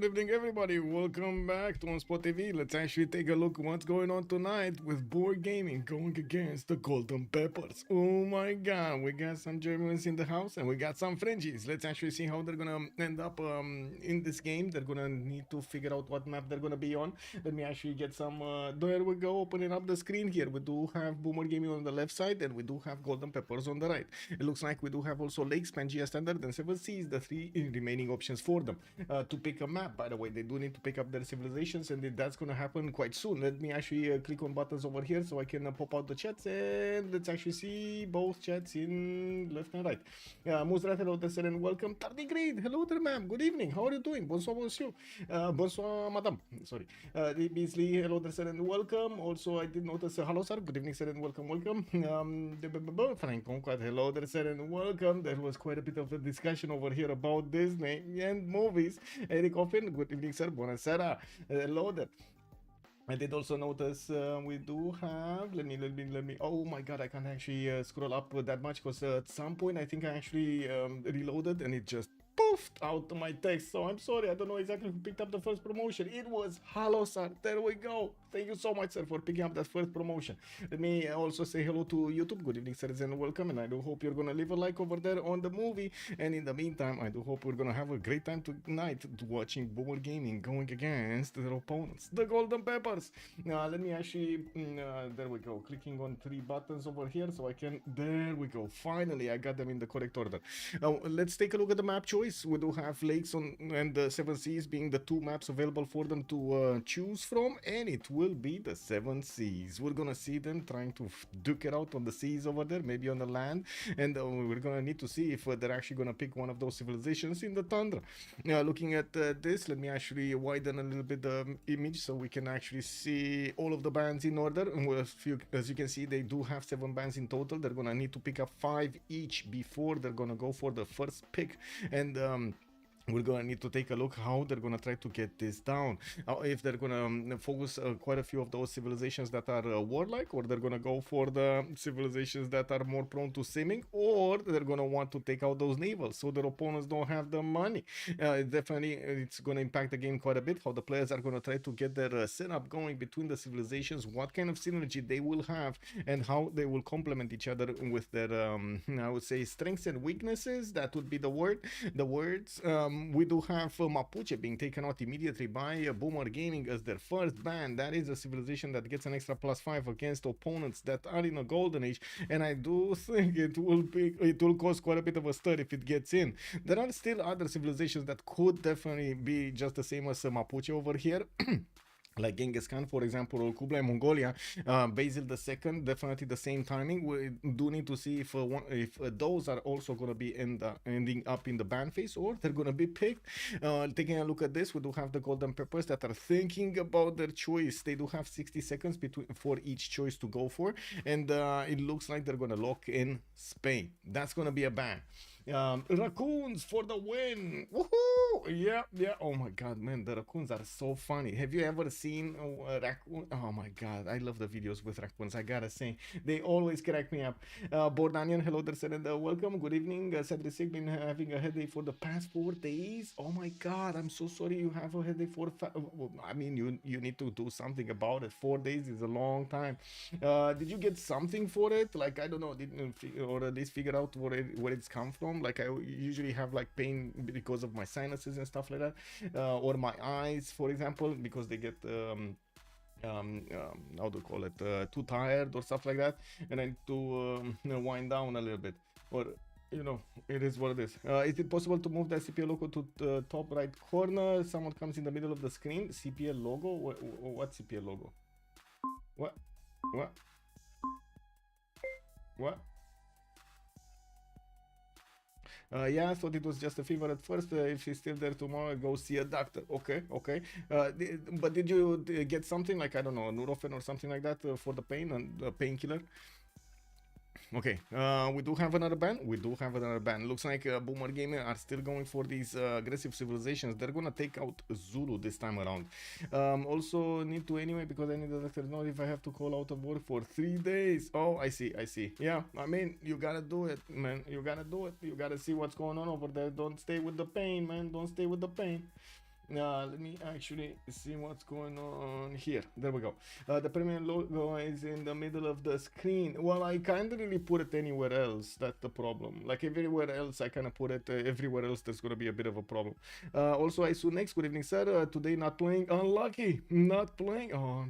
Good evening, everybody. Welcome back to OnSpotTV. Let's actually take a look what's going on tonight with Board Gaming going against the Golden Peppers. Oh my god, we got some Germans in the house and we got some Frenchies. Let's actually see how they're gonna end up in this game. They're gonna need to figure out what map they're gonna be on. Let me actually get some. There we go, opening up the screen here. We do have Boomer Gaming on the left side and we do have Golden Peppers on the right. It looks like we do have also Lakes, Pangea Standard, and Seven Seas, the three remaining options for them to pick a map. By the way, they do need to pick up their civilizations, and that's gonna happen quite soon. Let me actually click on buttons over here so I can pop out the chats, and let's actually see both chats in left and right. Muzrat, hello there, sir, and welcome. Tardigrade, hello there, ma'am. Good evening. How are you doing? Bonsoir, monsieur. Bonsoir, madame. Sorry. Beasley, hello there, sir, and welcome. Also, I did notice. Hello, sir. Good evening, sir, and welcome. Frank Conquad, hello there, sir, and welcome. There was quite a bit of a discussion over here about Disney and movies. Eric Offen, good evening, sir. Buonasera. Hello there. I did also notice we do have, let me, oh my god, I can't actually scroll up that much because at some point I think I actually reloaded and it just poofed out my text. So I'm sorry, I don't know exactly who picked up the first promotion. It was Hello, sir. There we go. Thank you so much, sir, for picking up that first promotion. Let me also say hello to YouTube. Good evening, sirs, and welcome. And I do hope you're gonna leave a like over there on the movie. And in the meantime, I do hope we're gonna have a great time tonight watching Boomer Gaming going against their opponents, the Golden Peppers. Let me actually, there we go, clicking on three buttons over here so I can, there we go. Finally, I got them in the correct order. Now, let's take a look at the map choice. We do have Lakes and the Seven Seas being the two maps available for them to choose from, and it will be the Seven Seas. We're gonna see them trying to duke it out on the seas over there, maybe on the land, and we're gonna need to see if they're actually gonna pick one of those civilizations in the tundra. Looking at this, let me actually widen a little bit the image so we can actually see all of the bands in order. As you can see, they do have 7 bands in total. They're gonna need to pick up 5 each before they're gonna go for the first pick, and we're gonna need to take a look how they're gonna try to get this down. If they're gonna focus quite a few of those civilizations that are warlike, or they're gonna go for the civilizations that are more prone to simming, or they're gonna want to take out those navals so their opponents don't have the money. Definitely, it's gonna impact the game quite a bit. How the players are gonna try to get their setup going between the civilizations, what kind of synergy they will have, and how they will complement each other with their, I would say, strengths and weaknesses. That would be the word. The words. We do have Mapuche being taken out immediately by Boomer Gaming as their first ban. That is a civilization that gets an extra +5 against opponents that are in a golden age, and I do think it will cause quite a bit of a stir if it gets in. There are still other civilizations that could definitely be just the same as Mapuche over here. Like Genghis Khan, for example, or Kublai, Mongolia, Basil II, definitely the same timing. We do need to see if those are also going to be ending up in the ban phase, or they're going to be picked. Taking a look at this, we do have the Golden Peppers that are thinking about their choice. They do have 60 seconds for each choice to go for, and it looks like they're going to lock in Spain. That's going to be a ban. Raccoons for the win. Woohoo! Yeah. Oh my god, man, the raccoons are so funny. Have you ever seen a raccoon? Oh my god, I love the videos with raccoons, I gotta say. They always crack me up. Bordanian, hello there, sir, and welcome. Good evening. Cedric, been having a headache for the past 4 days. Oh my god, I'm so sorry you have a headache for I mean, you need to do something about it. 4 days is a long time. Did you get something for it? Like, I don't know, or at least figure out where it's come from? Like, I usually have like pain because of my sinuses and stuff like that, or my eyes, for example, because they get how do you call it, too tired or stuff like that, and I need to wind down a little bit, or you know, it is what it is. Is it possible to move the CPL logo to the top right corner? Someone comes in the middle of the screen. CPL logo? What CPL logo? What? Yeah, I thought it was just a fever at first. If she's still there tomorrow, go see a doctor. Okay. But did you get something like, I don't know, Nurofen or something like that for the pain and painkiller? Okay, we do have another ban. Looks like Boomer Gamer are still going for these aggressive civilizations. They're gonna take out Zulu this time around. Also need to anyway, because I need the doctor to know if I have to call out of work for 3 days. Oh, I see. Yeah, I mean, you gotta do it, man. You gotta do it. You gotta see what's going on over there. Don't stay with the pain, man. Don't stay with the pain. Let me actually see what's going on here. There we go. The premium logo is in the middle of the screen. Well, I can't really put it anywhere else. That's the problem. Like everywhere else, I kind of put it. Everywhere else, there's going to be a bit of a problem. Also, I saw next. Good evening, sir. Today not playing. Unlucky. Not playing. Oh,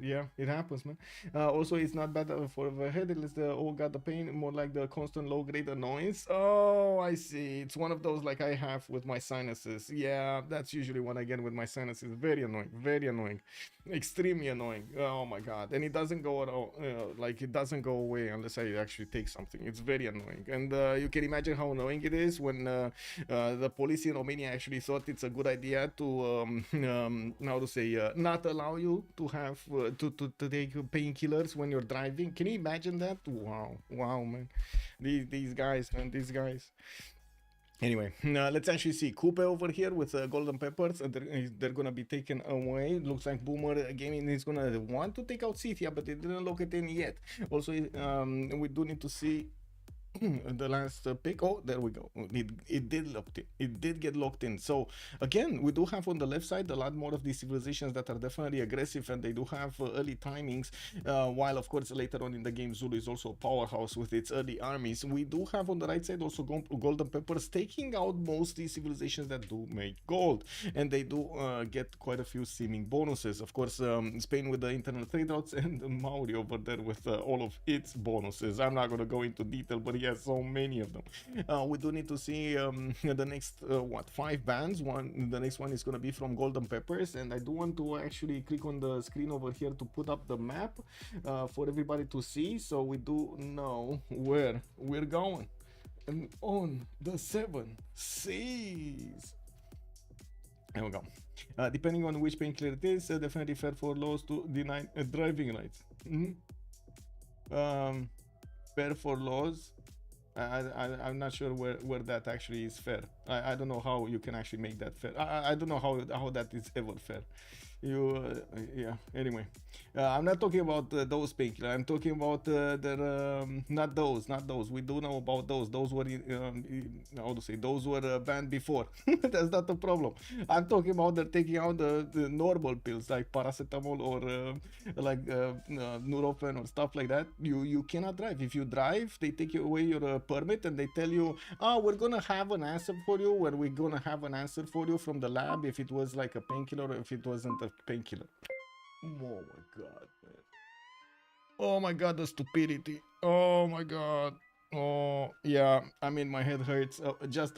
yeah, it happens, man. Also, it's not bad for the head. It's the got the pain. More like the constant low grade annoyance. Oh, I see. It's one of those like I have with my sinuses. Yeah, that's usually what I get with my sinuses. Very annoying, extremely annoying. Oh my god. And it doesn't go at all, like it doesn't go away unless I actually take something. It's very annoying. And you can imagine how annoying it is when the police in Romania actually thought it's a good idea to how to say not allow you to have to take painkillers when you're driving. Can you imagine that? Wow, man. These guys, man, these guys. Anyway, let's actually see Coupe over here with golden peppers. They're gonna be taken away. Looks like Boomer Gaming is gonna want to take out Cithia, but they didn't lock it in yet. Also, we do need to see the last pick. Oh, there we go. It did locked in. It did get locked in. So again, we do have on the left side a lot more of these civilizations that are definitely aggressive, and they do have early timings, while of course later on in the game Zulu is also a powerhouse with its early armies. We do have on the right side also golden peppers taking out most these civilizations that do make gold, and they do get quite a few seeming bonuses. Of course, Spain with the internal trade routes, and Maori over there with all of its bonuses. I'm not going to go into detail, but he has so many of them. We do need to see the next 5 bands. The next one is going to be from golden peppers, and I do want to actually click on the screen over here to put up the map for everybody to see, so we do know where we're going. And on the 7 seas. There we go. Depending on which painkiller it is, definitely fair for laws to deny driving rights. Fair for laws. I'm not sure where that actually is fair. I don't know how you can actually make that fair. I don't know how that is ever fair. Yeah, anyway, I'm not talking about those painkillers. I'm talking about not those. We do know about those were how to say, those were banned before. That's not the problem. I'm talking about they're taking out the normal pills like paracetamol or like Nurofen or stuff like that. You cannot drive. If you drive, they take away your permit, and they tell you, oh, we're gonna have an answer for you, when we're gonna have an answer for you from the lab if it was like a painkiller or if it wasn't a painkiller. Oh my god, man. Oh my god, the stupidity. Oh my god. Oh yeah, I mean my head hurts just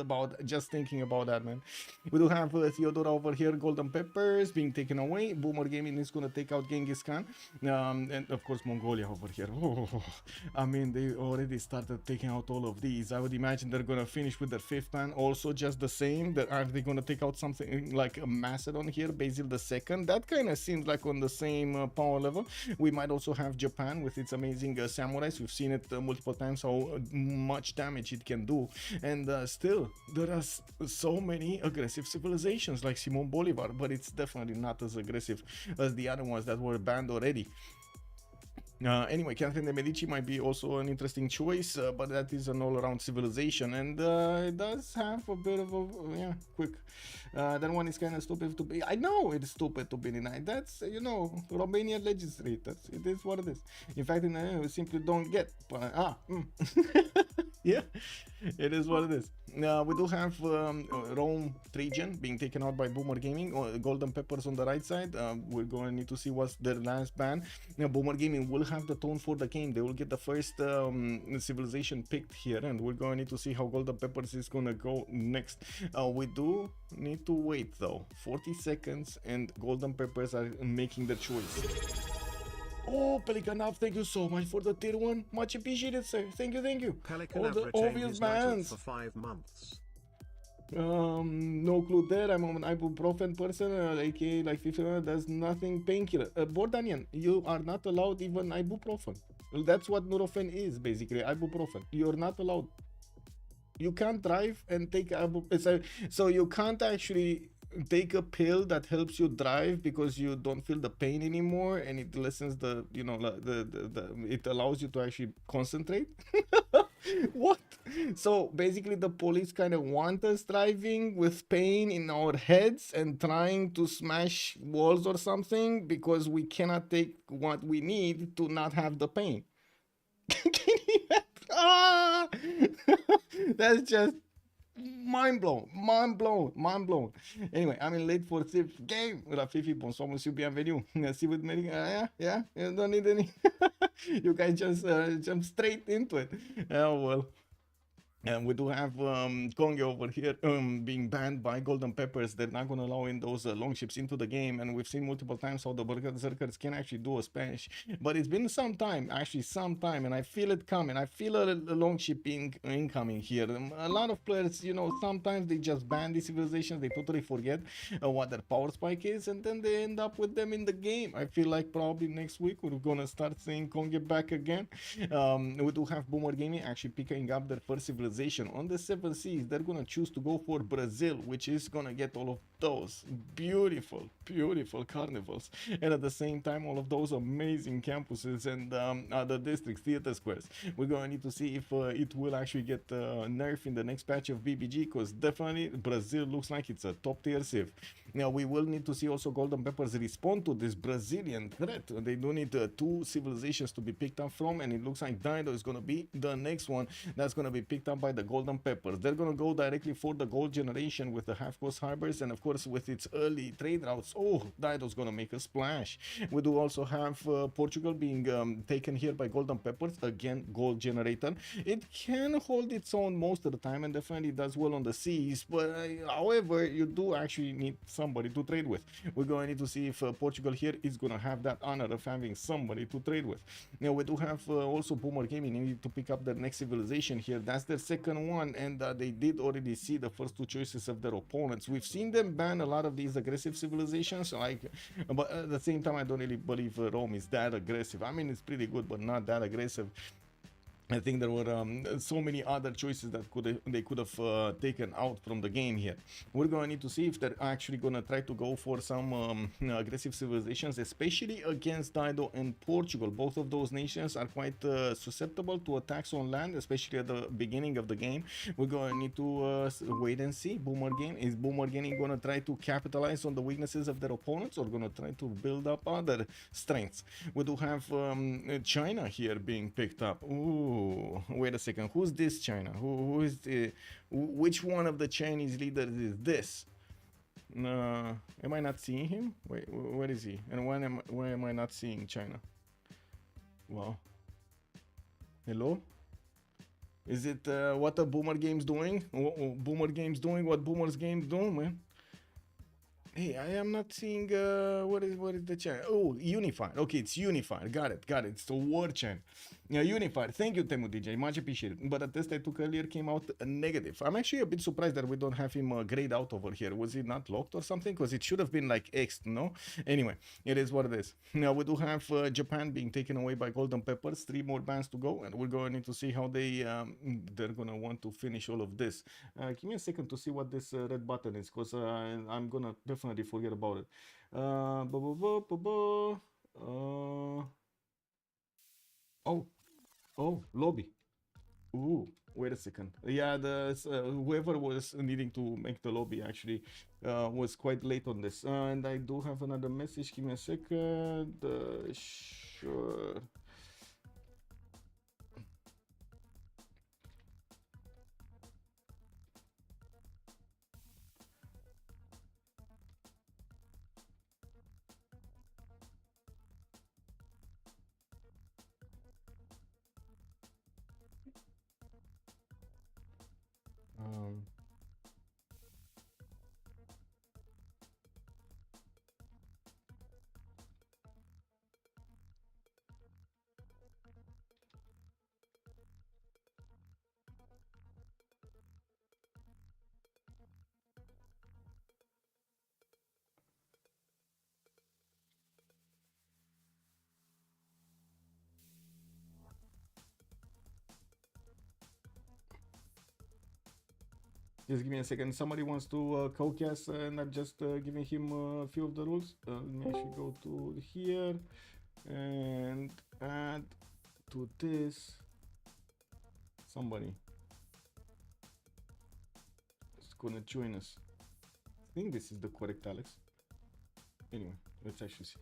thinking about that, man. We do have Theodora over here, golden peppers being taken away. Boomer Gaming is gonna take out Genghis Khan, and of course Mongolia over here. Oh, I mean they already started taking out all of these. I would imagine they're gonna finish with their 5th man also just the same. Are they gonna take out something like a Macedon here, Basil II? That kind of seems like on the same power level. We might also have Japan with its amazing samurais. We've seen it multiple times how much damage it can do, and still there are so many aggressive civilizations like Simon Bolivar, but it's definitely not as aggressive as the other ones that were banned already. Anyway, Catherine de Medici might be also an interesting choice, but that is an all-around civilization, and it does have a bit of a quick. That one is kind of stupid to be. I know it's stupid to be denied. That's, you know, Romanian legislators. It is what it is. In fact, we simply don't get. Yeah, it is what it is. We do have Rome Trajan being taken out by Boomer Gaming. Golden peppers on the right side. We're going to need to see what's their last ban. Boomer Gaming will have the tone for the game. They will get the first civilization picked here, and we're going to need to see how golden peppers is going to go next. We do need to wait though 40 seconds, and golden peppers are making the choice. Oh, Pelicanov, thank you so much for the tier 1. Much appreciated, sir. Thank you. All the obvious bans. For 5 months. No clue there. I'm an ibuprofen person, aka like 50. There's nothing painkiller. Bordanian, you are not allowed even ibuprofen. Well, that's what Nurofen is, basically, ibuprofen. You're not allowed. You can't drive and take ibuprofen. So you can't actually take a pill that helps you drive because you don't feel the pain anymore, and it lessens the, you know, it allows you to actually concentrate. What? So basically, the police kind of want us driving with pain in our heads and trying to smash walls or something because we cannot take what we need to not have the pain. Can you ah! That's just mind blown, mind blown, mind blown. Anyway, I'm in late for Civ game. Rafifi, bonsoir, monsieur, bienvenue. See with me? Yeah, you don't need any. You guys just jump straight into it. Oh, well. And we do have Kongo over here being banned by Golden Peppers. They're not going to allow in those long ships into the game. And we've seen multiple times how the Berserkers can actually do a Spanish. But it's been some time, actually some time, and I feel it coming. I feel a long ship incoming here. A lot of players, you know, sometimes they just ban these civilizations. They totally forget what their power spike is, and then they end up with them in the game. I feel like probably next week we're going to start seeing Kongo back again. We do have Boomer Gaming actually picking up their first civilization on the 7 seas. They're gonna choose to go for Brazil, which is gonna get all of those beautiful carnivals, and at the same time all of those amazing campuses and other districts, theater squares. We're gonna need to see if it will actually get nerfed in the next patch of BBG, because definitely Brazil looks like it's a top tier civ. Now we will need to see also Golden Peppers respond to this Brazilian threat. They do need 2 civilizations to be picked up from, and it looks like Dido is going to be the next one that's going to be picked up by the Golden Peppers. They're going to go directly for the gold generation with the half-coast harbors, and of course with its early trade routes. Oh, Dido's going to make a splash. We do also have Portugal being taken here by Golden Peppers. Again, gold generator. It can hold its own most of the time and definitely does well on the seas, but however, you do actually need somebody to trade with. We're going to need to see if Portugal here is going to have that honor of having somebody to trade with. Now we do have also Boomer Gaming. They need to pick up their next civilization here. That's their second one, and they did already see the first 2 choices of their opponents. We've seen them ban a lot of these aggressive civilizations, like, but at the same time I don't really believe Rome is that aggressive. I mean, it's pretty good, but not that aggressive. I think there were so many other choices that they could have taken out from the game here. We're going to need to see if they're actually going to try to go for some aggressive civilizations, especially against Dido and Portugal. Both of those nations are quite susceptible to attacks on land, especially at the beginning of the game. We're going to need to wait and see. Is Boomer Gaming going to try to capitalize on the weaknesses of their opponents, or going to try to build up other strengths? We do have China here being picked up. Ooh. Wait a second. Who's this China? Who is the? Which one of the Chinese leaders is this? Am I not seeing him? Wait, where is he? And why am I not seeing China? Wow. Hello? Is it what the Boomer Games doing? Boomer Games doing what Boomer's Games do, man? Hey, I am not seeing what is the channel? Oh, Unifier. Okay, it's Unifier. Got it. It's the war channel. Unifier. Thank you, Temu DJ. Much appreciated. But the test I took earlier came out negative. I'm actually a bit surprised that we don't have him grayed out over here. Was it not locked or something? Because it should have been like X, no? Anyway, it is what it is. Now we do have Japan being taken away by Golden Peppers. 3 more bans to go, and we're going to need to see how they're gonna want to finish all of this. Give me a second to see what this red button is, because I'm gonna definitely forget about it. Oh, lobby. Ooh, wait a second. Yeah, the whoever was needing to make the lobby actually was quite late on this. And I do have another message. Give me a second. Sure. Um, Just give me a second. Somebody wants to co-cast, and I'm just giving him a few of the rules. Let me actually go to here and add to this somebody is gonna join us. I think this is the correct Alex. Anyway, let's actually see.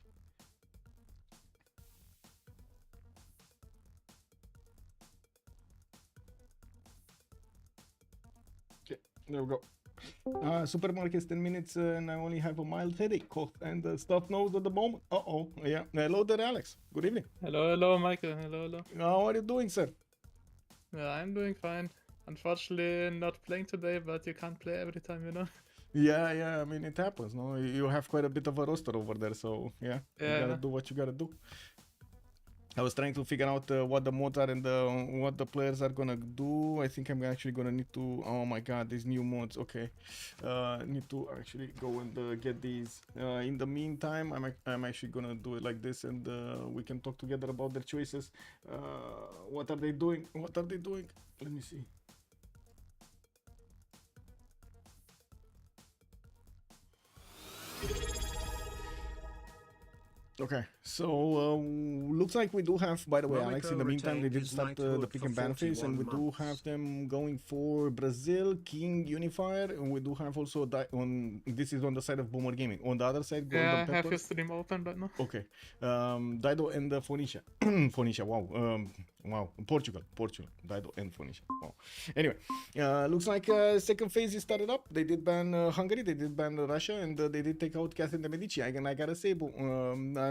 Okay, there we go. Supermarket's 10 minutes and I only have a mild headache, cough, and stuff nose at the moment. Uh-oh, yeah. Hello there, Alex. Good evening. Hello, Michael. Hello. How are you doing, sir? Yeah, I'm doing fine. Unfortunately, not playing today, but you can't play every time, you know? Yeah, I mean, it happens, no? You have quite a bit of a roster over there, so yeah. You gotta do what you gotta do. I was trying to figure out what the mods are and what the players are gonna do. I think I'm actually gonna need to. Oh my god, these new mods. Okay, need to actually go and get these. In the meantime, I'm actually gonna do it like this, and we can talk together about their choices. What are they doing? What are they doing? Let me see. Okay, so looks like we do have, by the way, Alex, in the meantime, they did start the pick and ban phase, and we do have them going for Brazil, Qin Unifier, and we do have also, this is on the side of Boomer Gaming. On the other side, Golden Yeah, I Peppers. have your stream open right now. Okay, Dido and Phoenicia. Phoenicia, wow. Wow, Portugal, Dido and Phoenicia. Wow. Anyway, looks like second phase is started up. They did ban Hungary, they did ban Russia, and they did take out Catherine de Medici. I gotta say,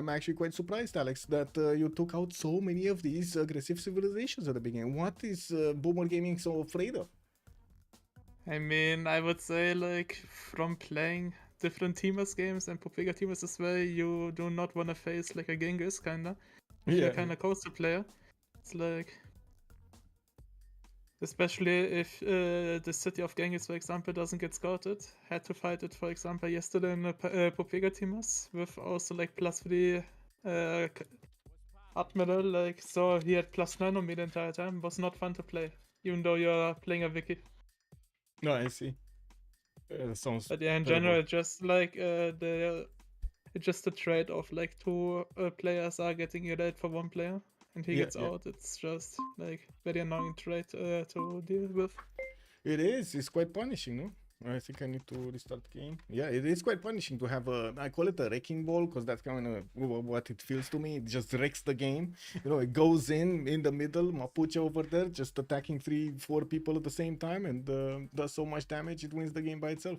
I'm actually quite surprised, Alex, that you took out so many of these aggressive civilizations at the beginning. What is Boomer Gaming so afraid of? I mean, I would say, like, from playing different Teamers games and Propigandhi Teamers as well, you do not want to face, like, a Genghis, kinda. If you're kinda coastal player. It's like... Especially if the city of Genghis, for example, doesn't get scouted. Had to fight it, for example, yesterday in the Propigandhi Teamers with also, like, +3 Admiral, like, so he had +9 on me the entire time. It was not fun to play, even though you're playing a wiki. No, I see. Sounds. But yeah, in general, just like it's just a trade of like two players are getting elite for one player, and he gets out. It's just like very annoying trade to deal with. It is. It's quite punishing, no? I think I need to restart the game. Yeah, it is quite punishing to have a, I call it a wrecking ball, because that's kind of what it feels to me. It just wrecks the game. You know, it goes in the middle, Mapuche over there, just attacking 3-4 people at the same time, and does so much damage, it wins the game by itself.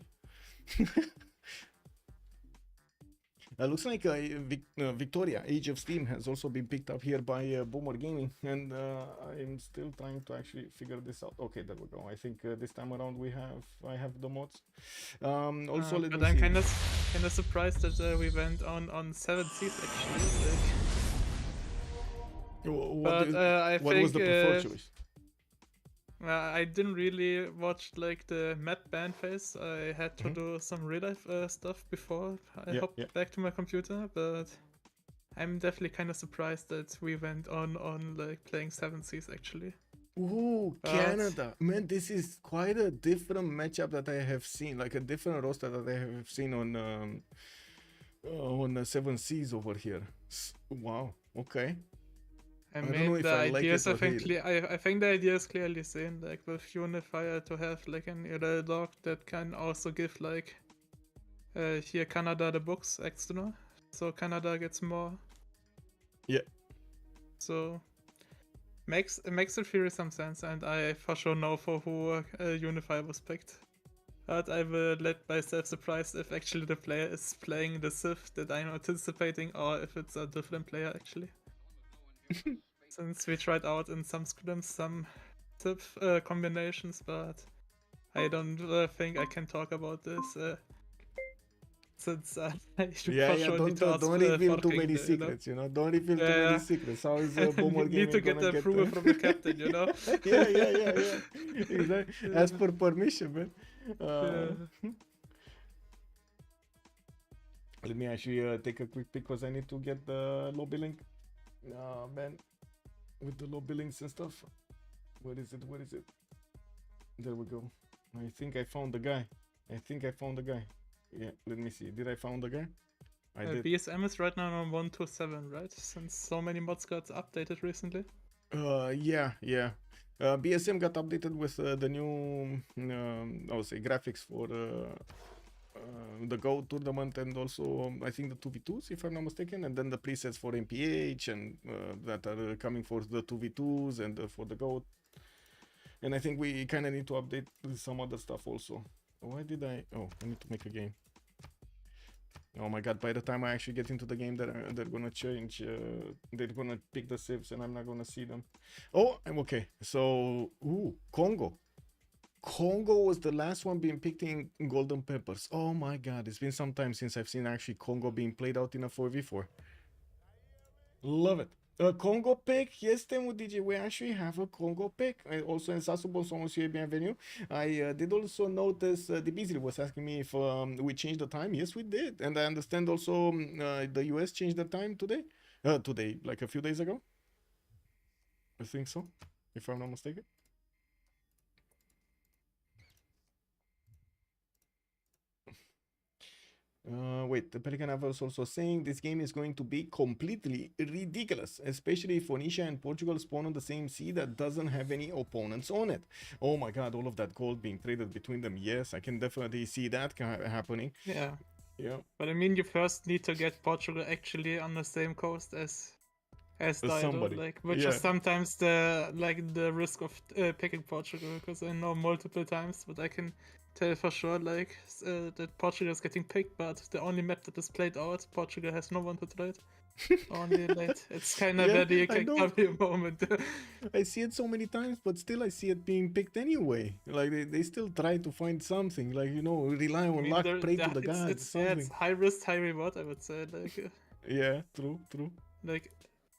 Looks like Victoria, Age of Steam, has also been picked up here by Boomer Gaming, and I'm still trying to actually figure this out. Okay, there we go. I think this time around I have the mods. Also, let me but I'm see. kind of surprised that we went on 7 seas actually. Like... What was the preferred choice? I didn't really watch like the map ban phase. I had to do some real life stuff before I hopped back to my computer, but I'm definitely kind of surprised that we went on like playing 7 seas actually. Ooh, Canada. Man, this is quite a different matchup that I have seen, like a different roster that I have seen on 7 seas over here. Wow, okay. I mean, the ideas, I think the idea is clearly seen, like with Unifier to have like an elite dog that can also give like here Canada the books extra, so Canada gets more. Yeah. So it makes in theory some sense, and I for sure know for who Unifier was picked. But I will let myself surprised if actually the player is playing the Civ that I'm anticipating, or if it's a different player actually. Since we tried out in some scrims some Civ combinations, but I don't think I can talk about this since I should for sure need to ask don't reveal too many secrets, you know? Don't reveal too many secrets. How is Boomer Gaming need to get the approval from the captain, you know? yeah. Exactly. As per permission, man. Let me actually take a quick pick because I need to get the lobby link. Man, with the lobby links and stuff. Where is it? There we go. I think I found the guy. Yeah, let me see. Did I found the guy? I did. BSM is right now on 127, right? Since so many mods got updated recently. Yeah. BSM got updated with the new, I would say, graphics for the Go tournament, and also I think the 2v2s, if I'm not mistaken, and then the presets for MPH and that are coming for the 2v2s and for the Go. And I think we kind of need to update some other stuff also. Why did I? Oh, I need to make a game. Oh my god, by the time I actually get into the game, they're gonna change, they're gonna pick the civs and I'm not gonna see them. Oh, I'm okay. So, ooh, Congo. Congo was the last one being picked in Golden Peppers. Oh my god, it's been some time since I've seen actually Congo being played out in a 4v4. Love it. A Congo pick, yes, Temu DJ, we actually have a Congo pick. Also, in Sasubo, so monsieur bienvenue. I did also notice the Beasley was asking me if we changed the time. Yes, we did. And I understand also the US changed the time today. Today, like a few days ago. I think so, if I'm not mistaken. Wait, the Pelican was also saying this game is going to be completely ridiculous, especially if Phoenicia and Portugal spawn on the same sea that doesn't have any opponents on it. Oh my god, all of that gold being traded between them. Yes, I can definitely see that happening. Yeah. Yeah. But I mean, you first need to get Portugal actually on the same coast as Dido, somebody. like, which Yeah. is sometimes the risk of picking Portugal, because I know multiple times, but I can tell for sure like that Portugal is getting picked, but the only map that is played out, Portugal has no one to trade. Only late. It's kind of Yeah, very I know. happy moment. I see it so many times, but still I see it being picked anyway. Like they still try to find something, like, you know, rely on luck, pray to the gods, something. It's high risk, high reward, I would say. Like, yeah, true. Like,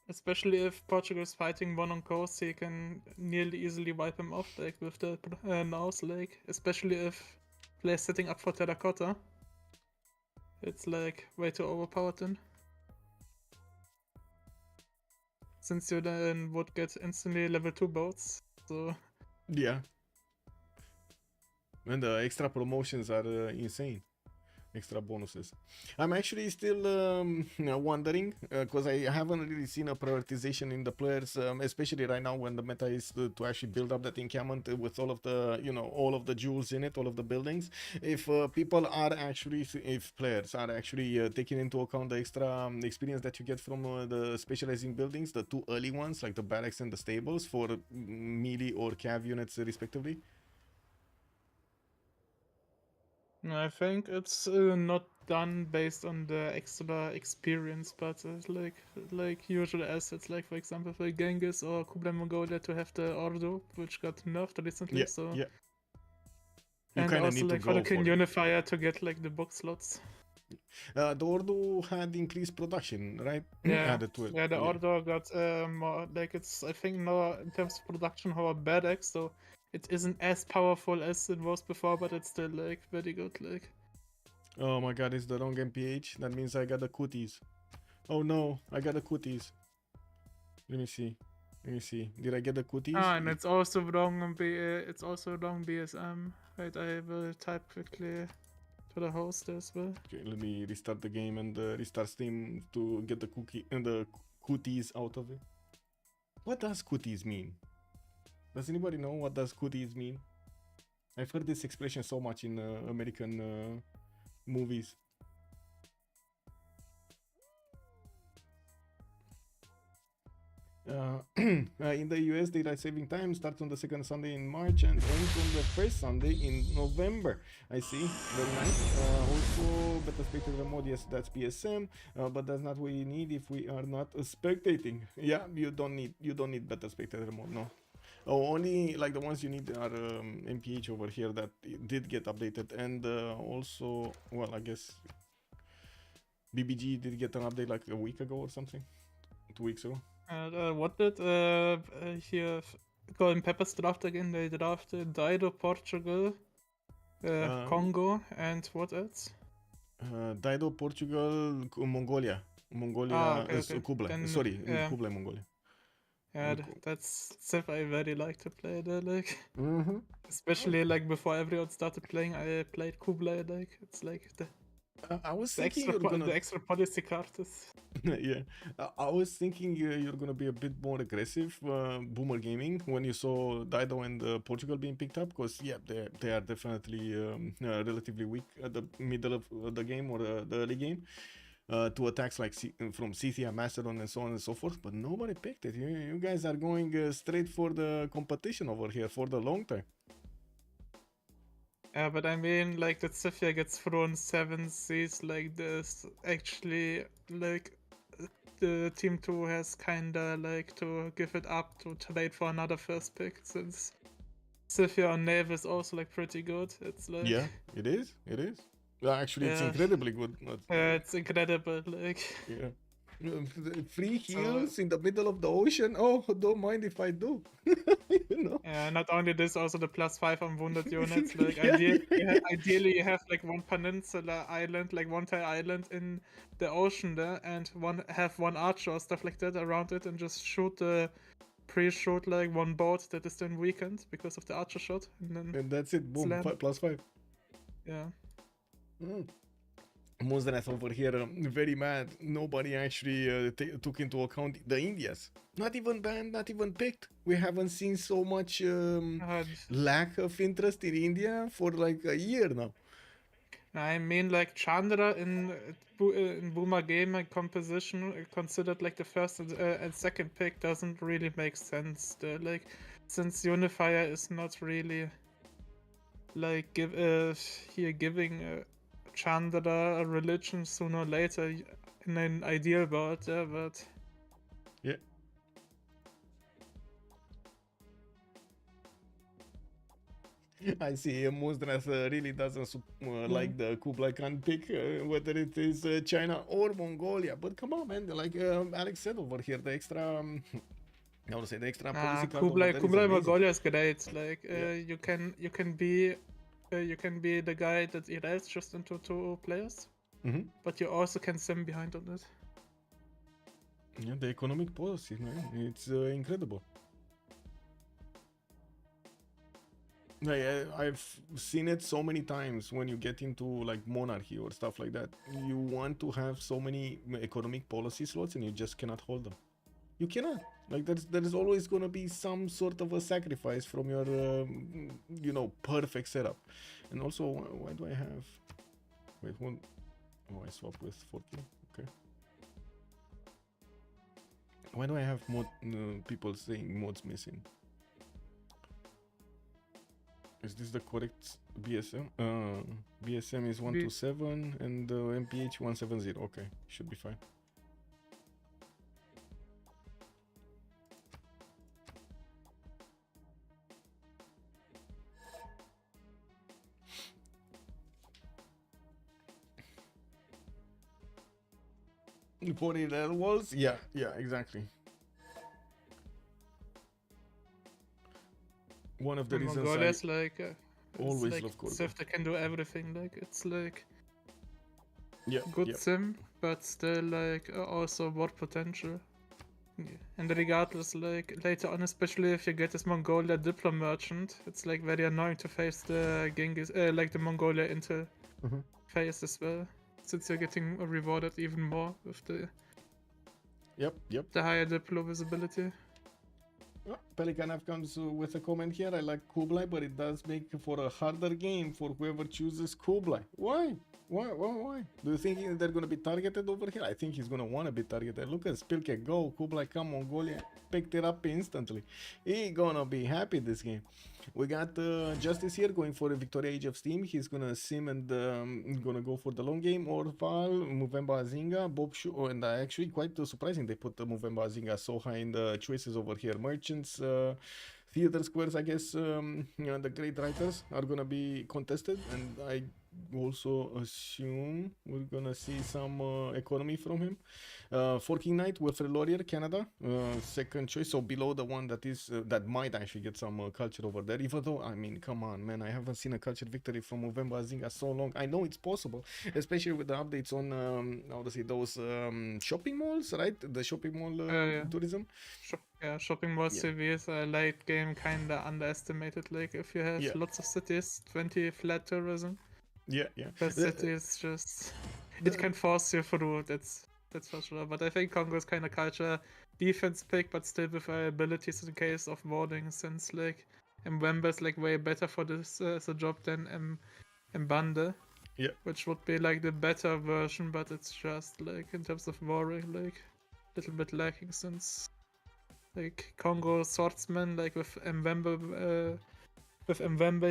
especially if Portugal is fighting one on coast, he can nearly easily wipe him off, like with the nows, like, especially if players setting up for terracotta. It's like way too overpowered then. Since you then would get instantly level 2 boats, so... Yeah. And the extra promotions are insane. Extra bonuses. I'm actually still wondering, because I haven't really seen a prioritization in the players, especially right now when the meta is to actually build up that encampment with all of the, you know, all of the jewels in it, all of the buildings. If people are actually, if players are actually taking into account the extra experience that you get from the specializing buildings, the two early ones, like the barracks and the stables for melee or cav units respectively. I think it's not done based on the extra experience, but like usual assets, like for example for Genghis or Kublai Mongolia to have the Ordo, which got nerfed recently. Yeah, so yeah. You and also like for the Qin Unifier to get like the box slots. The Ordo had increased production, right? Yeah, Added to it. yeah. The Ordo got more, like, it's, I think now in terms of production, how a bad X, so it isn't as powerful as it was before, but it's still like very good. Like, oh my god, it's the wrong MPH. That means I got the cooties. Oh no, I got the cooties. Let me see. Did I get the cooties? Ah, and it's also wrong. It's also wrong BSM. Wait, I will type quickly to the host as well. Okay, let me restart the game and restart Steam to get the cookie and the cooties out of it. What does cooties mean? Does anybody know what does cooties mean? I've heard this expression so much in American movies. In the US, daylight saving time starts on the second Sunday in March and ends on the first Sunday in November. I see, very nice. Also, better spectator mode, yes, that's PSM, but that's not what you need if we are not spectating. Yeah, you don't need better spectator mode, no. Oh, only like the ones you need are MPH over here that did get updated, and also, well, I guess BBG did get an update like a week ago or something, 2 weeks ago. What did here Golden Peppers draft again? They drafted Dido, Portugal, Congo, and what else? Dido, Portugal, Mongolia. Okay. Kublai. Then, Sorry, Kublai, Mongolia. Yeah, that's Civ I very like to play there, like. Mm-hmm. Especially like before everyone started playing, I played Kublai, like, it's like I was the thinking extra policy card is... Yeah, I was thinking you're gonna be a bit more aggressive, Boomer Gaming, when you saw Dido and Portugal being picked up, because yeah, they are definitely relatively weak at the middle of the game or the early game to attacks like from Scythia, Macedon, and so on and so forth. But nobody picked it. You guys are going straight for the competition over here for the long time. Yeah, but I mean, like, the Civ gets thrown 7 Cs like this. Actually, like, the Team 2 has kinda, like, to give it up to trade for another first pick, since Civ on Nave is also, like, pretty good. It's like... Yeah, it is. It is. Actually, it's Yeah, incredibly good. it's incredible, like... Yeah. Free So, heals in the middle of the ocean. Oh, don't mind if I do. You know. not only this, also the +5 on wounded units. Like, Yeah, ideally, you have like one peninsula island, like one tile island in the ocean there, and have one archer or stuff like that around it, and just pre-shoot like one boat that is then weakened because of the archer shot, and then and that's it. Boom. slam. +5. Yeah. Mozdrath over here, very mad. Nobody actually took into account the Indias. Not even banned, not even picked. We haven't seen so much lack of interest in India for like a year now. I mean, like, Chandra in Boomer Gamer composition, considered like the first and second pick, doesn't really make sense. Like, since Unifier is not really like giving Chandra a religion sooner or later in an ideal world, yeah, but yeah. I see Mozdrath really doesn't like the Kublai Khan pick, whether it is China or Mongolia. But come on, man, like Alex said over here, the extra, I would say the extra policy card over there Kublai is Mongolia is great. Like, Yeah. you can be the guy that erases just into 2 players, but you also can sim behind on it. Yeah, the economic policy, man, it's incredible. I've seen it so many times when you get into like monarchy or stuff like that. You want to have so many economic policy slots and you just cannot hold them. You cannot. Like there is always gonna be some sort of a sacrifice from your, perfect setup. And also, why do I have? Wait, one. Oh, I swap with 14. Okay. Why do I have people saying mods missing? Is this the correct BSM? BSM is 127 and MPH 170. Okay, should be fine. For the walls? Yeah, exactly. One of the reasons Mongolia's like always like love Kongo. Civ that can do everything. Like, it's like good sim, but still like also what potential. Yeah. And regardless, like later on, especially if you get this Mongolia Diplo merchant, it's like very annoying to face the Genghis, like the Mongolia Intel phase as well, since you're getting rewarded even more with the the higher Diplo visibility. Pelikanov comes with a comment here. I like Kublai, but it does make for a harder game for whoever chooses Kublai. Why? Why? Do you think they're going to be targeted over here? I think he's going to want to be targeted. Look at Spylke go. Kublai come, Mongolia picked it up instantly. He gonna be happy this game. We got Justice here going for a Victoria Age of Steam. He's gonna sim and gonna go for the long game. Orval, Mvemba, Nzinga, Boubsho, and actually quite surprising they put Mvemba, Nzinga so high in the choices over here. Merchants, theater squares, I guess, the great writers are gonna be contested, and I also assume we're gonna see some economy from him. Forking Knight, Wilfred Laurier, Canada, second choice, so below the one that is that might actually get some culture over there. Even though, I mean, come on, man, I haven't seen a culture victory from Mvemba Nzinga so long. I know it's possible, especially with the updates on how to say those shopping malls, right? The shopping mall tourism. Shopping mall CV is a late game kinda underestimated. Like, if you have lots of cities, 20 flat tourism. Yeah. The city is just... It can force you through. That's That's for sure. But I think Congo is kind of culture defense pick, but still with abilities in case of warding, since like Mvemba is like way better for this as a job than Mbande. Yeah. Which would be like the better version, but it's just like in terms of warring, like a little bit lacking, since like Congo swordsman, like with Mvemba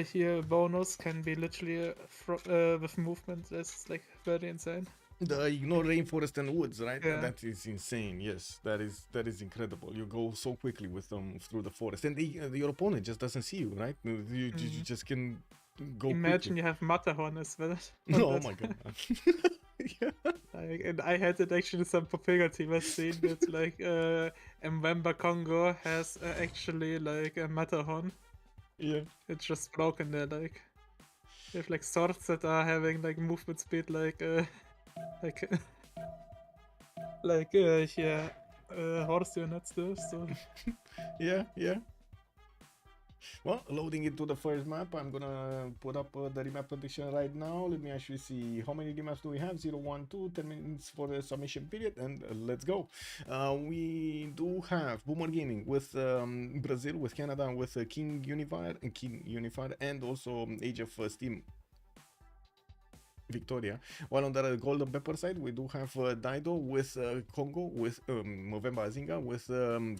here, bonus can be literally with movement. That's like very insane. The ignore rainforest and woods, right? Yeah. That is insane. Yes, that is incredible. You go so quickly with them through the forest, and your opponent just doesn't see you, right? You just can go. Imagine quickly. you have Matterhorn as well. Oh my god. Yeah. And I had it actually some Propigandhi was seen that like Mvemba Congo has actually like a Matterhorn. Yeah. It's just broken there, like they have like swords that are having like movement speed like horse units do, so Yeah. Well, loading into the first map, I'm gonna put up the remap prediction right now. Let me actually see how many remaps do we have. 0, 1, 2, 10 minutes for the submission period, and let's go. We do have Boomer Gaming with Brazil, with Canada, with Qin Unifier, and also Age of Steam Victoria. While on the golden pepper side, we do have Dido with Kongo, with Mvemba Nzinga, with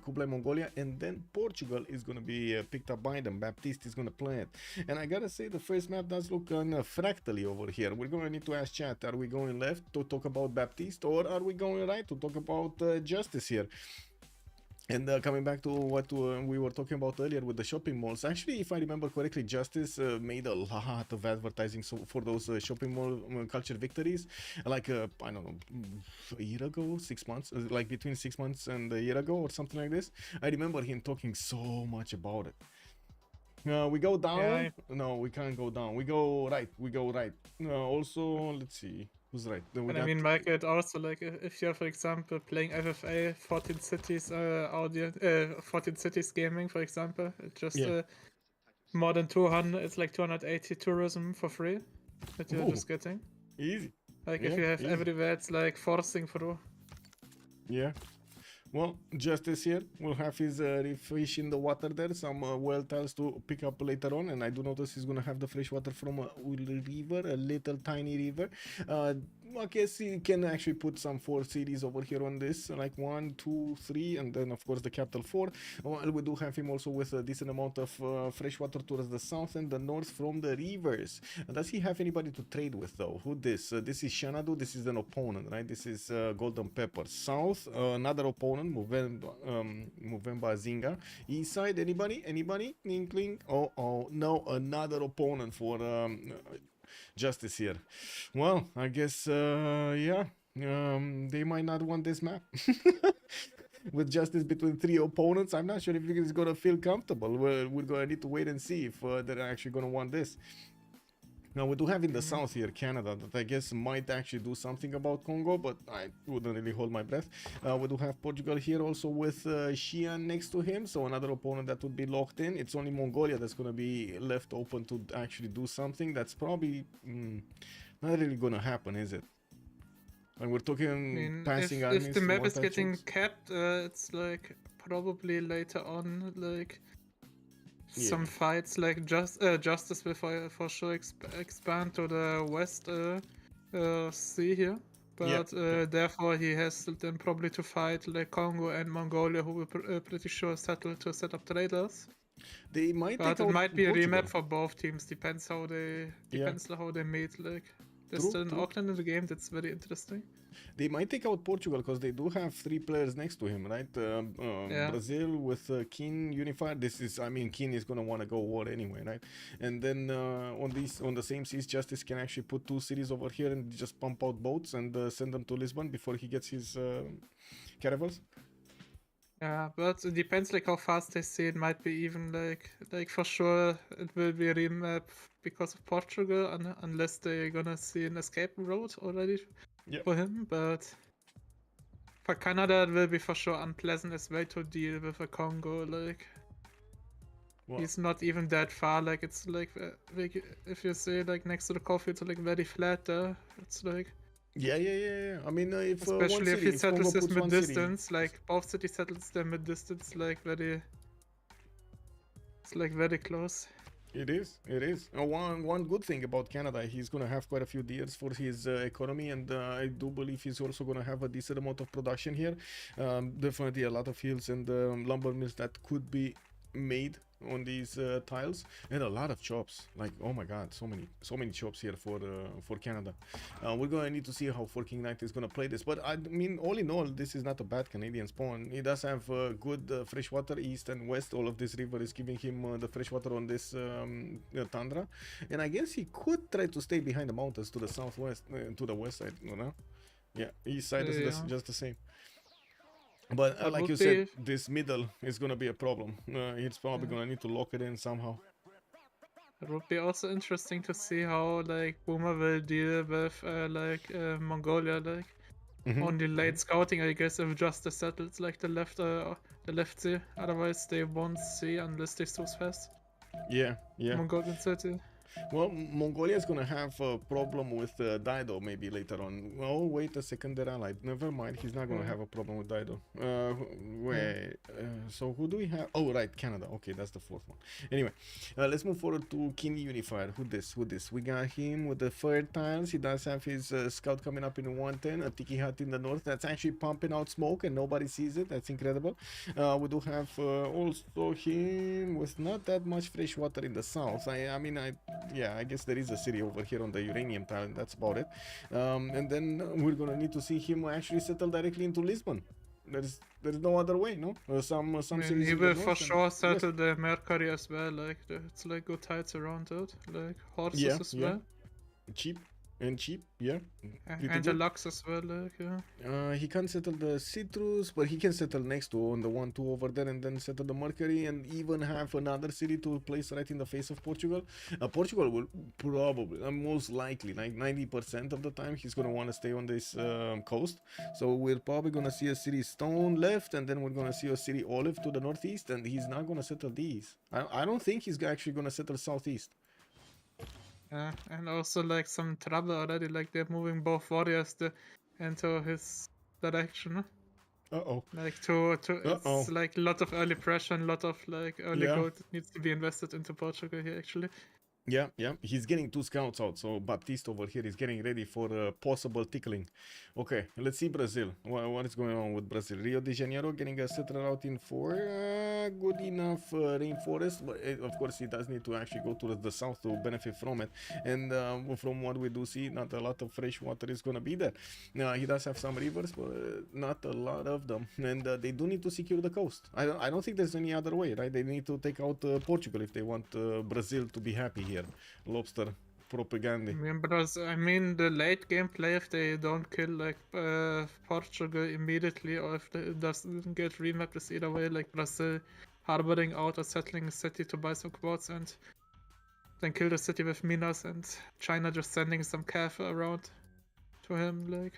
Kublai Mongolia, and then Portugal is going to be picked up by them. Baptiste is going to play it. And I gotta say, the first map does look fractally over here. We're going to need to ask chat, are we going left to talk about Baptiste, or are we going right to talk about Justice here? And coming back to what we were talking about earlier with the shopping malls, actually, if I remember correctly, Justice made a lot of advertising for those shopping mall culture victories, like, I don't know, a year ago, 6 months, like between 6 months and a year ago or something like this. I remember him talking so much about it. We go down. Yeah. No, we can't go down. We go right. Also, let's see. Who's right? And I mean, like, it also, like, if you're, for example, playing FFA 14 cities 14 cities gaming, for example, it just more than 200, it's like 280 tourism for free that you're just getting. Easy. Like, if you have everywhere, it's like forcing through. Yeah. Well, Justice here will have his fish in the water there, some well tiles to pick up later on, and I do notice he's gonna have the fresh water from a river, a little tiny river. I guess he can actually put some 4 cities over here on this, like 1, 2, 3, and then of course the capital 4. Well, we do have him also with a decent amount of fresh water towards the south and the north from the rivers. Does he have anybody to trade with though? Who this? This is Xanadu, this is an opponent, right? This is Golden Pepper. South, another opponent, Mvemba Nzinga. East side, anybody? Inkling? Oh, no, another opponent for Justice here. Well, I guess, they might not want this map. With Justice between 3 opponents, I'm not sure if he's gonna feel comfortable. We're gonna need to wait and see if they're actually gonna want this. Now, we do have in the south here Canada that I guess might actually do something about Congo, but I wouldn't really hold my breath. We do have Portugal here also with Xi'an next to him, so another opponent that would be locked in. It's only Mongolia that's going to be left open to actually do something. That's probably not really going to happen, is it? And we're talking passing armies. If the map is getting capped, it's like probably later on, like some fights, like Justice will for sure expand to the west sea here, but therefore he has then probably to fight like Congo and Mongolia, who will pretty sure settle to set up traders. They might, but it might be a remap for both teams. Depends how they meet. Like there's still an Auckland in the game. That's very interesting. They might take out Portugal because they do have 3 players next to him, right? Brazil with Qin Unifier. Qin is gonna want to go war anyway, right? And then on the same seas, Justice can actually put 2 cities over here and just pump out boats and send them to Lisbon before he gets his caravels. Yeah, but it depends like how fast they see it. Might be even like for sure it will be a remap because of Portugal, unless they're gonna see an escape route already for him. But for Canada, it will be for sure unpleasant as well to deal with a Congo. Like he's not even that far. Like it's like if you say like next to the coffee, it's like very flat there. It's like Yeah. I mean, if one Especially if city, he if Congo settles this puts one city, mid-distance, like both cities settles their mid-distance, like very, it's like very close. it is. It is. One good thing about Canada, he's gonna have quite a few deals for his economy, and I do believe he's also gonna have a decent amount of production here. Definitely a lot of hills and lumber mills that could be made on these tiles, and a lot of chops. Like, oh my god, so many chops here for Canada. We're gonna need to see how Forking Knight is gonna play this, but I mean, all in all, this is not a bad Canadian spawn. He does have good freshwater east and west. All of this river is giving him the freshwater on this tundra, and I guess he could try to stay behind the mountains to the southwest, to the west side, you know. Yeah, east side is Yeah. just the same. But What like would you said, be this middle is gonna be a problem. It's probably Yeah. gonna need to lock it in somehow. It would be also interesting to see how like Boomer will deal with Mongolia, like Hmm. only late scouting, I guess, if just the settles like the left sea. Otherwise, they won't see unless they lose fast. Yeah. Mongolian city. Well, Mongolia is gonna have a problem with Dido maybe later on. Oh, wait a second, they're allied. Never mind, he's not gonna Yeah. have a problem with Dido. Yeah. Wait, so who do we have? Oh, right, Canada. Okay, that's the fourth one. Anyway, let's move forward to Qin Unifier. Who this? We got him with the fire tiles. He does have his scout coming up in 110, a tiki hut in the north that's actually pumping out smoke and nobody sees it. That's incredible. We do have also him with not that much fresh water in the south. I guess there is a city over here on the uranium tile, and that's about it. And then we're gonna need to see him actually settle directly into Lisbon. There's no other way, no? Some I mean, cities he in the will for north and sure west. settle the Mercury as well. Like it's like good tides around it, like horses as Yeah, well, cheap cheap, yeah, pretty and the good. lux as well. Like yeah. He can't settle the citrus, but he can settle next to on the 1-2 over there, and then settle the Mercury, and even have another city to place right in the face of Portugal. Portugal will probably, most likely, like 90% of the time, he's gonna want to stay on this coast. So we're probably gonna see a city stone left, and then we're gonna see a city olive to the northeast, and he's not gonna settle these. I don't think he's actually gonna settle southeast. Yeah, and also like some trouble already. Like they're moving both warriors into his direction. Uh-oh. Like to Uh-oh. it's like a lot of early pressure and a lot of like early Yeah. gold that needs to be invested into Portugal here actually. Yeah. He's getting 2 scouts out, so Baptiste over here is getting ready for possible tickling. Okay, let's see Brazil. What is going on with Brazil? Rio de Janeiro getting a settler out in 4. Good enough rainforest, but of course he does need to actually go to the south to benefit from it. And from what we do see, not a lot of fresh water is going to be there. He does have some rivers, but not a lot of them. And they do need to secure the coast. I don't think there's any other way, right? They need to take out Portugal if they want Brazil to be happy here. Lobster Propigandhi. I mean the late game play, if they don't kill like Portugal immediately, or if it doesn't get remapped, is either way like Brazil harboring out or settling a city to buy some quads and then kill the city with minas, and China just sending some cav around to him.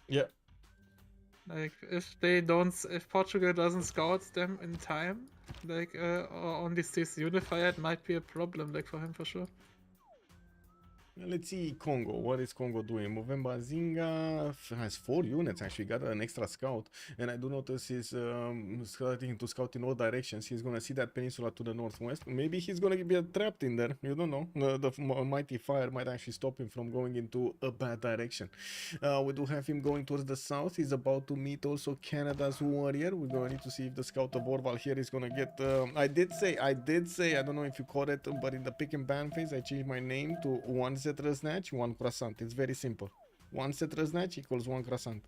Yeah. Like if Portugal doesn't scout them in time, like or only sees Unifier, it might be a problem, like for him for sure. Let's see Kongo. What is Congo doing? Mvemba Nzinga has 4 units actually, got an extra scout. And I do notice he's starting to scout in all directions. He's gonna see that peninsula to the northwest. Maybe he's gonna be trapped in there. You don't know. The mighty fire might actually stop him from going into a bad direction. We do have him going towards the south. He's about to meet also Canada's warrior. We're gonna need to see if the scout of Orval here is gonna get... I did say, I don't know if you caught it, but in the pick and ban phase, I changed my name to one settler snatch, 1 croissant. It's very simple. 1 settler snatch equals 1 croissant.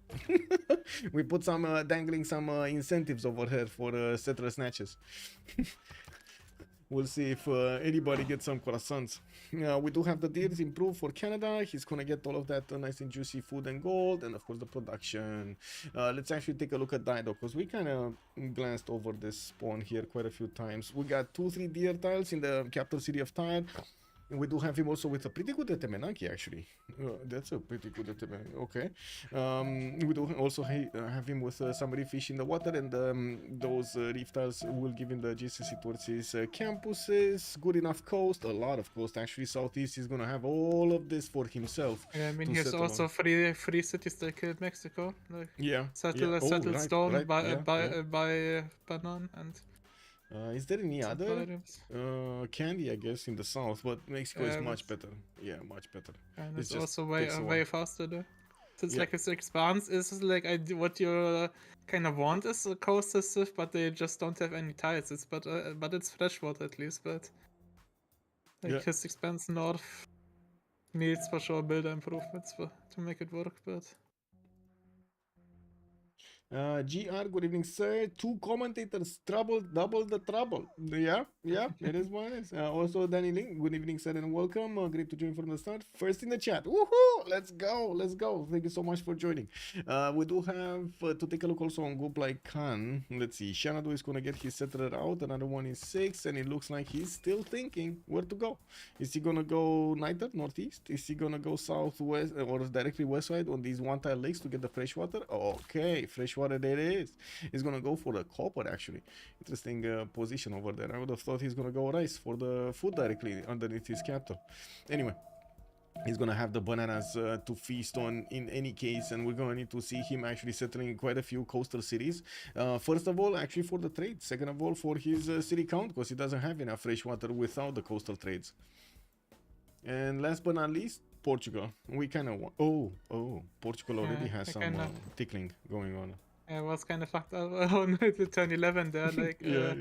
We put some dangling some incentives over here for settler snatches. We'll see if anybody gets some croissants. We do have the deals improved for Canada. He's gonna get all of that nice and juicy food and gold, and of course the production. Let's actually take a look at Dido, because we kind of glanced over this spawn here quite a few times. We got 2-3 deer tiles in the capital city of Tyre. We do have him also with a pretty good Etemenanki, actually. That's a pretty good Etemenanki. Okay. We do also have him with some reef fish in the water, and those reef tiles will give him the GCC towards his campuses. Good enough coast, a lot of coast actually. Southeast is gonna have all of this for himself. Yeah, I mean, to here's settle also on. free cities that killed Mexico. Like Yeah. settled Oh, stone right. by Banan and Is there any some other items. candy? I guess in the south, but Mexico is Yeah, much but- better. Yeah, much better. And It it's just also takes a way while. faster there. So it's Yeah. like its expanse is like what you kind of want is a coastal Civ, but they just don't have any tiles. But it's freshwater at least. But like Yeah. his expanse north needs for sure builder improvements to make it work. But GR, good evening, sir. 2 commentators, double the trouble. Yeah, it is what it is. Also, Danny Link, good evening, sir, and welcome. Great to join from the start. First in the chat. Woohoo! Let's go. Thank you so much for joining. We do have to take a look also on Kublai Khan. Let's see. Shanadu is going to get his settler out. Another one is 6, and it looks like he's still thinking where to go. Is he going to go neither, northeast? Is he going to go southwest or directly west side on these one-tile lakes to get the freshwater? Okay, freshwater there it is. He's gonna go for the copper actually. Interesting position over there. I would have thought he's gonna go rice for the food directly underneath his capital. Anyway, he's gonna have the bananas to feast on in any case, and we're gonna need to see him actually settling quite a few coastal cities. First of all, actually for the trade. Second of all, for his city count, because he doesn't have enough fresh water without the coastal trades. And last but not least, Portugal. We kind of want. Oh, Portugal already has some tickling going on. Yeah, it was kind of fucked up on the turn 11 there. Like, yeah.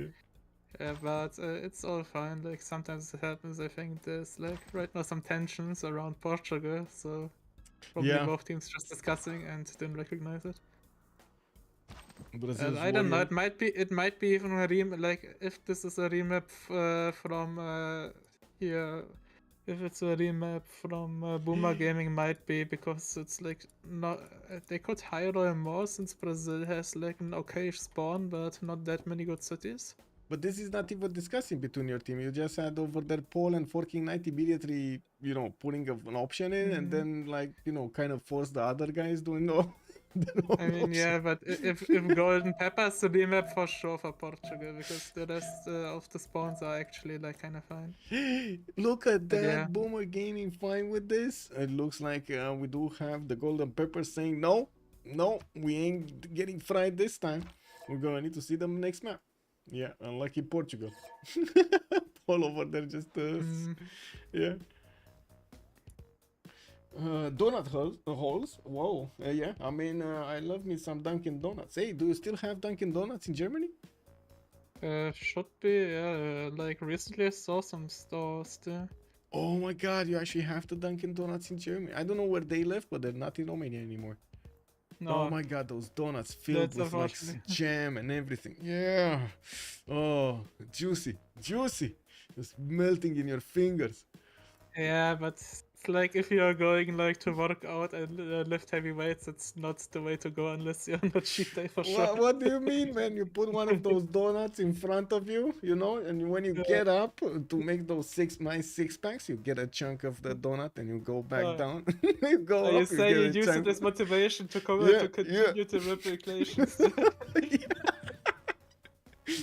But it's all fine. Like sometimes it happens. I think there's like right now some tensions around Portugal, so probably both teams just discussing and didn't recognize it. I don't know. It might be even a remap. Like if this is a remap from here. If it's a remap from Boomer Gaming, might be because it's like not. They could hire Royal more since Brazil has like an okay spawn, but not that many good cities. But this is not even discussing between your team. You just had over there Poland forking 90 immediately, putting an option in, and then like kind of force the other guys doing no. I mean, yeah, but if Golden Pepper's the remap for sure for Portugal, because the rest of the spawns are actually like kind of fine. Look at that, yeah. Boomer Gaming fine with this. It looks like we do have the Golden Pepper saying no, we ain't getting fried this time. We're gonna need to see them next map. Yeah, unlucky Portugal. All over there, just yeah. Donut holes. Whoa. Yeah. I mean, I love me some Dunkin' Donuts. Hey, do you still have Dunkin' Donuts in Germany? Should be. Yeah. Like recently, I saw some stores there. Oh my God! You actually have the Dunkin' Donuts in Germany. I don't know where they left, but they're not in Romania anymore. No. Oh my God! Those donuts filled with like jam and everything. Yeah. Oh, juicy. Just melting in your fingers. Yeah, but it's like if you are going like to work out and lift heavy weights, it's not the way to go unless you're on a cheat day for sure. What do you mean, man? You put one of those donuts in front of you, and when you get up to make those nice six packs, you get a chunk of the donut and you go back down. You go up. You say you use it as motivation to continue the replications.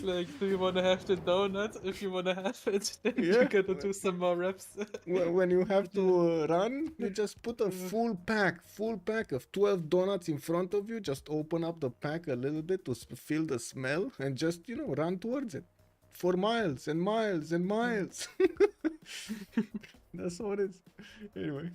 Like, do you want to have the donut? If you want to have it, then you gotta do some more reps. When you have to run, you just put a full pack of 12 donuts in front of you. Just open up the pack a little bit to feel the smell and just, run towards it for miles and miles and miles. That's what it is. Anyway,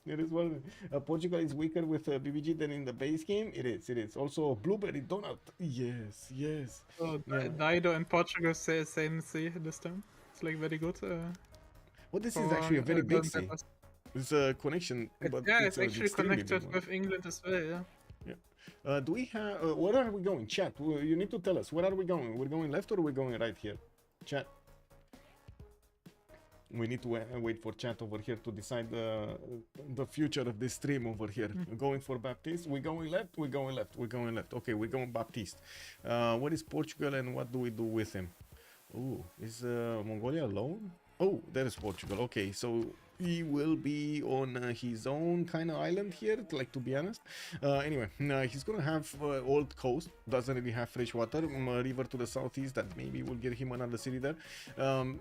it is what it is. Portugal is weaker with BBG than in the base game. It is. Also, blueberry donut. Yes. Oh, Dido and Portugal say same C this time. It's like very good. Well, this is actually a very big C. It's a connection. But it's actually connected with England as well, yeah. Do we have... where are we going? Chat, you need to tell us. Where are we going? We're going left or we're going right here? Chat. We need to wait for chat over here to decide the future of this stream over here. Going for Baptiste. We're going left. Okay, we're going Baptiste. What is Portugal and what do we do with him? Oh, is Mongolia alone? Oh, that is Portugal. Okay, so he will be on his own kind of island here, like to be honest. Anyway, he's gonna have old coast, doesn't really have fresh water. A river to the southeast that maybe will get him another city there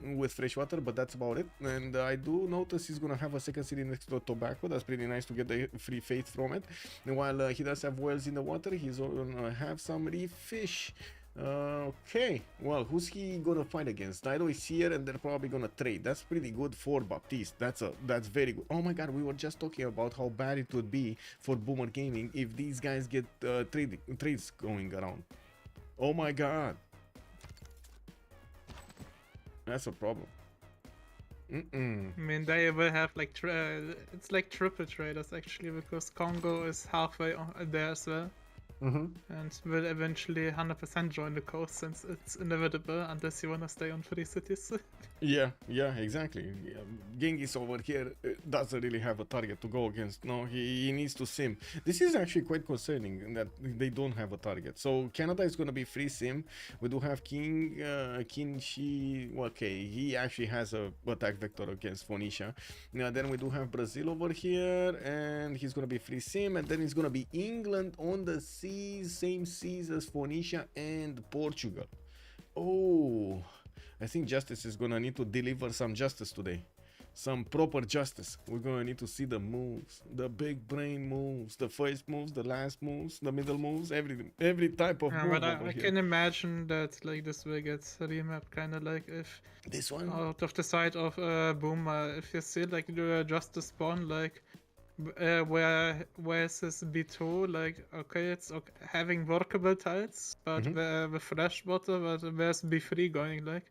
with fresh water, but that's about it. And I do notice he's gonna have a second city next to tobacco. That's pretty nice to get the free faith from it. And while he does have whales in the water, he's gonna have some reef fish. Okay, well, who's he gonna fight against? Dido is here, and they're probably gonna trade. That's pretty good for Baptiste. That's very good. Oh my god, we were just talking about how bad it would be for Boomer Gaming if these guys get trades going around. Oh my god, that's a problem. I mean, they will have like it's like triple traders actually, because Congo is halfway there as well. And will eventually 100% join the coast, since it's inevitable unless you wanna stay on 3 cities. Yeah, exactly. Yeah. Genghis over here doesn't really have a target to go against. No, he needs to sim. This is actually quite concerning that they don't have a target. So Canada is going to be free sim. We do have Qin Shi. Okay, he actually has a attack vector against Phoenicia. Now then we do have Brazil over here, and he's going to be free sim. And then it's going to be England on the seas, same seas as Phoenicia and Portugal. Oh, I think Justice is gonna need to deliver some justice today. Some proper justice. We're gonna need to see the moves, the big brain moves, the first moves, the last moves, the middle moves, every type of move. But I can imagine that like this will get remapped, kind of like if this one out of the side of Boomer, if you see like the justice spawn, like where's this B2, like okay, it's okay, having workable tiles, but the fresh water, but where's B3 going, like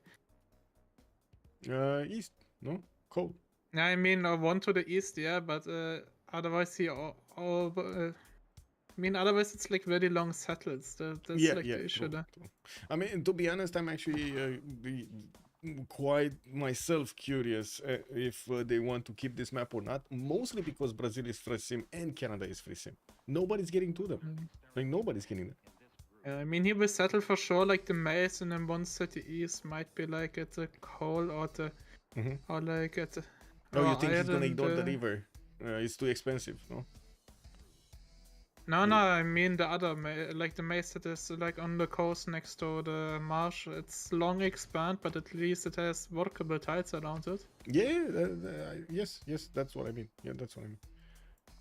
east, no, cold. I mean, one to the east, yeah, but otherwise I mean, otherwise it's like very long settles. That's like the issue there. I mean, to be honest, I'm actually quite myself curious if they want to keep this map or not, mostly because Brazil is free sim and Canada is free sim. Nobody's getting to them. Like nobody's getting them. I mean, he will settle for sure. Like the maze in then one city east might be like at the coal or the or like at the. Oh, you think he's gonna ignore the river? It's too expensive, no? No, I mean the other like the maze that is like on the coast next to the marsh. It's long expand, but at least it has workable tiles around it. Yeah, yes, that's what I mean. Yeah, that's what I mean.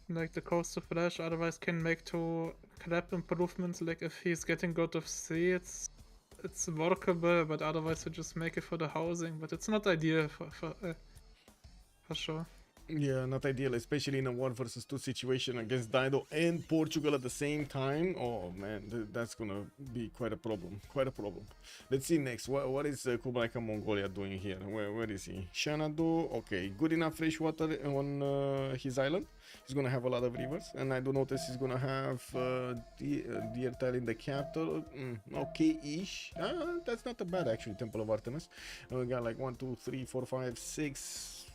Like the coast of Flash, otherwise can make 2 crap improvements. Like if he's getting God of Sea, it's workable, but otherwise you just make it for the housing. But it's not ideal for sure. Yeah, not ideal, especially in a 1 versus 2 situation against Dido and Portugal at the same time. Oh man, that's gonna be quite a problem. Let's see next. What is Kublai Mongolia doing here? Where is he? Shanadu. Okay, good enough fresh water on his island. He's gonna have a lot of rivers, and I do notice he's gonna have deer tail in the capital. Okay-ish. That's not a bad actually. Temple of Artemis. We got like 1, 2, 3, 4, 5, 6.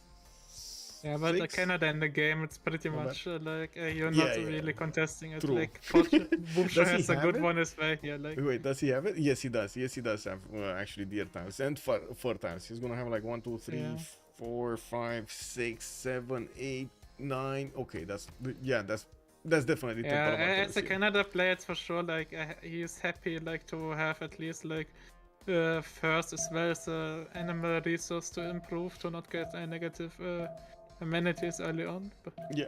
Yeah, but Canada in the game, it's pretty much like you're not really contesting it. True. Like Boubsho has a good one as well. Yeah, like. Wait, does he have it? Yes, he does. Yes, he does have actually deer tiles and fur tiles. He's gonna have like 1, 2, 3, 4, 5, 6, 7, 8, 9. Okay, that's definitely yeah. As a Canada player, it's for sure like he's happy like to have at least like first as well as animal resource to improve, to not get a negative amenities early on. But... yeah.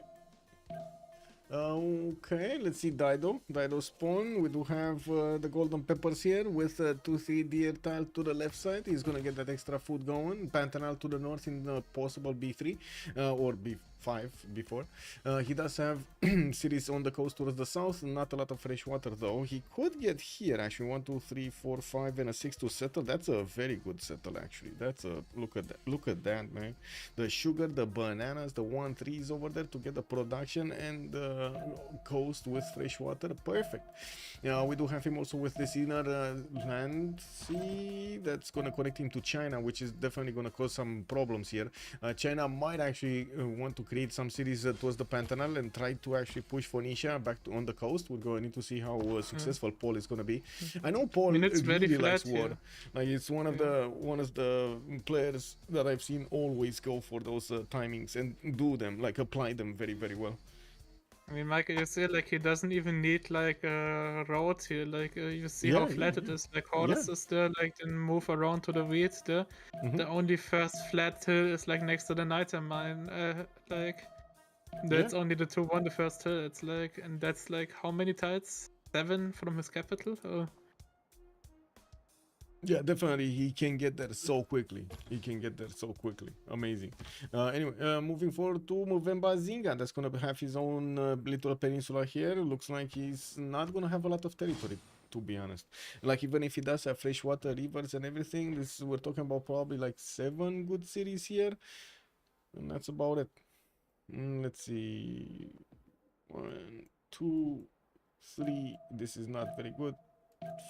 Okay, let's see Dido spawn. We do have the golden peppers here with 2-3 deer tile to the left side. He's gonna get that extra food going. Pantanal to the north in the possible B3 or B5 before. He does have cities on the coast towards the south. Not a lot of fresh water though. He could get here actually 1, 2, 3, 4, 5 and a 6 to settle. That's a very good settle actually. That's a look at that, man. The sugar, the bananas, the 1-3s over there to get the production and coast with fresh water. Perfect. We do have him also with this inner land sea that's gonna connect him to China, which is definitely gonna cause some problems here. China might actually want to create some cities towards the Pantanal and try to actually push Phoenicia back on the coast. We're going to need to see how successful Paul is going to be. I know Paul it's very really likes flat war. here. Like it's one of the players that I've seen always go for those timings and do them, like apply them very, very well. I mean, Michael, you see, like, he doesn't even need, like, a road here. Like, you see how flat it is. Like, horses there, like, then move around to the wheat there. The only first flat hill is, like, next to the nighttime mine. Like, that's only the 2-1, the first hill. It's like, and that's, like, how many tides? 7 from his capital? Yeah, definitely. He can get there so quickly. Amazing. Anyway, moving forward to Mvemba Nzinga. That's going to have his own little peninsula here. Looks like he's not going to have a lot of territory, to be honest. Like, even if he does have freshwater rivers and everything, we're talking about probably like 7 good cities here. And that's about it. Let's see. 1, 2, 3. This is not very good.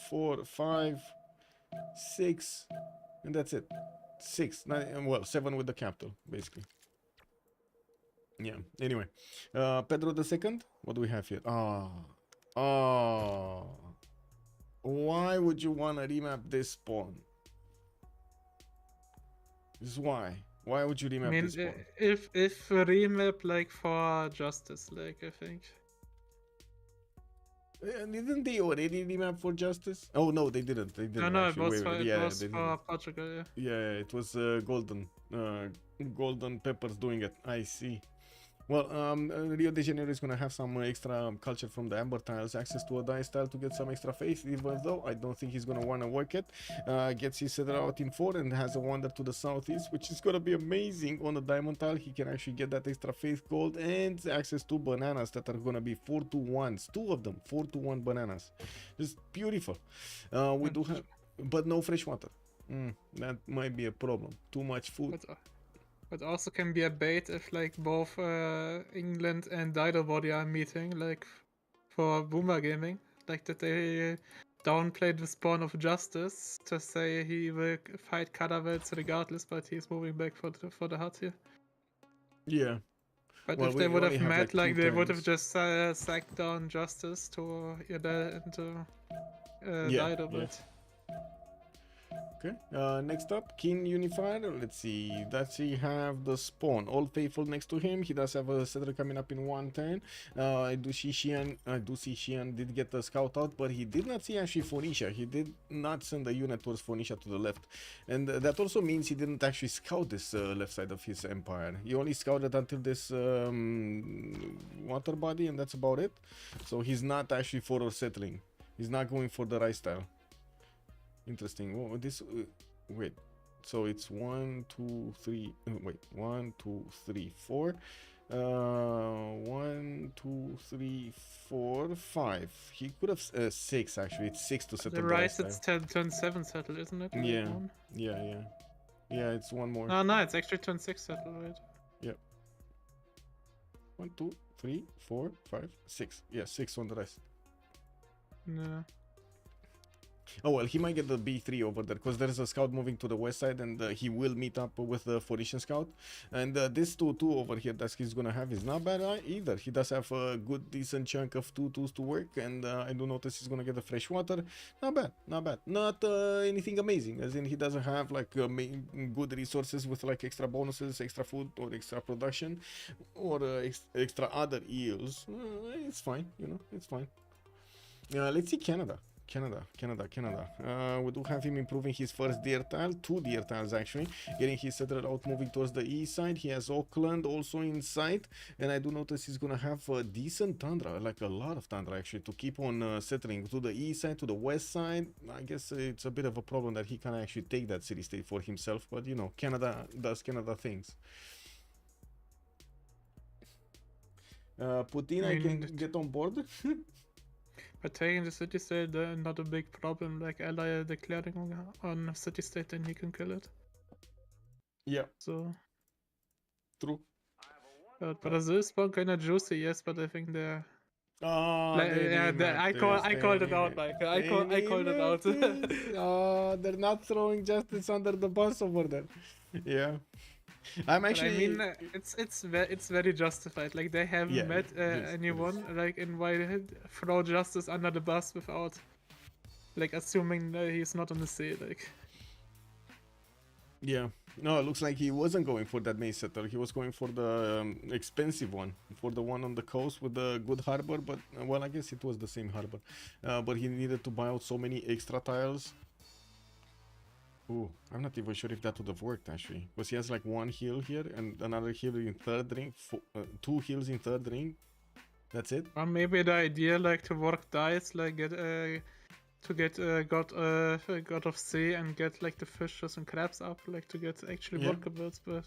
4, 5. 6, and that's it. 6, 9, well, 7 with the capital, basically. Yeah. Anyway, Pedro II. What do we have here? Why would you want to remap this spawn? This is why. Why would you remap this spawn? If remap, like, for justice, like, I think. Didn't they already remap for justice? Oh no, they didn't. They didn't. No, it was for Portugal. Yeah, it was golden peppers doing it. I see. Well, Rio de Janeiro is going to have some extra culture from the Amber tiles, access to a dice tile to get some extra faith, even though I don't think he's going to want to work it. Gets his settler out in 4 and has a wander to the southeast, which is going to be amazing. On the diamond tile, he can actually get that extra faith gold and access to bananas that are going to be 4-1s. 2 of them, 4-1 bananas. Just beautiful. We do have, but no fresh water. That might be a problem. Too much food. But also can be a bait if, like, both England and Dido Body are meeting, like, for Boomer Gaming. Like, that they downplayed the spawn of Justice to say he will fight Cadaverts regardless, but he's moving back for the hut here. Yeah. But well, if they would have met, like, they would have just sacked down Justice to into Dido, but... Okay, next up, Qin Unifier. Let's see, does he have the spawn? Old Faithful next to him. He does have a settler coming up in 110. I do see Xian did get the scout out, but he did not see actually Phoenicia. He did not send a unit towards Phoenicia to the left. And that also means he didn't actually scout this left side of his empire. He only scouted until this water body, and that's about it. So he's not actually for settling. He's not going for the right style. Interesting. Oh, this wait, so it's 1 2 3 wait, 1 2 3 4 1 2 3 4 5. He could have 6 actually. It's 6 to settle the right. It's turn 7 settle, isn't it? Yeah, it's one more. No, it's actually turn 6 settle, right? Yep. 1 2 3 4 5 6. Yeah, 6 on the rest. No. Oh well, he might get the B3 over there because there's a scout moving to the west side, and he will meet up with the Phoenician scout. And this 2-2 over here that he's gonna have is not bad either. He does have a good decent chunk of 2-2s to work, and I do notice he's gonna get the fresh water. Not bad. Not anything amazing, as in he doesn't have like good resources with like extra bonuses, extra food, or extra production, or extra other yields. It's fine, you know, it's fine. Let's see Canada. We do have him improving his first deer tile, 2 deer tiles actually, getting his settler out moving towards the east side. He has Auckland also in sight, and I do notice he's gonna have a decent tundra, like a lot of tundra actually, to keep on settling to the east side, to the west side. I guess it's a bit of a problem that he can't actually take that city-state for himself, but you know, Canada does Canada things. Putin, I can get on board. But taking the city-state, not a big problem. Like, ally declaring on city-state, then he can kill it. Yeah. So. True. But Brazil spawn kinda juicy, yes, but I think they're... I called it out, Mike. I called it out. Oh, they're not throwing justice under the bus over there. Yeah. I'm But actually. I mean, it's very justified. Like they haven't Yeah, met it is. anyone like in why throw justice under the bus without like assuming that he's not on the sea. Like Yeah. No, it looks like he wasn't going for that main settler. He was going for the expensive one, for the one on the coast with the good harbor. But well, I guess it was the same harbor. But he needed to buy out so many extra tiles. Ooh, I'm not even sure if that would have worked actually, because he has like one hill here and another hill in third ring, two hills in third ring. That's it. or maybe the idea like to work dice, like get to get god of sea and get like the fishes and crabs up, like to get actually Yeah. workables. But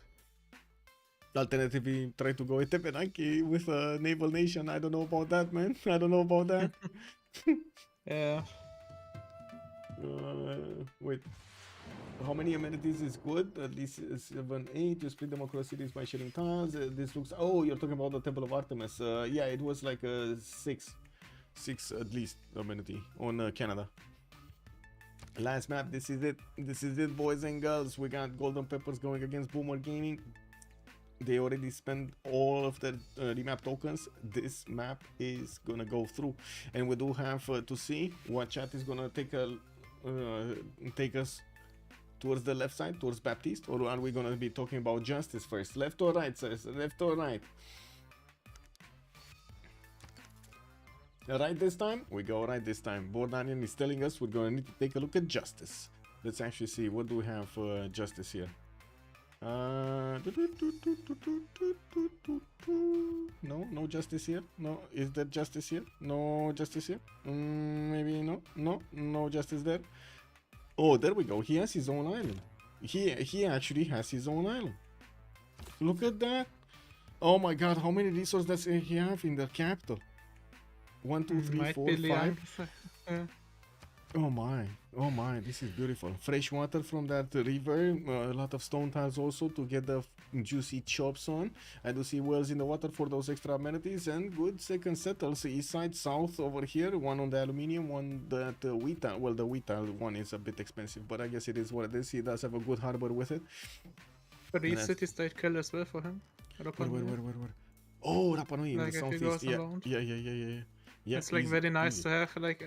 Alternatively, try to go with Tepenaki with a naval nation. I don't know about that, man. I don't know about that. yeah, Wait. How many amenities is good? At least 7, 8. You split them across cities by sharing tiles. This looks. Oh, you're talking about the Temple of Artemis. Yeah, it was like a 6 at least amenity on Canada. Last map. This is it. This is it, boys and girls. We got Golden Peppers going against Boomer Gaming. They already spent all of their remap tokens. This map is gonna go through, and we do have to see what chat is gonna take us towards the left side, towards Baptiste, or are we gonna be talking about justice first? Left or right, sirs? Left or right? Right this time? We go right this time. Bordanian is telling us we're gonna need to take a look at justice. Let's actually see, what do we have for justice here? No justice here. No, is there justice here? No justice here. Maybe no justice there. Oh, there we go. He has his own island. He actually has his own island. Look at that. Oh my god, how many resources does he have in the capital? 1, 2, 3, might 4, be 5. Oh my, this is beautiful. Fresh water from that river, a lot of stone tiles also to get the juicy chops on. I do see wells in the water for those extra amenities, and good second settles, east side, south over here, one on the aluminium, one that wheat tile. Well, the wheat tile one is a bit expensive, but I guess it is what it is. He does have a good harbor with it. 3 city-state kill as well for him. Where? Oh, Rapa Nui in the Like if he southeast. goes Yeah. around. Yeah, It's like easy, very nice easy. to have. Like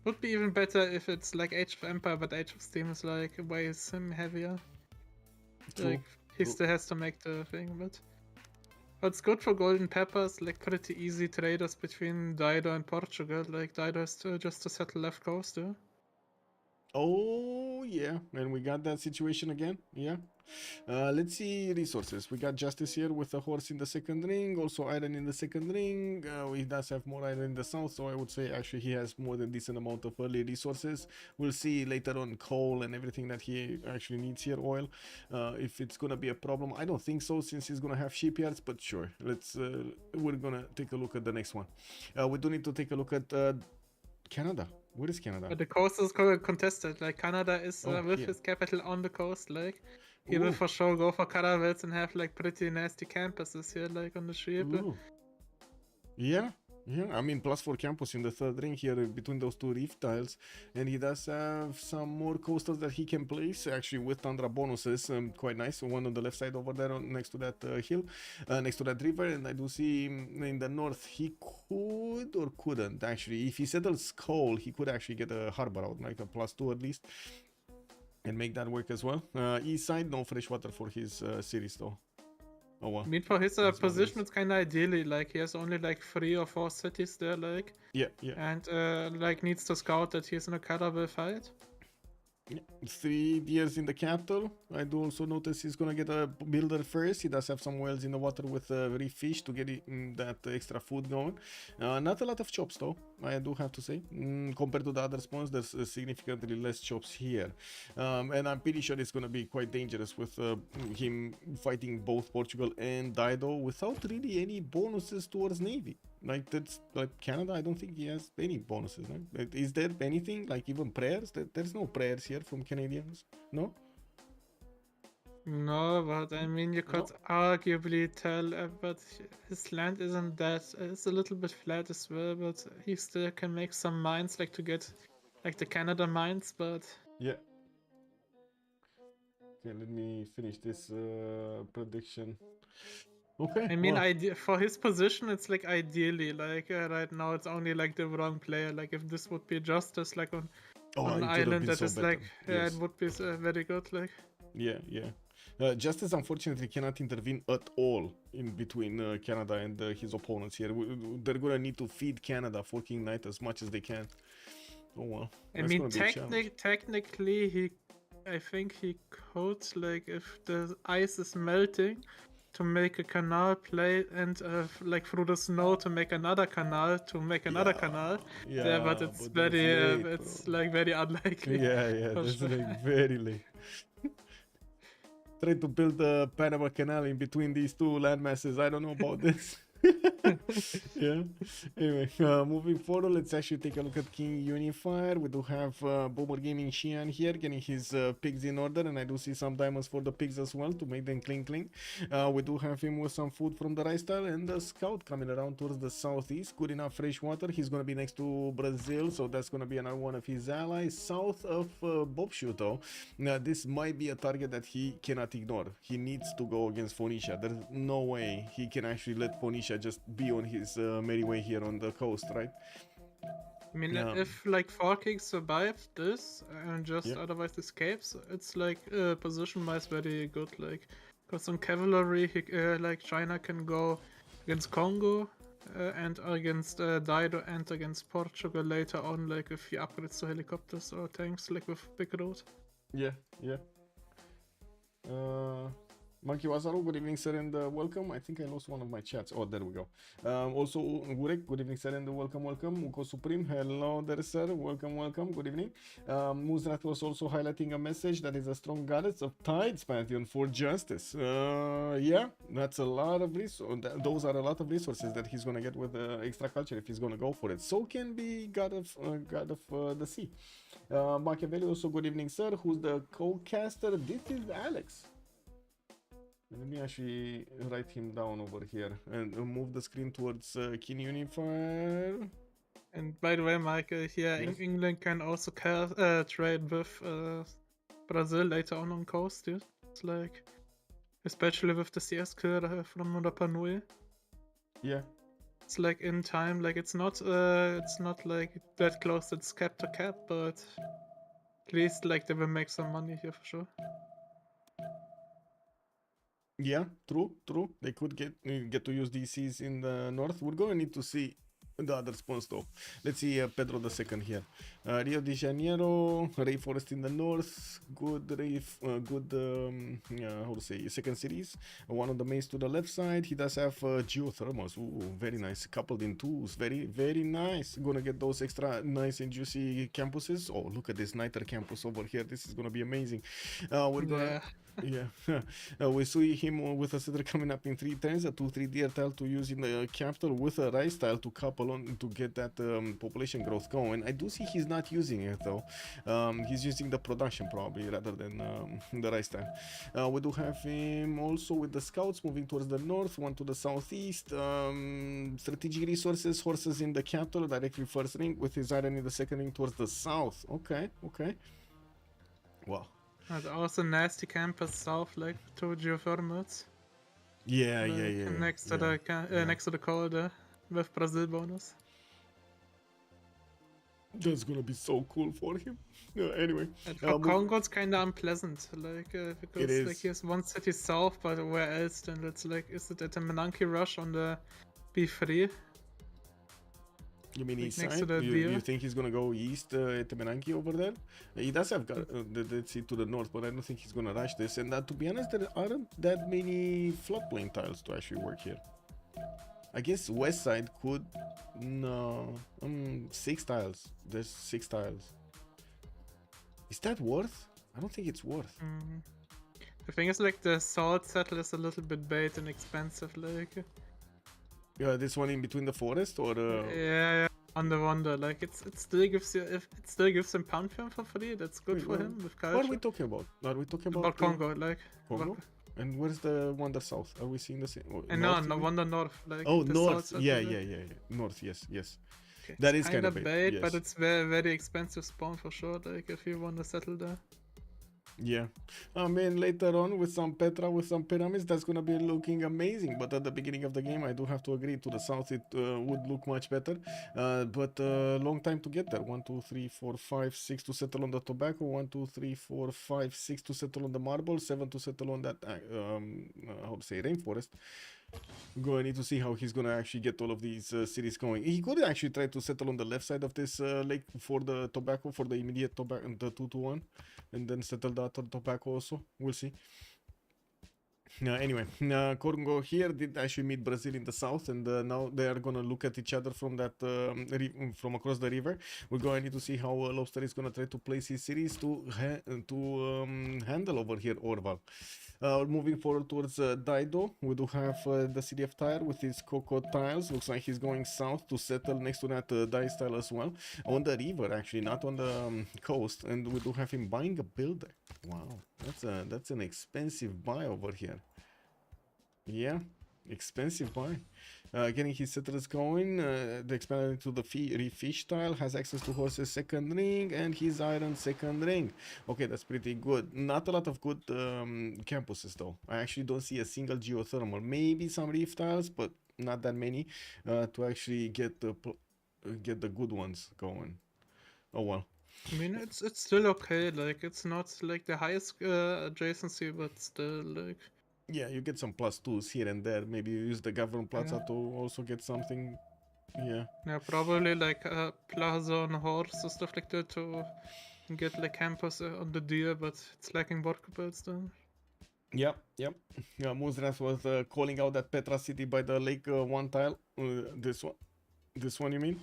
would be even better if it's like Age of Empire, but Age of Steam is like way sim heavier. True. Like he still has to make the thing, but it's good for Golden Peppers. Like pretty easy traders between Dido and Portugal. Like Dido has to just to settle left coast, yeah. Oh yeah, and we got that situation again. Yeah. Let's see resources. We got justice here with a horse in the second ring, also iron in the second ring. He does have more iron in the south, so I would say actually he has more than decent amount of early resources. We'll see later on coal and everything that he actually needs here, oil. If it's gonna be a problem, I don't think so, since he's gonna have shipyards. But sure, let's. We're gonna take a look at the next one. We do need to take a look at Canada. Where is Canada? But the coast is contested. Like Canada is with his capital on the coast. Like he will for sure go for caravels and have like pretty nasty campuses here, like on the ship. Yeah. I mean, +4 campus in the third ring here between those two reef tiles, and he does have some more coastals that he can place actually with Tundra bonuses. Quite nice. One on the left side over there, next to that hill, next to that river, and I do see in the north he could or couldn't actually. If he settles coal, he could actually get a harbor out, like a +2 at least, and make that work as well. East side, no fresh water for his cities though. Oh well. I mean, for his position, it's kind of ideally. Like he has only like 3 or 4 cities there, like. Yeah. And like needs to scout that he's in a caravel fight. Yeah. 3 years in the capital. I do also notice he's gonna get a builder first. He does have some wells in the water with reef fish to get that extra food going. Not a lot of chops though, I do have to say. Compared to the other spawns, there's significantly less chops here. And I'm pretty sure it's gonna be quite dangerous with him fighting both Portugal and Dido without really any bonuses towards Navy. Like that's like Canada, I don't think he has any bonuses. Right? Is there anything like even prayers? There's no prayers here from Canadians, no? No, but I mean, you could arguably tell, but his land isn't that. It's a little bit flat as well, but he still can make some mines, like to get like the Canada mines, but Yeah. Okay, let me finish this prediction. Okay. I mean, well, for his position, it's like ideally, like right now, it's only like the wrong player. Like if this would be Justice, like on an it would have island been that so is better. like, yeah, it Yes. would be very good. Like, Yeah, yeah. Justice unfortunately cannot intervene at all in between Canada and his opponents here. They're gonna need to feed Canada for King Knight as much as they can. Oh well, I that's mean, gonna be a challenge. technically, I think he could, like, if the ice is melting, to make a canal play and like through the snow to make another canal Yeah, yeah, but yeah, it's but that's very late, bro. it's like very unlikely Yeah, for that's sure. like very late. Try to build the Panama Canal in between these two landmasses. I don't know about this. Yeah. Anyway, moving forward, let's actually take a look at Qin Unifier. We do have Boomer Gaming Xian here getting his pigs in order, and I do see some diamonds for the pigs as well to make them cling cling. We do have him with some food from the rice style and the scout coming around towards the southeast. Good enough fresh water. He's gonna be next to Brazil, so that's gonna be another one of his allies. South of Boubsho, though, now this might be a target that he cannot ignore. He needs to go against Phoenicia. There's no way he can actually let Phoenicia just be on his merry way here on the coast, right? I mean, Yeah. if like 4 Kings survives this and just Yeah. otherwise escapes, it's like position-wise very good. Like, because on cavalry, like China can go against Congo and against Dido and against Portugal later on. Like if he upgrades to helicopters or tanks, like with big road. Yeah, yeah. Monkey Wasaru, good evening, sir, and welcome. I think I lost one of my chats. Oh, there we go. Also, Gurek, good evening, sir, and welcome. Uko Supreme, hello there, sir. Welcome. Good evening. Muzrat was also highlighting a message that is a strong goddess of tides pantheon for justice. Yeah, that's a lot of resources. Those are a lot of resources that he's gonna get with extra culture if he's gonna go for it. So can be god of the sea. Machiavelli, also good evening, sir. Who's the co-caster? This is Alex. Let me actually write him down over here and move the screen towards Qin Unifier. And by the way, Michael, here Yes. England can also trade with Brazil later on coast. Dude. It's like, especially with the CS kill from Rapa Nui. Yeah. It's like in time, like it's not like that close. It's cap to cap, but at least like they will make some money here for sure. Yeah, true. They could get to use DCs in the north. We're going to need to see the other spawns though. Let's see Pedro II here. Rio de Janeiro, Rainforest in the north. Good how to say, second cities. One of the mains to the left side. He does have geothermals. Ooh, very nice. Coupled in twos. Very nice. Gonna get those extra nice and juicy campuses. Oh, look at this Niter campus over here. This is gonna be amazing. We're gonna... Yeah, we see him with a setter coming up in 3 turns, a 2-3 deer tile to use in the capital with a rice tile to couple on to get that population growth going. I do see he's not using it though. He's using the production probably rather than the rice tile. We do have him also with the scouts moving towards the north, one to the southeast. Strategic resources, horses in the capital, directly first ring with his iron in the second ring towards the south. Okay. Wow. And also nasty campus south, like to geothermals. Yeah. Next to the corridor with Brazil bonus. That's gonna be so cool for him. Anyway, and for Congo it's kinda unpleasant, like because like he has one city south, but where else? Then it's like, is it at the Menanke rush on the B3? You mean like east next side? to the You think he's gonna go east at Menanke over there? He does have the sea to the north, but I don't think he's gonna rush this. And to be honest, there aren't that many floodplain tiles to actually work here. I guess west side could... No... 6 tiles. There's 6 tiles. Is that worth? I don't think it's worth. The thing is, like, the salt settle is a little bit bait and expensive, like... Yeah, this one in between the forest, or... Yeah, on the wonder, like, it still gives you... If it still gives him Pantheon for free, that's good for him with culture. What are we talking about? Are we talking about... Congo, like... Congo? And where's the Wonder South? Are we seeing the same? No, Wonder North. Like, oh, North. Yeah. North, yes. Okay. That is kind of bait, yes. But it's very expensive spawn for sure. Like if you want to settle there. Yeah, I mean later on with some Petra, with some pyramids, that's gonna be looking amazing. But at the beginning of the game, I do have to agree. To the south, it would look much better. But long time to get there. 1, 2, 3, 4, 5, 6 to settle on the tobacco. 1, 2, 3, 4, 5, 6 to settle on the marble. 7 to settle on that how to say rainforest. Gonna need to see how he's gonna actually get all of these cities going. He could actually try to settle on the left side of this lake for the tobacco, for the immediate tobacco, the 2 to 1, and then settle the other tobacco also. We'll see. Anyway, Kongo here did actually meet Brazil in the south, and now they are gonna look at each other from that from across the river. We're going to need to see how Lobster is gonna try to place his cities to handle over here Orval. Moving forward towards Daido, we do have the city of Tyre with his cocoa tiles. Looks like he's going south to settle next to that Dai style as well, on the river actually, not on the coast. And we do have him buying a builder. Wow, that's an expensive buy over here. Yeah, expensive buy. Getting his settlers going, the expanding to the fish tile, has access to horses second ring and his iron second ring. Okay, that's pretty good. Not a lot of good campuses though. I actually don't see a single geothermal. Maybe some reef tiles, but not that many to actually get the good ones going. Oh well. I mean, it's still okay. Like, it's not like the highest adjacency, but still like. Yeah, you get some +2s here and there. Maybe you use the government plaza to also get something. Yeah. Yeah, probably like a plaza on a horse or stuff like that to get like campus on the deer, but it's lacking workables then. Yep. Yeah, Muzras was calling out that Petra city by the lake one tile. This one you mean?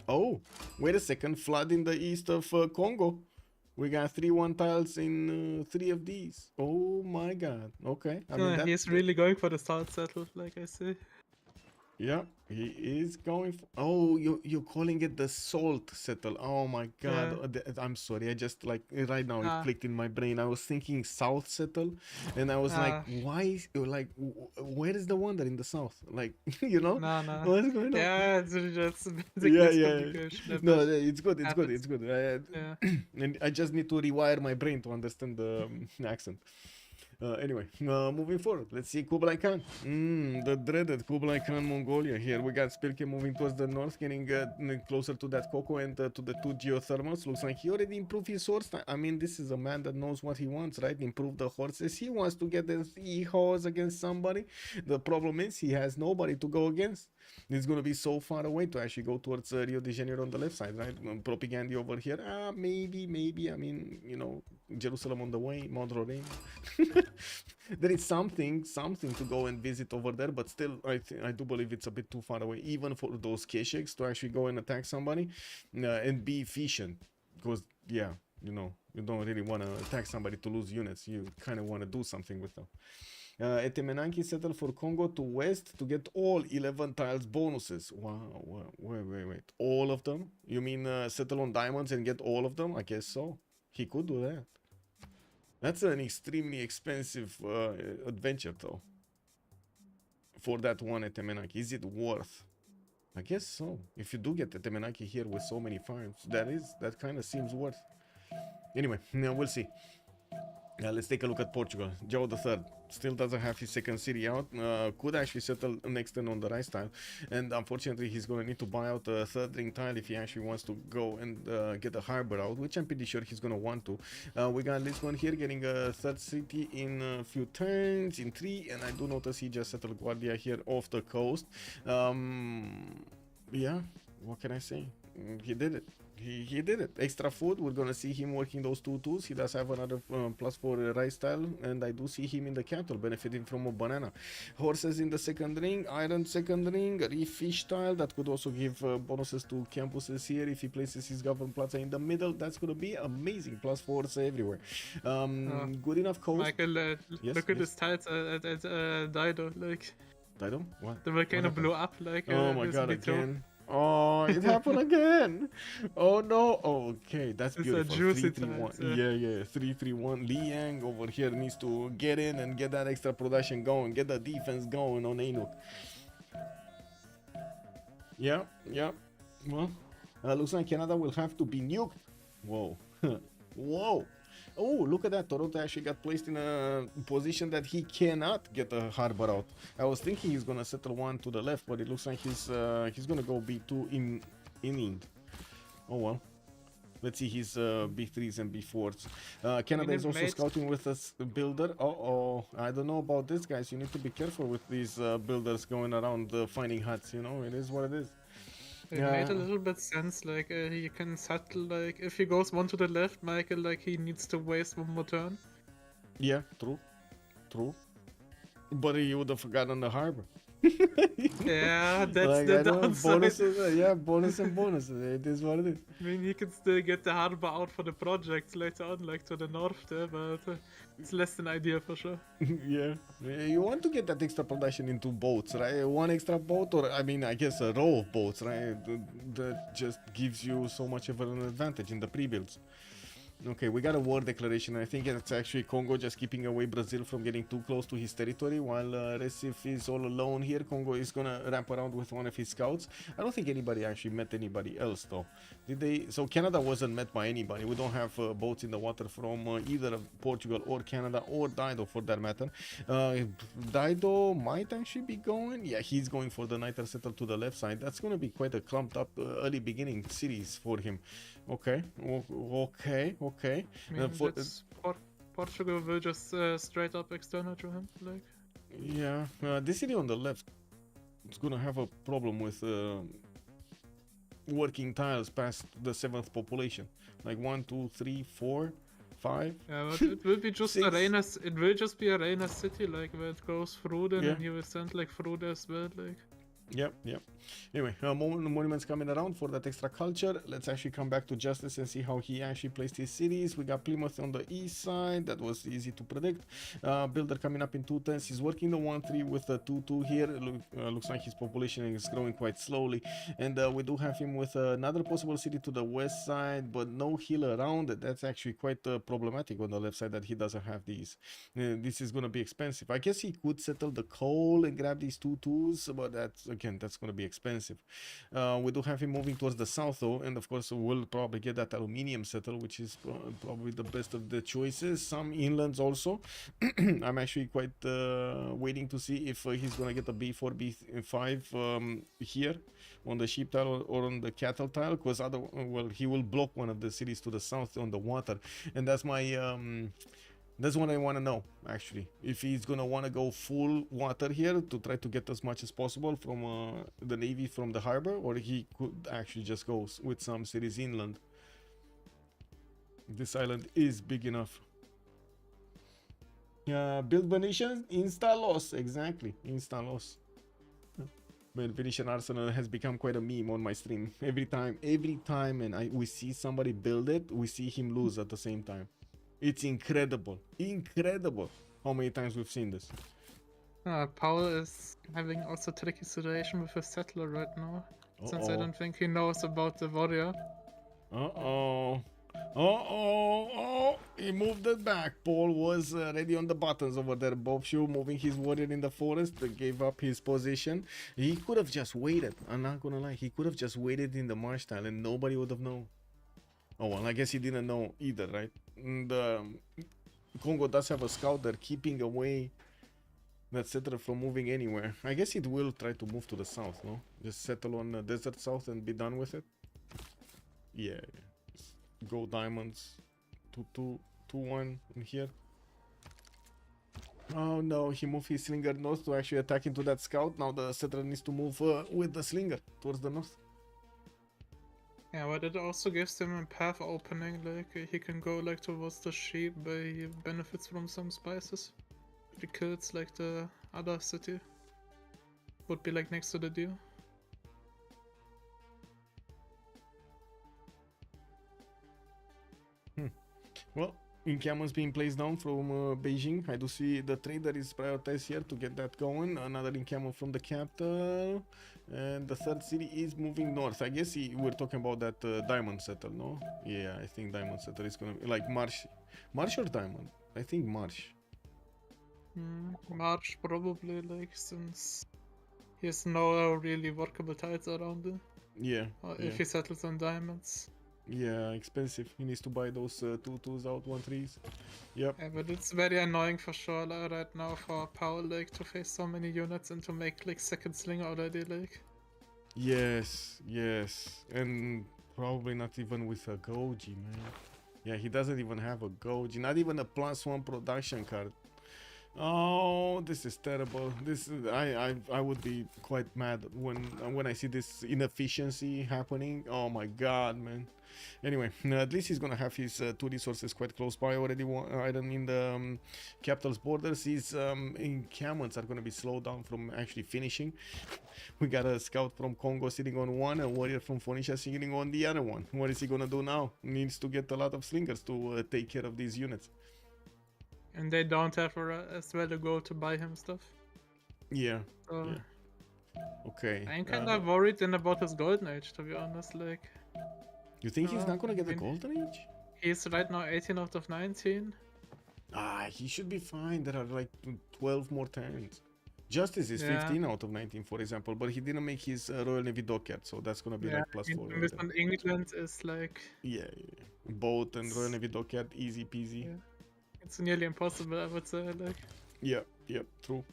Oh, wait a second. Flood in the east of Congo. We got 3-1 tiles in 3 of these. Oh my god. Okay. I mean, he's really going for the salt settle, like I say. Yeah, he is going for... Oh, you're calling it the salt settle. Oh my god. Yeah. I'm sorry. I just like right now it clicked in my brain. I was thinking south settle, and I was like, why? Like, where is the wonder in the south? Like, you know, no. What's going on? Yeah, it's just yeah. No, it's good. It's good. Yeah. And I just need to rewire my brain to understand the accent. Anyway, moving forward, let's see Kublai Khan. The dreaded Kublai Khan Mongolia. Here we got Spylke moving towards the north, getting closer to that cocoa and to the 2 geothermals. Looks like he already improved his horse. I mean, this is a man that knows what he wants, right? Improve the horses. He wants to get the 3 horse against somebody. The problem is he has nobody to go against. It's going to be so far away to actually go towards Rio de Janeiro on the left side, right? Propigandhi over here. Maybe. I mean, you know, Jerusalem on the way, Mount Roraine. There is something to go and visit over there, but still, I do believe it's a bit too far away, even for those Kesheks to actually go and attack somebody and be efficient. Because, yeah, you know, you don't really want to attack somebody to lose units. You kind of want to do something with them. Etemenanki settled for Congo to west to get all 11 tiles bonuses. Wow, wait. All of them? You mean settle on diamonds and get all of them? I guess so. He could do that. That's an extremely expensive adventure, though. For that one Etemenanki. Is it worth? I guess so. If you do get Etemenanki here with so many farms, that kind of seems worth. Anyway, now we'll see. Let's take a look at Portugal. Joe III still doesn't have his second city out. Could actually settle next turn on the rice tile, and unfortunately he's going to need to buy out a third ring tile if he actually wants to go and get a harbor out, which I'm pretty sure he's going to want to. We got this one here getting a third city in a few turns, in 3, and I do notice he just settled Guardia here off the coast. Yeah, what can I say? He did it. He did it. Extra food. We're gonna see him working those 2-2s. He does have another +4 rice tile, and I do see him in the capital benefiting from a banana. Horses in the second ring, iron second ring, reef fish tile that could also give bonuses to campuses here if he places his government plaza in the middle. That's gonna be amazing. +4s everywhere. Good enough coast. Michael, look at his tiles at Dido. Like, Dido? What? The volcano blew up. Like, oh my god, again. Oh, it happened again. Oh no. Okay, that's it's beautiful. A juicy 3-3-1. Yeah. 3-3-1. Liang over here needs to get in and get that extra production going. Get the defense going on Ainuk. Yeah. Well, looks like Canada will have to be nuked. Whoa. Whoa. Oh, look at that. Toronto actually got placed in a position that he cannot get a harbor out. I was thinking he's gonna settle one to the left, but it looks like he's gonna go B2 inland. Oh well. Let's see his B3s and B4s. Canada is also scouting with a builder. Oh, I don't know about this, guys. You need to be careful with these builders going around finding huts. You know, it is what it is. It made a little bit sense, like he can settle, like if he goes one to the left, Michael, like he needs to waste one more turn. Yeah, true. But he would have forgotten the harbor. Yeah, that's like, the downside. Bonuses, yeah, bonus and bonuses. It is what it is. I mean, he can still get the harbor out for the projects later on, like to the north there, but it's less than ideal for sure. Yeah, you want to get that extra production into boats, right? One extra boat, or I mean, I guess a row of boats, right? That just gives you so much of an advantage in the pre-builds. Okay, we got a war declaration. I think it's actually Congo just keeping away Brazil from getting too close to his territory, while Recife is all alone here. Congo is gonna wrap around with one of his scouts. I don't think anybody actually met anybody else though. Did they? So Canada wasn't met by anybody. We don't have boats in the water from either Portugal or Canada or Dido for that matter. Dido might actually be going. Yeah, he's going for the Niter settle to the left side. That's gonna be quite a clumped up early beginning series for him. Okay. I mean, Portugal will just straight up external to him, like. Yeah, this city on the left is gonna have a problem with working tiles past the 7th population. Like 1, 2, 3, 4, 5. Yeah, but it will be just Arenas. It will just be Arena City, like where it goes through then, Yeah. and he will send like through there as well, like. Yep. Anyway, monuments coming around for that extra culture. Let's actually come back to Justice and see how he actually placed his cities. We got Plymouth on the east side. That was easy to predict. Builder coming up in 210s. He's working the 1-3 with the 2-2 here. Looks like his population is growing quite slowly. And we do have him with another possible city to the west side, but no hill around it. That's actually quite problematic on the left side that he doesn't have these. This is going to be expensive. I guess he could settle the coal and grab these 2-2s, but that's going to be expensive. We do have him moving towards the south though, and of course we'll probably get that aluminium settle, which is probably the best of the choices. Some inlands also. I'm actually quite waiting to see if he's going to get a B4, B5 here on the sheep tile or on the cattle tile, because well, he will block one of the cities to the south on the water, and that's my that's what I want to know, actually. If he's going to want to go full water here to try to get as much as possible from the Navy from the harbor, or he could actually just go with some cities inland. This island is big enough. Build Venetian, insta-loss. Exactly, insta-loss. But Venetian Arsenal has become quite a meme on my stream. Every time and we see somebody build it, we see him lose at the same time. It's incredible how many times we've seen this. Paul is having also tricky situation with his settler right now, since I don't think he knows about the warrior. He moved it back. Paul was ready on the buttons over there. Boubsho moving his warrior in the forest, gave up his position. He could have just waited. I'm not gonna lie, he could have just waited in the marsh tile and nobody would have known. Oh well, I guess he didn't know either, right? The Congo does have a scout there keeping away that settler from moving anywhere. I guess it will try to move to the south, no? Just settle on the desert south and be done with it. Yeah. Go diamonds. 2-2-2-1 in here. Oh no, he moved his slinger north to actually attack into that scout. Now the settler needs to move with the slinger towards the north. Yeah, but it also gives him a path opening, like he can go like towards the sheep, but he benefits from some spices. If he kills like the other city, would be like next to the deal. Well, encampments being placed down from Beijing. I do see the trader is prioritized here to get that going. Another encampment from the capital. And the third city is moving north. I guess we're talking about that diamond settle, no? Yeah, I think diamond settle is gonna be like Marsh. Marsh or diamond? I think Marsh. March probably, like, since he has no really workable tiles around it. Yeah. Or if he settles on diamonds. Yeah, expensive. He needs to buy those 2-2s out 1-3s. Yep. Yeah, but it's very annoying for sure right now for Power like to face so many units and to make like second sling already like. Yes, yes. And probably not even with a Goji, man. Yeah, he doesn't even have a Goji. Not even a +1 production card. Oh, this is terrible. This is I would be quite mad when I see this inefficiency happening. Oh my god, man. Anyway, at least he's gonna have his 2 resources quite close by already. Iron in the capital's borders. His encampments are gonna be slowed down from actually finishing. We got a scout from Congo sitting on one, a warrior from Phoenicia sitting on the other one. What is he gonna do now? Needs to get a lot of slingers to take care of these units. And they don't have as well a goal to buy him stuff. Yeah. So Yeah. Okay. I'm kinda worried then about his golden age, to be honest. Like, you think he's not gonna get the golden age? He's right now 18 out of 19. He should be fine. There are like 12 more turns. Justice is 15 out of 19, for example, but he didn't make his Royal Navy dockyard, so that's gonna be like +4. This on England is like yeah. Boat and Royal Navy dockyard, easy peasy. Yeah. It's nearly impossible, I would say. Like, yeah, true.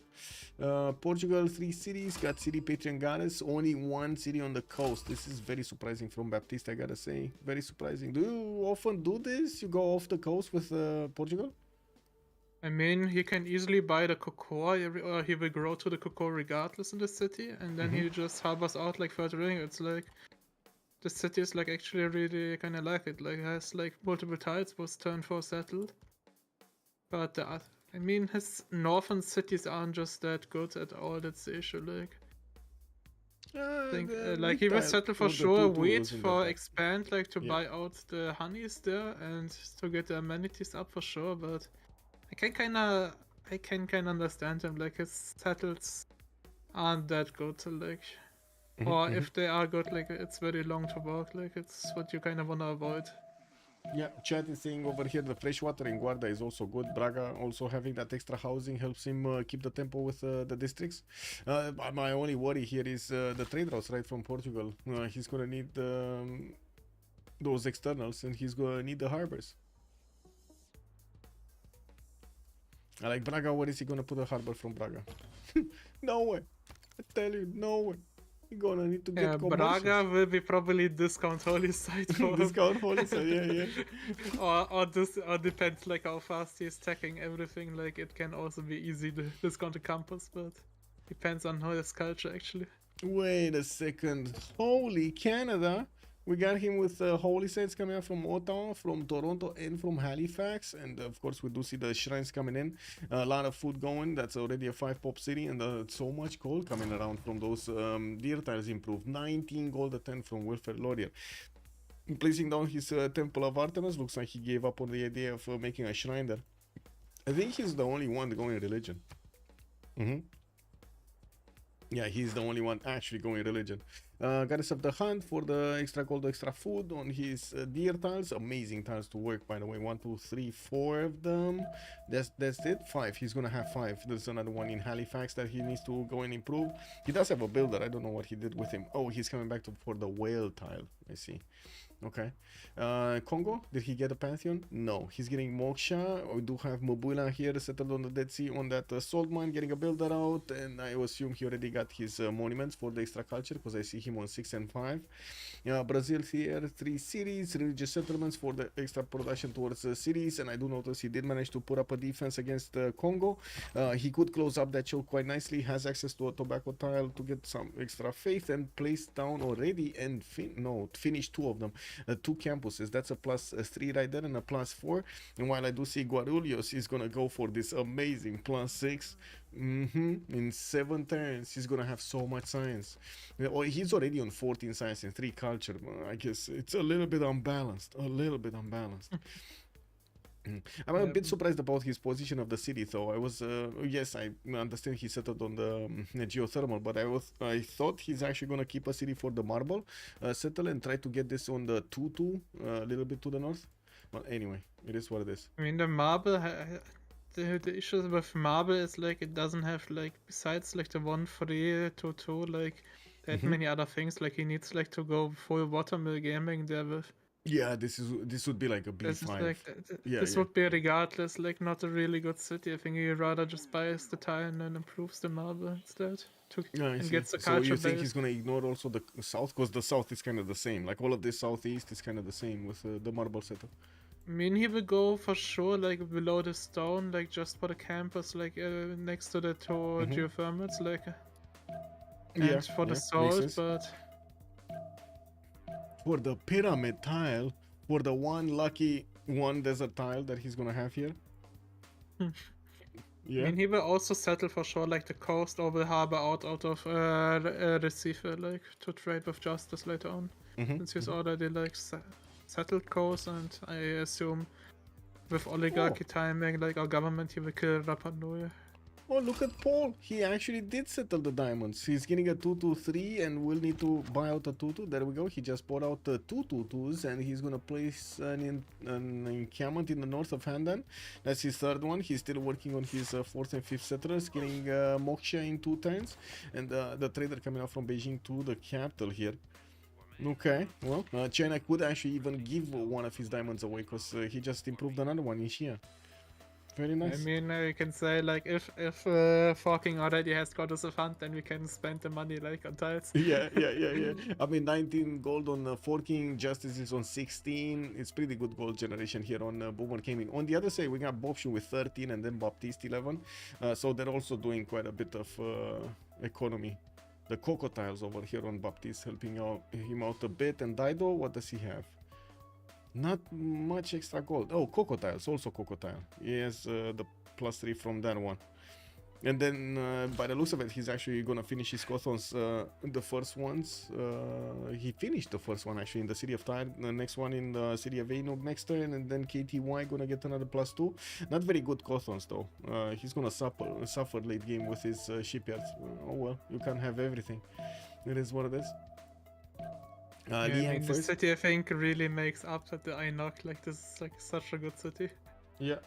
Portugal, 3 cities, got city patron goddess, only 1 city on the coast. This is very surprising from Baptiste, I gotta say. Very surprising. Do you often do this? You go off the coast with Portugal? I mean, he can easily buy the cocoa, or he will grow to the cocoa regardless in the city, and then he just harbors out like further in. It's like the city is like actually really kind of like it. Like, it has like multiple tiles, was turn 4 settled. But I mean, his northern cities aren't just that good at all. That's the issue. Like, I think like he will settle for sure wheat for expand, like to buy out the honeys there and to get the amenities up for sure. But I can kind of understand him. Like, his settles aren't that good. Like, or if they are good, like it's very long to walk. Like, it's what you kind of wanna avoid. Yeah, chat is saying over here the freshwater in Guarda is also good. Braga also having that extra housing helps him keep the tempo with the districts. My only worry here is the trade routes right from Portugal. He's gonna need those externals and he's gonna need the harbors. I like Braga. Where is he gonna put a harbor from Braga? Nowhere. I tell you, nowhere. You're gonna need to get Braga will be probably discount holy site for him. Discount holy site, yeah. or depends like how fast he's stacking everything. Like, it can also be easy to discount the campus, but depends on his culture actually. Wait a second. Holy Canada! We got him with holy sites coming out from Ottawa, from Toronto, and from Halifax. And of course, we do see the shrines coming in. A lot of food going. That's already a 5-pop city. And so much gold coming around from those deer tiles improved. 19 gold a 10 from Wilfred Laurier. Placing down his Temple of Artemis. Looks like he gave up on the idea of making a shrine there. I think he's the only one going religion. Yeah, he's the only one actually going religion. Goddess of the Hunt for the extra gold, extra food on his deer tiles. Amazing tiles to work, by the way. 1, 2, 3, 4 of them. That's it. 5. He's gonna have 5. There's another one in Halifax that he needs to go and improve. He does have a builder. I don't know what he did with him. Oh, he's coming back for the whale tile. I see. Okay. Kongo, did he get a Pantheon? No. He's getting Moksha. We do have Mobula here settled on the Dead Sea on that salt mine, getting a builder out. And I assume he already got his monuments for the extra culture because I see him on 6 and 5. Brazil here, 3 cities, religious settlements for the extra production towards the cities. And I do notice he did manage to put up a defense against Congo. He could close up that choke quite nicely, has access to a tobacco tile to get some extra faith and place down already and finish 2 of them. 2 campuses. That's a +3 right there and a +4. And while I do see Guarulhos is gonna go for this amazing +6. In 7 turns, he's gonna have so much science. He's already on 14 science and 3 culture. I guess it's a little bit unbalanced. I'm a bit surprised about his position of the city, though. I was, yes, I understand he settled on the geothermal, but I thought he's actually gonna keep a city for the marble, settle and try to get this on the 2-2, a little bit to the north. But anyway, it is what it is. I mean, the marble, the issue with marble is like it doesn't have like besides like the 1-3 2-2 like that many other things. Like he needs like to go full watermill gaming there with. Yeah, this would be like a This is B5. like Yeah, this yeah. would be regardless like not a really good city. I think he rather just buys the tile and then improves the marble instead Yeah, I and see. gets the So culture you think he's base. gonna ignore also the south? Because the south is kind of the same. Like all of this southeast is kind of the same with the marble setup. I mean, he will go for sure like below the stone, like just for the campus, like next to the two Mm-hmm. geothermals, like, Yeah, and for the yeah, makes salt, sense. but For the pyramid tile, for the one lucky one desert tile that he's gonna have here. I Yeah. mean, he will also settle for sure, like the coast or will harbor out of Recife, like to trade with Justice later on, Mm-hmm. since he's Mm-hmm. already like settled coast, and I assume with Oh, oligarchy timing, like our government, he will kill Rapa Nui. oh, look at Paul. He actually did settle the diamonds. He's getting a 2-2-3 and will need to buy out a 2-2. There we go. He just bought out the 2-2-2s and he's gonna place an encampment in the north of Handan. That's his third one. He's still working on his fourth and fifth settlers, getting Moksha in 2 turns. And the trader coming out from Beijing to the capital here. Okay, well, China could actually even give one of his diamonds away because he just improved another one in Xia. Very nice. I mean, you can say like if Forking already has got us a fund, then we can spend the money like on tiles. Yeah. I mean, 19 gold on Forking, Justice is on 16. It's pretty good gold generation here on Boomer Gaming. On the other side, we got Boubsho with 13 and then Baptiste 11. So they're also doing quite a bit of economy. The Coco tiles over here on Baptiste helping him out a bit. And Dido, what does he have? Not much extra gold. Oh, Coco tiles, also Coco tile. He has the +3 from that one. And then, by the looks of it, he's actually gonna finish his Cothons, the first ones. He finished the first one actually in the City of Tyre, the next one in the City of Ainog next turn, and then KTY gonna get another +2. Not very good Cothons though. He's gonna suffer late game with his shipyards. Oh well, you can't have everything. It is what it is. Yeah, I mean, the city I think really makes up that the Ainog, like this is like such a good city. Yeah.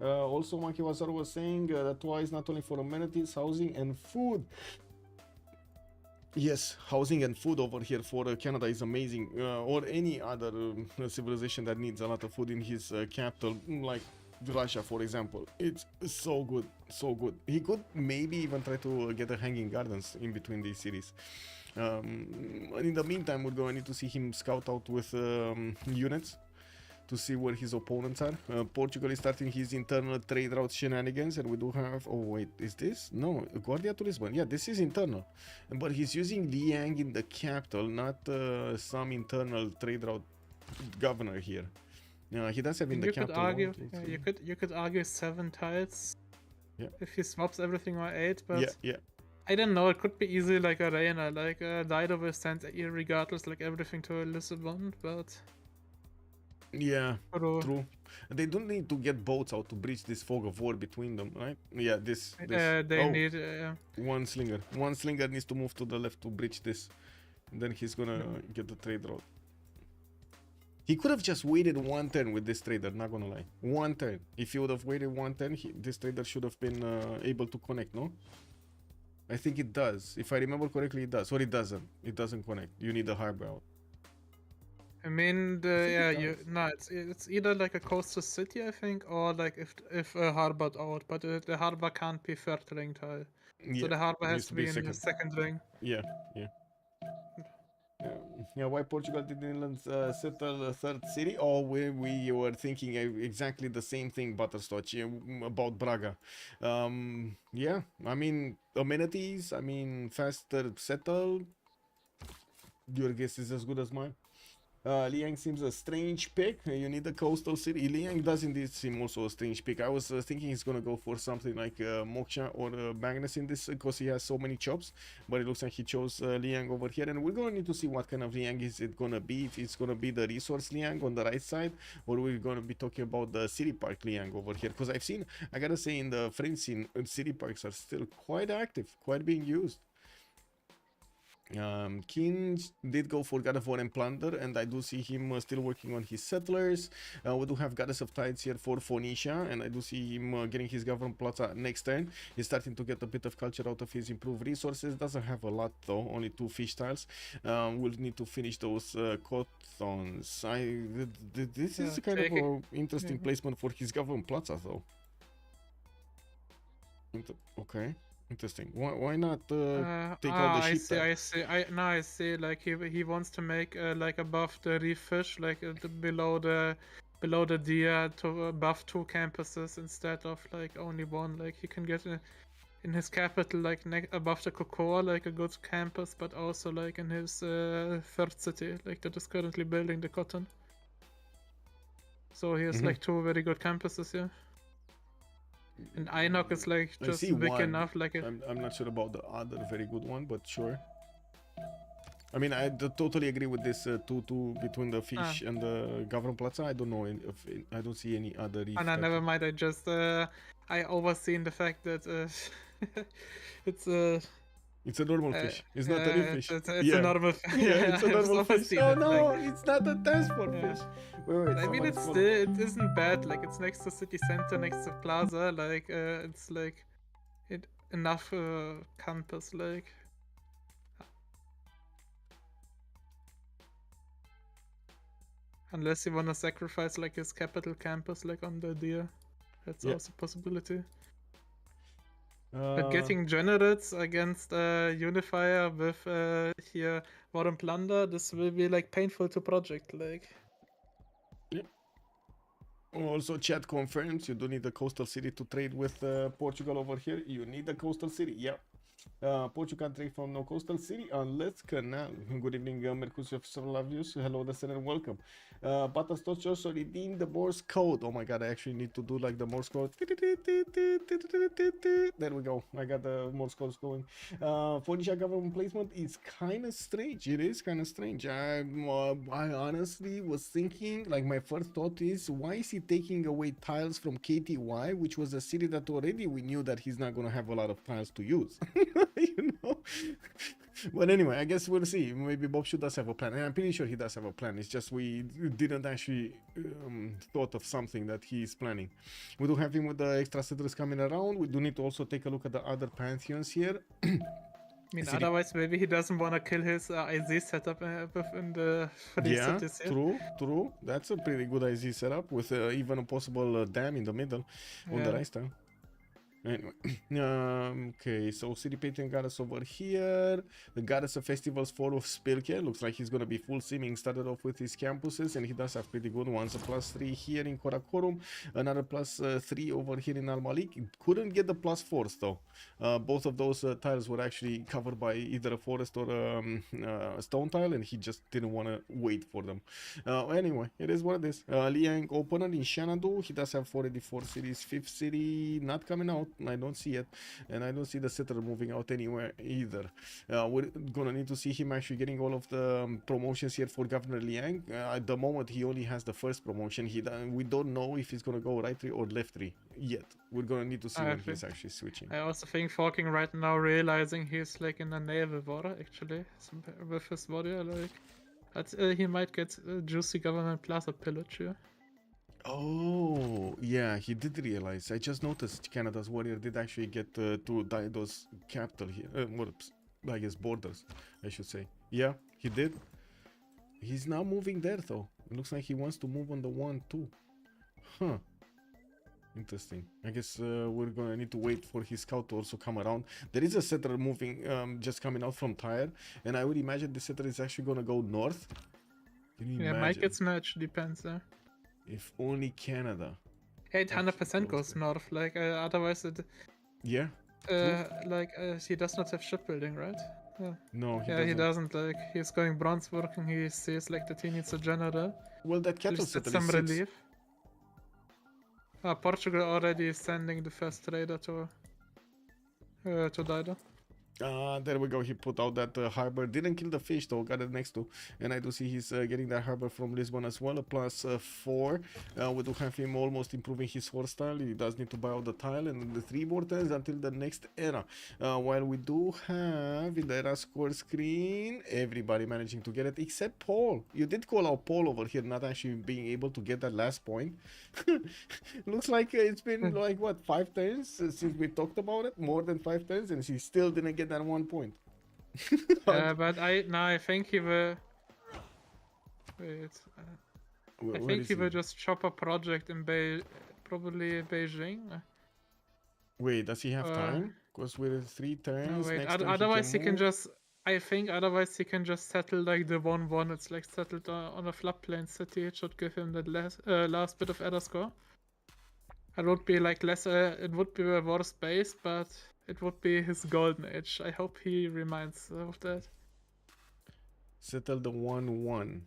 Also, Monkey Wasaru was saying that twice not only for amenities, housing, and food. Yes, housing and food over here for Canada is amazing. Or any other civilization that needs a lot of food in his capital, like Russia, for example. It's so good, so good. He could maybe even try to get a hanging gardens in between these cities. In the meantime, we're going to need to see him scout out with units to see where his opponents are. Portugal is starting his internal trade route shenanigans, and we do have... Oh wait, is this? No, Guardia to Lisbon. Yeah, this is internal. But he's using Liang in the capital, not some internal trade route governor here. He does have in the capital. You could argue 7 tiles. Yeah. If he swaps everything or 8, but yeah. I don't know. It could be easily like a Reina, like Dido will send regardless like everything to Lisbon, but. Yeah, true. They don't need to get boats out to breach this fog of war between them, right? Yeah, this. They need one slinger. One slinger needs to move to the left to breach this. And then he's gonna get the trade route. He could have just waited 1 turn with this trader, not gonna lie. 1 turn. If he would have waited 1 turn, this trader should have been able to connect, no? I think it does. If I remember correctly, it does. Or it doesn't. It doesn't connect. You need the harbor out. I mean, it's either like a coastal city, I think, or like if a harbor out, but the harbor can't be third ring tile. So the harbor has to be in the second ring. Yeah. Why Portugal didn't settle a third city? Oh, we were thinking exactly the same thing, Butterscotch, about Braga. Yeah, I mean, amenities, I mean, faster settle. Your guess is as good as mine. Liang seems a strange pick. You need a coastal city. Liang does indeed seem also a strange pick. I was thinking he's gonna go for something like Moksha or Magnus in this because he has so many chops, but it looks like he chose Liang over here, and we're gonna need to see what kind of Liang is it gonna be. If it's gonna be the resource Liang on the right side, or we're gonna be talking about the city park Liang over here, because I gotta say, in the French scene, city parks are still quite active, quite being used. Qin did go for God of War and Plunder, and I do see him still working on his settlers. We do have Goddess of Tides here for Phoenicia, and I do see him getting his Government Plaza next turn. He's starting to get a bit of culture out of his improved resources. Doesn't have a lot though, only 2 fish tiles. We'll need to finish those cottons. This is kind of an interesting placement for his Government Plaza though. Okay. Interesting. Why not take out the sheep? I see. Like he wants to make like above the reef fish, like below the deer, to above 2 campuses instead of like only 1. Like he can get in his capital, like above the cocoa, like a good campus, but also like in his 3rd city, like that is currently building the cotton. So he has like 2 very good campuses here. And Einok is like just big enough, like I'm not sure about the other very good one, but sure. I mean, I totally agree with this 2-2 between the fish and the Government Plaza. I don't know if I don't see any other. No, never mind. I just I overseen the fact that it's a normal fish. It's not a reef fish. It's a normal fish. Yeah, it's a normal fish. Oh no, it's not a transport fish. Wait, I mean, it isn't bad. Like it's next to city center, next to plaza. Like it's like enough campus. Like unless you wanna sacrifice like his capital campus, like on the deer, that's also a possibility. But getting generates against Unifier with here War and Plunder, this will be like painful to project. Like. Yep. Also, chat confirms you don't need a coastal city to trade with Portugal over here. You need a coastal city. Yeah. Portugal can trade from no coastal city unless canal. Good evening, Mercusio Flavius. Hello, Destin, and welcome. Baptiste also redeemed the Morse code. Oh my god, I actually need to do like the Morse code. There we go. I got the Morse codes going. Phoenicia government placement is kind of strange. It is kind of strange. I honestly was thinking, like, my first thought is, why is he taking away tiles from KTY, which was a city that already we knew that he's not going to have a lot of tiles to use. You know. But anyway, I guess we'll see. Maybe Boubsho does have a plan, and I'm pretty sure he does have a plan. It's just we didn't actually thought of something that he's planning. We do have him with the extra settlers coming around. We do need to also take a look at the other pantheons here. I mean, otherwise maybe he doesn't want to kill his IZ setup within the 3 cities here. True. That's a pretty good IZ setup with even a possible dam in the middle on the right side. Anyway, okay, so City Painting Goddess over here. The Goddess of Festivals 4 of Spylke. Looks like he's gonna be full simming. Started off with his campuses, and he does have pretty good ones. A +3 here in Karakorum, another +3 over here in Al Malik. Couldn't get the +4s though. Both of those tiles were actually covered by either a forest or a stone tile, and he just didn't want to wait for them. Anyway, it is what it is. Liang opener in Xanadu. He does have 484 cities. 5th city not coming out. I don't see it, and I don't see the settler moving out anywhere either. We're gonna need to see him actually getting all of the promotions here for Governor Liang. At the moment, he only has the first promotion. We don't know if he's gonna go right 3 or left 3 yet. We're gonna need to see when he's actually switching. I also think Falking right now realizing he's like in a naval war actually with his warrior. Like, he might get a juicy government plaza pillage here. Oh, yeah, he did realize. I just noticed Canada's warrior did actually get to Daido's capital here. I guess borders, I should say. Yeah, he did. He's now moving there, though. It looks like he wants to move on the 1 too. Huh. Interesting. I guess we're gonna need to wait for his scout to also come around. There is a settler moving, just coming out from Tyre, and I would imagine the settler is actually gonna go north. Can you imagine? Might get snatched, depends there. If only Canada. 800% goes north, like otherwise it. Yeah. He does not have shipbuilding, right? No, he doesn't. Like he's going bronze working. He says like that he needs a general. Well, that cattle settler some relief. Portugal already is sending the first trader to Dido. There we go. He put out that harbor. Didn't kill the fish though. Got it next to. And I do see he's getting that harbor from Lisbon as well. A +4. We do have him almost improving his horse style. He does need to buy out the tile and the 3 more turns until the next era. While we do have in the era score screen everybody managing to get it except Paul. You did call out Paul over here, not actually being able to get that last point. Looks like it's been like what, 5 turns since we talked about it, more than 5 turns, and he still didn't get that 1 point. But I think he will. Wait. I think he will just chop a project in probably Beijing. Wait, does he have time? Because we're 3 turns. No, wait. Next turn Otherwise, he can move. just. I think otherwise he can just settle like the 1-1. It's like settled on a floodplain city. It should give him that last bit of error score. It would be like less. It would be a worse base, but it would be his golden age. I hope he reminds of that. Settle the 1-1.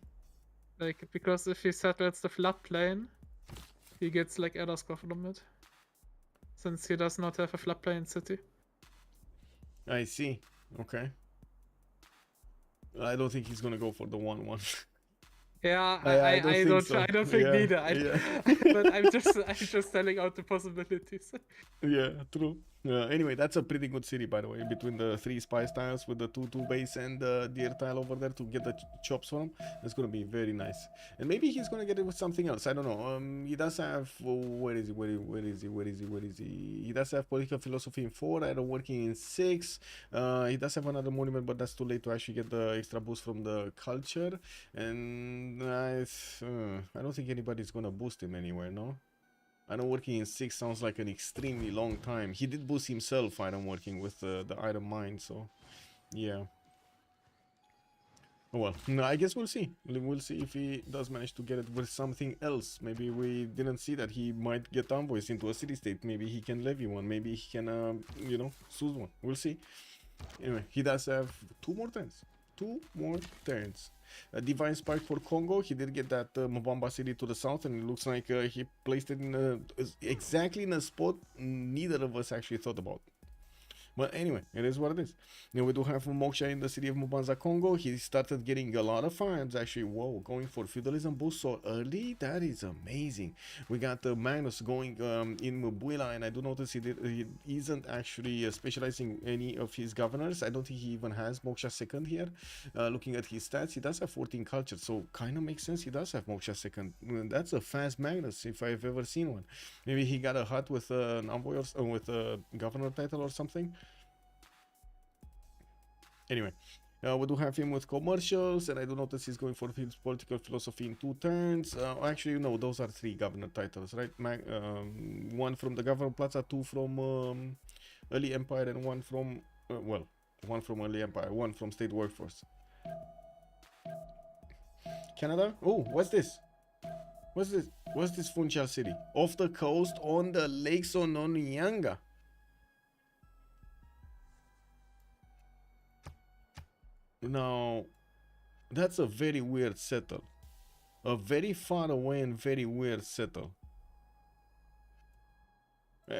Like, because if he settles the floodplain, he gets like error score from it. Since he does not have a floodplain city. I see. Okay. I don't think he's gonna go for the 1-1. Yeah, I don't think so. I don't think neither. But I'm just telling out the possibilities. Yeah, true. Anyway, that's a pretty good city, by the way, between the 3 spice tiles with the 2-2 base and the deer tile over there to get the chops from him. That's gonna be very nice. And maybe he's gonna get it with something else. I don't know. He does have where is he? He does have political philosophy in 4, iron working in 6. He does have another monument, but that's too late to actually get the extra boost from the culture. And I don't think anybody's gonna boost him anywhere, no? Iron working in 6 sounds like an extremely long time. He did boost himself iron working with the iron mine, so yeah. Oh well, no, I guess we'll see. We'll see if he does manage to get it with something else. Maybe we didn't see that he might get envoys into a city-state. Maybe he can levy one. Maybe he can, you know, soothe one. We'll see. Anyway, he does have 2 more turns. 2 more turns. Divine Spark for Kongo. He did get that Mvemba city to the south, and it looks like he placed it in exactly in a spot neither of us actually thought about. But anyway, it is what it is. Now we do have Moksha in the city of Mubanza, Congo. He started getting a lot of farms actually. Whoa, going for feudalism boost so early. That is amazing. We got Magnus going in Mubuila, and I do notice he isn't actually specializing any of his governors. I don't think he even has Moksha second here. Looking at his stats, he does have 14 culture, so kind of makes sense. He does have Moksha second. That's a fast Magnus if I've ever seen one. Maybe he got a hut with an envoy or with a governor title or something. Anyway, we do have him with commercials, and I do notice he's going for his political philosophy in 2 turns. Actually, no, those are 3 governor titles, right? 1 from the governor plaza, 2 from early empire, and 1 from well, 1 from early empire, 1 from state workforce. Canada? Oh, what's this? What's this? What's this Funchal city? Off the coast on the lakes on Nzinga. Now, that's a very weird settle. A very far away and very weird settle.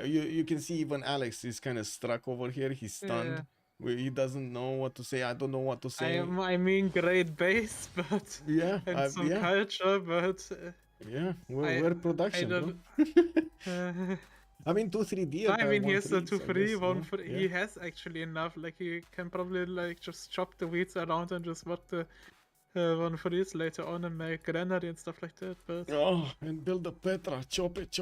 You can see even Alex is kind of struck over here. He's stunned. Yeah. He doesn't know what to say. I don't know what to say. I mean, great base, but yeah, and some culture, but yeah, we're production. Bro. I mean, 2-3 deer. I mean, he has the 2-3, 1-3. Yeah. He has actually enough. Like, he can probably like just chop the weeds around and just work the 1-3s later on and make granary and stuff like that. But and build a Petra, chop it.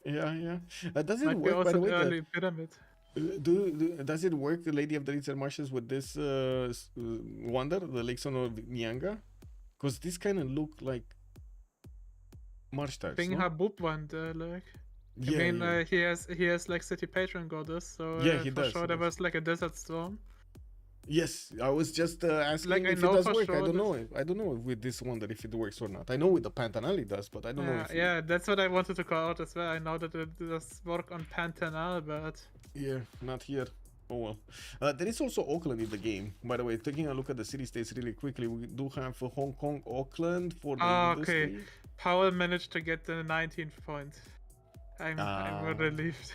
Yeah. Does it might work? also by the way, early pyramid. Does it work, the Lady of the Reeds and Marshes, with this wonder, the Lakes on Nzinga? Because this kind of look like marsh types. Bing Habub wonder, like. Yeah, I mean, he has like city patron goddess, so yeah, he for does, sure there was like a desert storm. Yes, I was just asking like, if it does work. Sure I don't know. I don't know with this wonder if it works or not. I know with the Pantanal it does, but I don't know. If that's what I wanted to call out as well. I know that it does work on Pantanal, but yeah, not here. Oh well. There is also Auckland in the game. By the way, taking a look at the city states really quickly, we do have Hong Kong, Auckland for the industry. Okay. Powell managed to get the 19th point. I'm relieved.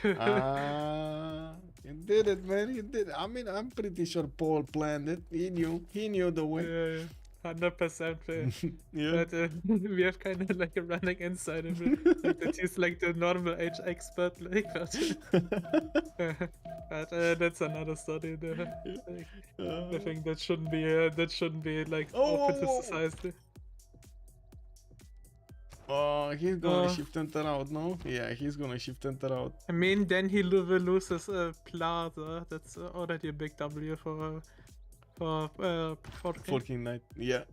You did it, man. You did. I mean, I'm pretty sure Paul planned it. He knew. He knew the way. Yeah, 100%. Yeah. But we have kind of like a running insight of it, like that he's like the normal age expert, like but that's another story. Like, I think that shouldn't be like open to society. Oh, he's gonna shift enter out, no? Yeah, he's gonna shift enter out. I mean, then he will lose his plaza. That's already a big W for Forking Knight. Yeah.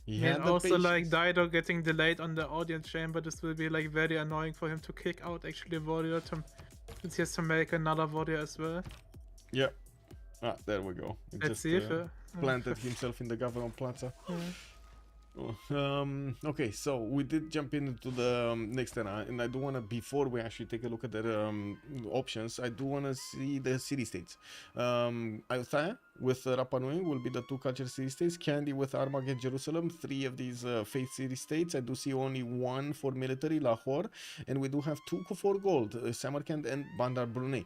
He And had the also like patience. Dido getting delayed on the audience chamber, this will be like very annoying for him to kick out actually warrior since he has to make another warrior as well. Yeah. There we go. He Let's just see if planted himself in the government plaza. Yeah. Okay, so we did jump into the next era, and I do want to, before we actually take a look at the options, I do want to see the city states. Ayutthaya with Rapa Nui will be the two culture city states. Kandy with Armagh and Jerusalem, three of these faith city states. I do see only one for military, Lahore, and we do have two for gold, Samarkand and Bandar Brunei.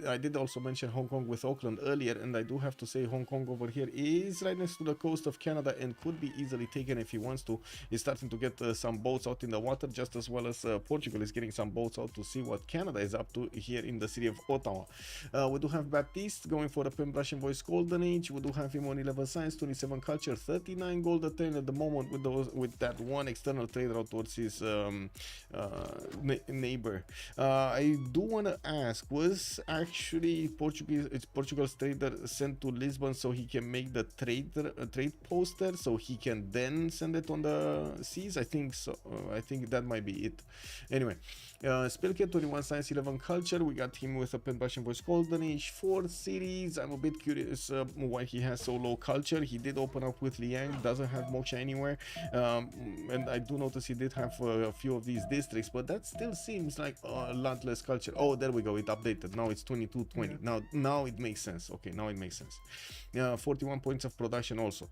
I did also mention Hong Kong with Auckland earlier, and I do have to say Hong Kong over here is right next to the coast of Canada and could be easily taken if he wants to. He's starting to get some boats out in the water, just as well as Portugal is getting some boats out to see what Canada is up to here in the city of Ottawa. We do have Baptiste going for a pen brush and voice golden age. We do have him on 11 science, 27 culture, 39 gold attained at the moment with that one external trade route towards his neighbor. I do want to ask, was actually Portugal's trader sent to Lisbon so he can make the trade poster so he can then send it on the seas? I think so. I think that might be it. Anyway, Spylke 21 science, 11 culture. We got him with a pen brush and voice golden age, 4 cities. I'm a bit curious why he has so low culture. He did open up with Liang, doesn't have moksha anywhere, and I do notice he did have a few of these districts, but that still seems like a lot less culture. Oh, there we go, it updated. Now it's 2220. Now it makes sense. Okay, now it makes sense. 41 points of production also.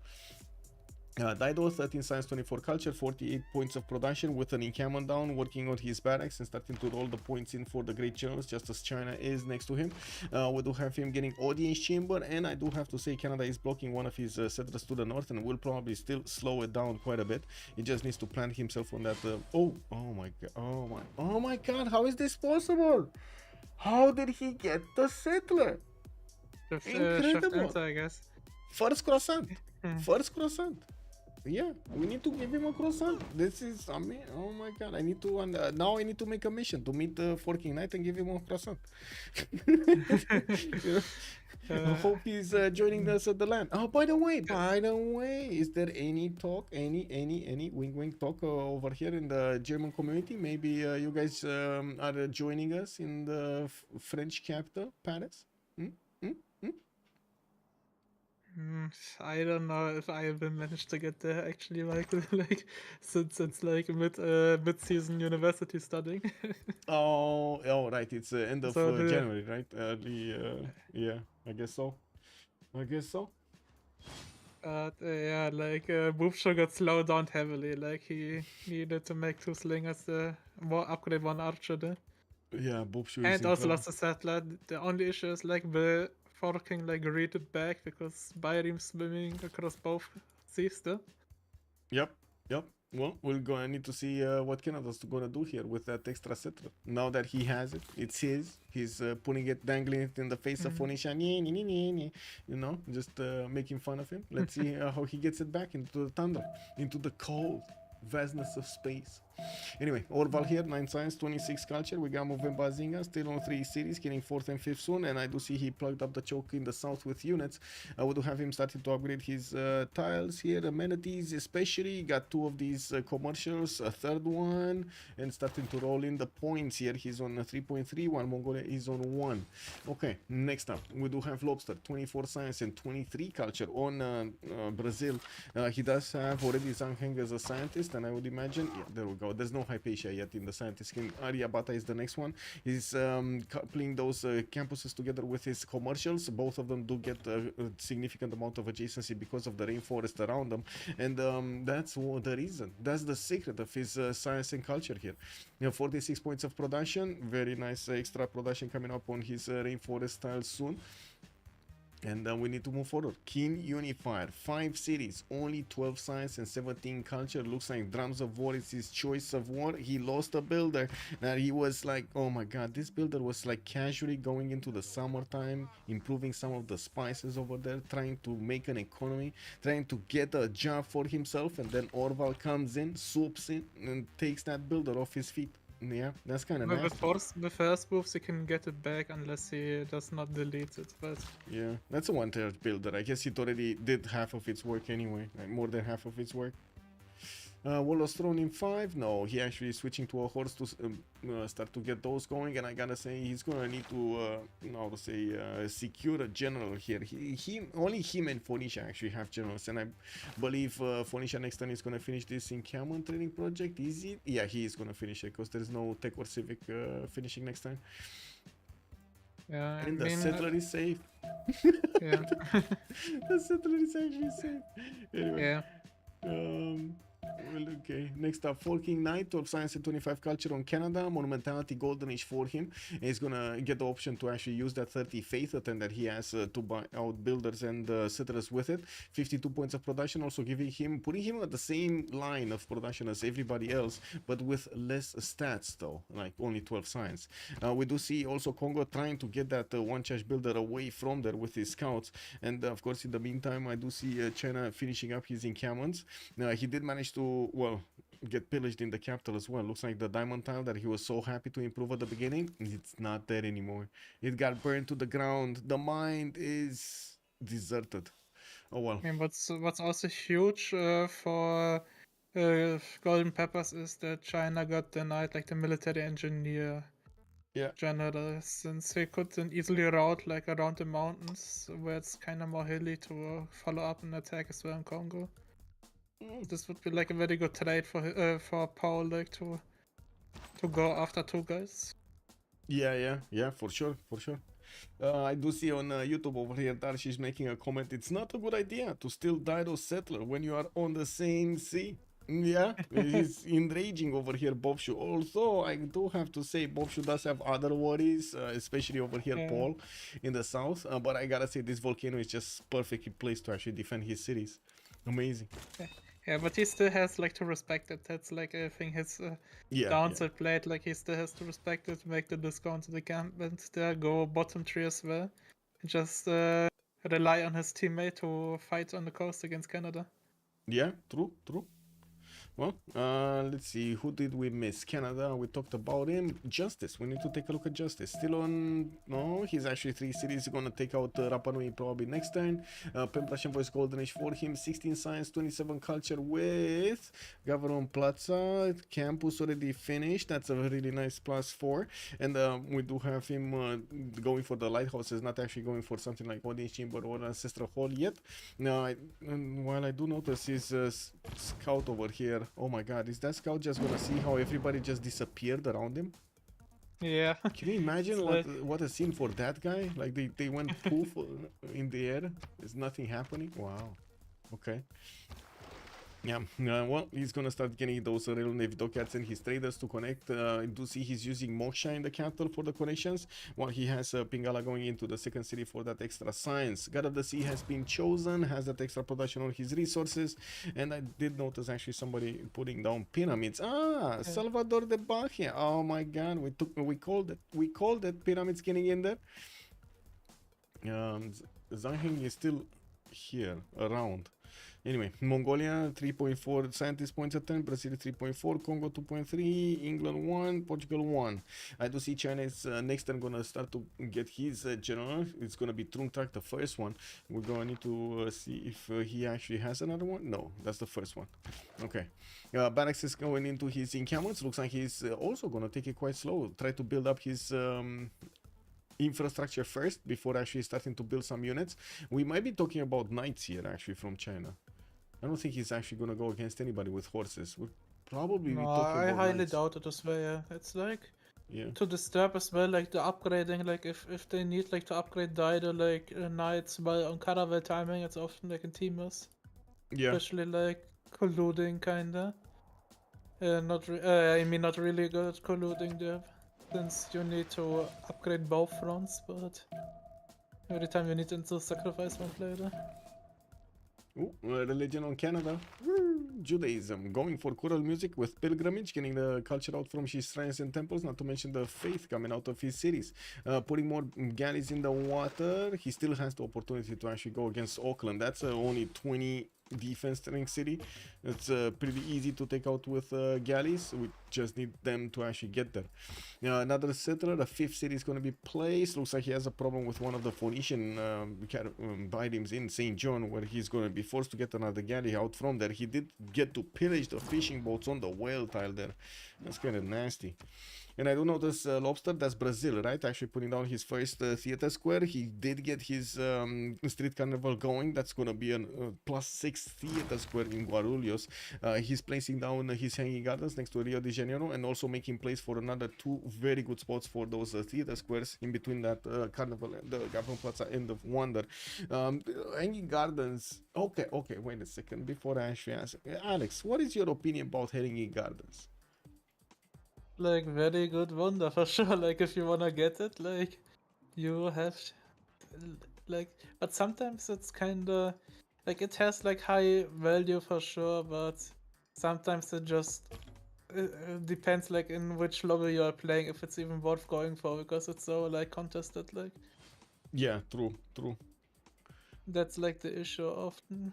Dido 13 science, 24 culture, 48 points of production with an encampment down, working on his barracks and starting to roll the points in for the great generals, just as China is next to him. We do have him getting audience chamber, and I do have to say Canada is blocking one of his settlers to the north and will probably still slow it down quite a bit. He just needs to plant himself on that. Oh my god, oh my god, how is this possible? How did he get the settler? Incredible. I guess. First croissant. First croissant. Yeah, we need to give him a croissant. This is, I mean, oh my god, I need to, now I need to make a mission to meet the Forking Knight and give him a croissant. I hope he's joining us at the land. Oh, by the way, is there any talk, any wink talk over here in the German community? Maybe you guys are joining us in the French capital, Paris? I don't know if I will manage to get there actually, like since it's like mid-season university studying. oh right, it's end of January, right? Early, yeah, I guess so. Yeah, like Boubsho got slowed down heavily. Like he needed to make 2 slingers, upgrade 1 archer there. Yeah, Boubsho and also lost a settler. The only issue is like the Forking like read it back because Bayrim swimming across both seas there. Yep. Well, I need to see what Canada's gonna do here with that extra settler. Now that he has it, it's his. He's putting it, dangling it in the face of Phoenicia. You know, just making fun of him. Let's see how he gets it back into the thunder, into the cold vastness of space. Anyway, Orval here, 9 science, 26 culture. We got Mvemba Nzinga still on 3 cities, getting 4th and 5th soon, and I do see he plugged up the choke in the south with units. We do have him starting to upgrade his tiles here, amenities especially. Got 2 of these commercials, a 3rd one, and starting to roll in the points here. He's on 3.3, while Mongolia is on 1. Okay, next up, we do have Lobster, 24 science and 23 culture on Brazil. He does have already Zhang Heng as a scientist, and I would imagine, yeah, there we go. Oh, there's no Hypatia yet in the scientist skin. Aryabhata is the next one. He's coupling those campuses together with his commercials. Both of them do get a significant amount of adjacency because of the rainforest around them, and that's the reason. That's the secret of his science and culture here. 46 points of production. Very nice extra production coming up on his rainforest style soon. And we need to move forward. Qin Unifier, 5 cities, only 12 science and 17 culture. Looks like Drums of War is his choice of war. He lost a builder. Now he was like, oh my god, this builder was like casually going into the summertime, improving some of the spices over there, trying to make an economy, trying to get a job for himself. And then Orval comes in, swoops in, and takes that builder off his feet. Yeah, that's kind of nasty. With first moves, he can get it back unless he does not delete it. But yeah, that's a one-third builder. I guess it already did half of its work anyway, like more than half of its work. Warlord's Throne in 5. No, he actually is switching to a horse to start to get those going, and I gotta say he's gonna need to, how to say, secure a general here. Only him and Phoenicia actually have generals, and I believe Phoenicia next turn is gonna finish this in Camon training project. Is it? Yeah, he is gonna finish it because there's no Tech or Civic finishing next turn. yeah, And the settler is safe. yeah, The settler is actually safe. Anyway. yeah. Well, okay. Next up, 4 King Knight, 12 Science and 25 Culture on Canada. Monumentality Golden Age for him. And he's gonna get the option to actually use that 30 Faith and that he has to buy out builders and settlers with it. 52 points of production, also putting him at the same line of production as everybody else, but with less stats though, like only 12 Science. We do see also Kongo trying to get that one charge builder away from there with his scouts. And of course, in the meantime, I do see China finishing up his encampments. He did manage to, well, get pillaged in the capital as well. Looks like the diamond tile that he was so happy to improve at the beginning, it's not there anymore. It got burned to the ground. The mine is deserted. Oh well. And what's also huge for Golden Peppers is that China got denied like the military engineer general, since he could then easily route like around the mountains where it's kind of more hilly to follow up an attack as well in Congo. This would be like a very good trade for Paul, like to go after 2 guys. Yeah, for sure. I do see on YouTube over here, Darsh is making a comment. It's not a good idea to still Dido settler when you are on the same sea. Yeah, he's enraging over here, Boubsho. Also, I do have to say, Boubsho does have other worries, especially over here, Paul, in the south. But I gotta say, this volcano is just perfectly placed to actually defend his cities. Amazing. Yeah, but he still has like to respect it. That's like I think his downside plate. Like he still has to respect it, make the discount to the encampment there, go bottom 3 as well, and just rely on his teammate to fight on the coast against Canada. Yeah, true. Well, let's see, who did we miss? Canada, we talked about him. Justice, we need to take a look at Justice. Still on, no, he's actually 3 cities. He's gonna take out Rapa Nui probably next turn. Pembrasian Voice Golden Age for him, 16 Science, 27 Culture with Gavron Plaza. Campus already finished, that's a really nice +4. And we do have him going for the lighthouses, not actually going for something like Audience Chamber or Ancestral Hall yet. Now, while I do notice his scout over here, oh my god, is that scout just gonna see how everybody just disappeared around him? Yeah. Can you imagine what a scene for that guy? Like they went poof in the air. There's nothing happening. Wow. Okay. Yeah, well, he's gonna start getting those Rail Navy Dockyards and his traders to connect. I do see he's using Moksha in the capital for the connections, while he has Pingala going into the second city for that extra science. God of the Sea has been chosen, has that extra production on his resources, and I did notice actually somebody putting down pyramids. Salvador de Bahia. Oh my god, we called it pyramids getting in there. Zhang is still here around. Anyway, Mongolia 3.4 scientist points at 10, Brazil 3.4, Congo 2.3, England 1, Portugal 1. I do see China is next turn gonna start to get his general. It's gonna be Trungtrak, the first one. We're gonna need to see if he actually has another one. No, that's the first one. Okay. Barracks is going into his encampments. Looks like he's also gonna take it quite slow. Try to build up his infrastructure first before actually starting to build some units. We might be talking about knights here actually from China. I don't think he's actually gonna go against anybody with horses. We're probably No, we're talking I about highly knights. doubt it as well. Yeah. It's like Yeah. to disturb as well, like the upgrading. Like if they need like to upgrade Dido like knights, well on caravel timing, it's often like in teamers, Yeah. especially like colluding kinda. I mean not really good at colluding there, since you need to upgrade both fronts, but every time you need to sacrifice one player. Ooh, religion on Canada. Woo! Judaism. Going for choral music with pilgrimage, getting the culture out from his shrines and temples, not to mention the faith coming out of his cities. Putting more galleys in the water. He still has the opportunity to actually go against Auckland. That's only 20 defense strength city. It's pretty easy to take out with galleys. We just need them to actually get there. Another settler, the fifth city is going to be placed. Looks like he has a problem with one of the Phoenician items in St. John, where he's going to be forced to get another galley out from there. He did get to pillage the fishing boats on the whale tile there. That's kind of nasty. And I do notice Lobster, that's Brazil, right? Actually putting down his first theater square. He did get his street carnival going. That's going to be a +6 theater square in Guarulhos. He's placing down his hanging gardens next to Rio de Janeiro, and also making place for another 2 very good spots for those theater squares in between that carnival and the Gabon Plaza End of Wonder. Hanging gardens. Okay, wait a second. Before I actually ask, Alex, what is your opinion about hanging gardens? Like very good wonder for sure. Like if you wanna get it, like you have like, but sometimes it's kinda like it has like high value for sure, but sometimes it just depends like in which lobby you are playing, if it's even worth going for, because it's so like contested. Like Yeah, true. that's like the issue often.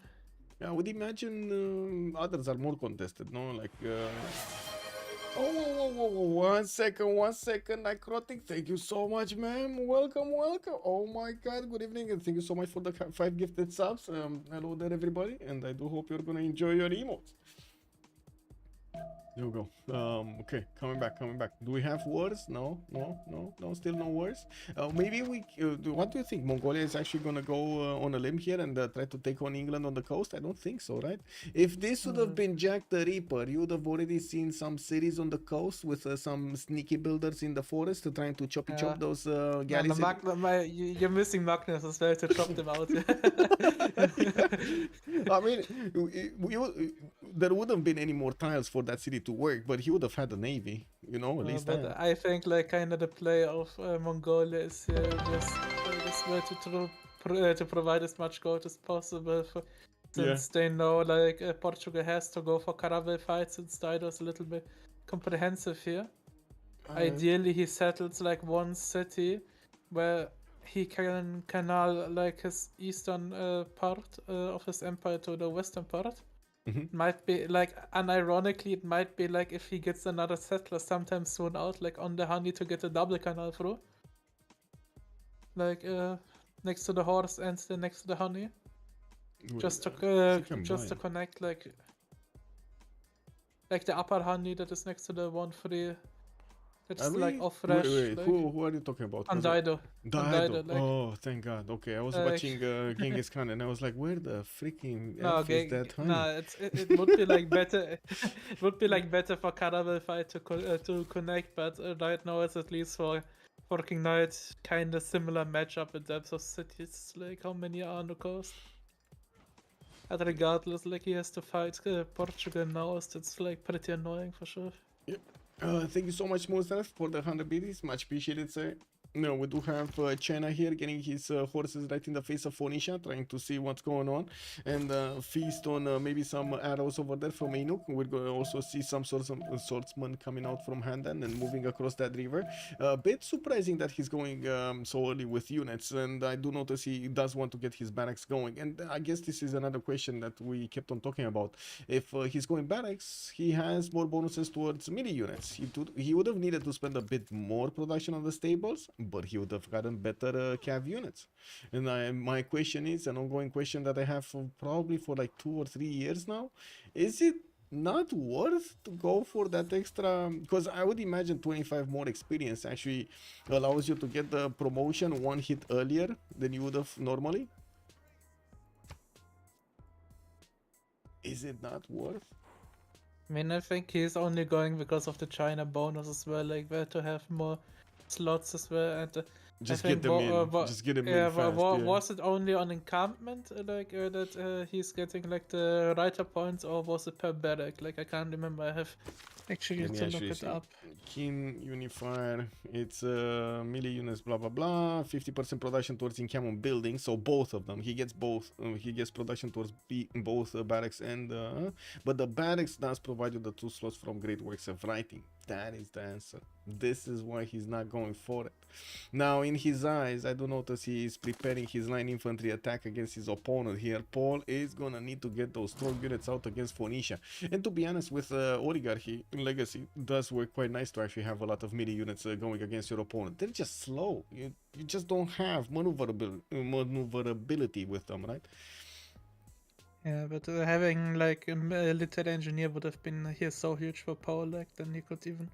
Yeah, I would imagine others are more contested, no? Like, whoa, 1 second, Necrotic, thank you so much, ma'am. Welcome. Oh my god, good evening, and thank you so much for the 5 gifted subs. Hello there, everybody, and I do hope you're gonna enjoy your emotes. There we go. Okay, coming back. Do we have wars? No, still no wars. Maybe we. What do you think? Mongolia is actually gonna go on a limb here and try to take on England on the coast? I don't think so, right? If this would have been Jack the Ripper, you would have already seen some cities on the coast with some sneaky builders in the forest trying to chop those galleys. You're missing Magnus as well to chop them out. I mean, there wouldn't have been any more tiles for that city to work, but he would have had a navy, at least but that. I think like kind of the play of Mongolia is just to provide as much gold as possible, since they know like Portugal has to go for caravel fights, since Dido's a little bit comprehensive here. Ideally, he settles like one city where he can canal like his eastern part of his empire to the western part. Might be like, unironically, it might be like if he gets another settler sometime soon out, like on the honey, to get a double canal through. Like next to the horse and then next to the honey. Just to connect like the upper honey that is next to the one free. That's like off fresh. Wait. Like, who are you talking about? on Dido. Dido. Like, oh, thank God. Okay, I was watching Genghis Khan and I was like, where the freaking F is that honey? No, it would be like better. It would be like better for caravel fight to connect, but right now it's at least for King Knight kind of similar matchup in depth of cities. Like how many are on the coast? But regardless, like he has to fight Portugal now, so it's like pretty annoying for sure. Yep. Thank you so much, Mozart, for the 100 biddies. Much appreciated, sir. No, we do have China here getting his horses right in the face of Phoenicia, trying to see what's going on, and feast on maybe some arrows over there from Inuk. We're going to also see some swordsmen coming out from Handan and moving across that river. A bit surprising that he's going so early with units, and I do notice he does want to get his barracks going. And I guess this is another question that we kept on talking about. If he's going barracks, he has more bonuses towards melee units. He would have needed to spend a bit more production on the stables, but he would have gotten better cav units. And my question is, an ongoing question that I have probably for like 2 or 3 years now, is it not worth to go for that extra? Because I would imagine 25 more experience actually allows you to get the promotion 1 hit earlier than you would have normally. Is it not worth? I mean, I think he's only going because of the China bonus as well, like where to have more slots as well. And I Just get think them in. Just get them in fast. Yeah. was it only on encampment that he's getting like the writer points, or was it per barrack? Like I can't remember. I have actually Let me to look actually it see. up. Qin Unifier. It's melee units. Blah blah blah. 50% production towards encampment buildings. So both of them. He gets both. He gets production towards both barracks and. But the barracks does provide you the 2 slots from Great Works of Writing. That is the answer. This is why he's not going for it. Now, in his eyes, I do notice he is preparing his line infantry attack against his opponent here. Paul is gonna need to get those strong units out against Phoenicia. And to be honest, with Oligarchy Legacy, does work quite nice to actually have a lot of melee units going against your opponent. They're just slow. You just don't have maneuverability with them, right? Yeah, but having like a military engineer would have been here so huge for Paul. Like then you could even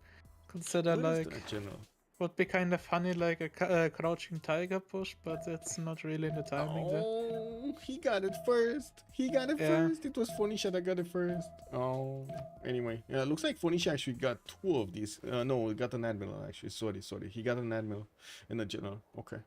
consider Where is like. the general? Would be kind of funny, like a crouching tiger push, but it's not really in the timing there. Oh, he got it first. He got it Yeah. first. It was Phoenicia that got it first. Oh, anyway, yeah, looks like Phoenicia actually got 2 of these. No, he got an admiral actually. Sorry. He got an admiral and a general. Okay.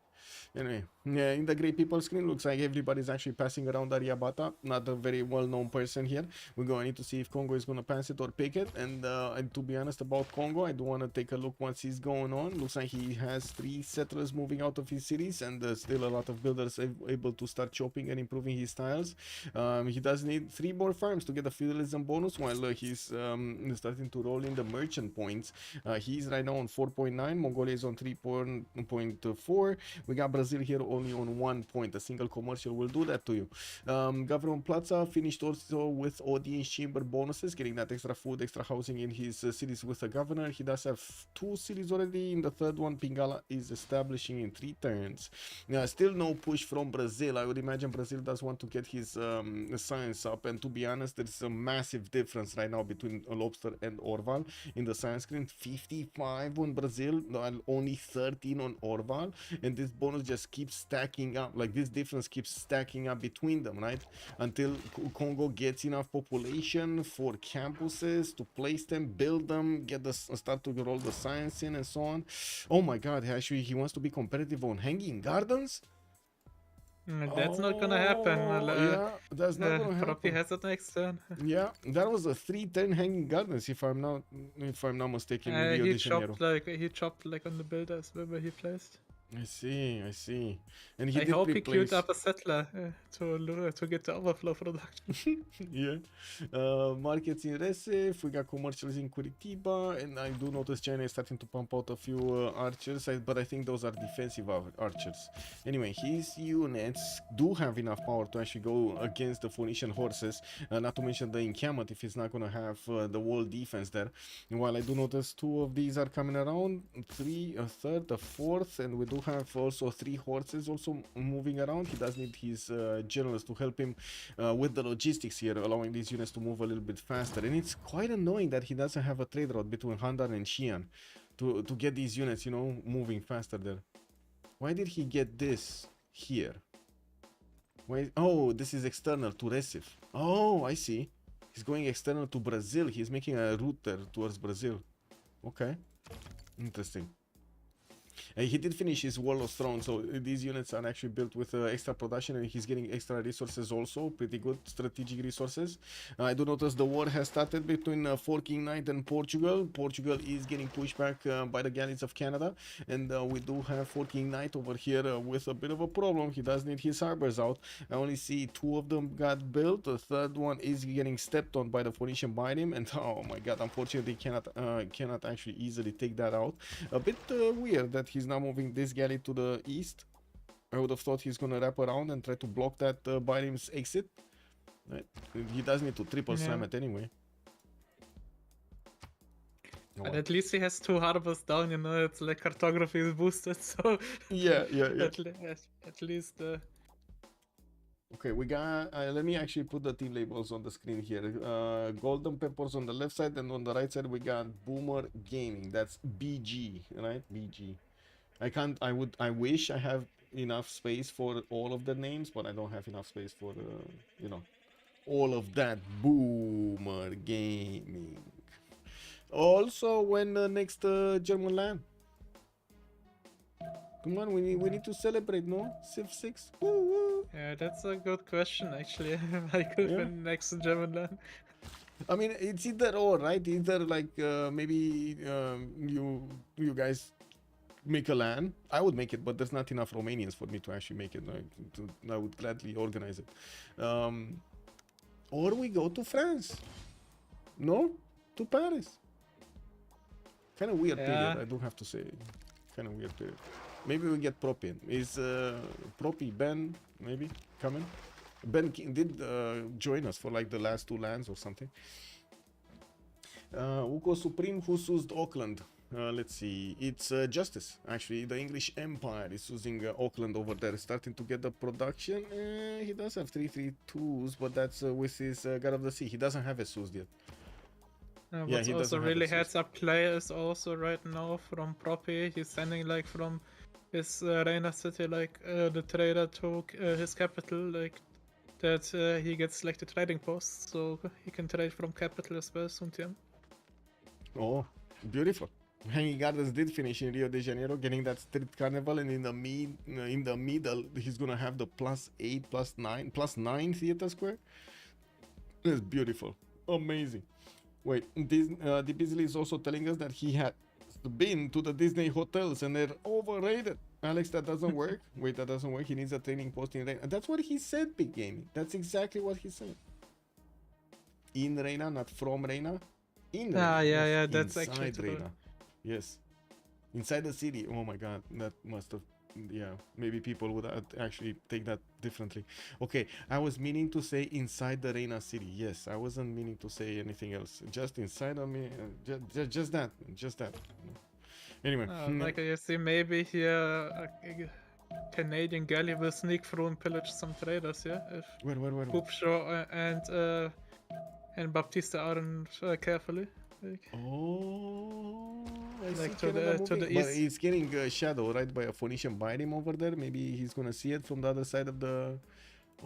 Anyway, yeah, in the Great People screen, looks like everybody's actually passing around Ariabata. Not a very well-known person here. We're going to need to see if Kongo is going to pass it or pick it. And to be honest about Kongo, I do want to take a look once he's going on. Looks like he has 3 settlers moving out of his cities, and still a lot of builders able to start chopping and improving his tiles. He does need 3 more farms to get the feudalism bonus, while he's starting to roll in the merchant points. He's right now on 4.9. Mongolia is on 3.4. We got Brazil here only on 1 point. A single commercial will do that to you. Government Plaza finished also with audience chamber bonuses, getting that extra food, extra housing in his cities with the governor. He does have 2 cities already. In the third one, Pingala is establishing in 3 turns. Still no push from Brazil. I would imagine Brazil does want to get his science up. And to be honest, there's a massive difference right now between Lobster and Orval. In the science screen, 55 on Brazil, only 13 on Orval. And this bonus just keeps stacking up. Like this difference keeps stacking up between them, right? Until Congo gets enough population for campuses to place them, build them, start to roll the science in and so on. Oh my god, actually he wants to be competitive on hanging gardens. That's not gonna happen. Yeah, that's not gonna Propi happen. has it next turn. Yeah, that was a 3-10 hanging gardens, if I'm not mistaken, in Rio de Janeiro. He chopped like on the builders where he placed. I see. And he I did hope he queued replace. up a settler to get the overflow production. Yeah. Markets in Recife, we got commercials in Curitiba, and I do notice China is starting to pump out a few archers, but I think those are defensive archers. Anyway, his units do have enough power to actually go against the Phoenician horses, not to mention the encampment if he's not going to have the wall defense there. And while I do notice 2 of these are coming around, 3, a third, a fourth, and we do have also 3 horses also moving around. He does need his generals to help him with the logistics here, allowing these units to move a little bit faster. And it's quite annoying that he doesn't have a trade route between Handan and Xi'an to get these units, you know, moving faster there. Why did he get this here? Oh, this is external to Recife. Oh, I see. He's going external to Brazil. He's making a route there towards Brazil. Okay, interesting. He did finish his Wall of Throne, so these units are actually built with extra production, and he's getting extra resources also, pretty good strategic resources. I do notice the war has started between Forking Knight and Portugal. Portugal is getting pushed back by the galleys of Canada, and we do have Forking Knight over here with a bit of a problem. He does need his harbors out. I only see 2 of them got built. The third one is getting stepped on by the Phoenician by him, and oh my god, unfortunately cannot actually easily take that out. A bit weird that he's now moving this galley to the east. I would have thought he's gonna wrap around and try to block that Byrim's exit. Right. He does need to triple slam it anyway. But at least he has 2 harbors down, you know, it's like cartography is boosted, so... Yeah. At least... Okay, we got... let me actually put the team labels on the screen here. Golden Peppers on the left side, and on the right side we got Boomer Gaming. That's BG, right? BG. I wish I have enough space for all of the names, but I don't have enough space for, you know, all of that boomer gaming. Also, when next German land? Come on, we need to celebrate, no? Civ6. Woo woo. Yeah, that's a good question actually. I could Yeah. win next German land. I mean, it's either or, right? Either like maybe you guys make a LAN. I would make it, but there's not enough Romanians for me to actually make it. I would gladly organize it. Or we go to France. No? To Paris. Kind of weird period, I do have to say. Kind of weird period. Maybe we get Propi in. Is Propi Ben maybe coming? Ben did join us for like the last 2 lands or something. Uko Supreme, who used Auckland? Let's see. It's Justice, actually. The English Empire is using Auckland over there, starting to get the production. He does have 3-3-2s, but that's with his God of the Sea. He doesn't have a SUS yet. What's also really heads up play is also right now from Propi. He's sending like from his Reina city, like the trader to his capital, like that he gets like the trading post, so he can trade from capital as well soon. Oh, beautiful. Hanging Gardens did finish in Rio de Janeiro, getting that street carnival, and in the middle he's gonna have the +8, +9 theater square. That's beautiful, amazing. Wait, the Beasley is also telling us that he had been to the Disney hotels and they're overrated. Alex, that doesn't work. Wait, that doesn't work. He needs a training post in Reina. That's what he said, Big Gaming. That's exactly what he said. In Reina, not from Reina. In Reina. Yeah, that's inside actually Reina. Yes. Inside the city. Oh my god, that must have... Yeah, maybe people would actually take that differently. Okay, I was meaning to say inside the Reina city. Yes, I wasn't meaning to say anything else. Just inside of me, just that. Anyway. Like you see, maybe here a Canadian galley will sneak through and pillage some traders. Yeah, if Where? Boubsho and Baptiste aren't carefully. Like, I like see to the but east. he's getting shadow right by a Phoenician bite him over there. Maybe he's gonna see it from the other side of the...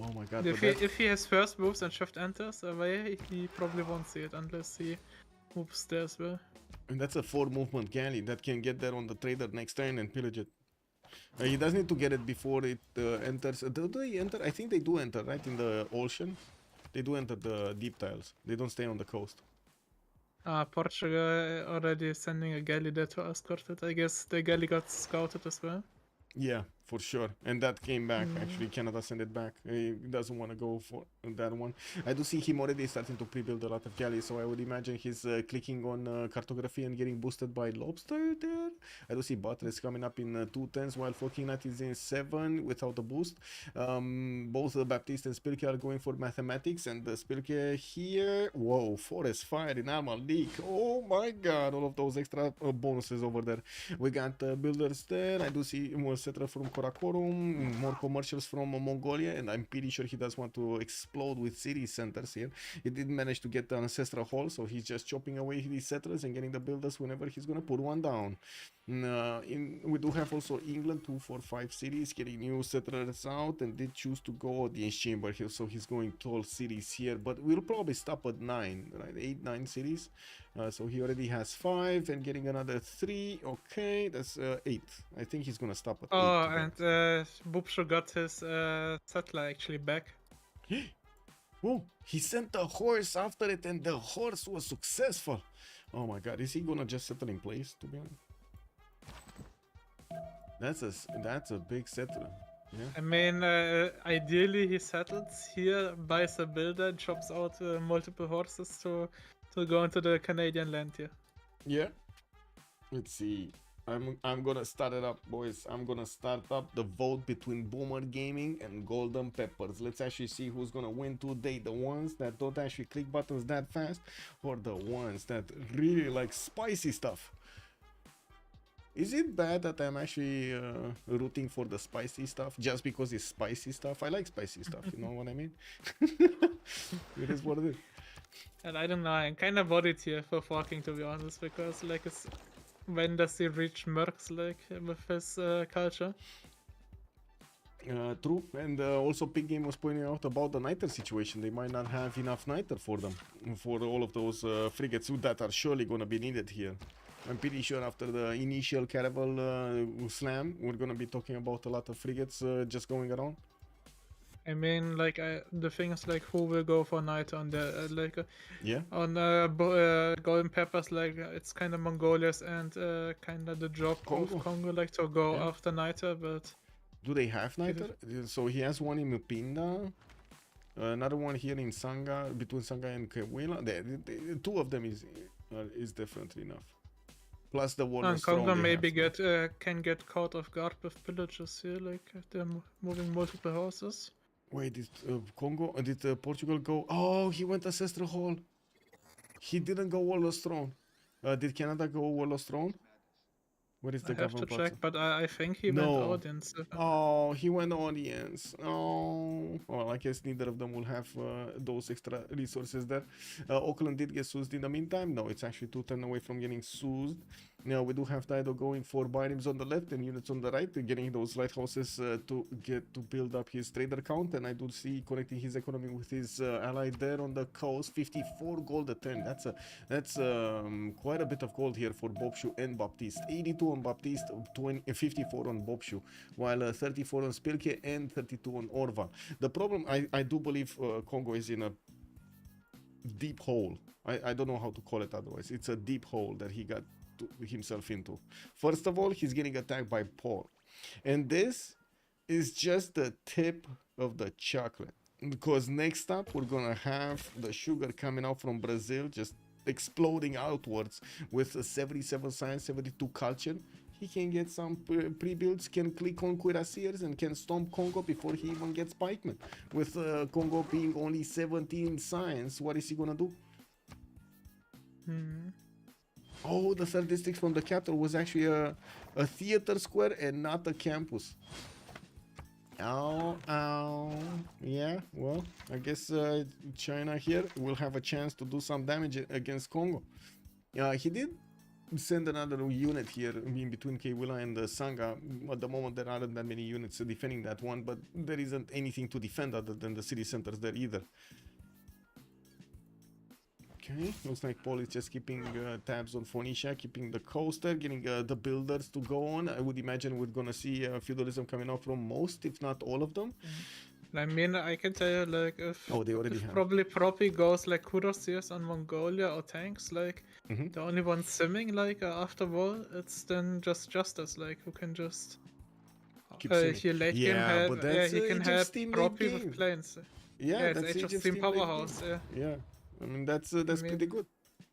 Oh my god. If he has first moves and shift enters away, he probably won't see it unless he moves there as well. And that's a 4 movement galley that can get there on the trader next turn and pillage it. He does need to get it before it enters. Do they enter? I think they do enter, right? In the ocean. They do enter the deep tiles. They don't stay on the coast. Portugal already sending a galley there to escort it. I guess the galley got scouted as well. Yeah, for sure. And that came back. Actually, Canada sent it back. He doesn't want to go for that one. I do see him already starting to pre-build a lot of galleys, so I would imagine he's clicking on cartography and getting boosted by Lobster there. I do see Buttress coming up in 210s while Fucking Knight is in 7 without a boost. Both Baptiste and Spylke are going for mathematics, and Spylke here... Whoa, Forest Fire in Armor Leak. Oh my god, all of those extra bonuses over there. We got builders there. I do see more settler from Karakorum, more commercials from Mongolia, and I'm pretty sure he does want to explode with city centers here. He didn't manage to get the Ancestral Hall, so he's just chopping away these settlers and getting the builders whenever he's gonna put one down. We do have also England, 2, 4, 5 cities getting new settlers out, and did choose to go audience chamber here, so he's going 12 cities here, but we'll probably stop at 9, right? 8, 9 cities. So he already has 5 and getting another 3. Okay, that's 8. I think he's gonna stop at 8. Oh, and Boubsho got his settler actually back. Whoa, he sent a horse after it and the horse was successful. Oh my god, is he gonna just settle in place, to be honest? That's a big settler. Yeah. I mean, ideally he settles here, buys a builder, and chops out multiple horses to go into the Canadian land here. Yeah. Let's see. I'm gonna start it up, boys. I'm gonna start up the vote between Boomer Gaming and Golden Peppers. Let's actually see who's gonna win today. The ones that don't actually click buttons that fast, or the ones that really like spicy stuff. Is it bad that I'm actually rooting for the spicy stuff just because it's spicy stuff? I like spicy stuff, you know what I mean? It is what it is. And I don't know, I'm kind of worried here for Forking, to be honest, because like when does he reach Mercs like with his culture? True, and also Big Game was pointing out about the niter situation. They might not have enough niter for them, for all of those frigates that are surely going to be needed here. I'm pretty sure after the initial caravel slam, we're going to be talking about a lot of frigates just going around. I mean, like, the thing is, like, who will go for Night on the, Yeah. on Golden Peppers, like, it's kind of Mongolia's and kind of the job of Congo, like, to go after Niter, but... Do they have niter? So he has one in Mupinda, another one here in Sanga, between Sanga and Kewila. The two of them is definitely enough. Plus the one and Congo maybe can get caught off guard with pillages here, like they're moving multiple horses. Wait, did Portugal go? Oh, he went Ancestral Hall. He didn't go Warlord's Throne. Did Canada go Warlord's Throne? Where is the government? I have to check, but I think he went audience. Oh, he went audience. Oh, well, I guess neither of them will have those extra resources there. Auckland did get soused in the meantime. No, it's actually 2 turns away from getting soused. Now we do have Dido going for biomes on the left and units on the right, getting those lighthouses to build up his trader count. And I do see connecting his economy with his ally there on the coast. 54 gold a turn. That's quite a bit of gold here for Boubsho and Baptiste. 82 on Baptiste, 54 on Boubsho, while 34 on Spylke and 32 on Orval. The problem, I do believe Congo is in a deep hole. I don't know how to call it otherwise. It's a deep hole that he got himself into. First of all, he's getting attacked by Paul, and this is just the tip of the chocolate, because next up we're gonna have the sugar coming out from Brazil, just exploding outwards with a 77 science, 72 culture. He can get some pre-builds, can click on cuirassiers, and can stomp Congo before he even gets pikemen. With Congo being only 17 science, what is he gonna do? Oh, the third district from the capital was actually a theater square and not a campus. Ow. Yeah, well, I guess China here will have a chance to do some damage against Congo. He did send another unit here in between Kewila and the Sanga. At the moment, there aren't that many units defending that one, but there isn't anything to defend other than the city centers there either. Okay, looks like Paul is just keeping tabs on Phoenicia, keeping the coaster, getting the builders to go on. I would imagine we're gonna see feudalism coming out from most, if not all of them. I mean, I can tell you, like, if, they already have. Probably Propi goes like cuirassiers on Mongolia or tanks, like, the only one simming, like, after war, it's then just Justice, like, who can just he late game help, he can help Propi with planes. It's Age of Steam powerhouse, Yeah. I mean, that's pretty good.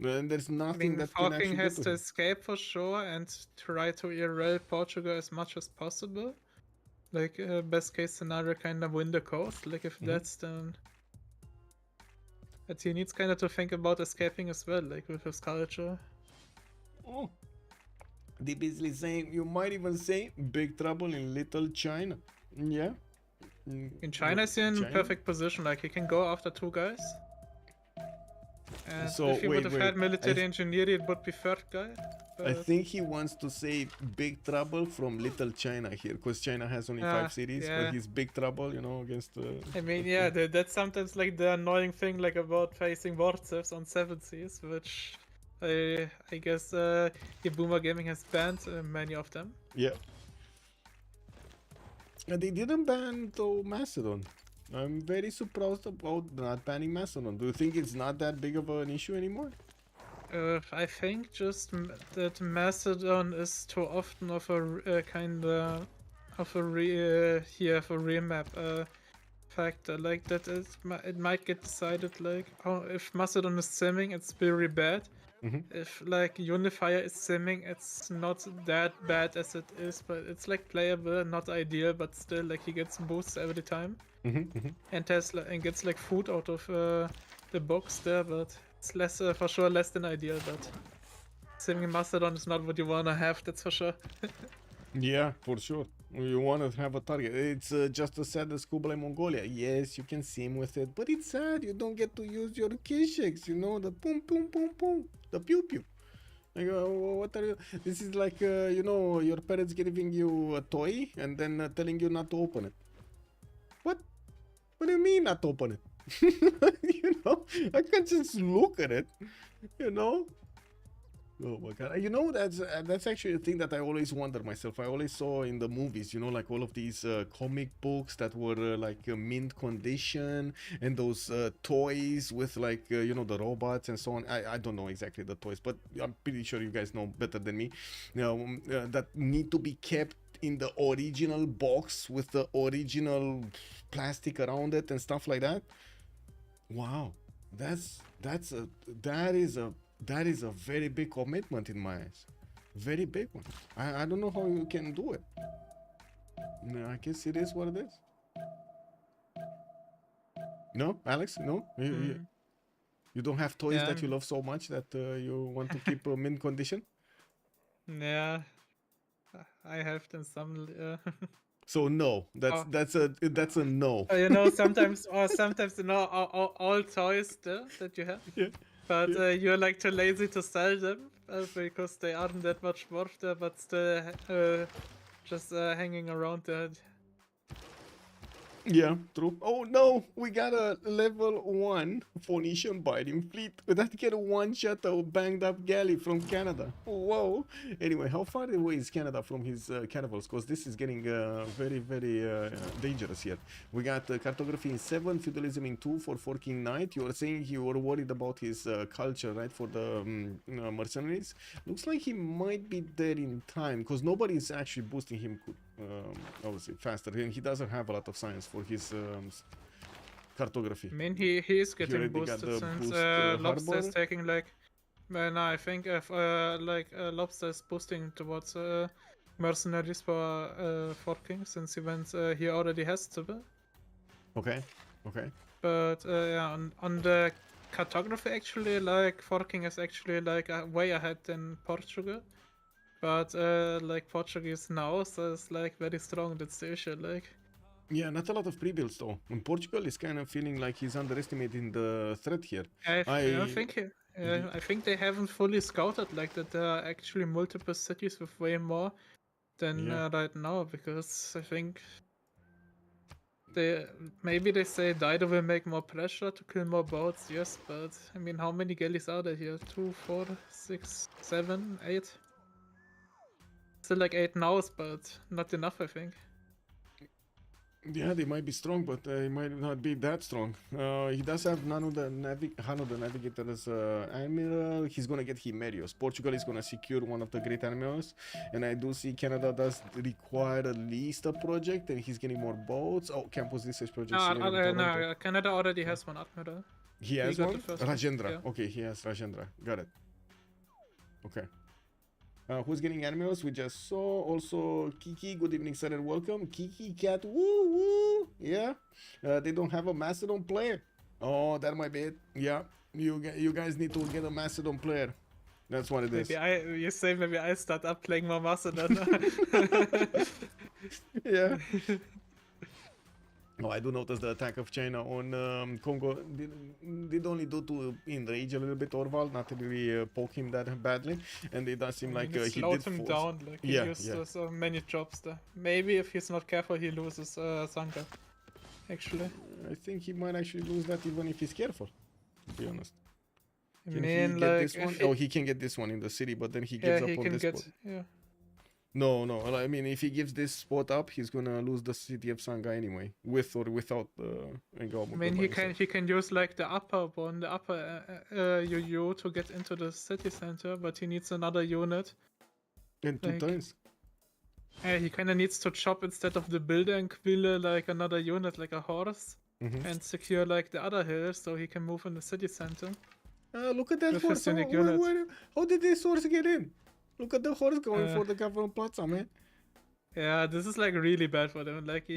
And there's nothing that can actually has to escape for sure and try to erase Portugal as much as possible. Like, best case scenario, kind of win the coast. Like, if that's then... But he needs kind of to think about escaping as well, like, with his culture. Oh. They basically saying, you might even say, big trouble in Little China. Yeah. In China, is in perfect position. Like, he can go after 2 guys. And so, if he would have had military engineering, it would be 3rd guy. I think he wants to say big trouble from Little China here, because China has only 5 cities, but he's big trouble, you know, against... I mean, that's sometimes like the annoying thing, like, about facing Warcevs on 7 seas, which I guess Boomer Gaming has banned many of them. Yeah. And they didn't ban though Macedon. I'm very surprised about not banning Macedon. Do you think it's not that big of an issue anymore? I think just that Macedon is too often of a kind of a remap factor. Like that, it might get decided like, oh, if Macedon is simming, it's very bad. If like Unifier is simming, it's not that bad as it is, but it's like playable, not ideal, but still like he gets boosts every time. And gets like food out of the box there, but it's less for sure less than ideal. But simming Macedon is not what you wanna have, that's for sure. Yeah, for sure. You want to have a target. It's just as sad as Kublai Mongolia. Yes, you can sim with it, but it's sad. You don't get to use your kishaks, you know, the boom, boom, boom, boom, the pew pew. Like, what are you? This is like, you know, your parents giving you a toy and then telling you not to open it. What do you mean not open it? You know, I can just look at it. You know. Oh my god! You know that's actually a thing that I always wonder myself. I always saw in the movies, you know, like all of these comic books that were like mint condition, and those toys with like you know, the robots and so on. I don't know exactly the toys, but I'm pretty sure you guys know better than me. You know, that need to be kept in the original box with the original plastic around it and stuff like that. Wow, that is a very big commitment in my eyes. Very big one. I don't know how you can do it. No, I guess it is what it is. No, Alex? No? You don't have toys that you love so much that you want to keep mint condition? Yeah, I have them some. So no, that's a no. You know, sometimes you know all toys that you have. Yeah. But you're like too lazy to sell them because they aren't that much worth there, but still just hanging around there. Yeah, true. Oh no, we got a level 1 Phoenician biting fleet. That get a one-shot banged up galley from Canada. Whoa. Anyway, how far away is Canada from his cannibals? Because this is getting very, very dangerous here. We got cartography in 7, feudalism in 2 for Forking Knight. You were saying you were worried about his culture, right, for the mercenaries. Looks like he might be dead in time, because nobody is actually boosting him obviously faster, and he doesn't have a lot of science for his cartography. I mean, he is getting boosted since Lobster is taking like. No, I think if Lobster is boosting towards mercenaries for forking, since he already has Civ6. Okay. But yeah, on the cartography actually, like forking is actually like way ahead than Portugal. But like Portuguese now, so it's like very strong. That's the issue. Like, yeah, not a lot of pre-builds though. And Portugal is kind of feeling like he's underestimating the threat here. I think they haven't fully scouted like that. There are actually multiple cities with way more than right now, because I think maybe they say Dido will make more pressure to kill more boats. Yes, but I mean, how many galleys are there here? 2, 4, 6, 7, 8. Still like 8 nows, but not enough, I think. Yeah, they might be strong, but they might not be that strong. He does have Hano the Navigator as admiral. He's gonna get Himerios. Portugal is gonna secure one of the great admirals, and I do see Canada does require at least a project, and he's getting more boats. Oh, campus research project. No, Canada already has one admiral. He has one? Rajendra. Yeah. Okay, he has Rajendra. Got it. Okay. Who's getting admirals? We just saw. Also, Kiki, good evening, sir, and welcome. Kiki Cat, woo woo. Yeah. They don't have a Macedon player. Oh, that might be it. Yeah. You guys need to get a Macedon player. That's what it is. Maybe I start up playing more Macedon. Yeah. Oh, I do notice the attack of China on Kongo did only do to enrage a little bit Orval, not really poke him that badly, and it does seem like he slowed him down. Like he used so many jobs there. Maybe if he's not careful, he loses Nzinga. Actually, I think he might actually lose that even if he's careful. To be honest. Can he get this one? Oh, he can get this one in the city, but then he gives up on this spot. Yeah. No. I mean, if he gives this spot up, he's gonna lose the city of Nzinga anyway, with or without the engulfment. I mean, he can use like the upper one, the upper UU to get into the city center, but he needs another unit. And 2 times. Yeah, he kind of needs to chop instead of the builder and quill like another unit, like a horse, and secure like the other hills so he can move in the city center. Look at that horse! How did this horse get in? Look at the horse going for the government plaza, man. Yeah, this is like really bad for them. Like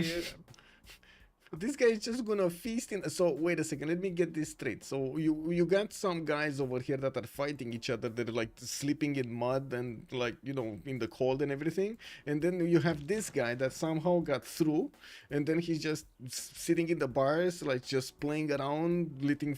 this guy is just gonna feast in. So wait a second, let me get this straight. So you got some guys over here that are fighting each other. They're like sleeping in mud and like, you know, in the cold and everything. And then you have this guy that somehow got through, and then he's just sitting in the bars, like just playing around, lighting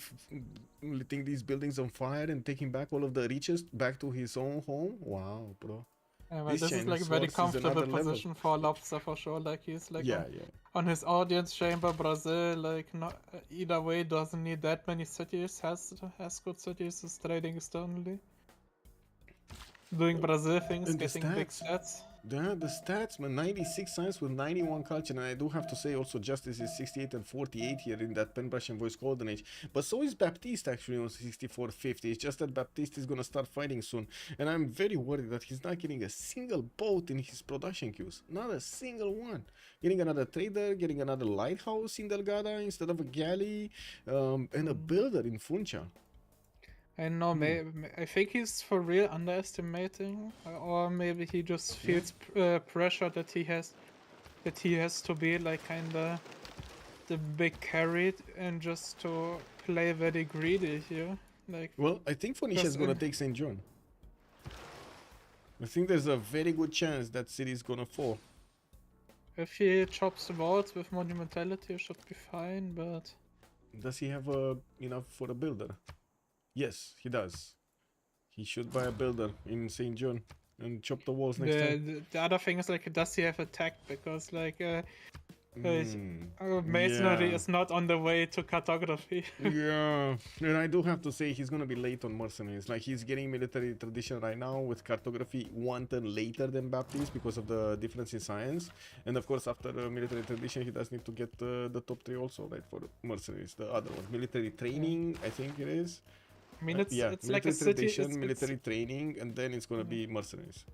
these buildings on fire and taking back all of the riches back to his own home. Wow, bro. Yeah, but This this is China like a very source is comfortable another level. position for Lobster for sure. Like he's like Yeah, yeah. on his audience chamber, Brazil. Like not either way, doesn't need that many cities. Has good cities. Is trading externally, doing Brazil things, And the getting big stats. stats. Yeah, the stats, man, 96 science with 91 culture, and I do have to say also Justice is 68 and 48 here in that Pen Brush and Voice Golden Age. But so is Baptiste actually on 64-50. It's just that Baptiste is gonna start fighting soon, and I'm very worried that he's not getting a single boat in his production queues. Not a single one. Getting another trader, getting another lighthouse in Delgada instead of a galley, and a builder in Funcha. I know, I think he's for real underestimating, or maybe he just feels pressure that he has to be like kinda the big carry and just to play very greedy here. Like, Well, I think Phoenicia is gonna take St. John. I think there's a very good chance that city is gonna fall. if he chops the walls with monumentality, it should be fine. But Does he have enough for a builder? Yes, he does. He should buy a builder in St. John and chop the walls next time. the other thing is like, does he have attack? Because like masonry Yeah. is not on the way to cartography. Yeah, and I do have to say he's gonna be late on mercenaries. Like he's getting military tradition right now with cartography one turn later than Baptiste because of the difference in science. And of course, after military tradition, he does need to get the top 3 also, right, for mercenaries. The other one, military training, I think it is. I mean, Yeah, it's military like a city. tradition, military training, and then it's gonna be mercenaries.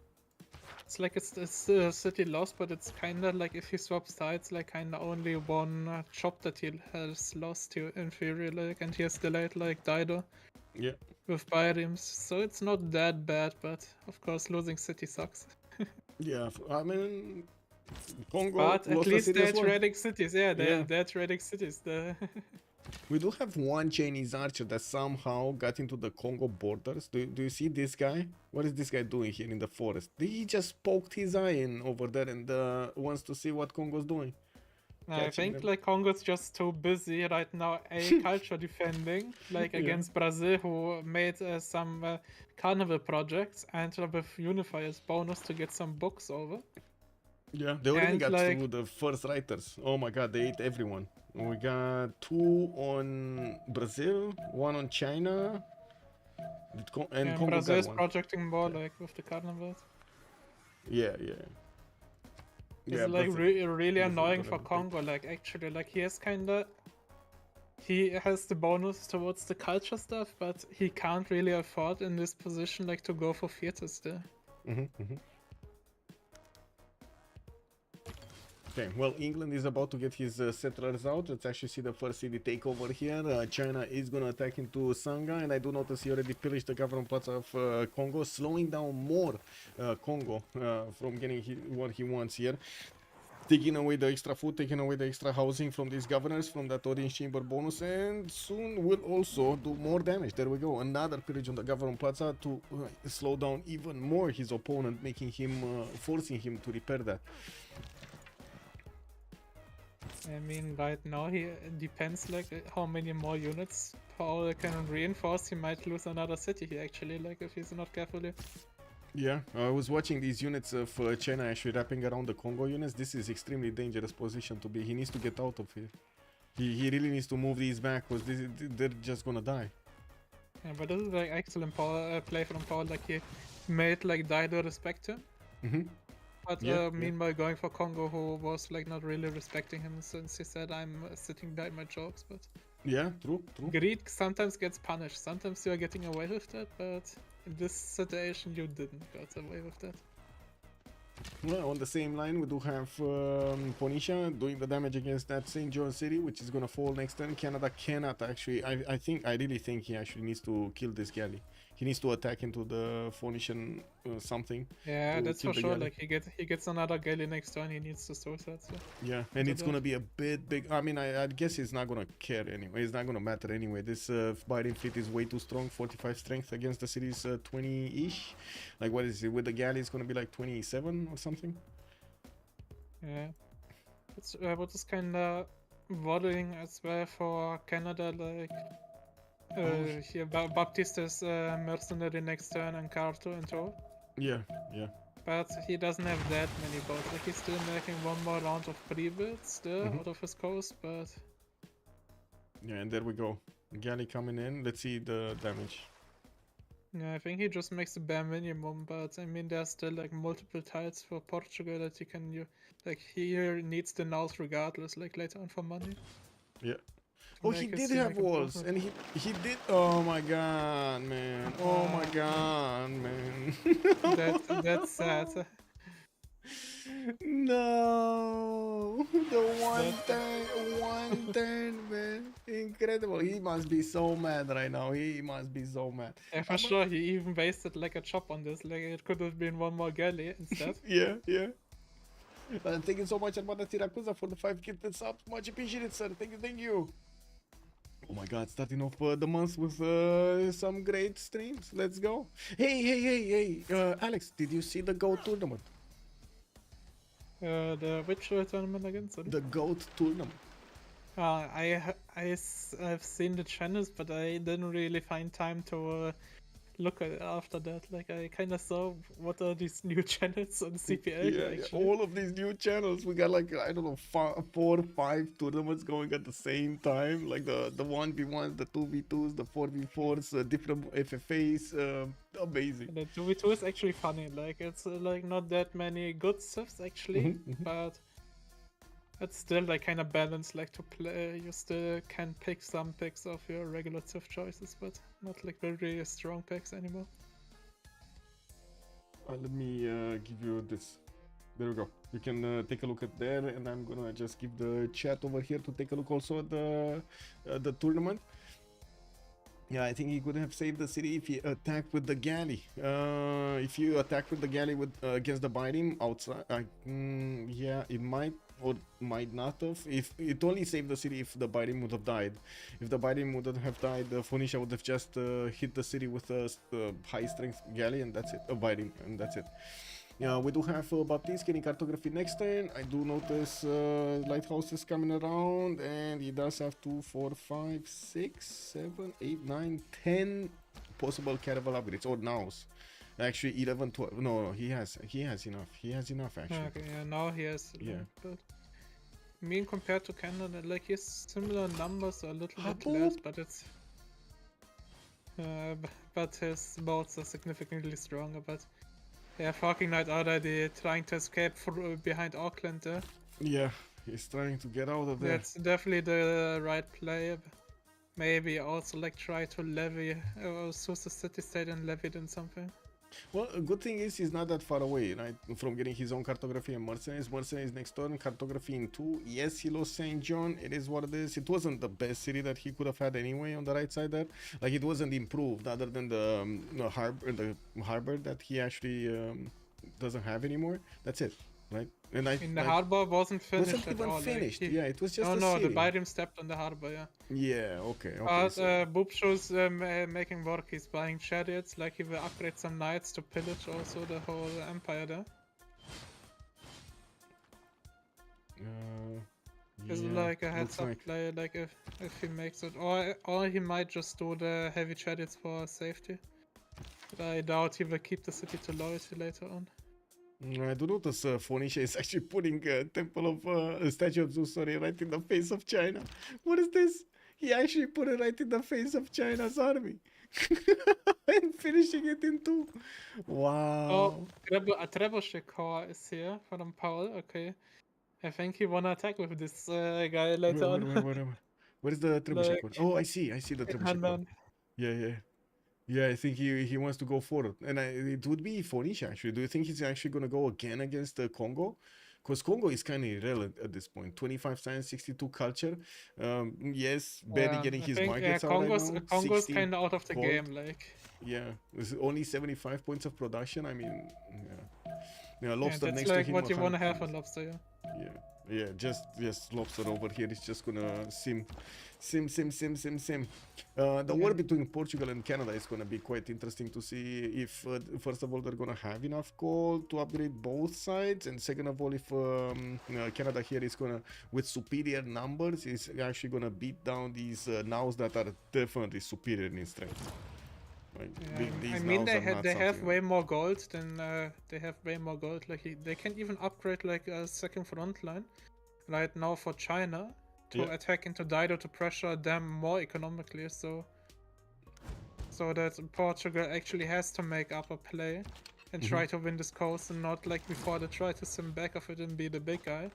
It's like it's a city lost, but it's kinda like if he swaps sides, like kinda only one shop that he has lost to inferior, like, and he has delayed like Dido Yeah. with Bioreams, so it's not that bad, but of course losing city sucks. Yeah, I mean, Kongo But at lost a least city they're as well. trading cities, yeah, Yeah. they're trading cities. We do have one Chinese archer that somehow got into the Congo borders. Do you see this guy? What is this guy doing here in the forest? He just poked his eye in over there and wants to see what Congo's doing. I think them. like Congo's just too busy right now, A, culture defending, like against Brazil, who made some carnival projects, and with Unifier's bonus to get some books over. Yeah, they already And, got like, through the first writers. Oh my god, they ate everyone. We got 2 on Brazil, 1 on China, and Congo Brazil's got 1. projecting more like with the carnivals. Yeah. It's like really annoying for Congo. Like actually, like he has the bonus towards the culture stuff, but he can't really afford in this position like to go for theater still. Okay, well, England is about to get his settlers out. Let's actually see the first city takeover here. China is gonna attack into Sangha, and I do notice he already pillaged the government plaza of Congo, slowing down more Congo from getting what he wants here. Taking away the extra food, taking away the extra housing from these governors, from that audience chamber bonus, and soon will also do more damage. There we go, another pillage on the government plaza to slow down even more his opponent, making him, forcing him to repair that. I mean, right now it depends like how many more units Paul can reinforce. He might lose another city here actually, like if he's not careful here. Yeah, I was watching these units of China actually wrapping around the Congo units. This is extremely dangerous position to be. He needs to get out of here. He really needs to move these back because they're just gonna die. Yeah, but this is like excellent play from Paul. Like he made like Dido respect him. But meanwhile going for Kongo, who was like not really respecting him since he said I'm sitting by my jokes. But yeah, true. greed sometimes gets punished. Sometimes you are getting away with that, but in this situation you didn't get away with that. Well, on the same line, we do have Phoenicia doing the damage against that St. John city, which is gonna fall next turn. Canada cannot actually. I really think he actually needs to kill this galley. He needs to attack into the Phoenician something. Yeah, that's for sure. Galley. Like he gets another galley next turn. He needs to source that. So. Yeah, and it's gonna be a bit big. I mean, I guess he's not gonna care anyway. It's not gonna matter anyway. This Biden fleet is way too strong. 45 strength against the city's 20-ish. Like what is it with the galley? It's gonna be like 27 or something. Yeah, it's what is kind of worrying as well for Canada. Like here, Baptiste is mercenary next turn and Carto and all. Yeah. But he doesn't have that many boats. Like he's still making one more round of pre-builds still out of his coast, but Yeah, and there we go. Galley coming in. Let's see the damage. yeah, I think he just makes the bare minimum. But I mean, there's still like multiple tiles for Portugal that he can use. Like he needs the nows regardless, like later on for money. Yeah. Oh, he did have walls, and he did. Oh my god, man! Oh my god, man! That's sad. No, the one turn, man! Incredible. He must be so mad right now. He must be so mad. Yeah, for sure. He even wasted like a chop on this. Like it could have been one more galley instead. Yeah. Thank you so much, Armada Tirakuza, for the 5 gifted subs. Much appreciated, sir. Thank you. Oh my god, starting off the month with some great streams. Let's go. Hey, Alex, did you see the GOAT tournament? The which tournament again? Sorry? The GOAT tournament. I've seen the channels, but I didn't really find time to look at it after that. Like I kind of saw what are these new channels on CPL. Yeah, all of these new channels. We got like, I don't know, 4 or 5 tournaments going at the same time. Like the 1v1s, the 2v2s, the 4v4s, different FFAs. Amazing. The 2v2 is actually funny. Like it's like not that many good Civs actually, but it's still like kind of balanced. Like to play, you still can pick some picks of your regular Civ choices, but not like very strong picks anymore. Let me give you this. There we go. You can take a look at there, and I'm gonna just give the chat over here to take a look also at the tournament. Yeah, I think he could have saved the city if he attacked with the galley. If you attack with the galley with against the biting outside, yeah, it might or might not have. If it only saved the city if the biting would have died. If the biting wouldn't have died, Phoenicia would have just hit the city with a high strength galley, and that's it. A biting, and that's it. Yeah, we do have Baptiste getting cartography next turn. I do notice lighthouses coming around, and he does have 2, 4, 5, 6, 7, 8, 9, 10 possible caravel upgrades or nows. Actually, 11, 12. No, he has enough. He has enough actually. Okay, yeah, now he has. Yeah. But I mean, compared to Canada, like he has similar numbers, or a little bit less, but it's. But his boats are significantly stronger. But yeah, fucking Knight already trying to escape behind Auckland there. Yeah, he's trying to get out of there. That's definitely the right play. Maybe also like try to levy or source the city state and levy it in something. Well, a good thing is he's not that far away, right? From getting his own cartography and mercenaries. Mercenaries next turn, cartography in 2. Yes, he lost St. John. It is what it is. It wasn't the best city that he could have had anyway on the right side there. Like it wasn't improved other than the harbor that he actually doesn't have anymore. That's it, right? And the harbor wasn't finished wasn't even at all. finished. Like yeah, it was just no, city. the Biden stepped on the harbor. Yeah. Yeah. Okay. But so. Boubsho's making work. He's buying chariots. Like he will upgrade some knights to pillage also the whole empire there. It's like a heads up play. Like if he makes it, or he might just do the heavy chariots for safety. But I doubt he will keep the city to loyalty later on. I do notice Phoenicia is actually putting Temple of Statue of Zeus, right in the face of China. What is this? He actually put it right in the face of China's army. And finishing it in 2. Wow. Oh, a trebuchet core is here from Paul. Okay. I think he wanna attack with this guy later on. Where is the trebuchet core? Oh, I see the trebuchet core. Yeah, I think he wants to go forward, and it would be Phoenicia actually. Do you think he's actually gonna go again against Congo? Because Congo is kind of irrelevant at this point. 25 science, 62 culture. Yes, barely getting his markets out right now. Congo's kind of out of the game, like. Yeah, there's only 75 points of production. I mean, yeah. Lobster next like to him. What you want to have on Lobster, yeah. Yeah, just Lobster over here is just gonna sim. The war between Portugal and Canada is gonna be quite interesting to see if, first of all, they're gonna have enough coal to upgrade both sides, and second of all, if Canada here is gonna, with superior numbers, is actually gonna beat down these nows that are definitely superior in strength. Like Yeah, these I mean nows are not they have something. way more gold than they have way more gold. Like they can even upgrade like a second front line right now for China to Yeah. attack into Dido to pressure them more economically. So that Portugal actually has to make up a play and try to win this coast, and not like before they try to sim back of it and be the big guy.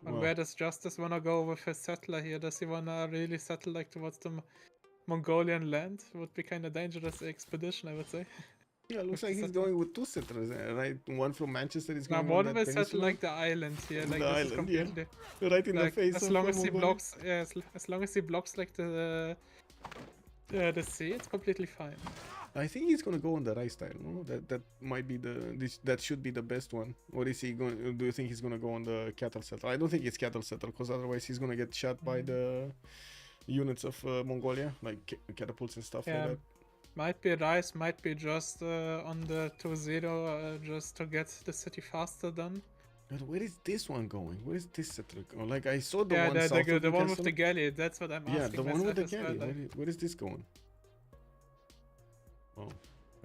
And Well, where does Justice wanna go with his settler here? Does he wanna really settle like towards the Mongolian land? Would be kind of dangerous expedition, I would say. yeah, looks With like the he's settler. going with two settlers, right? One from Manchester is Now going on one that will settle peninsula. like the island here. Like The this is island, yeah. completely Right in the like face as of long as he Mongolia. blocks, yeah, as long as he blocks like the sea, it's completely fine. I think he's gonna go on the right style. No, that might be that should be the best one. Or is he going? Do you think he's gonna go on the cattle settler? I don't think it's cattle settler because otherwise he's gonna get shot by the units of Mongolia, like catapults and stuff Yeah, like that. might be rice, might be just on the 2-0 just to get the city faster done. But where is this one going? Where is this settler going? Like I saw the Yeah, one south of the one with castle. the galley. That's what I'm Yeah, asking the one with myself the as well. galley. Like, Where is this going? Oh,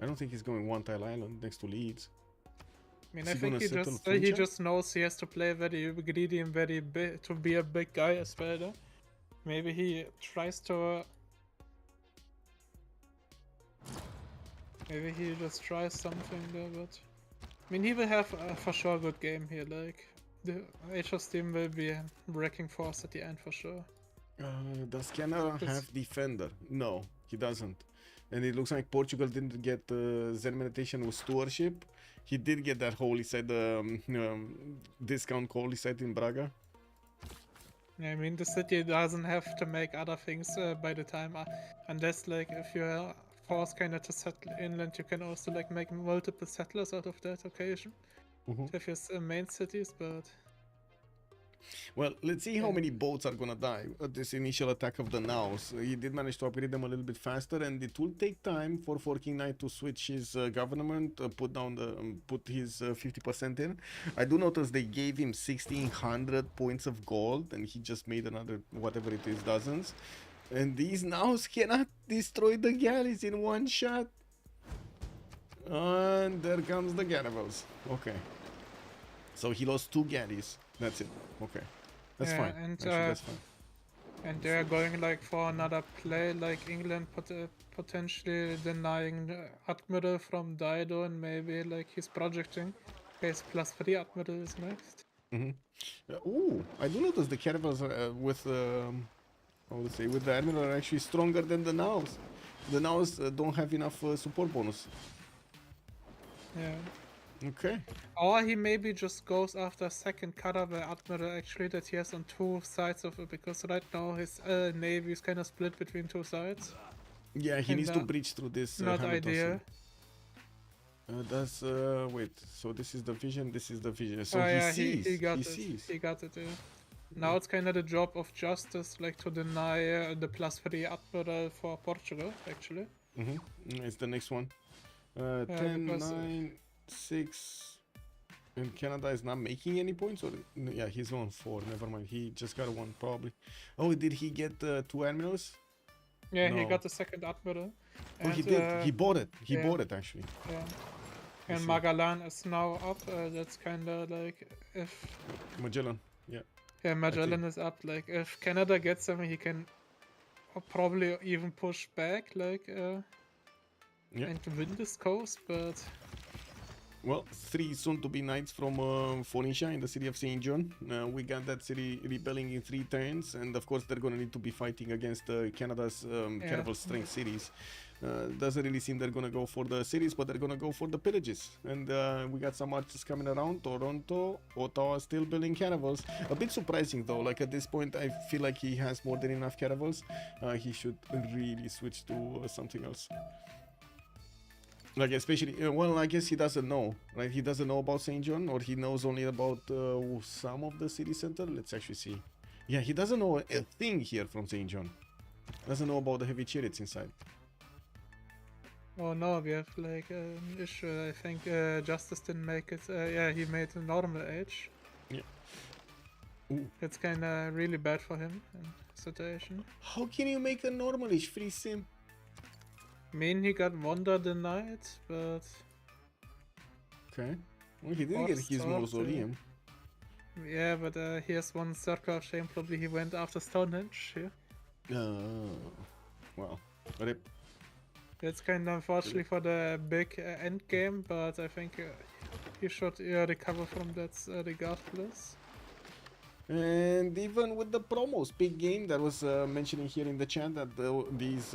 I don't think he's going one tile island next to Leeds. I mean, Is I he think gonna he settle just Phoenicia? knows he has to play very greedy and very big to be a big guy as well. Though. Maybe he tries to. Maybe he just tries something there, but I mean, he will have for sure a good game here. Like the HS team will be wrecking force at the end for sure. Does Canada have defender? No, he doesn't. And it looks like Portugal didn't get Zen meditation with stewardship. He did get that holy site, discount holy site in Braga. Yeah, I mean, the city doesn't have to make other things by the time, unless like if you're forced kind of to settle inland, you can also like make multiple settlers out of that occasion. If your main cities, but Well, let's see how many boats are gonna die at this initial attack of the Naus. He did manage to upgrade them a little bit faster, and it will take time for King Knight to switch his government, put his 50% in. I do notice they gave him 1,600 points of gold, and he just made another whatever it is dozens. And these Naus cannot destroy the galleys in one shot. And there comes the Garivals. Okay. So he lost 2 galleys. That's it. Okay. That's fine. and Actually, that's fine. and they're going like for another play, like England potentially denying Admiral from Dido, and maybe like he's projecting his +3 Admiral is next. Ooh, I do notice the Caravels with with the Admiral are actually stronger than the Naus. The Naus don't have enough support bonus. Yeah. Okay. Or he maybe just goes after second cutter by Admiral actually that he has on 2 sides of it, because right now his navy is kind of split between 2 sides. Yeah, he needs to breach through this. Not ideal. Wait. So this is the vision. This is the vision. So yeah, sees. he got it. Sees. He got it. Yeah. Now it's kind of the job of Justice, like to deny the +3 Admiral for Portugal actually. It's the next one. 10, 9, 6. And Canada is not making any points, or yeah, he's on 4. Never mind. He just got 1 probably. Oh, did he get 2 admirals? Yeah, No. he got the second Admiral. Oh, he did. He bought it. He yeah. bought it actually. Yeah. And Magellan is now up. That's kind of like if. Magellan. Yeah. Yeah, Magellan is up. Like if Canada gets him, he can probably even push back, like and win this coast. But well, 3 soon-to-be knights from Phoenicia in the city of St. John. We got that city rebelling in 3 turns, and of course they're gonna need to be fighting against Canada's caravel strength cities. Doesn't really seem they're gonna go for the cities, but they're gonna go for the pillages. And we got some archers coming around. Toronto, Ottawa still building caravels. A bit surprising though, like at this point I feel like he has more than enough caravels. He should really switch to something else. Like especially, well, I guess he doesn't know, right? He doesn't know about St. John, or he knows only about some of the city center. Let's actually see. Yeah, he doesn't know a thing here from St. John. Doesn't know about the heavy chariots inside. oh no, we have like an issue. I think Justice didn't make it. Yeah, he made a normal age. Yeah. Ooh. It's kind of really bad for him in situation. How can you make a normalish free sim? I mean, he got Wonder denied, but Okay. Well, he did get Forced his up, mausoleum. yeah, but here's one circle of shame. Probably he went after Stonehenge here. Well, rip. It's kind of unfortunately for the big end game, but I think he should recover from that regardless. And even with the promos, big game that was mentioning here in the chat that these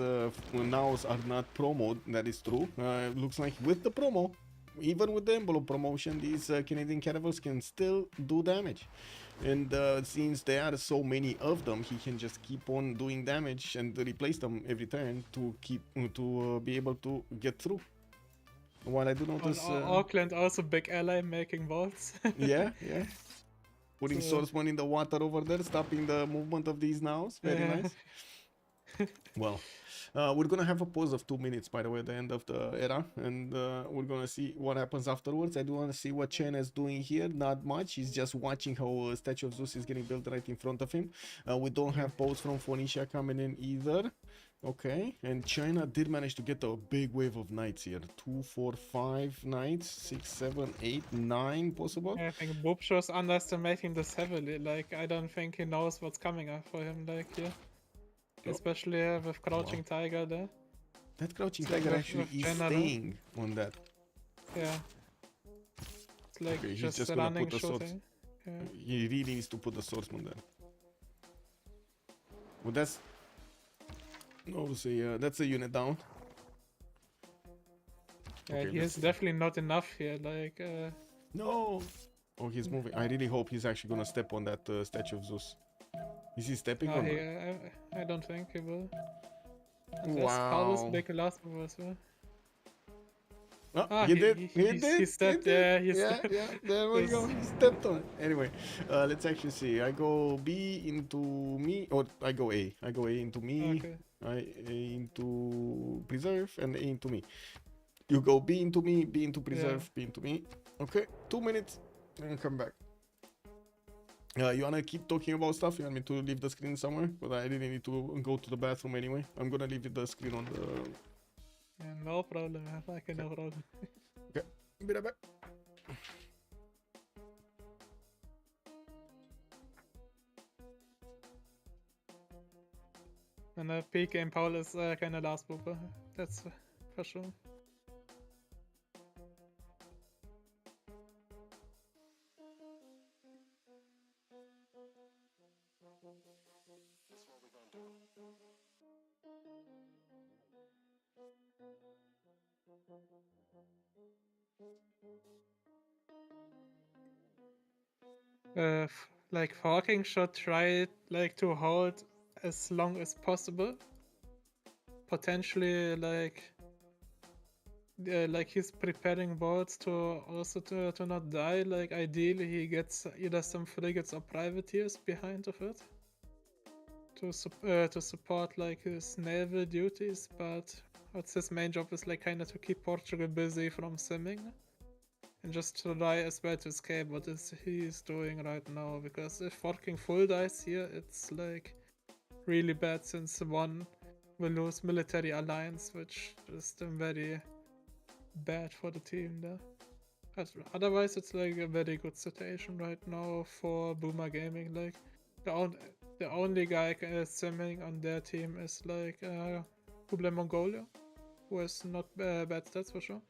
nows are not promo. That is true. Looks like with the promo, even with the envelope promotion, these Canadian caravels can still do damage. And since there are so many of them, he can just keep on doing damage and replace them every turn to keep be able to get through. While I do notice, Auckland also big ally making vaults. yeah. Putting So- swordsman in the water over there, stopping the movement of these nows. Very nice. Well, we're gonna have a pause of 2 minutes, by the way, at the end of the era, and we're gonna see what happens afterwards. I do want to see what Chen is doing here. Not much. He's just watching how a statue of Zeus is getting built right in front of him. We don't have boats from Phoenicia coming in either. Okay, and China did manage to get a big wave of knights here. 2, 4, 5 knights, 6, 7, 8, 9 possible. I think Boubsho's underestimating this heavily. Like, I don't think he knows what's coming up for him. Like, yeah. Oh. Especially with Crouching Tiger there. That Crouching It's like Tiger with actually is General. staying on that. Yeah. It's like Okay, he's just, just gonna running, put the swords. shooting. Yeah. He really needs to put the swordsman there. Well, that's... Obviously, that's a unit down. Yeah, Okay, he is definitely not enough here. Like, No! Oh, he's moving. I really hope he's actually gonna step on that statue of Zeus. Is he stepping or not? I don't think he will. Unless Paulus make a last move as well. Oh, he did. He stepped. Yeah, he Yeah, stepped. yeah. There we go. He stepped on it. Anyway, let's actually see. I go B into me, or I go A. I go A into me. Okay. I A into preserve and A into me. You go B into me, B into preserve, B into me. Okay, 2 minutes and come back. You wanna keep talking about stuff? You want me to leave the screen somewhere? But I really need to go to the bathroom anyway. I'm gonna leave the screen on the... Yeah, no problem. Like, no problem. Okay, be right back. And peak game Paul is kind of last mover. That's for sure. Like Hawking should try like to hold as long as possible. Potentially like he's preparing boats to also to not die. Like ideally he gets either some frigates or privateers behind of it to support like his naval duties, but what's his main job is like kind of to keep Portugal busy from simming and just try as well to escape what is he's doing right now, because if Forking full dies here it's like really bad, since one will lose military alliance, which is very bad for the team there. Otherwise it's like a very good situation right now for Boomer Gaming. Like the only guy simming on their team is like Kublai Mongolia, who has not bad stats for sure.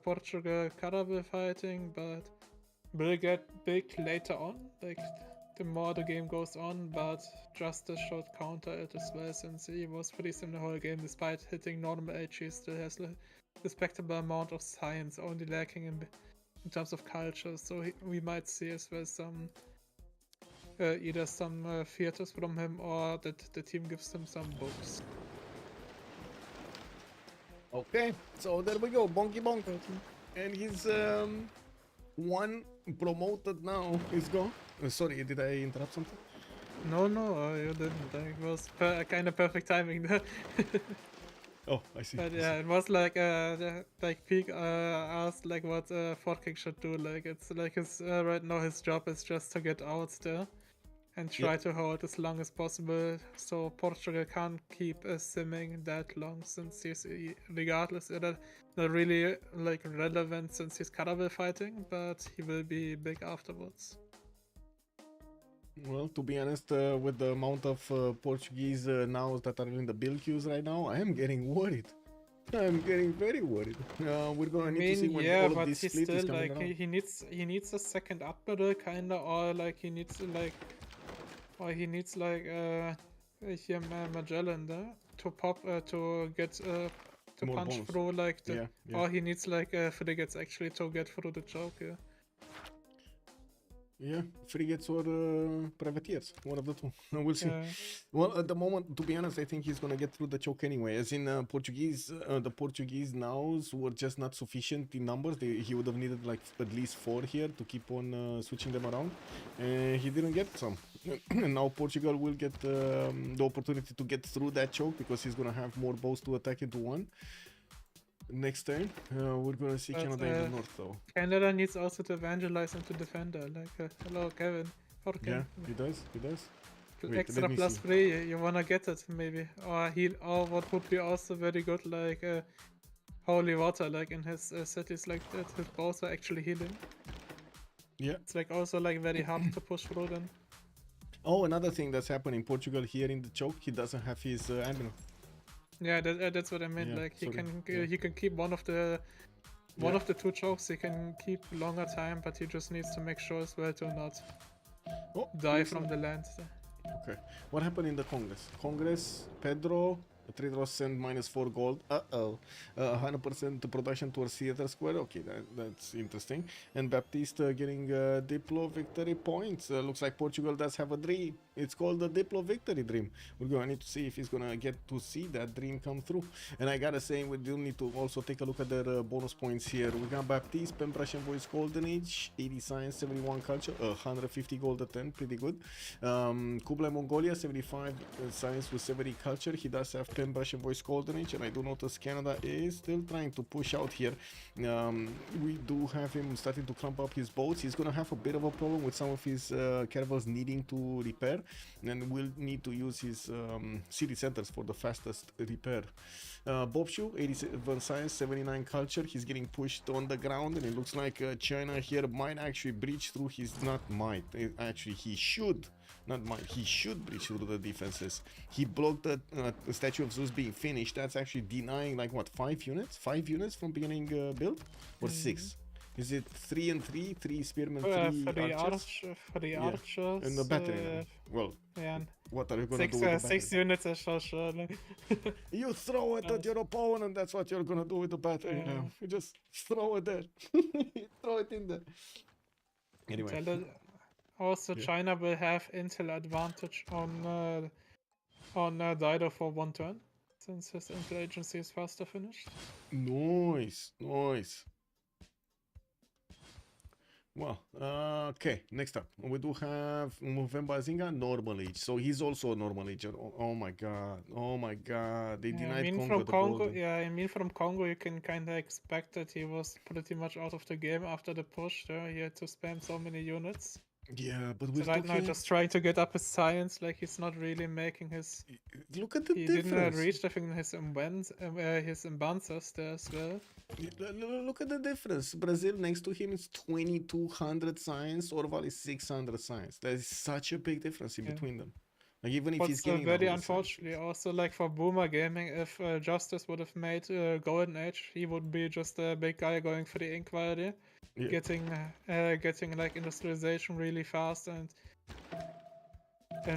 Portugal caravel fighting, but will get big later on, like the more the game goes on, but Justice should counter it as well, since he was pretty sim the whole game. Despite hitting normal HE, still has a respectable amount of science, only lacking in terms of culture, so we might see as well some either some theaters from him, or that the team gives him some books. Okay, so there we go, Bonky Bonk. And he's one promoted now. He's gone. Sorry, did I interrupt something? No, you didn't. It was kind of perfect timing there. Oh, I see. But I yeah, see. it was like like Peak asked like what Fort King should do. Like it's like his right now his job is just to get out there and try to hold as long as possible, so Portugal can't keep simming that long, since he's regardless not really like relevant since he's cannibal fighting, but he will be big afterwards. Well, to be honest, with the amount of Portuguese nows that are in the build queues right now, I am getting worried. I'm getting very worried. We're gonna need to see when Yeah, all of but this he's fleet is still coming like around. he needs a second admiral kinda, or like he needs like here Magellan there to pop to get to More punch bonus. through like the, Yeah, yeah. or he needs like frigates actually to get through the choke. Yeah. Yeah, frigates or privateers, one of the two. We'll see. Yeah. Well, at the moment, to be honest, I think he's gonna get through the choke anyway. As in the Portuguese nows were just not sufficient in numbers. He would have needed like at least 4 here to keep on switching them around. He didn't get some. And now Portugal will get the opportunity to get through that choke because he's gonna have more bows to attack into one. Next turn, we're gonna see But, Canada in the north though. Canada needs also to evangelize and to defender. Like, hello, Kevin. Yeah, he does. He does. Wait, Extra let me plus see. 3, you wanna get it maybe, or what would be also very good, like holy water, like in his cities, like that his bows are actually healing. Yeah. It's like also like very hard to push through them. Oh, another thing that's happening in Portugal here in the choke, he doesn't have his admiral. Yeah, that's what I meant. Yeah, like sorry. he can keep one of the Yeah. two chokes. He can keep longer time, but he just needs to make sure as well to not Oh, die listen. from the land. Okay. What happened in the Congress? Congress, Pedro, Trade Ross sent -4 gold. 100% production towards Theater Square. Okay, that's interesting. And Baptiste getting Diplo victory points. Looks like Portugal does have a dream. It's called the Diplo victory dream. We're going to need to see if he's going to get to see that dream come through. And I gotta say, we do need to also take a look at their bonus points here. We got Baptiste, Pen Prussian Voice Golden Age, 80 Science, 71 Culture, 150 gold at 10, pretty good. Kublai Mongolia, 75 Science with 70 Culture. He does have Pen Prussian Voice Golden Age, and I do notice Canada is still trying to push out here. We do have him starting to clump up his boats. He's gonna have a bit of a problem with some of his caravels needing to repair, and will need to use his city centers for the fastest repair. Boubsho, 87 Science, 79 Culture. He's getting pushed on the ground, and it looks like China here might actually breach through his, not might, actually he should. Not mine. He should breach through the defenses. He blocked the Statue of Zeus being finished. That's actually denying like what, 5 units? 5 units from beginning build? Or 6? Is it 3 and 3? 3 spearmen, 3 For the archers? archers. And the battery. Well, yeah. what are you gonna do with the battery? 6 units are so sure. You throw it at your opponent. That's what you're gonna do with the battery now. You just throw it there. Throw it in there. Anyway. Also, China will have intel advantage on Dido for 1 turn, since his intel agency is faster finished. Nice, nice. Well, okay, next up. We do have Mvemba Nzinga, normal age. So he's also a normal ager. Oh my god. Oh my god. They denied Kongo the golden. Yeah, I mean from Kongo you can kinda expect that he was pretty much out of the game after the push. He had to spam so many units. Yeah, but so right now just trying to get up his science, like he's not really making his... Look at the he difference. Didn't reach, I think, his imbansas there as well. Look at the difference. Brazil next to him is 2200 science, Orval is 600 science. There is such a big difference in between them. Like even if he's getting very unfortunately also, like for Boomer Gaming, if Justice would have made Golden Age, he would be just a big guy going for the Inquiry. Yeah. Getting like industrialization really fast and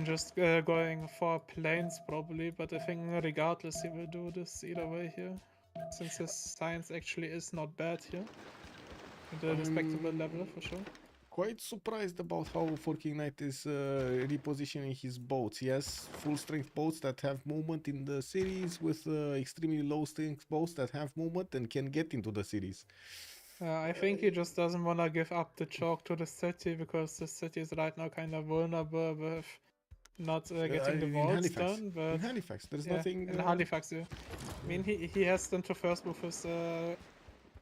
just going for planes probably, but I think regardless he will do this either way here, since his science actually is not bad here at a respectable level for sure. Quite surprised about how Forking Knight is repositioning his boats. He has full strength boats that have movement in the series with extremely low strength boats that have movement and can get into the series. I think he just doesn't want to give up the choke to the city, because the city is right now kind of vulnerable with not getting the in walls Halifax. done, but In Halifax, there's yeah, nothing. in Halifax, yeah. I mean, he has done to first move his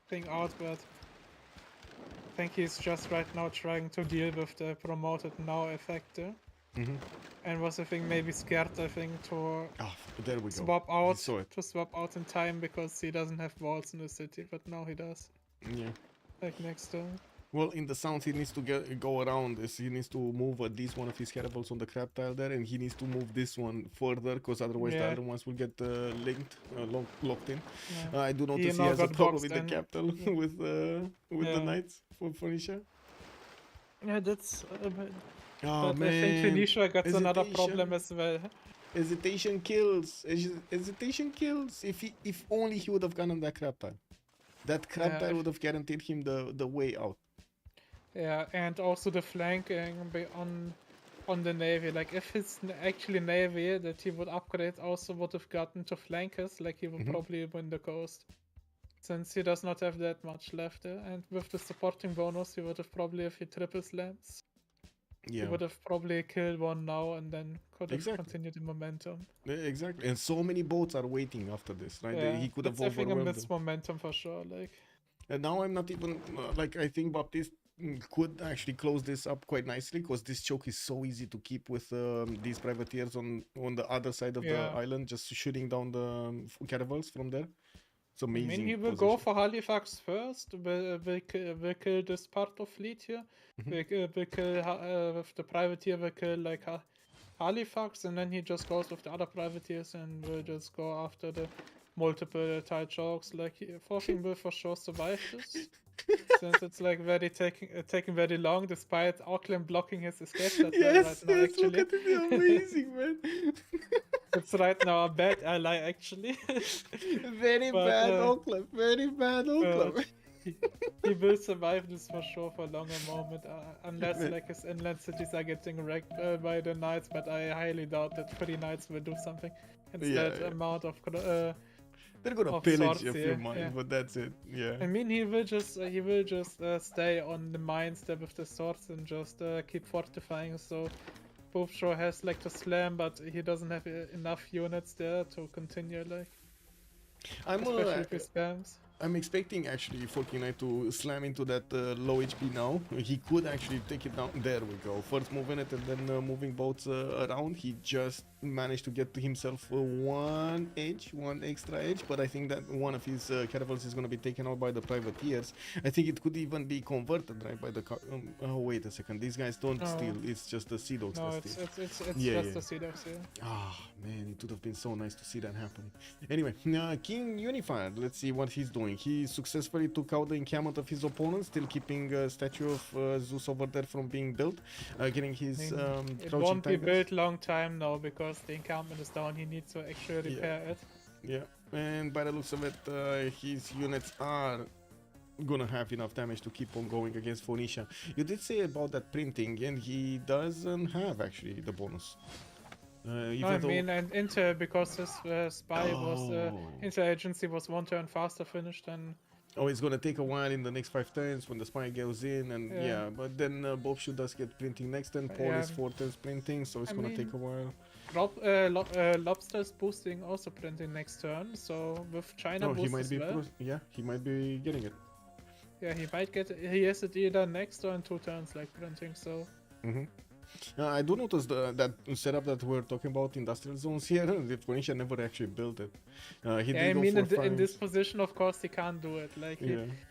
thing out, but I think he's just right now trying to deal with the promoted now effect there. And was, I think, maybe scared, I think, to There we go. swap He out saw it. in time because he doesn't have walls in the city, but now he does. Yeah. Like next turn. Well, in the south, he needs to go around this. He needs to move at least one of his caravels on the crab tile there, and he needs to move this one further, because otherwise the other ones will get linked, locked in. Yeah. I do notice he has a problem with the capital with the knights for Phoenicia. Yeah, that's. Oh but man! I think Phoenicia got another problem as well. Hesitation kills. Hesitation kills. If only he would have gone on that crab tile. That crab tile would have guaranteed him the way out. Yeah, and also the flanking on the navy. Like if it's actually navy that he would upgrade, also would have gotten to flankers. Like he would probably win the coast, since he does not have that much left there. And with the supporting bonus, he would have probably, if he triple slams, he would have probably killed one now and then could have continued the momentum. Exactly, and so many boats are waiting after this, right? Yeah, he could have overwhelmed them. I think I missed momentum for sure. Like, and now I'm not even like, I think Baptiste could actually close this up quite nicely, because this choke is so easy to keep with these privateers on the other side of the island, just shooting down the caravels from there. It's amazing. I mean, he will go for Halifax first. Will kill this part of fleet here. Will kill with the privateer. Will kill like Halifax, and then he just goes with the other privateers and will just go after the multiple tile chokes. Like Forking will for sure survive this, since it's like taking very long, despite Auckland blocking his escape. Yes, right now, actually. Look at it, amazing, man. It's right now a bad ally, actually. Very bad Auckland. Very bad Auckland. He will survive this for sure for a longer moment, unless like his inland cities are getting wrecked by the knights. But I highly doubt that 3 knights will do something. It's that amount of. They're gonna pillage a few mines, but that's it. Yeah. I mean, he will just stay on the mines there with the swords and just keep fortifying. So Boubsho has like to slam, but he doesn't have enough units there to continue. Like, especially if he spams. I'm expecting actually Forking Knight to slam into that low HP now. He could actually take it down. There we go. First moving it and then moving boats around. He just managed to get to himself one extra edge. But I think that one of his caravels is going to be taken out by the privateers. I think it could even be converted, right, by the... oh, wait a second. These guys don't steal. It's just the Sea Dogs that steal. It's just the Sea Dogs, Ah, man, it would have been so nice to see that happen. Anyway, Qin Unifier. Let's see what he's doing. He successfully took out the encampment of his opponent, still keeping a statue of Zeus over there from being built, getting his it won't be built long time now because the encampment is down. He needs to actually repair it. Yeah, and by the looks of it, his units are gonna have enough damage to keep on going against Phoenicia. You did say about that printing, and he doesn't have actually the bonus. No, I mean, and Inter, because his spy was Inter agency was 1 turn faster finished than. Oh, it's gonna take a while in the next 5 turns when the spy goes in, and but then Boubsho does get printing next turn. Paul is 4 turns printing, so it's gonna take a while. Lobster's boosting also printing next turn, so with China he might be he might be getting it. Yeah, he might get it. He has it either next or in 2 turns, like printing. So. I do notice that setup that we're talking about, industrial zones here. The Phoenicia never actually built it. In this position, of course, he can't do it. Like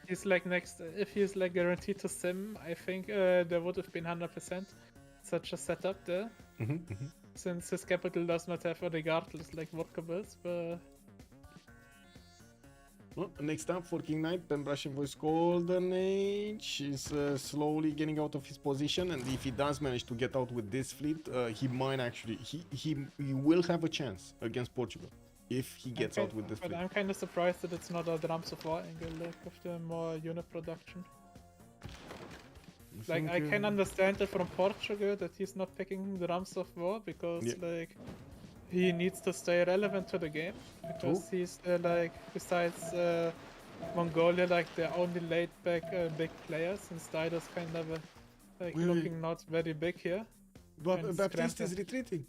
he's like next. If he's like guaranteed to sim, I think there would have been 100% such a setup there. Since his capital does not have a regardless like workables, but. Well, next up for King Knight, then Russian Voice Golden Age is slowly getting out of his position, and if he does manage to get out with this fleet, he might actually he will have a chance against Portugal if he gets out with this fleet. But I'm kind of surprised that it's not a drums of war angle, like with the more unit production. Like I can understand it from Portugal that he's not picking the drums of war because like. He needs to stay relevant to the game because he's like, besides Mongolia, like the only laid-back big players, and Styler's kind of looking not very big here. And Baptiste is retreating.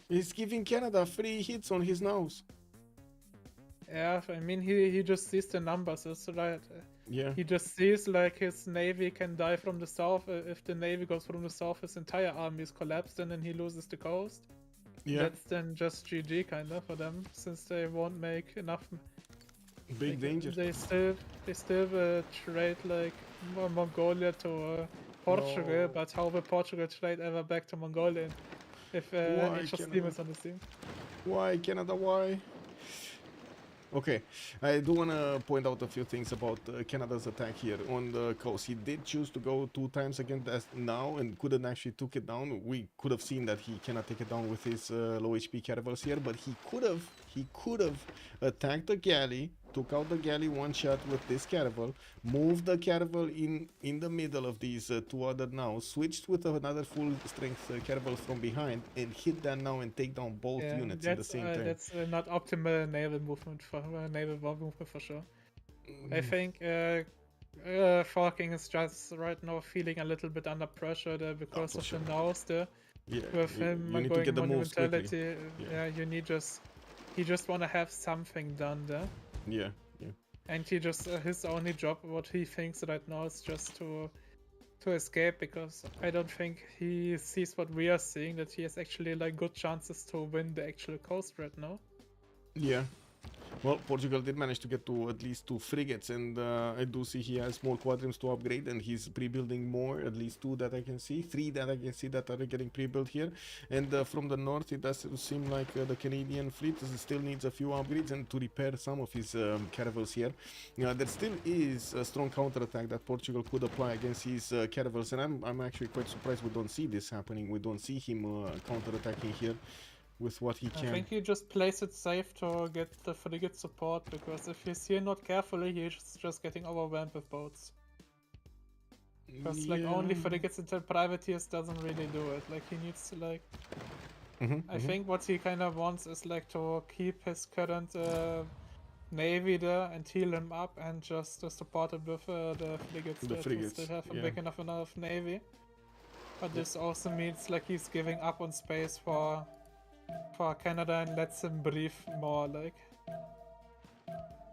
He's giving Canada free hits on his nose. Yeah, I mean, he just sees the numbers, that's right. Yeah. He just sees like his navy can die from the south. If the navy goes from the south, his entire army is collapsed, and then he loses the coast. Yeah. That's then just GG kind of for them, since they won't make enough. Big danger. They still trade like Mongolia to Portugal, No. but how will Portugal trade ever back to Mongolia if Nature's team is on the scene? Why, Canada, why? Okay, I do want to point out a few things about Canada's attack here on the coast. He did choose to go 2 times against us now and couldn't actually took it down. We could have seen that he cannot take it down with his low HP caravels here, but he could have attacked the galley, took out the galley one shot with this caravel, moved the caravel in the middle of these 2 other now, switched with another full strength caravel from behind, and hit that now and take down both units at the same time. That's not optimal naval movement for sure. I think Falking is just right now feeling a little bit under pressure there because of sure. the nows there. Yeah, With him you need to going get the moves quickly. monumentality, he just want to have something done there. Yeah. And he just his only job, what he thinks right now, is just to escape, because I don't think he sees what we are seeing, that he has actually like good chances to win the actual coast right now. Yeah. Well, Portugal did manage to get to at least 2 frigates, and I do see he has more quadrims to upgrade, and he's pre-building more, at least 2 that I can see, 3 that I can see that are getting pre-built here. And from the north, it does seem like the Canadian fleet still needs a few upgrades and to repair some of his caravels here. There still is a strong counterattack that Portugal could apply against his caravels, and I'm actually quite surprised we don't see this happening. We don't see him counterattacking here with what he can. I think he just plays it safe to get the frigate support, because if he's here not carefully, he's just getting overwhelmed with boats. Because like only frigates until privateers doesn't really do it. Like he needs to like... I think what he kind of wants is like to keep his current navy there and heal him up, and just support it with the frigates. To still have a big enough navy. But this also means like he's giving up on space for Canada and lets him breathe more, like.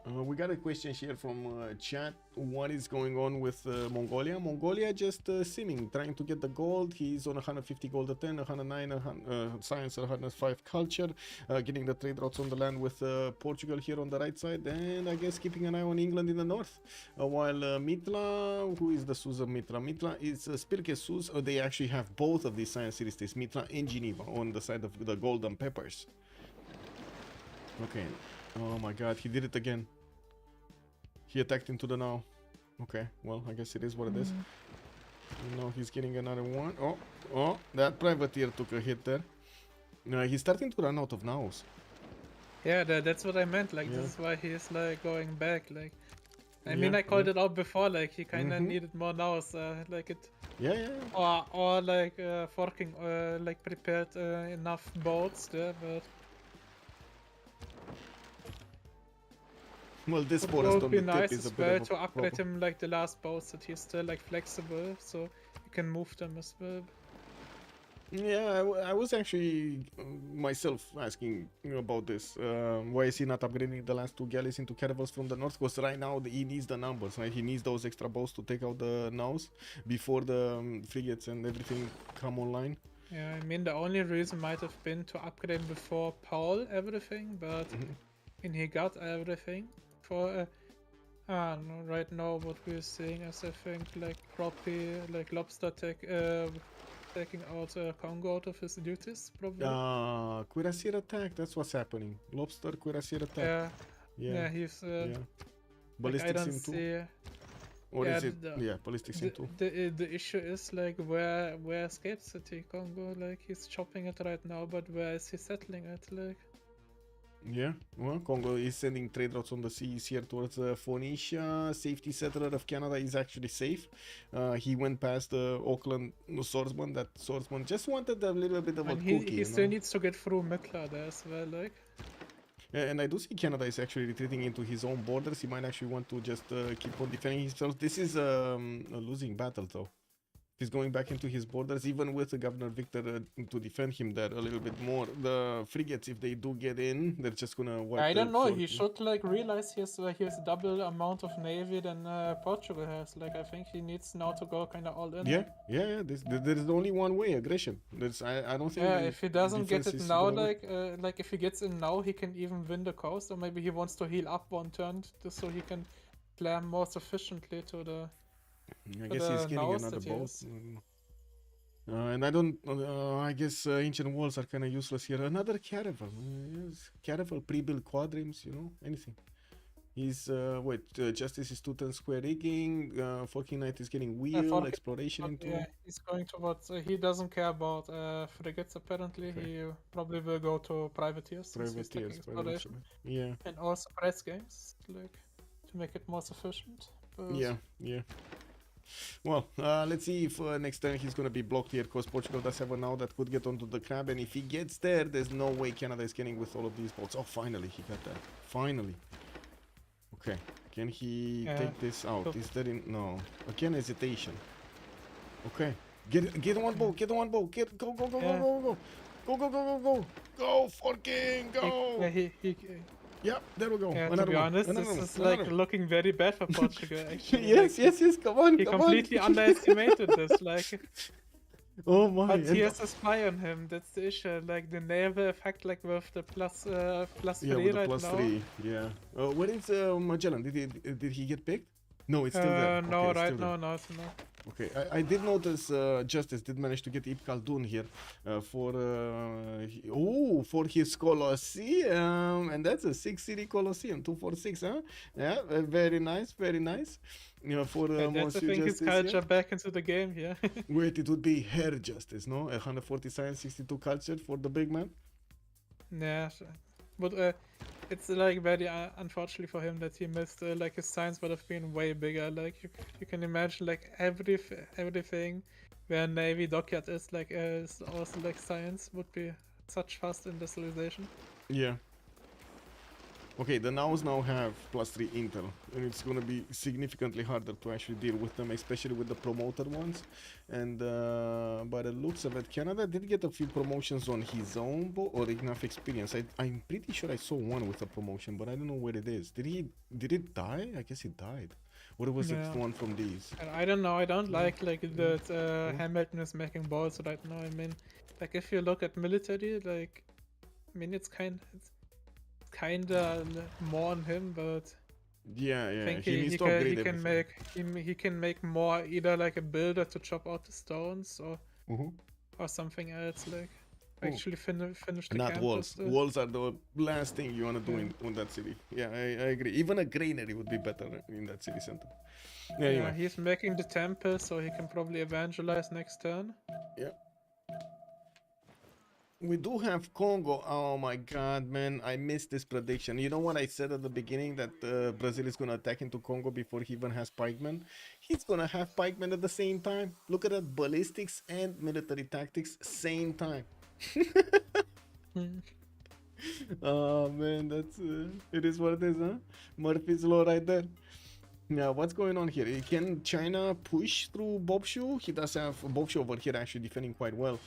We got a question here from chat. What is going on with Mongolia? Mongolia just simming, trying to get the gold. He's on 150 gold at 10, 109 science, 105 culture, getting the trade routes on the land with Portugal here on the right side, and I guess keeping an eye on England in the north. While Mitla, who is the Sus of Mitla? Mitla is Spylke Sus. They actually have both of these science series states, Mitla and Geneva, on the side of the golden peppers. Okay. Oh my god, he did it again. He attacked into the now. Okay, well, I guess it is what it is. Now he's getting another one. Oh, that privateer took a hit there. He's starting to run out of nows. Yeah, that's what I meant. Like, this is why he's like going back. Like, I mean, I called it out before. Like, he kind of needed more nows. Like it. Yeah. Or like forking, like prepared enough boats there, but. Well, this forest on the tip nice is a bit of a to upgrade him like the last boats, that he's still like flexible, so you can move them as well. Yeah, I was actually myself asking about this. Why is he not upgrading the last 2 galleys into caravels from the north? Because right now he needs the numbers, right? He needs those extra boats to take out the nows before the frigates and everything come online. Yeah, I mean, the only reason might have been to upgrade before Paul everything, but and he got everything. For no, right now what we're seeing is, I think, like Propi, like Lobster taking out Kongo out of his duties, probably. Cuirassier attack, that's what's happening. Lobster Cuirassier attack. Yeah, he's ballistic like, sim 2. Or is it ballistic sim 2? The issue is like where Escape City Kongo, like he's chopping it right now, but where is he settling it, like? Yeah, well, Congo is sending trade routes on the seas here towards Phoenicia. Safety settler of Canada is actually safe. He went past the Auckland swordsman. That swordsman just wanted a little bit of a cookie. He still needs to get through Mitla there as well, like. And I do see Canada is actually retreating into his own borders. He might actually want to just keep on defending himself. This is a losing battle, though. He's going back into his borders, even with the Governor Victor to defend him there a little bit more. The frigates, if they do get in, they're just gonna wipe. I don't know. floor. He should like realize he has double amount of navy than Portugal has. Like I think he needs now to go kind of all in. Yeah. There's only one way: aggression. I don't think. Yeah, if he doesn't get defense it is now, gonna work. like if he gets in now, he can even win the coast, or maybe he wants to heal up one turn just so he can play more sufficiently to the. I guess he's getting nose another that he boat. has. And I don't. I guess ancient walls are kind of useless here. Another caravel. Yes. Caravel pre-built quadrims. You know, anything. He's justice is 2 tons square rigging. Fucking knight is getting wheel exploration into. Yeah, he's going towards. He doesn't care about frigates. Apparently, Okay. he probably will go to privateers. Since he's taking exploration. Yeah. And also press games, like to make it more sufficient. But Yeah. Well, let's see if next time he's gonna be blocked here, because Portugal does have a now that could get onto the crab, and if he gets there, there's no way Canada is getting with all of these boats. Oh, finally he got that. Finally. Okay, can he take this out? Is there no? Again, hesitation. Okay, get one boat, get one boat, go. Go for king, go! Yeah, there we go. Yeah, to be honest, this is like looking very bad for Portugal. Actually, yes, come on, he completely underestimated this. Like, oh my! But he has a spy on him. That's the issue. Like the naval effect, like with the plus 3 right plus now. 3. Yeah. Where is Magellan? Did he get picked? No, it's still there. No, okay, right now, no. Okay, I did notice Justice did manage to get Ibn Khaldun here for his Colosseum, and that's a 6-city Colosseum, 246, huh? Yeah, very nice. You know, for that's I think his culture back into the game here. Wait, it would be Hair Justice, no? 140 science, 62 culture for the big man. Yeah, but it's like very unfortunately for him that he missed like his science would have been way bigger. Like you can imagine like everything where Navy dockyard is like is also like science would be such fast industrialization. Yeah. Okay, the nows now have plus 3 intel, and it's gonna be significantly harder to actually deal with them, especially with the promoted ones. And by the looks of it, Canada did get a few promotions on his own or enough experience. I'm pretty sure I saw one with a promotion, but I don't know where it is. Did it die? I guess it died. Or was it one from these? I don't know. I don't like that Hamilton is making balls right now. I mean, like if you look at military, like I mean it's kinda more on him, but yeah, I think he can make more either like a builder to chop out the stones or something else, like actually finish the not walls. Walls are the last thing you wanna do in that city. Yeah, I agree. Even a granary would be better in that city center. Anyway. Yeah, he's making the temple, so he can probably evangelize next turn. Yeah. We do have Congo. Oh my god, man. I missed this prediction. You know what I said at the beginning? That Brazil is going to attack into Congo before he even has pikemen? He's going to have pikemen at the same time. Look at that. Ballistics and military tactics, same time. Oh man, that's... it is what it is, huh? Murphy's Law right there. Now, what's going on here? Can China push through Boubsho? He does have Boubsho over here actually defending quite well,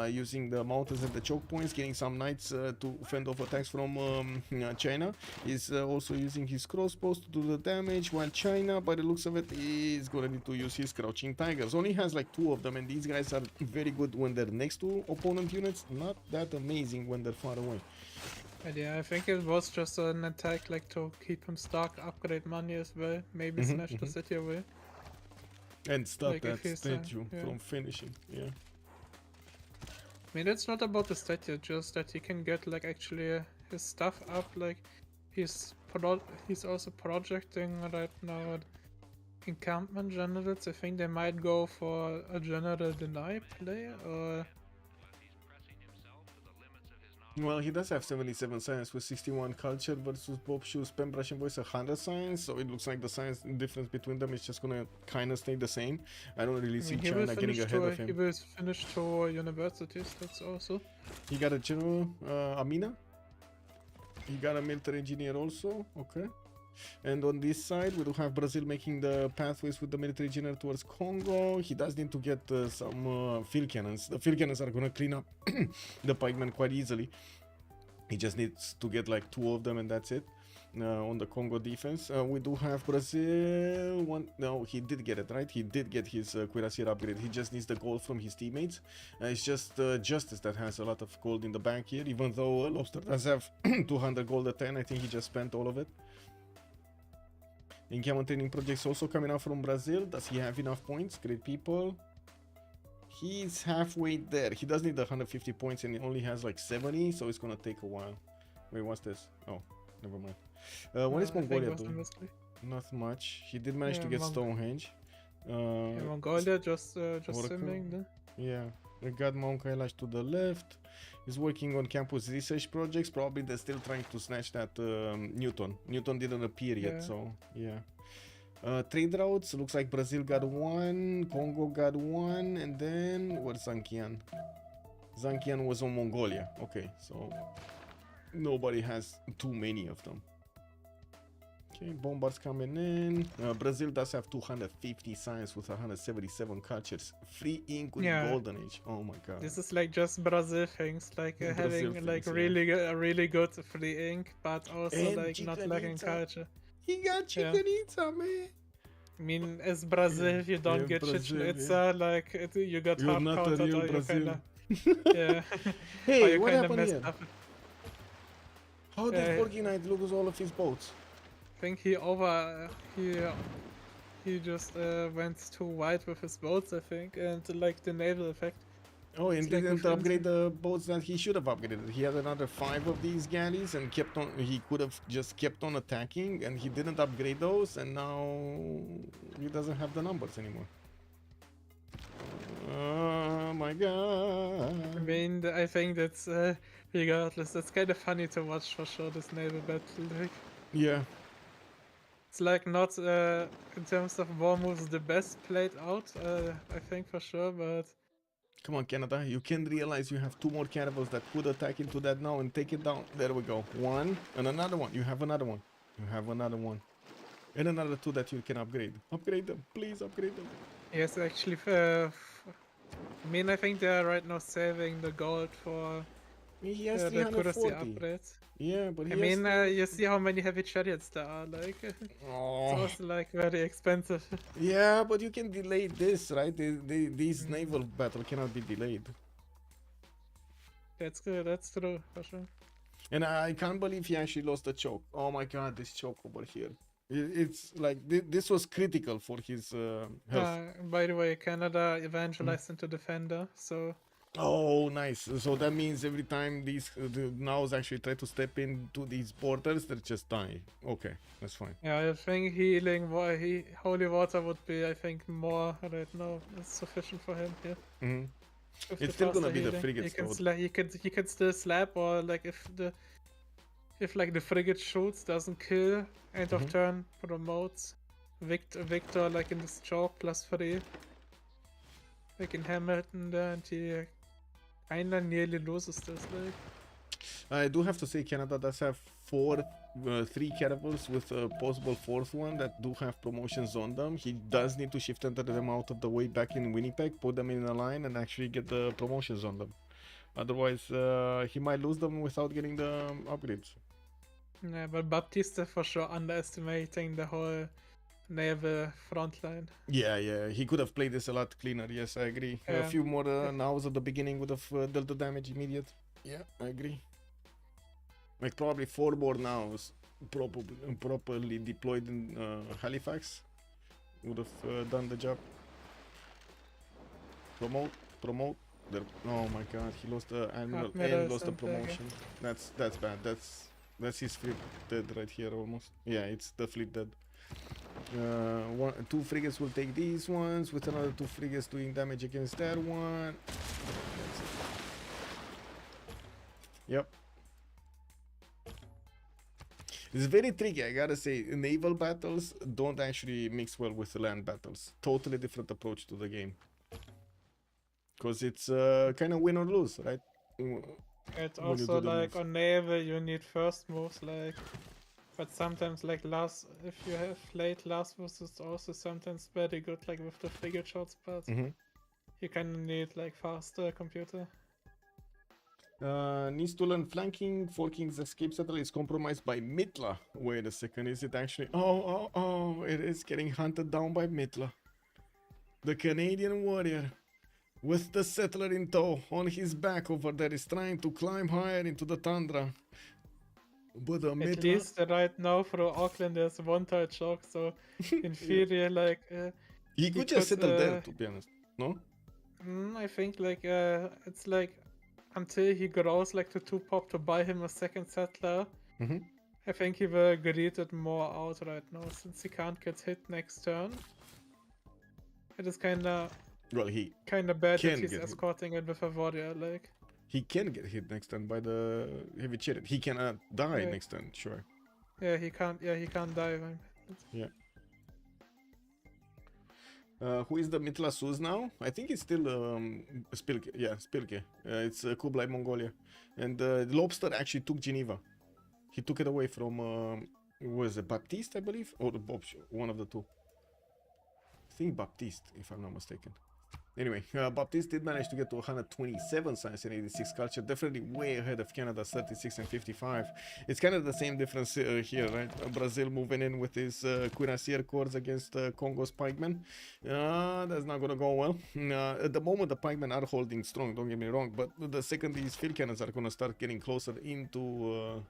using the mountains and the choke points, getting some knights to fend off attacks from China. He's also using his crossbows to do the damage, while China, by the looks of it, is going to need to use his crouching tigers. Only has like 2 of them, and these guys are very good when they're next to opponent units, not that amazing when they're far away. But yeah, I think it was just an attack like to keep him stuck, upgrade money as well, maybe snatch the city away. And stop like that statue from finishing, yeah. I mean, it's not about the statue, just that he can get like actually his stuff up, like he's also projecting right now encampment generals. I think they might go for a general deny play, or... Well, he does have 77 science with 61 culture versus Boubsho, Spam Brush and Voice 100 science, so it looks like the science difference between them is just gonna kind of stay the same. I don't really see China getting ahead of him. He will finish 2 universities, that's also. He got a general, Amina. He got a military engineer also, okay. And on this side, we do have Brazil making the pathways with the military general towards Congo. He does need to get some field cannons. The field cannons are going to clean up the pikemen quite easily. He just needs to get like 2 of them and that's it. On the Congo defense, we do have Brazil. No, he did get it, right? He did get his cuirassier upgrade. He just needs the gold from his teammates. It's just Justice that has a lot of gold in the bank here, even though Lobster does have 200 gold at 10. I think he just spent all of it. Encampment training projects also coming out from Brazil. Does he have enough points? Great people. He's halfway there. He does need 150 points and he only has like 70, so it's gonna take a while. Wait, what's this? Oh, never mind. What is Mongolia doing? Not much. He did manage to get Stonehenge. Mongolia just swimming. Yeah, we got Mount Kailash to the left. He's working on campus research projects. Probably they're still trying to snatch that Newton. Newton didn't appear yet, so yeah. Trade routes, looks like Brazil got 1, Congo got 1, and then where's Zankian? Zankian was on Mongolia. Okay, so nobody has too many of them. Okay, bombards coming in. Brazil does have 250 science with 177 cultures. Free ink with Golden Age. Oh my god. This is like just Brazil things, like having like really good free ink, but also and like not lacking culture. He got Chichen Itza, man. I mean, as Brazil, you don't get Chichen Itza, like you got You're half not counted, a real or Brazil. Yeah. Hey, what happened here? How did Porky Knight lose all of his boats? I think he just went too wide with his boats, I think, and like the naval effect. Oh, and didn't upgrade the boats that he should have upgraded. He had another 5 of these galleys and kept on. He could have just kept on attacking, and he didn't upgrade those, and now he doesn't have the numbers anymore. Oh my god! I mean, I think that's regardless. That's kind of funny to watch for sure. This naval battle, like. Yeah. It's like not in terms of war moves the best played out. I think for sure, but. Come on, Canada, you can realize you have 2 more caravels that could attack into that now and take it down. There we go. 1 and another one. You have another one. You have another one. And another 2 that you can upgrade. Upgrade them. Please upgrade them. Yes, actually, I mean, I think they are right now saving the gold for he has the accuracy upgrades. Yeah, but I mean, you see how many heavy chariots there are, like, it's also, like, very expensive. Yeah, but you can delay this, right? These naval battle cannot be delayed. That's good, that's true, for sure. And I can't believe he actually lost the choke. Oh my god, this choke over here. It's like, this was critical for his health. By the way, Canada evangelized into Defender, so... Oh, nice. So that means every time these nows actually try to step into these borders, they just die. Okay, that's fine. Yeah, I think healing, holy water would be, I think, more right now. It's sufficient for him here. It's still gonna be the frigates. He can still slap, or like if like the frigate shoots, doesn't kill, end of turn, promotes Victor like in this chalk +3. Like in Hamilton there, and he kinda nearly loses this, like. I do have to say Canada does have 3 caravels with a possible 4th one that do have promotions on them. He does need to shift them out of the way back in Winnipeg, put them in a line and actually get the promotions on them. Otherwise, he might lose them without getting the upgrades. Yeah, but Baptiste for sure underestimating the whole naval front line. Yeah, he could have played this a lot cleaner. Yes, I agree. A few more nows at the beginning would have dealt the damage immediate. Yeah, I agree. Like probably 4 more nows properly deployed in Halifax would have done the job. Promote. Oh my god, he lost the admiral and lost the promotion. That's bad. That's his fleet dead right here almost. Yeah, it's the fleet dead. 2 frigates will take these ones, with another 2 frigates doing damage against that one. Yep. It's very tricky, I gotta say. Naval battles don't actually mix well with land battles. Totally different approach to the game. Because it's kind of win or lose, right? It's also like on naval you need first moves, like But sometimes like if you have played last versus also sometimes very good like with the frigate shots, but you kind of need like faster computer. Needs to learn flanking. Four Kings escape settle is compromised by Mitla. Wait a second, is it actually? Oh, it is getting hunted down by Mitla. The Canadian warrior, with the settler in tow, on his back over there, is trying to climb higher into the tundra. But the At least right now for Auckland there's one tile chalk, so in theory like he could just settle there, to be honest. No? I think like it's like until he grows like to 2-pop to buy him a second settler. I think he will greet it more out right now since he can't get hit next turn. It is kinda bad that he's escorting it with a warrior, like. He can get hit next turn by the heavy chariot. He cannot die next turn, sure. Yeah, he can't die. Yeah. Who is the Mitla Suz now? I think it's still Spylke. Yeah, Spylke. It's Kublai, Mongolia. And Lobster actually took Geneva. He took it away from, was it Baptiste, I believe? Or the Boubsho, one of the two. I think Baptiste, if I'm not mistaken. Anyway, Baptiste did manage to get to 127 science and 86 culture, definitely way ahead of Canada's 36 and 55. It's kind of the same difference here, right? Brazil moving in with his cuirassier corps against Congo's pikemen. That's not gonna go well. At the moment, the pikemen are holding strong, don't get me wrong, but the second these field cannons are gonna start getting closer into,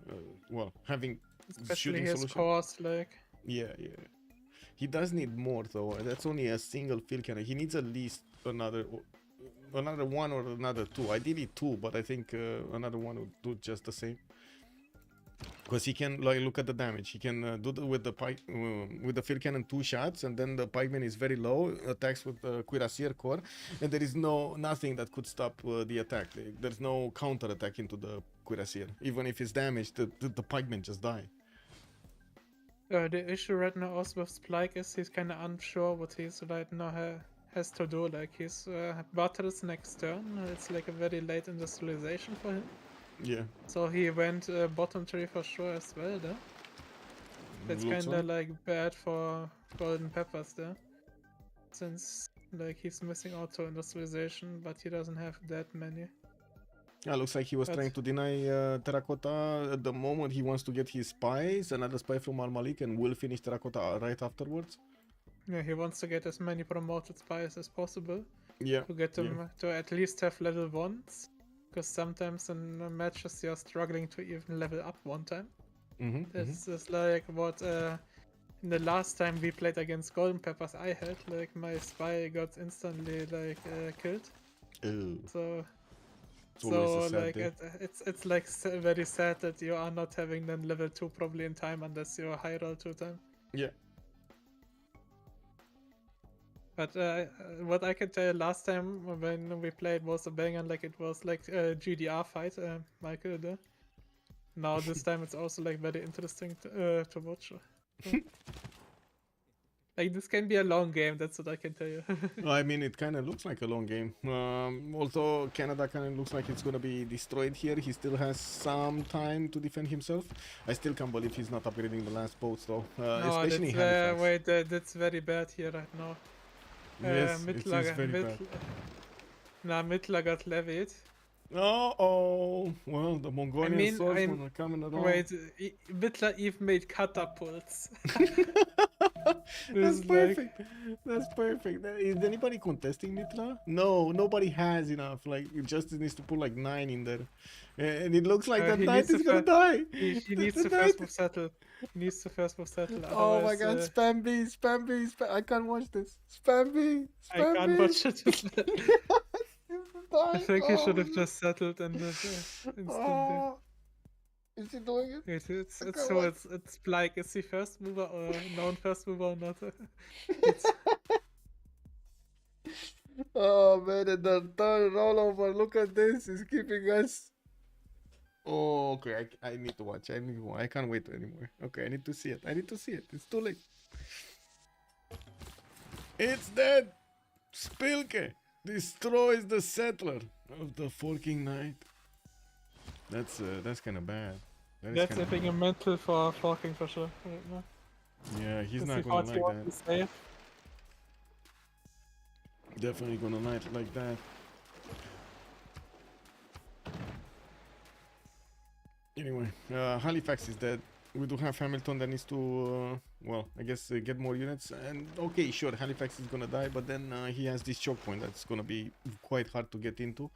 well, having especially shooting his solution. course, like. Yeah. He does need more though. That's only a single field cannon. He needs at least another one or another two. Ideally two, but I think another one would do just the same. Because he can, like, look at the damage. He can do with the field cannon 2 shots, and then the pikeman is very low, attacks with the cuirassier core, and there is nothing that could stop the attack. There's no counter attack into the cuirassier. Even if it's damaged, the pikemen just die. The issue right now also with Spylke is he's kind of unsure what he's right now has to do. Like he's battles next turn. It's like a very late industrialization for him. Yeah. So he went bottom 3 for sure as well there. That's kind of like bad for golden peppers there. Since like he's missing auto industrialization, but he doesn't have that many. Yeah, looks like he was trying to deny Terracotta. At the moment, he wants to get his spies, another spy from Al Malik, and will finish Terracotta right afterwards. Yeah, he wants to get as many promoted spies as possible. Yeah. To get them to at least have level 1s. Because sometimes in matches you're struggling to even level up one time. This is like what in the last time we played against Golden Peppers I had. Like my spy got instantly like killed. Ew. So like it's like very sad that you are not having then level 2 probably in time unless you're high roll 2 time. Yeah. But what I can tell you last time when we played was a banger, like it was like a GDR fight, Michael. Now this time it's also like very interesting to watch. Like this can be a long game, that's what I can tell you. I mean, it kind of looks like a long game. Also, Canada kind of looks like it's going to be destroyed here. He still has some time to defend himself. I still can't believe he's not upgrading the last boats though. No, especially wait, that's very bad here right now. Yes, it's very bad. Mittler got levied. Oh, well, the Mongolian swordsmen are coming around. Wait, Mittler even made catapults. That's perfect. That's perfect. Is anybody contesting Mitla? No, nobody has enough. Like, Justice needs to put like 9 in there. And it looks like that knight is gonna die. He needs to first move settle. He needs to first move settle. Oh my god, spam B, spam B, I can't watch this. Spam B, spam B. I can't watch it. I think he should have just settled and instantly. Is he doing it? It's Spylke. Is he first mover or non-first mover or not? Oh man, and the third rollover. Look at this. He's keeping us. Oh, okay. I need to watch. I can't wait anymore. Okay, I need to see it. It's too late. It's dead. Spylke destroys the settler of the Forking Knight. That's kind of bad. That is That's kind I of think a mental for forking for sure. Right now. yeah. He's 'Cause not he gonna thought he like would that. be safe. Definitely gonna like that. Anyway, Halifax is dead. We do have Hamilton that needs to, well, I guess get more units. And okay, sure, Halifax is gonna die, but then he has this choke point that's gonna be quite hard to get into.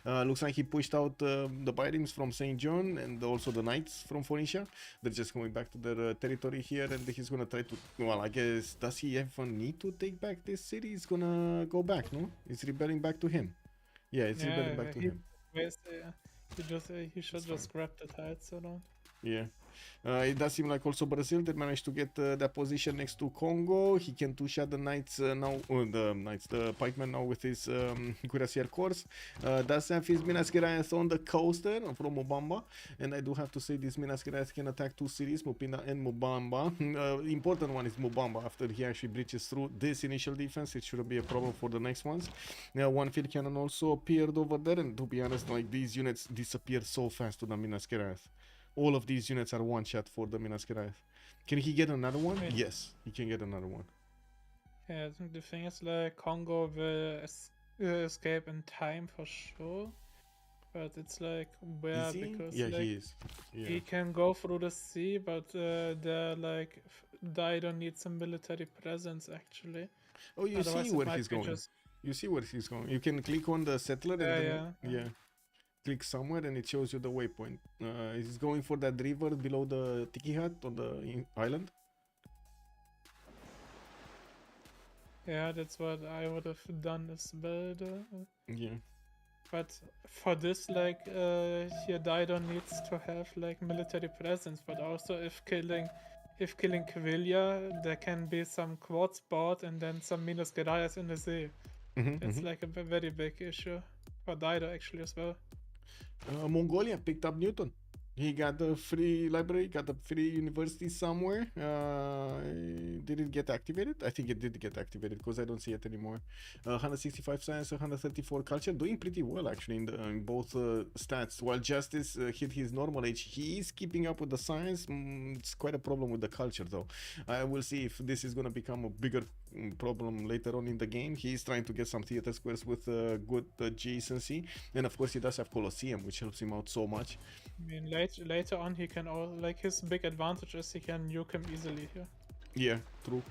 Looks like he pushed out the Byrings from St. John and also the Knights from Phoenicia. They're just going back to their territory here, and he's gonna try to, well, I guess, does he even need to take back this city? He's gonna go back, no? It's rebelling back to him. Yeah, it's rebelling back to him. He should just grab the tides around. Yeah. It does seem like also Brazil that managed to get that position next to Congo. He can two-shot the Knights now, the pikemen now with his cuirassier corps. Does have his Minas Gerais on the coast there from Mvemba. And I do have to say this Minas Gerais can attack two cities, Mupinda and Mvemba. Important one is Mvemba. After he actually breaches through this initial defense, it shouldn't be a problem for the next ones. One field cannon also appeared over there, and to be honest, like these units disappear so fast to the Minas Gerais. All of these units are one shot for the Minas Gerais. Can he get another one? Wait. Yes, he can get another one. Yeah, I think the thing is like Congo will escape in time for sure, but it's like where Is he? because Yeah, like, he is. Yeah. he can go through the sea, but they're like Dido needs some military presence actually. Oh, you Otherwise see it where might he's be going. just You see where he's going. You can click on the settler and then yeah. click somewhere and it shows you the waypoint. He's going for that river below the Tiki Hut on the island. Yeah, that's what I would have done as well. Yeah. But for this, like, here Dido needs to have like military presence. But also, if killing Quilia, there can be some quartz board and then some Minas Gerais in the sea. That's like a very big issue for Dido actually as well. Mongolia picked up Newton. He got a free library, got a free university somewhere. Did it get activated? I think it did get activated because I don't see it anymore. 165 science, 134 culture, doing pretty well actually in both stats. While Justice hit his normal age, he is keeping up with the science. It's quite a problem with the culture though. I will see if this is going to become a bigger problem later on in the game. He is trying to get some theater squares with good adjacency, and of course he does have Colosseum, which helps him out so much. I mean, later on he can all like his big advantage is he can nuke him easily here. Yeah, true.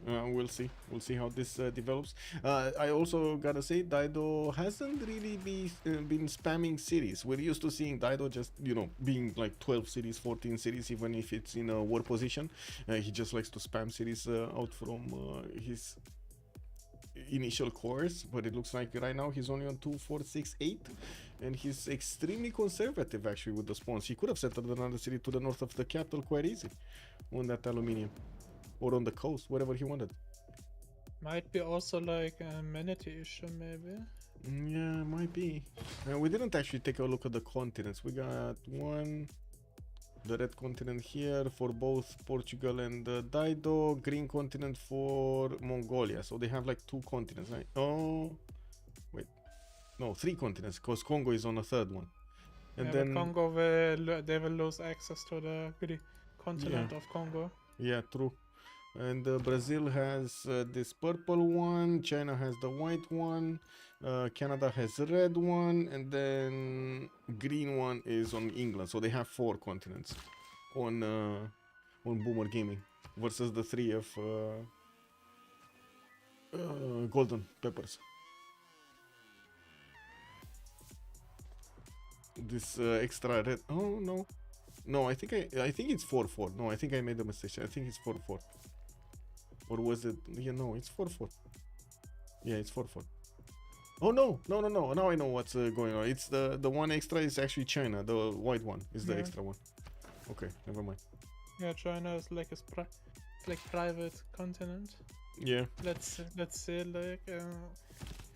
We'll see how this develops. I also gotta say, Dido hasn't really been spamming cities. We're used to seeing Dido just, being like 12 cities, 14 cities, even if it's in a war position. He just likes to spam cities out from his initial course, but it looks like right now he's only on 2, 4, 6, 8, and he's extremely conservative actually with the spawns. He could have settled another city to the north of the capital quite easy on that aluminium, or on the coast, wherever he wanted. Might be also like a amenity issue maybe. Yeah, might be. We didn't actually take a look at the continents. We got the red continent here for both Portugal and Dido, green continent for Mongolia. So they have like 2 continents, right? Oh, wait, no, 3 continents, because Congo is on a 3rd one. And yeah, then but Congo will lose access to the continent of Congo. Yeah, true. And Brazil has this purple one, China has the white one, Canada has the red one, and then green one is on England. So they have 4 continents on Boomer Gaming versus the 3 of Golden Peppers. This extra red. Oh no, I think it's 4-4. No, I think I made a mistake. I think it's 4-4. Or was it? Yeah, no, it's 4-4. Yeah, it's 4-4. Oh no. Now I know what's going on. It's the one extra is actually China. The white one is the extra one. Okay, never mind. Yeah, China is like private continent. Yeah. Let's say like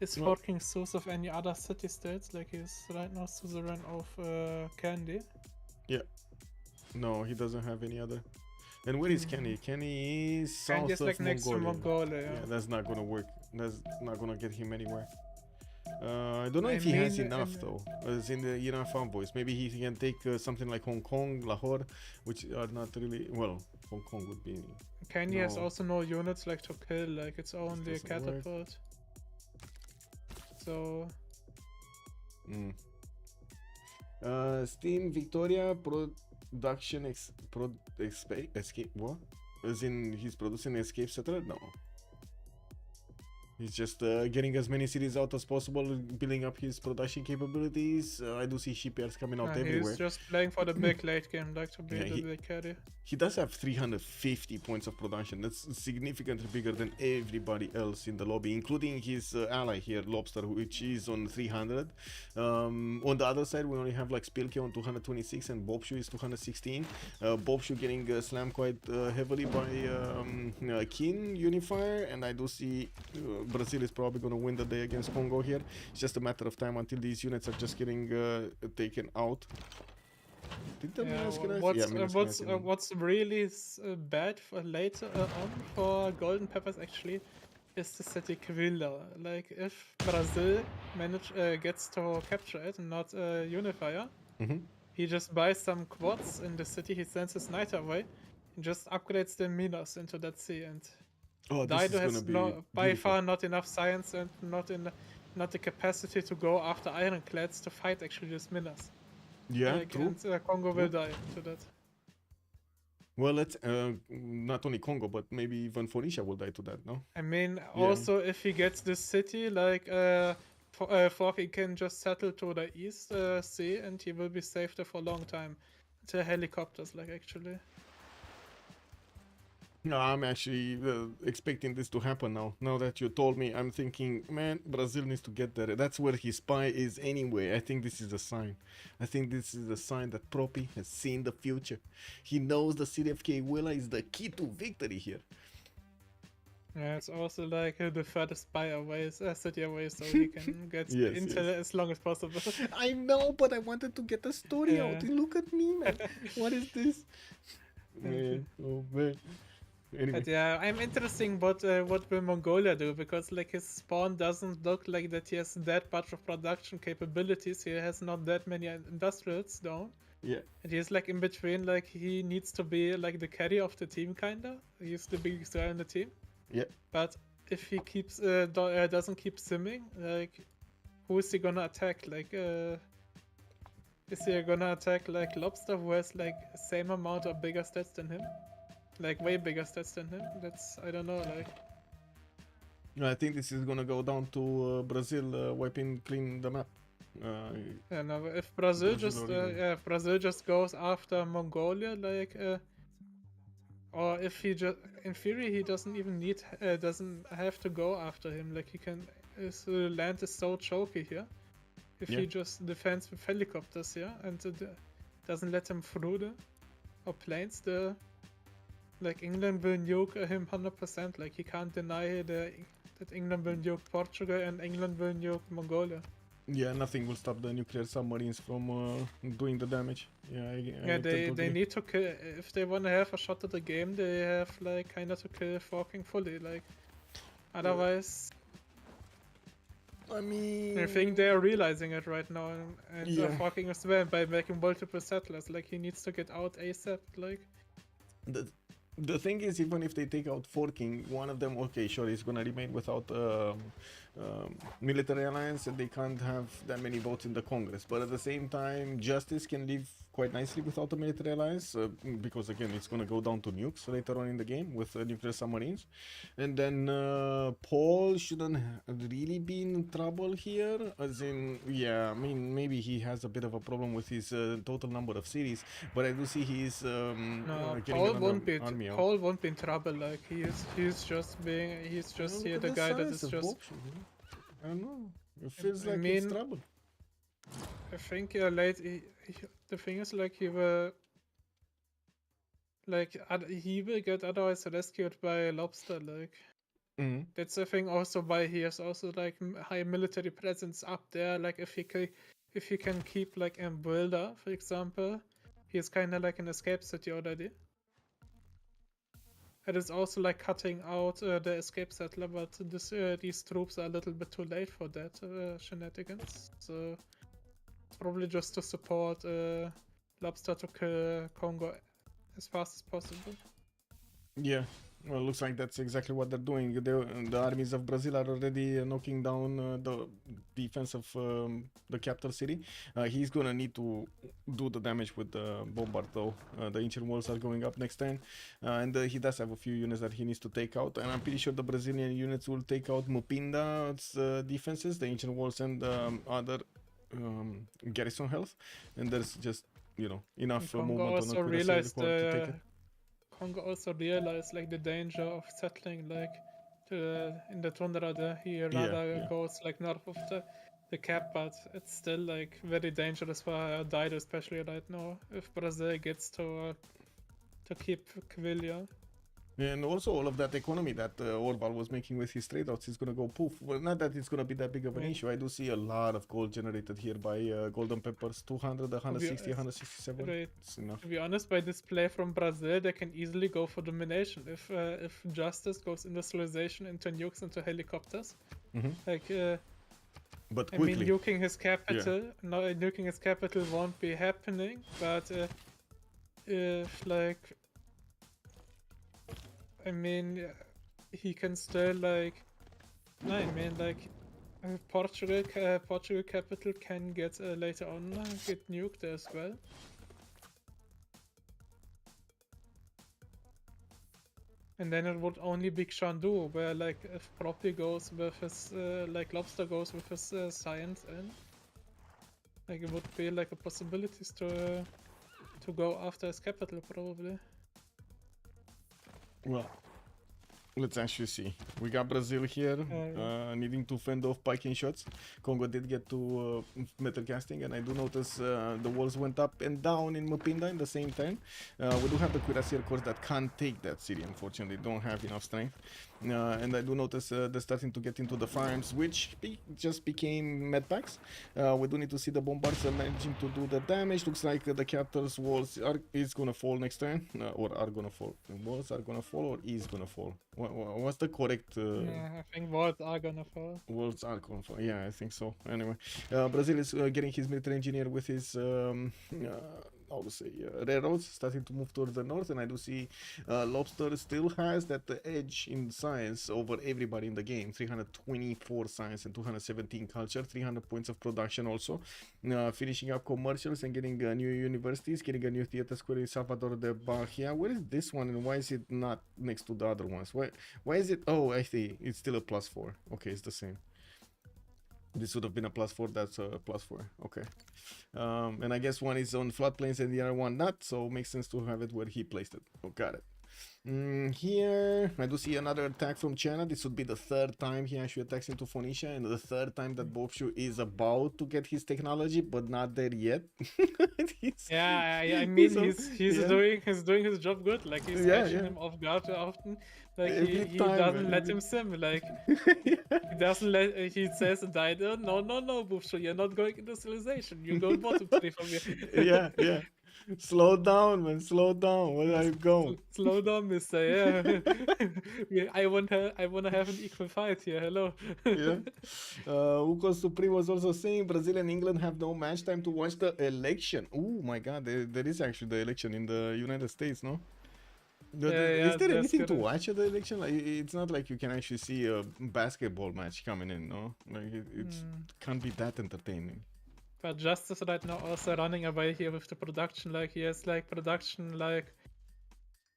is forking source of any other city states, like he's right now suzerain of Kandy. Yeah. No, he doesn't have any other. And where is Kenny? Kenny is south of like Mongolia. next to Mongolia. Yeah, that's not gonna work. That's not gonna get him anywhere. I don't know I if he has mean, enough though, as in the farm boys. Maybe he can take something like Hong Kong, Lahore, which are not really well. Hong Kong would be Kenya has no. also no units like to kill, like it's only a doesn't work. catapult. So Steam Victoria production escape what? As in he's producing escape settler? No. He's just getting as many cities out as possible, building up his production capabilities. I do see shipyards coming out everywhere. He's just playing for the big late game, like to be the big carry. He does have 350 points of production. That's significantly bigger than everybody else in the lobby, including his ally here, Lobster, which is on 300. On the other side, we only have like Spylke on 226 and Boubsho is 216. Boubsho getting slammed quite heavily by Qin Unifier, and I do see Brazil is probably going to win the day against Congo here. It's just a matter of time until these units are just getting taken out. What's really bad for later on for Golden Peppers actually is the city Kublai. Like if Brazil gets to capture it and not Unifier, he just buys some quads in the city, he sends his knight away and just upgrades the minas into that sea, and Dido has by far not enough science and not the capacity to go after ironclads to fight actually these minas. Yeah, true. And Congo will die to that. Well, let's not only Congo, but maybe even Phoenicia will die to that, no? I mean, also if he gets this city, like Forky can just settle to the east sea, and he will be safe there for a long time. Until helicopters, like actually. No, I'm actually expecting this to happen now. Now that you told me, I'm thinking, man, Brazil needs to get there. That's where his spy is anyway. I think this is a sign. I think this is a sign that Propi has seen the future. He knows the city of Kewila is the key to victory here. Yeah, it's also like the furthest spy away, city away, so he can get intel as long as possible. I know, but I wanted to get the story out. Look at me, man. What is this? Man, oh man. Anyway. But yeah, I'm interested what will Mongolia do, because like his spawn doesn't look like that he has that much of production capabilities. He has not that many industrials down. Yeah. And he's like in between, like he needs to be like the carry of the team kinda. He's the biggest guy in the team. Yeah. But if he keeps doesn't keep simming, like who is he gonna attack? Like is he gonna attack like Lobster, who has like same amount of bigger stats than him? Like way bigger stats than him. That's, I don't know, like. I think this is gonna go down to Brazil wiping clean the map. Yeah, no, if Brazil just goes after Mongolia, like, or if he just, in theory, he doesn't even doesn't have to go after him. Like he can, his land is so choky here. If he just defends with helicopters here and doesn't let him through or planes, like England will nuke him 100%. Like he can't deny that England will nuke Portugal and England will nuke Mongolia. Yeah, nothing will stop the nuclear submarines from doing the damage. They need to kill, if they want to have a shot at the game, they have like kinda to kill Forking fully. Like otherwise, I mean, I think they are realizing it right now, and Forking as well by making multiple settlers. Like he needs to get out ASAP. Like. The thing is, even if they take out Forking, one of them, okay, sure, is gonna remain without military alliance, and they can't have that many votes in the Congress. But at the same time, Justice can live quite nicely without a military alliance, because again, it's gonna go down to nukes later on in the game with nuclear submarines. And then Paul shouldn't really be in trouble here, as in, I mean, maybe he has a bit of a problem with his total number of cities, but I do see he's no, getting Paul won't be. Paul won't be in trouble. Like he's just here the guy that is just. I don't know. It feels like he's trouble. I think the thing is, like he will get otherwise rescued by Lobster. Like that's the thing. Also, why he has also like high military presence up there. Like if he can keep like Mvemba, for example, he's kind of like an escape city already. It is also like cutting out the escape settler, but these troops are a little bit too late for that shenanigans. So it's probably just to support Lobster to kill Kongo as fast as possible. Yeah, well, looks like that's exactly what they're doing. The armies of Brazil are already knocking down the defense of the capital city. He's gonna need to do the damage with the bombard though. The ancient walls are going up next turn, and he does have a few units that he needs to take out. And I'm pretty sure the Brazilian units will take out Mupinda's defenses, the ancient walls, and other garrison health. And there's just, you know, enough Kongo movement on also the realized to take it. Kongo also realized like the danger of settling like in the tundra there. He rather goes like north of the cap, but it's still like very dangerous for Dido, especially right now if Brazil gets to keep Quillia. And also all of that economy that Orval was making with his trade routes is going to go poof. Well, not that it's going to be that big of an issue. I do see a lot of gold generated here by golden peppers. 200, 160, 167. Right. It's enough. To be honest, by this play from Brazil, they can easily go for domination. If Justice goes industrialization into nukes, into helicopters, like but I quickly. mean, nuking his capital. No, nuking his capital won't be happening. But if like, I mean, he can still like. No, I mean like. Portugal capital can get later on get nuked as well. And then it would only be Shandu, where like if Propi goes with his like Lobster goes with his science in, like it would be like a possibilities to go after his capital probably. Well, let's actually see. We got Brazil here needing to fend off piking shots. Congo did get to metal casting, and I do notice the walls went up and down in Mupinda in the same time. We do have the cuirassier corps that can't take that city, unfortunately. Don't have enough strength. And I do notice they're starting to get into the farms, which just became medpacks. We do need to see the bombards managing to do the damage. Looks like the capital's walls is gonna fall next turn, or are gonna fall. The walls are gonna fall, or is gonna fall. What's the correct? Yeah, I think walls are gonna fall. Walls are gonna fall. Yeah, I think so. Anyway, Brazil is getting his military engineer with his how to say railroads starting to move towards the north, and I do see Lobster still has that edge in science over everybody in the game. 324 science and 217 culture, 300 points of production also. Finishing up commercials and getting new universities, getting a new theater square in Salvador de Bahia. Where is this one, and why is it not next to the other ones? Why is it? Oh, I see. It's still a +4. Okay, it's the same. This would have been a +4, that's a +4. Okay. And I guess one is on floodplains and the other one not, so makes sense to have it where he placed it. Oh, got it. Here, I do see another attack from China. This would be the third time he actually attacks into Phoenicia, and the third time that Boubsho is about to get his technology, but not there yet. I mean, he's doing his job good. Like he's catching him off guard often. Like he doesn't let him sim. Like he doesn't let. He says, "Dido, no, Boubsho, you're not going industrialization. You go bottom 3 from here." yeah. Slow down, man. Slow down. Where are you going? Slow down, mister. Yeah. I wanna have an equal fight here. Hello. Yeah. Uko Supreme was also saying Brazil and England have no match time to watch the election. Oh my God, there is actually the election in the United States, no? Is there anything to watch at the election? Like, it's not like you can actually see a basketball match coming in, no? Like it can't be that entertaining. But Justice right now also running away here with the production. Like he has like production, like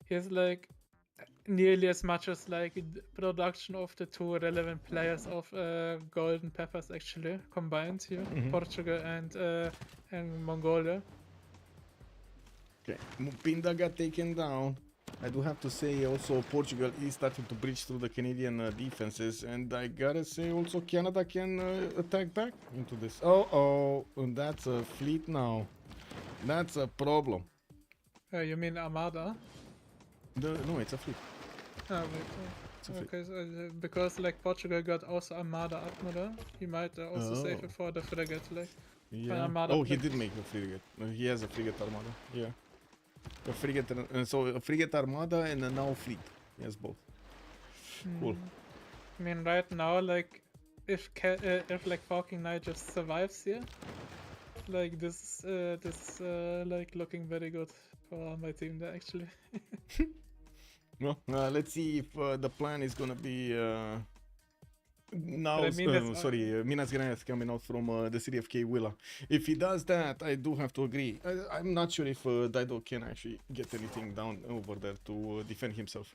he has like nearly as much as like production of the two relevant players of golden peppers actually combined here, Portugal and Mongolia. Okay, Mupinda got taken down. I do have to say also Portugal is starting to breach through the Canadian defenses, and I gotta say also Canada can attack back into this. And that's a fleet now. That's a problem. You mean Armada? No, it's a fleet. Oh, wait. Okay, so, because like Portugal got also Armada Admiral, he might also save it for the frigate. Like, yeah. He did make a frigate. He has a frigate Armada. Yeah. A frigate, so a frigate Armada and a now fleet. He has both. Cool. I mean, right now, like, if like Falcon Knight just survives here, like this like looking very good for my team there actually. Well, let's see if the plan is gonna be now. But I mean, Minas Gerais coming out from the city of Willa. If he does that, I do have to agree. I'm not sure if Dido can actually get anything down over there to defend himself.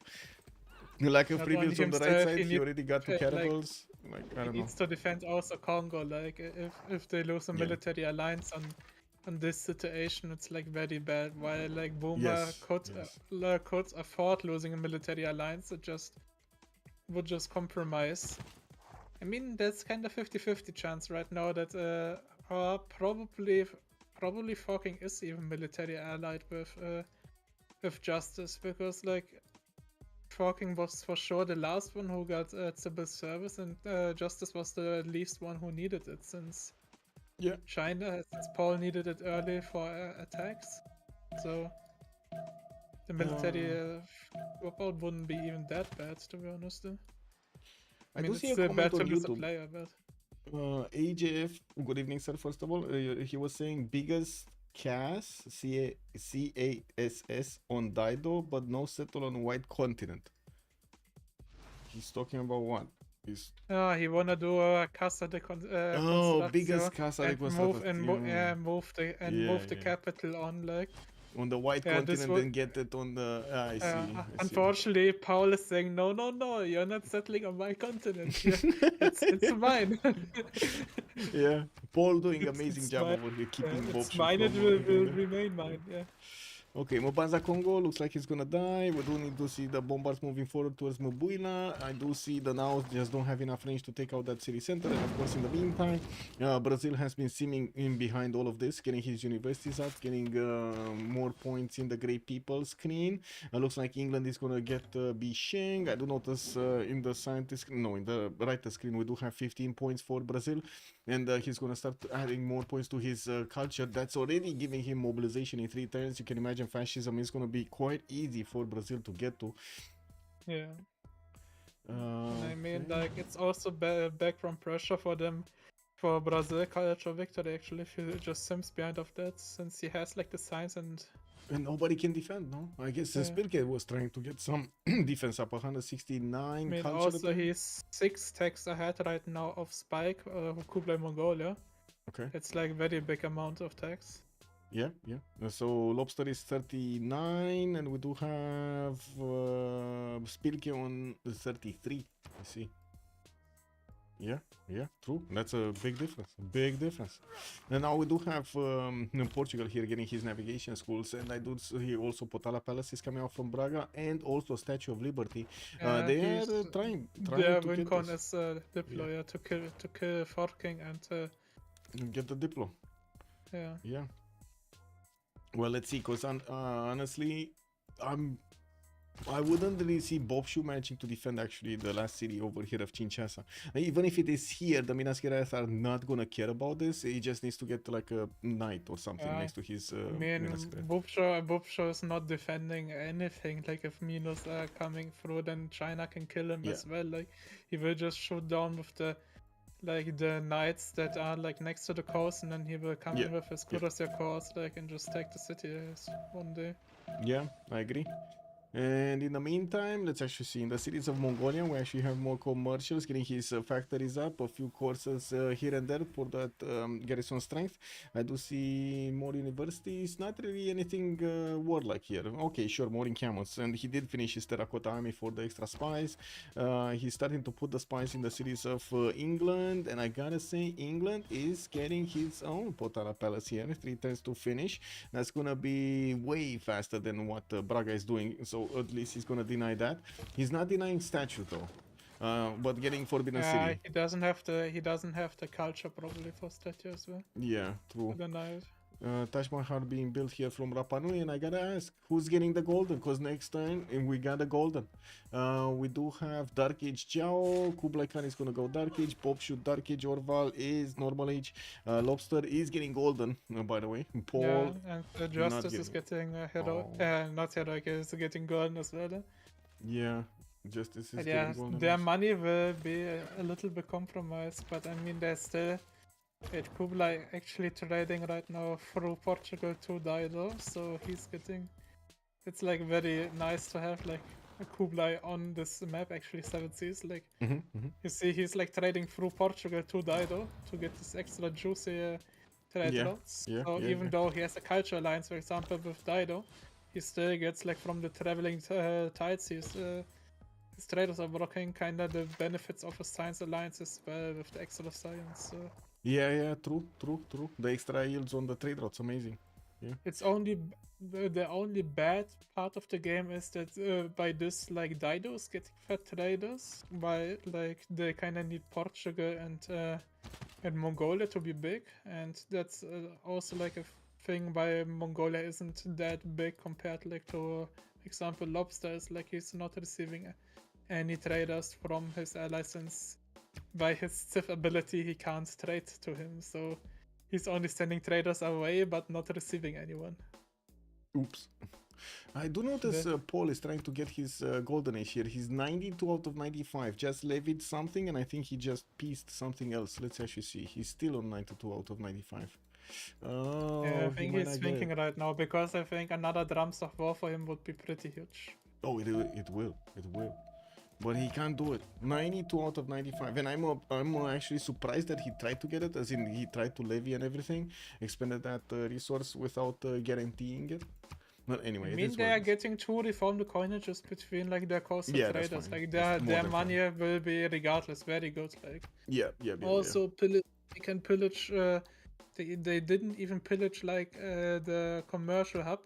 Like a not free only builds on the right himself, side, he he needs already got two like catapults. Like, I he don't know. needs to defend also Congo. Like if they lose a Yeah. military alliance on this situation, it's like very bad. While like Boomer Yes, could yes. could afford losing a military alliance, it just would just compromise. I mean, there's kind of 50-50 chance right now that probably fucking is even military allied with Justice, because like fucking was for sure the last one who got civil service, and Justice was the least one who needed it, since China, since Paul needed it early for attacks. So the military dropout wouldn't be even that bad, to be honest. I mean, do it's see a still comment bad to on lose a YouTube. player, but AJF, good evening, sir. First of all, he was saying biggest CAS, CASS on Dido, but no settle on White Continent. He's talking about what? he wanna do a Casa de biggest Casa de move the capital on like on the White Continent and get it on the. I see. Unfortunately, Paul is saying no, you're not settling on my continent. It's mine. Yeah, Paul doing amazing job over here keeping Boubsho. It's mine. It will remain mine. Yeah. Okay, Mbanza Kongo looks like he's gonna die. We do need to see the bombards moving forward towards Mbuila. I do see the Naos just don't have enough range to take out that city center. And of course, in the meantime, Brazil has been seeming in behind all of this, getting his universities up, getting more points in the Great People screen. Looks like England is gonna get Bisheng. I do notice in the scientist, no, in the writer screen, we do have 15 points for Brazil. And he's gonna start adding more points to his culture. That's already giving him mobilization in 3 turns. You can imagine fascism is gonna be quite easy for Brazil to get to. Yeah. I mean, like, it's also background pressure for them, for Brazil culture victory actually, if he just sims behind of that, since he has like the science and nobody can defend, no? I guess Spylke was trying to get some defense up, 169 I mean, culture. also he's 6 techs ahead right now of Spylke, Kublai Mongolia. Okay. It's like very big amount of techs. Yeah. So Lobster is 39, and we do have Spylke on 33. I see. Yeah, true. That's a big difference. And now we do have Portugal here getting his navigation schools, and I do see also Potala Palace is coming out from Braga, and also Statue of Liberty. They are trying yeah, to kill Wincon is deployer to kill Forking and get the Diplo. Yeah. Well, let's see, because honestly, I wouldn't really see Boubsho managing to defend actually the last city over here of Kinshasa. Even if it is here, the Minas Gerais are not gonna care about this. He just needs to get like a knight or something next to his Minas Gerais. Boubsho is not defending anything. Like, if Minos are coming through, then China can kill him as well. Like, he will just shoot down with the knights that are like next to the coast, and then he will come in with his Cuirassier corps, like, and just take the city one day. Yeah, I agree. And in the meantime, let's actually see in the cities of Mongolia, we actually have more commercials getting his factories up, a few courses here and there for that garrison strength. I do see more universities, not really anything warlike here. Okay, sure, more encampments, and he did finish his terracotta army for the extra spies. He's starting to put the spies in the cities of England, and I gotta say, England is getting his own Potala Palace here, 3 turns to finish. That's gonna be way faster than what Braga is doing, so at least he's gonna deny that. He's not denying statue though, but getting Forbidden City. He doesn't have the culture probably for statue as well. Yeah, true. Deny it. Taj Mahal being built here from Rapa Nui, and I gotta ask, who's getting the golden? Because next time we got a golden. We do have Dark Age Jiao, Kublai Khan is gonna go Dark Age, Boubsho Dark Age, Orval is Normal Age, Lobster is getting golden, by the way. Paul, and Justice is getting not heroic, is getting golden as well. Yeah, justice is But getting yeah, golden their age. money will be a little bit compromised, but I mean, they're still at Kublai actually trading right now through Portugal to Dido, so he's getting. It's like very nice to have like a Kublai on this map, actually 7 Seas. Like, you see, he's like trading through Portugal to Dido to get this extra juicy trade Yeah, routes. yeah, So yeah, even yeah. though he has a culture alliance, for example, with Dido, he still gets like from the traveling tides. His traders are blocking kind of the benefits of a science alliance as well with the extra science. So Yeah, true, true, true. The extra yields on the trade routes, amazing. Yeah. it's only the only bad part of the game is that by this like Dido is getting fat traders, by like they kind of need Portugal and Mongolia to be big, and that's also like a thing why Mongolia isn't that big compared like to example Lobster is like he's not receiving any traders from his allies since by his Civ ability he can't trade to him, so he's only sending traders away but not receiving anyone. Oops. I do notice Paul is trying to get his golden age here. He's 92 out of 95. Just levied something, and I think he just pieced something else. Let's actually see. He's still on 92 out of 95. Oh, Yeah, I he think might he's not get thinking it. right now because I think another Drums of War for him would be pretty huge. Oh, it will. It will. But he can't do it. 92 out of 95. And I'm actually surprised that he tried to get it, as in he tried to levy and everything, expended that resource without guaranteeing it. But anyway, I it mean, is they what are it is. getting two reformed coinages between like their coastal Yeah, that's traders. fine. Like That's more their than money fine. will be regardless very good. Like Yeah. also they can pillage. They didn't even pillage like the commercial hub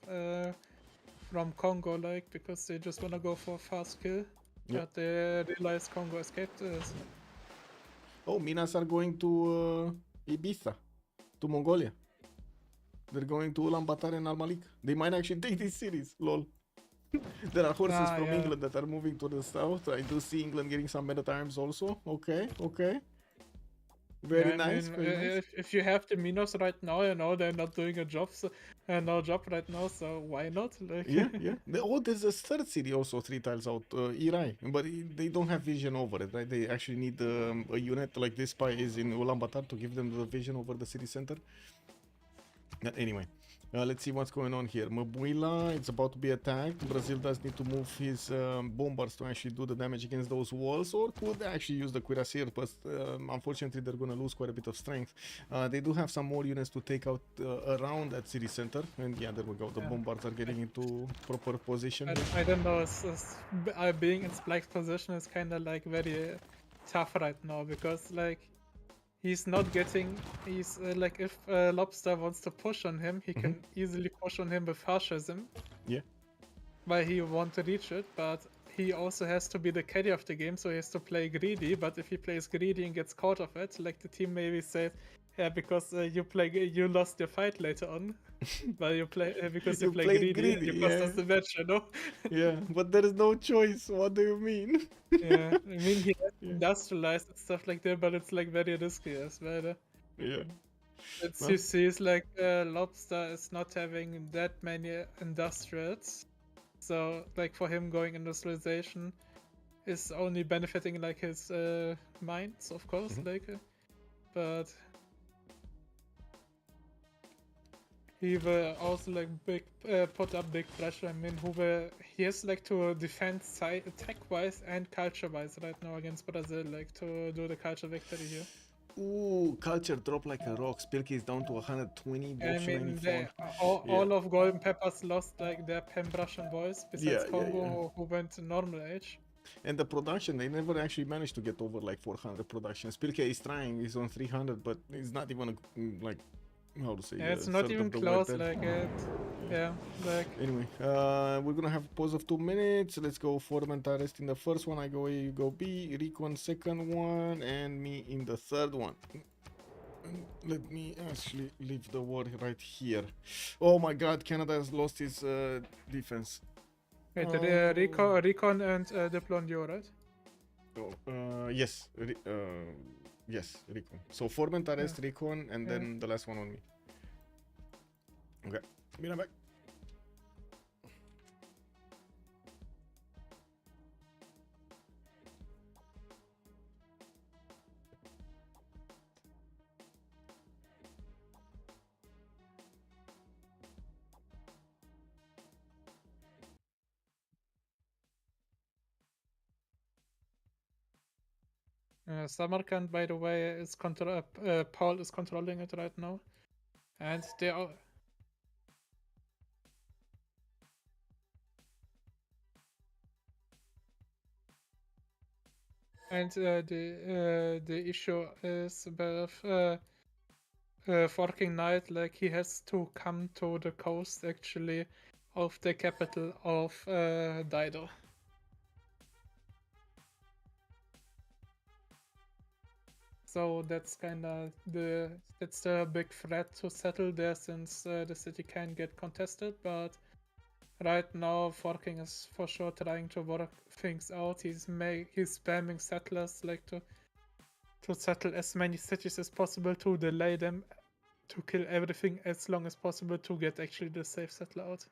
from Congo, like because they just wanna go for a fast kill. Yeah. But they realized Congo escaped. Oh, Minas are going to Ibiza, to Mongolia. They're going to Ulaanbaatar and Al Malik. They might actually take these cities. Lol. There are horses from Yeah. England that are moving to the south. I do see England getting some men at arms also. Okay. Very Yeah, I nice, mean, very nice. if you have the Minos right now, you know they're not doing a job, so, no job right now, so why not? Like, Yeah. Oh, there's a third city also 3 tiles out, Irai, but they don't have vision over it, right? They actually need a unit like this spy is in Ulaanbaatar to give them the vision over the city center. Anyway, let's see what's going on here. Mabuila, it's about to be attacked. Brazil does need to move his bombers to actually do the damage against those walls, or could actually use the cuirassier, but unfortunately they're going to lose quite a bit of strength. They do have some more units to take out around that city center, and yeah, there we go. The yeah. bombards are getting into proper position. I don't know. Being in Splyke's position is kind of like very tough right now because like he's not getting. He's like if Lobster wants to push on him, he can easily push on him with fascism. Yeah. But he want to reach it, but he also has to be the carry of the game, so he has to play greedy. But if he plays greedy and gets caught of it, like the team maybe says, yeah, because you lost your fight later on, but you play because you play greedy, and you cost us the match, you know. Yeah, but there is no choice. What do you mean? Yeah, I mean he has industrialized and stuff like that, but it's like very risky as well. Yeah. It's Well. you see, it's like Lobster is not having that many industrials. So, like, for him going industrialization is only benefiting, like, his mines, of course, like, but he will also, like, put up big pressure. I mean, he has, like, to defend attack-wise and culture-wise right now against Brazil, like, to do the culture victory here. Ooh, culture dropped like a rock. Spylke is down to 120, I Boubsho mean, 94. all of Golden Peppers lost, like, their Pembrasian boys, besides Yeah. Kongo, who went to normal age. And the production, they never actually managed to get over like 400 production. Spylke is trying, he's on 300, but it's not even like, how to say, Yeah, it's not third even of the close, way there. like, like... Anyway, we're gonna have a pause of 2 minutes. Let's go Formentarest in the first one. I go A, you go B, Recon second one, and me in the third one. Let me actually leave the war right here. Oh my god, Canada has lost his defense. Wait, Recon and Diplon, right? Oh, yes. Yes, Recon. So Formentarest, Recon, and then the last one on me. Okay, be right back. Samarkand, by the way, is Paul is controlling it right now, and they are. And the issue is with Forking Knight, like he has to come to the coast actually of the capital of Dido. So that's kinda that's the big threat to settle there, since the city can get contested. But right now, Forking is for sure trying to work things out. He's spamming settlers like to settle as many cities as possible, to delay them, to kill everything as long as possible to get actually the safe settler out.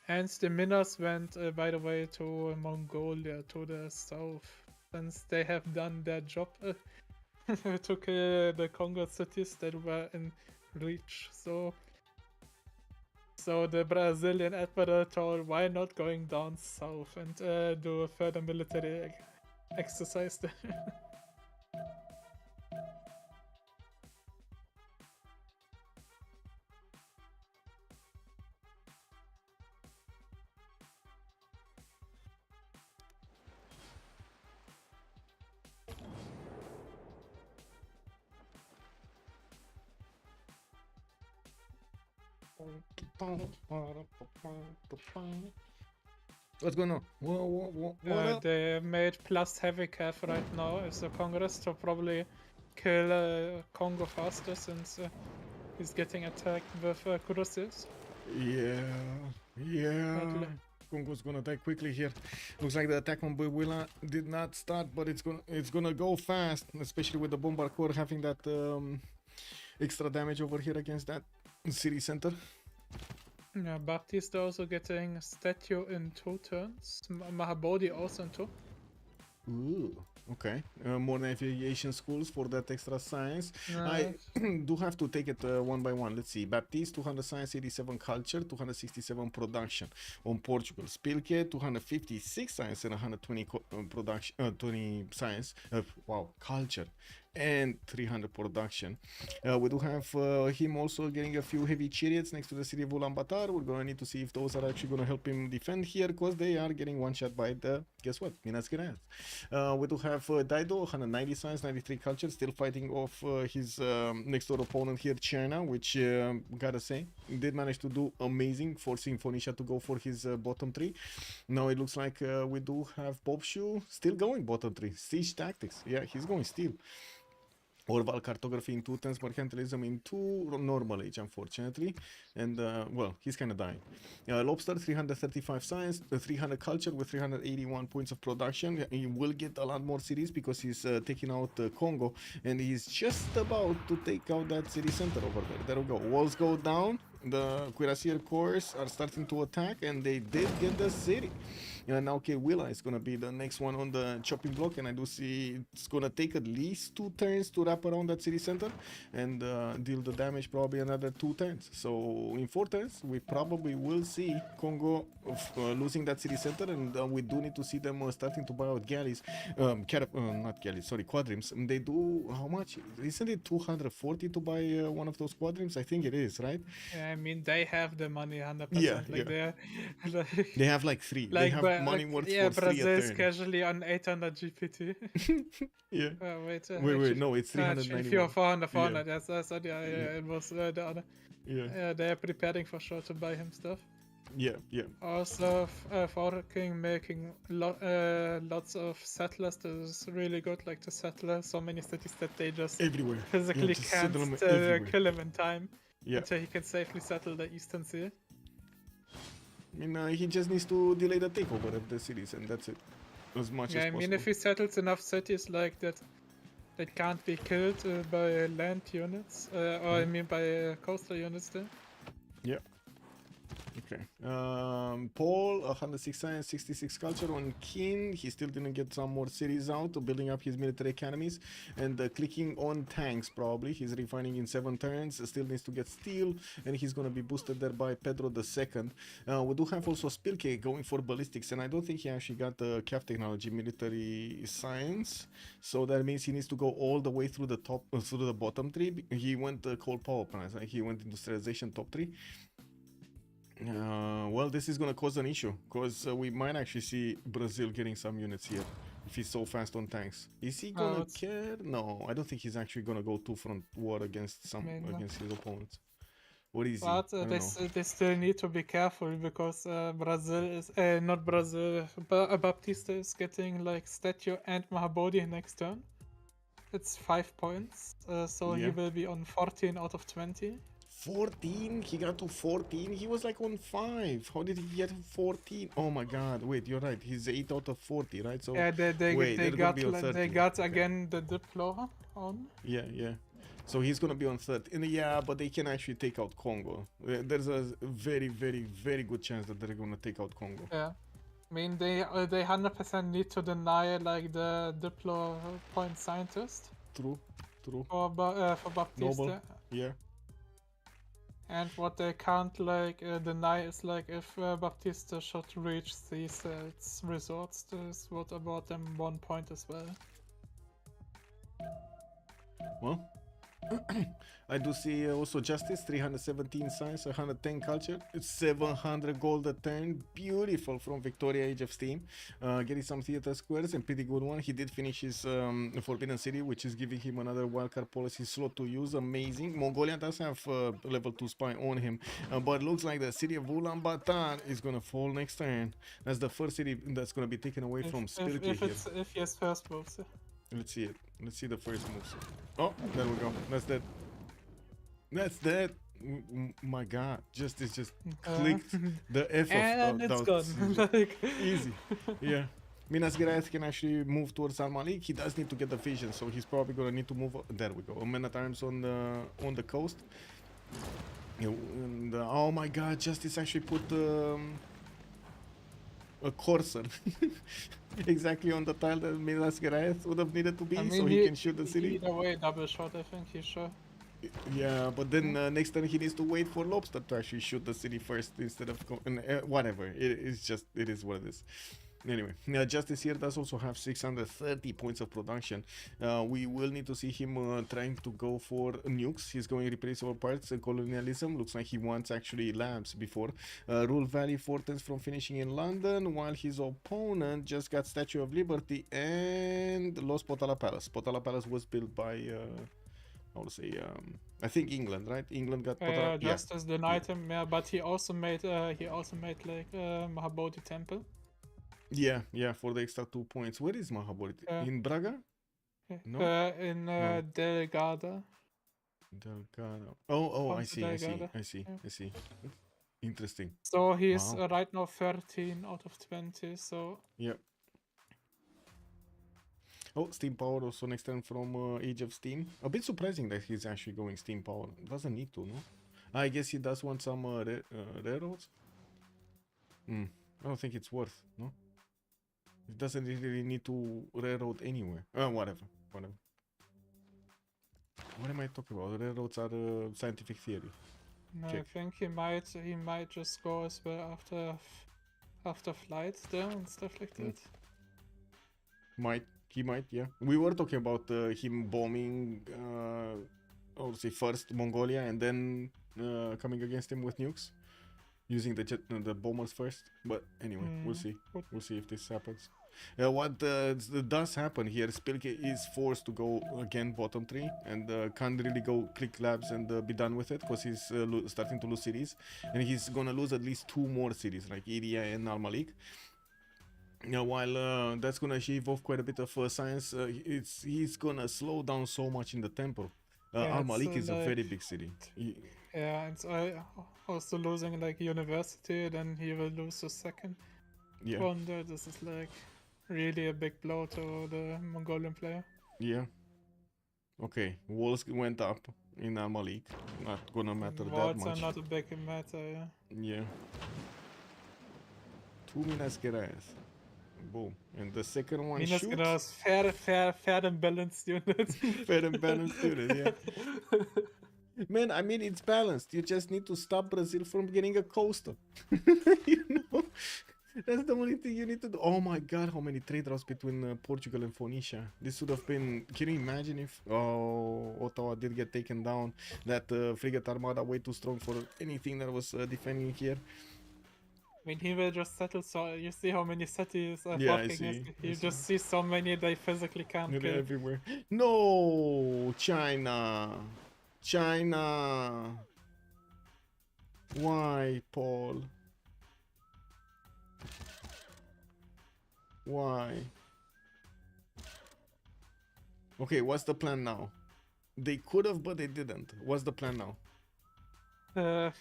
And the Minas went, by the way, to Mongolia, to the south, since they have done their job to kill the Kongo cities that were in reach. So the Brazilian admiral told, why not going down south and do a further military exercise there. What's going on? What up? They made plus heavy cav right now as the Congress to probably kill Congo faster, since he's getting attacked with cruisers. Yeah. Kongo's gonna die quickly here. Looks like the attack on Buwila did not start, but it's gonna go fast, especially with the Bombard Corps having that extra damage over here against that city center. Yeah, Baptiste also getting statue in 2 turns. Mahabodhi also in 2. Ooh, okay. More navigation schools for that extra science. Right. I do have to take it one by one. Let's see. Baptiste, 200 science, 87 culture, 267 production on Portugal. Spylke, 256 science and 120 production, 20 science. Wow, culture. And 300 production. We do have him also getting a few heavy chariots next to the city of Ulaanbaatar. We're gonna need to see if those are actually gonna help him defend here, because they are getting one shot by the, guess what, Minas Gerais. We do have Dido, 190 science, 93 culture, still fighting off his next door opponent here, China, which gotta say did manage to do amazing, forcing Phoenicia to go for his bottom 3. Now it looks like we do have Boubsho still going bottom 3. Siege tactics, yeah, he's going still. Orval cartography in 2, tense mercantilism in 2, normal age unfortunately, and well, he's kind of dying. Lobster, 335 science, 300 culture with 381 points of production. He will get a lot more cities because he's taking out Congo, and he's just about to take out that city center over there. There we go. Walls go down. The Cuirassier Corps are starting to attack, and they did get the city. Now Willa is going to be the next one on the chopping block, and I do see it's going to take at least 2 turns to wrap around that city center and deal the damage, probably another 2 turns. So in 4 turns, we probably will see Congo losing that city center, and we do need to see them starting to buy out galleys, not galleys, sorry, quadrims. They do, how much? Isn't it 240 to buy one of those quadrims? I think it is, right? Yeah, I mean, they have the money 100%. Yeah, like yeah. like, They have like 3. like, they have money worth yeah, for 3 a Brazil is turn. casually on 800 GPT. Yeah. Wait, no, it's 391. 400. Yes, yeah, it was the other. Yeah. They are preparing for sure to buy him stuff. Yeah. Also, Forking making lots of settlers. This is really good, like to settle so many cities that they just everywhere physically can't kill him in time until he can safely settle the Eastern Sea. I mean, he just needs to delay the takeover of the cities, and that's it. As much as possible. I mean, if he settles enough cities like that can't be killed by land units, or I mean by coastal units there. Yeah. Okay. Paul, 106 science, 66 culture on Qin. He still didn't get some more cities out, building up his military academies and clicking on tanks probably. He's refining in 7 turns, still needs to get steel, and he's gonna be boosted there by Pedro II. We do have also Spylke going for ballistics, and I don't think he actually got the CAF technology, military science. So that means he needs to go all the way through the top, through the bottom 3. He went cold power plants, right? He went industrialization top 3. Well, this is gonna cause an issue, because we might actually see Brazil getting some units here if he's so fast on tanks. Is he gonna care? No, I don't think he's actually gonna go two-front war against against his opponents. What is but he? they still need to be careful because Brazil is not Brazil. Baptiste is getting like statue and Mahabodhi next turn. It's 5 points, so he will be on 14 out of 20. 14? He got to 14? He was like on 5. How did he get 14? Oh my god, wait, you're right. He's 8 out of 40, right? So yeah, they got okay. again the Diplo on. Yeah. So he's gonna be on 30. And yeah, but they can actually take out Congo. There's a very, very, very good chance that they're gonna take out Congo. Yeah. I mean, they 100% need to deny like the Diplo point scientist. True. For Baptiste. Noble. Yeah. And what they can't like deny is like if Baptiste should reach these resorts, this would award them 1 point as well. Well, I do see also Justice, 317 science, 110 culture, 700 gold a turn. Beautiful from Victoria, Age of Steam. Getting some theater squares and pretty good one. He did finish his Forbidden City, which is giving him another wildcard policy slot to use. Amazing. Mongolia does have level 2 spy on him, but looks like the city of Ulaanbaatar is gonna fall next turn. That's the first city that's gonna be taken away from Spylke here. If he has first moves. Let's see it. Let's see the first moves. Oh, there we go. That's dead. That's dead. My god. Justice just clicked the F and it's gone. Like... Easy. Yeah. Minas Gerais can actually move towards Al Malik. He does need to get the vision, so he's probably gonna need to move. There we go. A man at arms on the coast. And, oh my god, Justice actually put a Corsair exactly on the tile that Minas Gerais would have needed to be, so he can shoot the city. Either way, double shot, I think he's sure. Yeah, but then next turn he needs to wait for Lobster to actually shoot the city first instead of whatever. It is what it is. Anyway, Justice here does also have 630 points of production. We will need to see him trying to go for nukes. He's going replaceable parts and colonialism. Looks like he wants actually labs before. Rule Valley Fortens from finishing in London, while his opponent just got Statue of Liberty and lost Potala Palace. Potala Palace was built by, I would say, I think England, right? England got Potala. Justice denied him, yeah, but he also made like Mahabodhi Temple. Yeah, for the extra 2 points. Where is Mahabodhi? In Braga? No? In Delgado. Delgado. Oh, I see. Interesting. So he's right now 13 out of 20, so... Yeah. Oh, Steam Power also next turn from Age of Steam. A bit surprising that he's actually going Steam Power. Doesn't need to, no? I guess he does want some railroads. I don't think it's worth, no? It doesn't really need to railroad anywhere. Whatever. What am I talking about? Railroads are scientific theory. No, I think he might just go as well after flights there and stuff like that. He might, yeah. We were talking about him bombing, obviously first Mongolia and then coming against him with nukes. Using the bombers first, but anyway, we'll see. We'll see if this happens. What does happen here, Spylke is forced to go again bottom 3 and can't really go click labs and be done with it because he's starting to lose cities, and he's gonna lose at least 2 more cities like Iria and Al Malik. While that's gonna shave off quite a bit of science, he's gonna slow down so much in the temple. Al Malik is a very big city. Yeah, it's also losing like university, then he will lose the second wonder. This is like really a big blow to the Mongolian player. Yeah. Okay, walls went up. in Al Malik. Not gonna matter that Wards are much. not a big matter, yeah. Yeah. 2 Minas Gerais. Boom. And the second one Minas shoots. Gerais, fair and balanced unit. Fair and balanced unit, yeah. Man, I mean, it's balanced. You just need to stop Brazil from getting a coastal. You know? That's the only thing you need to do. Oh my god, how many trade routes between Portugal and Phoenicia. This would have been... Can you imagine if... Oh, Ottawa did get taken down. That frigate armada way too strong for anything that was defending here. I mean, he will just settle, so you see how many cities are Yeah, I blocking us. see. You just see so many they physically can't They're kill. everywhere. No! China! China! Why, Paul? Why? Okay, what's the plan now? They could have, but they didn't. What's the plan now? I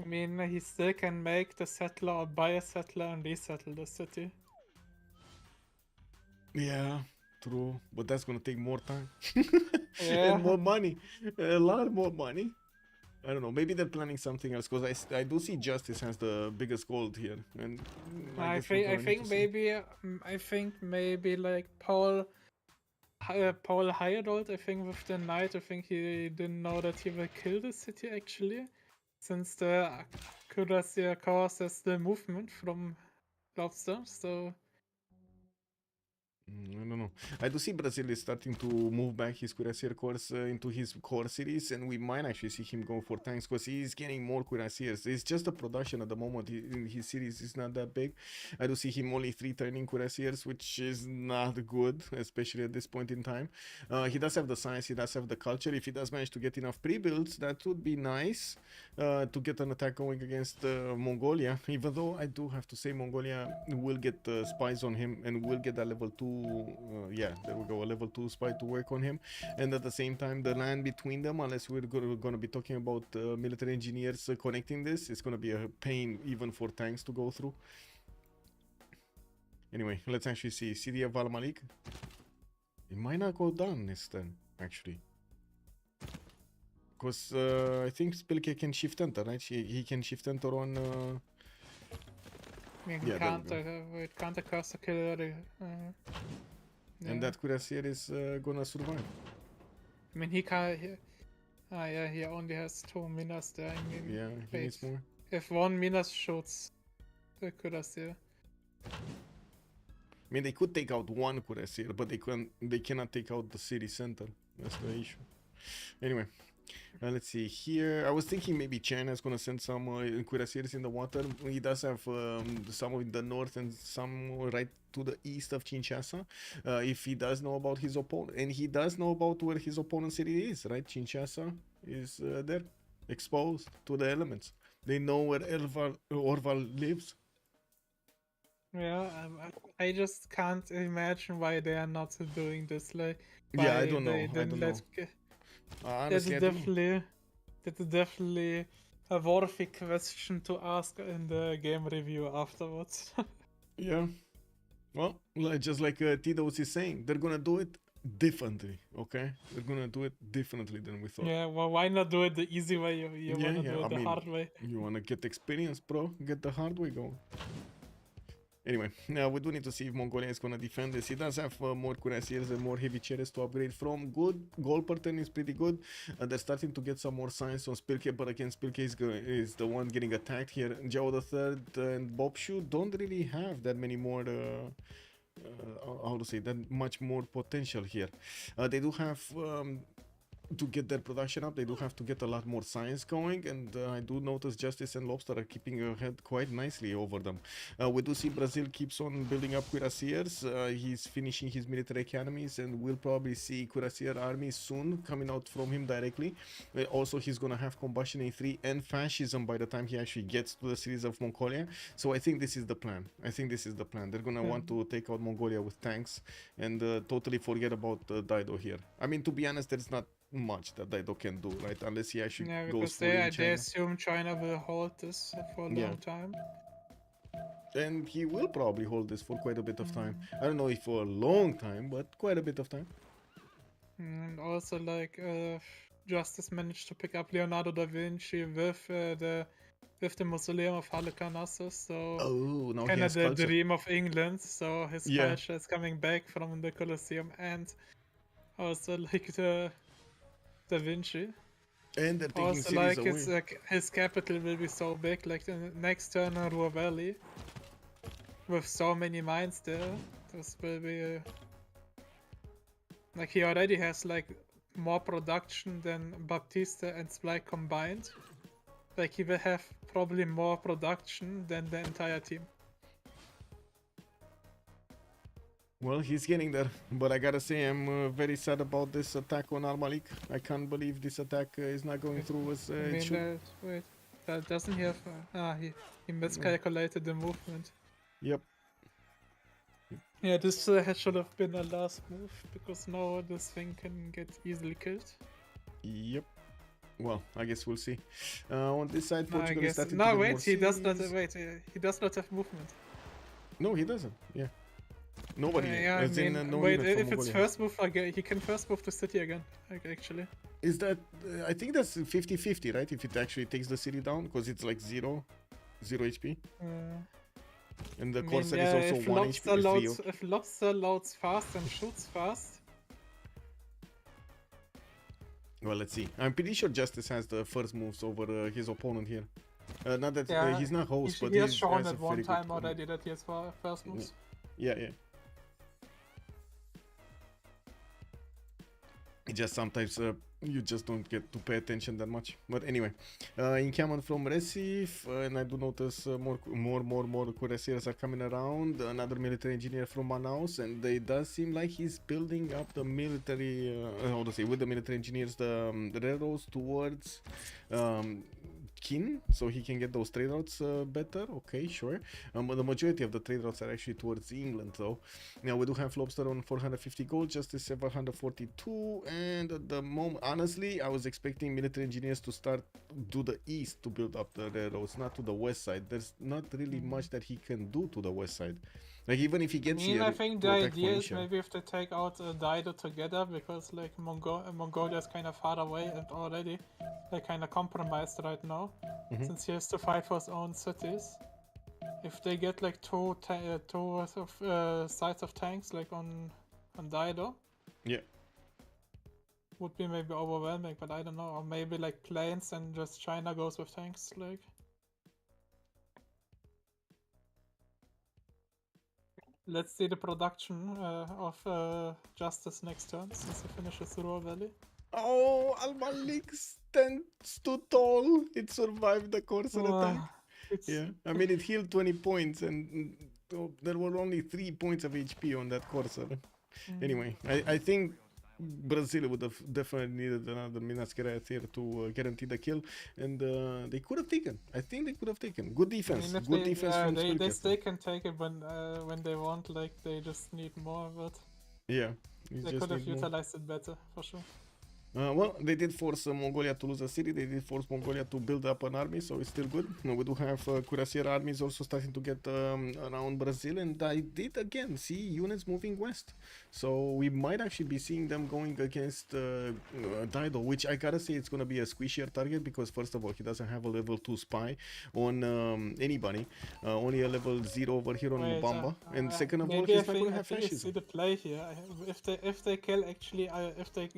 mean, he still can make the settler or buy a settler and resettle the city. Yeah, true. But that's gonna take more time. Yeah. And more money. A lot more money. I don't know. Maybe they're planning something else because I do see Justice has the biggest gold here, and I guess we're gonna need to see. I think maybe like Paul Hyadold, I think with the knight, I think he didn't know that he will kill the city actually, since the Cuirassier causes the movement from Lobster, so... I don't know. I do see Brazil is starting to move back his Cuirassier course into his core cities, and we might actually see him go for tanks because he's getting more Cuirassiers. It's just the production at the moment in his cities is not that big. I do see him only 3 turning Cuirassiers, which is not good, especially at this point in time. He does have the science, he does have the culture. If he does manage to get enough pre-builds, that would be nice to get an attack going against Mongolia, even though I do have to say Mongolia will get spies on him and will get that level 2 yeah, there we go, a level 2 spy to work on him. And at the same time, the land between them, unless we're gonna be talking about military engineers connecting this, it's gonna be a pain even for tanks to go through. Anyway, let's actually see city of Al Malik. It might not go down this turn actually, because I think Spylke can shift enter, right? He can shift enter on it can't occurs to kill the... and that Cuirassier is gonna survive. I mean, he can't... he only has 2 minas there. I mean, Yeah, he needs more. If 1 minas shoots the Cuirassier. I mean, they could take out 1 Cuirassier, but they cannot take out the city center. That's the issue. Anyway, let's see here. I was thinking maybe China is gonna send some Cuirassiers in the water. He does have some in the north and some right to the east of Kinshasa. If he does know about his opponent, and he does know about where his opponent's city is, right? Kinshasa is there, exposed to the elements. They know where Orval lives. Yeah, I just can't imagine why they are not doing this. Like, yeah, I don't know. That's definitely a worthy question to ask in the game review afterwards. Yeah. Well, just like Tidos is saying, they're gonna do it differently, okay? They're gonna do it differently than we thought. Yeah, well, why not do it the easy way? You wanna do it the hard way. You wanna get experience, bro? Get the hard way going. Anyway, now we do need to see if Mongolia is gonna defend this. He does have more Cuirassiers and more heavy chariots to upgrade from. Good, gold pattern is pretty good. They're starting to get some more science on Spylke, but again, Spylke is the one getting attacked here. Zhao III and Boubsho don't really have that many more how to say, that much more potential here. They do have to get their production up, they do have to get a lot more science going, and I do notice Justice and Lobster are keeping ahead quite nicely over them. We do see Brazil keeps on building up Cuirassiers. He's finishing his military academies, and we'll probably see Cuirassier armies soon coming out from him directly. Also, he's gonna have Combustion A3 and Fascism by the time he actually gets to the cities of Mongolia. So I think this is the plan. They're gonna want to take out Mongolia with tanks and totally forget about Dido here. I mean, to be honest, there's not much that Dido can do, right? Unless he actually goes for China. They assume China will hold this for a long time. And he will probably hold this for quite a bit of time. I don't know if for a long time, but quite a bit of time. And also, like, Justice managed to pick up Leonardo da Vinci with the Mausoleum of Halicarnassus, so Oh, now he kind of has the culture. dream of England. So his Yeah. culture is coming back from the Colosseum, and also like the Da Vinci. And they're taking Also, cities like it's away. like his capital will be so big, like the next turn in Ruhr Valley, with so many mines there. This will be like he already has like more production than Baptiste and Spylke combined. Like he will have probably more production than the entire team. Well, he's getting there, but I gotta say I'm very sad about this attack on Al Malik. I can't believe this attack is not going through as I it mean, should. wait, that doesn't he have? He miscalculated the movement. Yep. Yeah, this should have been a last move because now this thing can get easily killed. Yep. Well, I guess we'll see. On this side, No, I Portugal is guess. starting No, to get wait, more he does not. cities. Wait, he does not have movement. No, he doesn't. Yeah. Nobody. Yeah, I as in, mean, no wait, unit from if it's Mongolia. first move again, he can first move the city again. Like, actually. Is that? I think that's 50-50, right? If it actually takes the city down, because it's like 0 HP. And the I mean, Corsair yeah, is also if 1 Lobster HP. loads, if Lobster loads fast and shoots fast. Well, let's see. I'm pretty sure Justice has the first moves over his opponent here. Not that Yeah, he's not host, but he has he shown has a it one very good time already that he has first moves. Yeah. It just sometimes you just don't get to pay attention that much. But anyway, encampment from Recife, and I do notice more cuirassiers are coming around. Another military engineer from Manaus, and it does seem like he's building up the military, how to say, with the military engineers, the railroads towards Qin, so he can get those trade routes better. Okay, sure. But the majority of the trade routes are actually towards England, though. Now we do have Lobster on 450 gold, Justice 742, and at the moment, honestly, I was expecting military engineers to start do the east to build up the railroads, not to the west side. There's not really much that he can do to the west side. Like even if he gets here, I think to the attack idea is Phoenicia. maybe if they take out Dido together, because like Mongolia is kind of far away and already they're kind of compromised right now, since he has to fight for his own cities. If they get like two sides of tanks like on Dido, Yeah. would be maybe overwhelming, but I don't know. Or maybe like planes and just China goes with tanks, like. Let's see the production of Justice next turn, since he finishes Ruhr Valley. Oh, Al Malik stands too tall. It survived the Corsair attack. Yeah, I mean it healed 20 points, and there were only 3 points of HP on that Corsair. Anyway, I think Brazil would have definitely needed another Minas Gerais here to guarantee the kill, and they could have taken. I think they could have taken. Good defense. I mean, Good defense from they Spylke. still can take it when they want. Like they just need more, but Yeah, they could have utilized it better for sure. Well, they did force Mongolia to lose a city. They did force Mongolia to build up an army, so it's still good. We do have cuirassier armies also starting to get around Brazil, and I did again see units moving west. So we might actually be seeing them going against Dido, which I gotta say it's gonna be a squishier target because first of all, he doesn't have a level 2 spy on anybody, only a level 0 over here on Mvemba, and second of all, he's not gonna have fascism. See the play here. If they kill actually, if they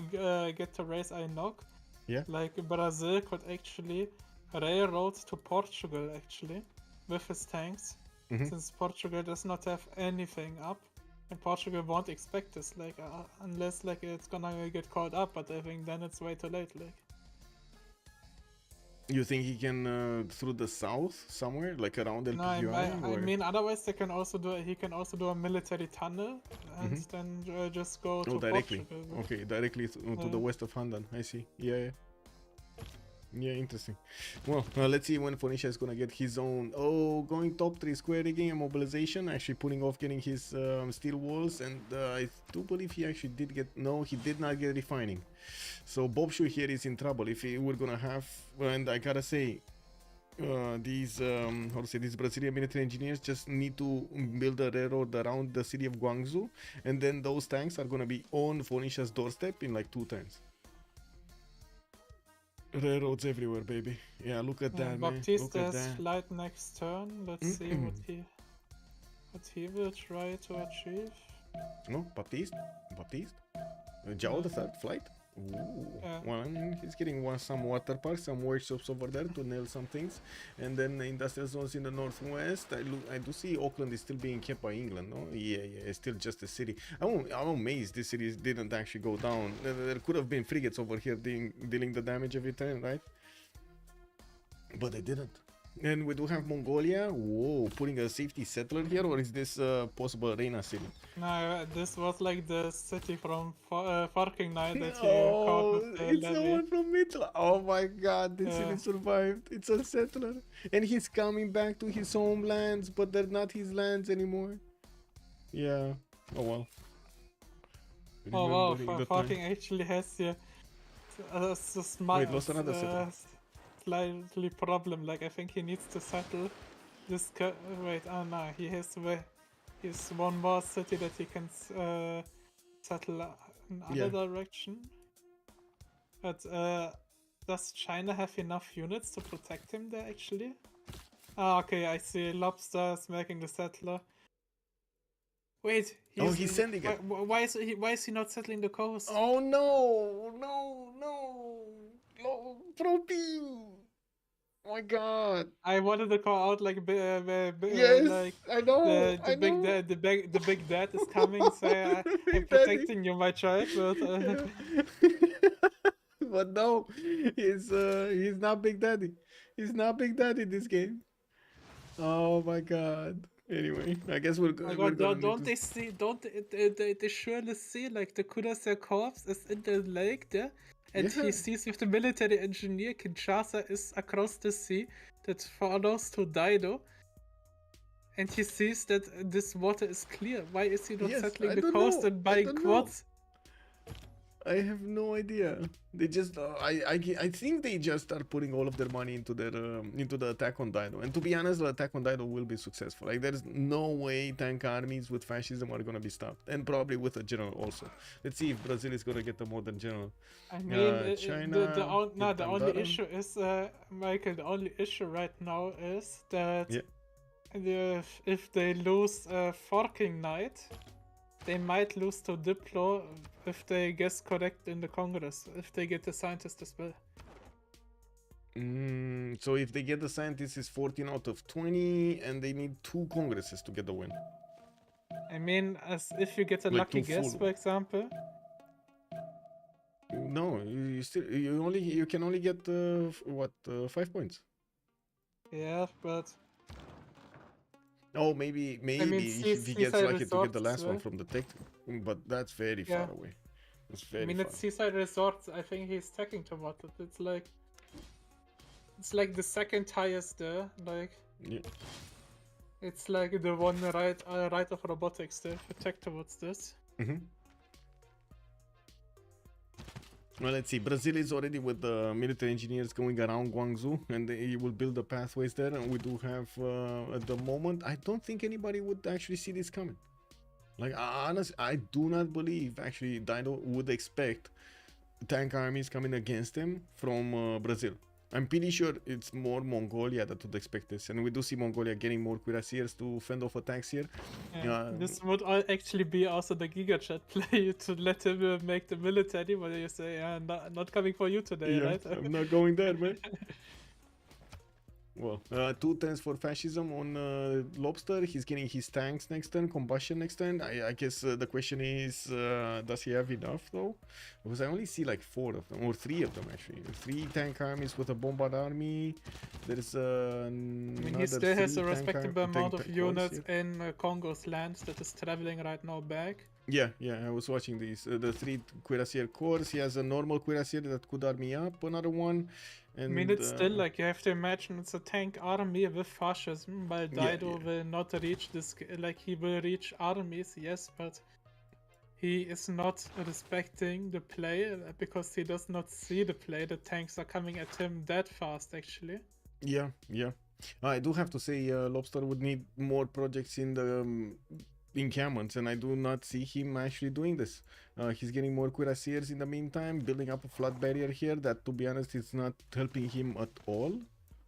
get to raise a knock, yeah, like Brazil could actually railroad to Portugal actually with his tanks, since Portugal does not have anything up, and Portugal won't expect this, like unless like it's gonna get caught up. But I think then it's way too late. Like, you think he can through the south somewhere, like around El Piguai? I mean, otherwise they can also do. He can also do a military tunnel and then just go to directly. Portugal. Okay, directly to the west of Handan. I see. Yeah. Yeah, interesting. Well, let's see when Phoenicia is gonna get his own. Oh, going top 3 square rigging and mobilization, actually putting off getting his steel walls, and I do believe he actually did get. No, he did not get refining. So Boubsho here is in trouble. If we're gonna have, and I gotta say, these these Brazilian military engineers just need to build a railroad around the city of Guangzhou, and then those tanks are gonna be on Phoenicia's doorstep in like 2 turns. Railroads everywhere, baby. Yeah, look at that, man. Baptiste Look at has that. flight next turn. Let's see what he will try to achieve. No, Baptiste? Baptiste? Jao, the third flight? Ooh. Yeah. Well, I mean, he's getting some water parks, some workshops over there to nail some things, and then industrial zones in the northwest. I do see Auckland is still being kept by England, no? Yeah, it's still just a city. I'm amazed this city didn't actually go down. There could have been frigates over here dealing the damage every time, right? But they didn't. And we do have Mongolia. Whoa, putting a safety settler here, or is this possible arena city? No, this was like the city from Farking Night that you Oh, caught with the it's the levy. one from Mitla. Oh my god, this city survived. It's a settler. And he's coming back to his homelands, but they're not his lands anymore. Yeah. Oh well. Oh wow, Remembering the Farking time. actually has here a Wait, lost another settler. slightly problem. Like I think he needs to settle this. Wait, oh no, he has one more city that he can settle in other direction. But does China have enough units to protect him there actually? Ah, okay, I see. Lobster is making the settler. Wait, he's sending it. Why is he not settling the coast? Oh no, Propi. Oh my god. I wanted to call out like yes, like I know. the big dad is coming, so I'm protecting you, my child. But but no, he's not Big Daddy. He's not Big Daddy this game. Oh my god. Anyway, I guess we're going. Don't they see? Don't they surely see like the Kudasya corpse is in the lake there, and he sees with the military engineer Kinshasa is across the sea that follows to Daido, and he sees that this water is clear. Why is he not settling the coast and buying quads? I have no idea. They just, I think they just are putting all of their money into the attack on Daido. And to be honest, the attack on Daido will be successful. Like there's no way tank armies with fascism are gonna be stopped, and probably with a general also. Let's see if Brazil is gonna get a modern general. I mean, China. the only issue is, Michael. The only issue right now is that if they lose Forking Night, they might lose to Diplo if they guess correct in the Congress, if they get the scientist as well. So if they get the scientist, it's 14 out of 20, and they need 2 Congresses to get the win. I mean, as if you get a lucky guess, for example. No, you can only get 5 points. Yeah, but. Oh, maybe I mean, if he gets lucky to get the last one from the tech, but that's very far away. It's very far. It's Seaside Resorts. I think he's taking towards it. It's like the second highest there. Like, it's like the one right of robotics there. If you tech towards this. Well, let's see. Brazil is already with the military engineers going around Guangzhou, and they will build the pathways there. And we do have, at the moment, I don't think anybody would actually see this coming. Like, honestly, I do not believe, actually, Daido would expect tank armies coming against them from Brazil. I'm pretty sure it's more Mongolia that would expect this, and we do see Mongolia getting more cuirassiers to fend off attacks here. This would actually be also the GigaChat play to let him make the military, but you say, not coming for you today, right? I'm not going there, man. Well, 2 turns for fascism on Lobster. He's getting his tanks next turn, combustion next turn. I guess the question is, does he have enough though? Because I only see like 4 of them, or 3 of them actually. 3 tank armies with a bombard army. There's I mean, he still has a respectable amount of units in Congo's lands that is traveling right now back. Yeah, I was watching these. The 3 cuirassier corps. He has a normal cuirassier that could army up, another one. And, I mean, it's still like you have to imagine it's a tank army with fascism, while Daido will not reach this. Like, he will reach armies, yes, but he is not respecting the play because he does not see the play. The tanks are coming at him that fast, actually. Yeah. I do have to say, Lobster would need more projects in encampments, and I do not see him actually doing this. He's getting more cuirassiers in the meantime, building up a flood barrier here that, to be honest, is not helping him at all.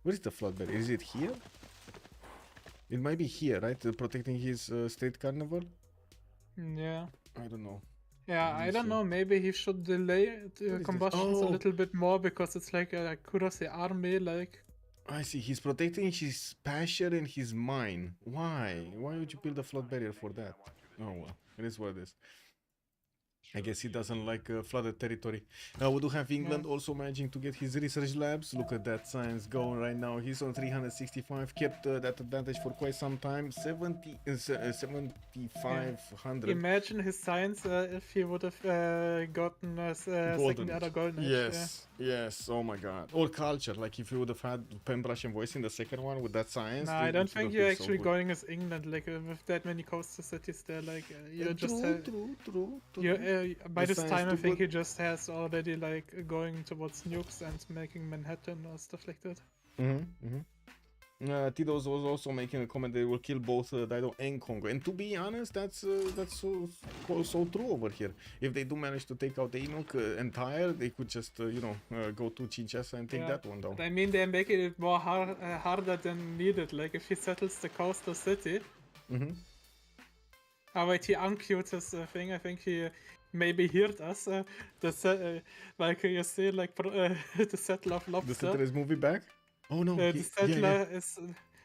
Where is the flood barrier? Is it here? It might be here, right? Protecting his state carnival? Yeah. I don't know. Yeah, I don't know. Maybe he should delay the combustions a little bit more, because it's like a Kurosae army, like. I see. He's protecting his pasture and his mine. Why? Why would you build a flood barrier for that? Oh well, it is what it is. I guess he doesn't like flooded territory. We do have England also managing to get his research labs. Look at that science going right now. He's on 365, kept that advantage for quite some time. 7,500. Imagine his science if he would have gotten a second other golden age. Yes, yes. Oh my god. Or culture, like if you would have had Pembroke and Voice in the second one with that science. No, I don't think you're actually going as England, like with that many coastal cities there. Like you just have. True. By this time, I think he just has already like going towards nukes and making Manhattan or stuff like that. Tidos was also making a comment that they will kill both Dido and Kongo, and to be honest, that's so true over here. If they do manage to take out the Inuk entire, they could just go to Kinshasa and take that one down. I mean, they're making it more harder than needed. Like if he settles the coastal city. Oh wait, he unqueued his thing. I think he maybe heard us. Like you see, like the settler of Lobster. The settler is moving back. Oh no, the settler is.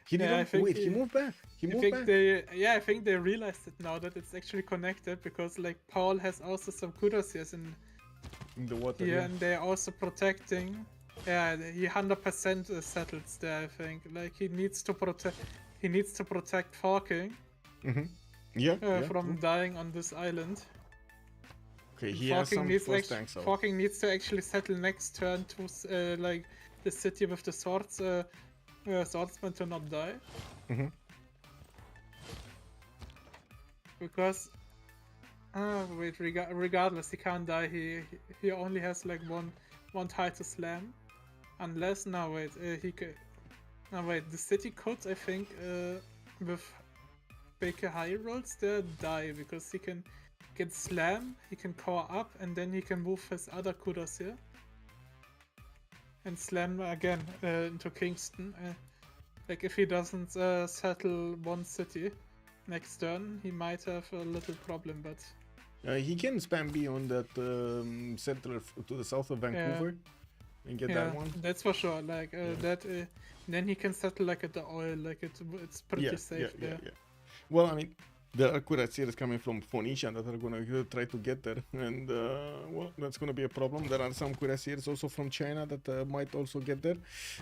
He didn't wait. He moved back. He moved back. I think they realized it now that it's actually connected, because like Paul has also some cuirassiers in the water. Yeah, and they're also protecting. Yeah, he 100% settles there. I think like he needs to protect. He needs to protect Forking. From dying on this island. Okay, he has some force tanks out. Forking needs to actually settle next turn to like the city with the swords, swordsman to not die. Because, wait, regardless, he can't die. He only has like one tile to slam, unless he could. No wait, the city could, I think, with Baker high rolls there die, because he can slam, he can core up, and then he can move his other kudos here and slam again into Kingston. Like if he doesn't settle one city next turn, he might have a little problem, but he can spam B on that settler to the south of Vancouver and get that one. That's for sure. Like that, then he can settle like at the oil. Like it's pretty safe there. Well, I mean, there are cuirassiers coming from Phoenicia that are going to try to get there, and well, that's going to be a problem. There are some cuirassiers also from China that might also get there,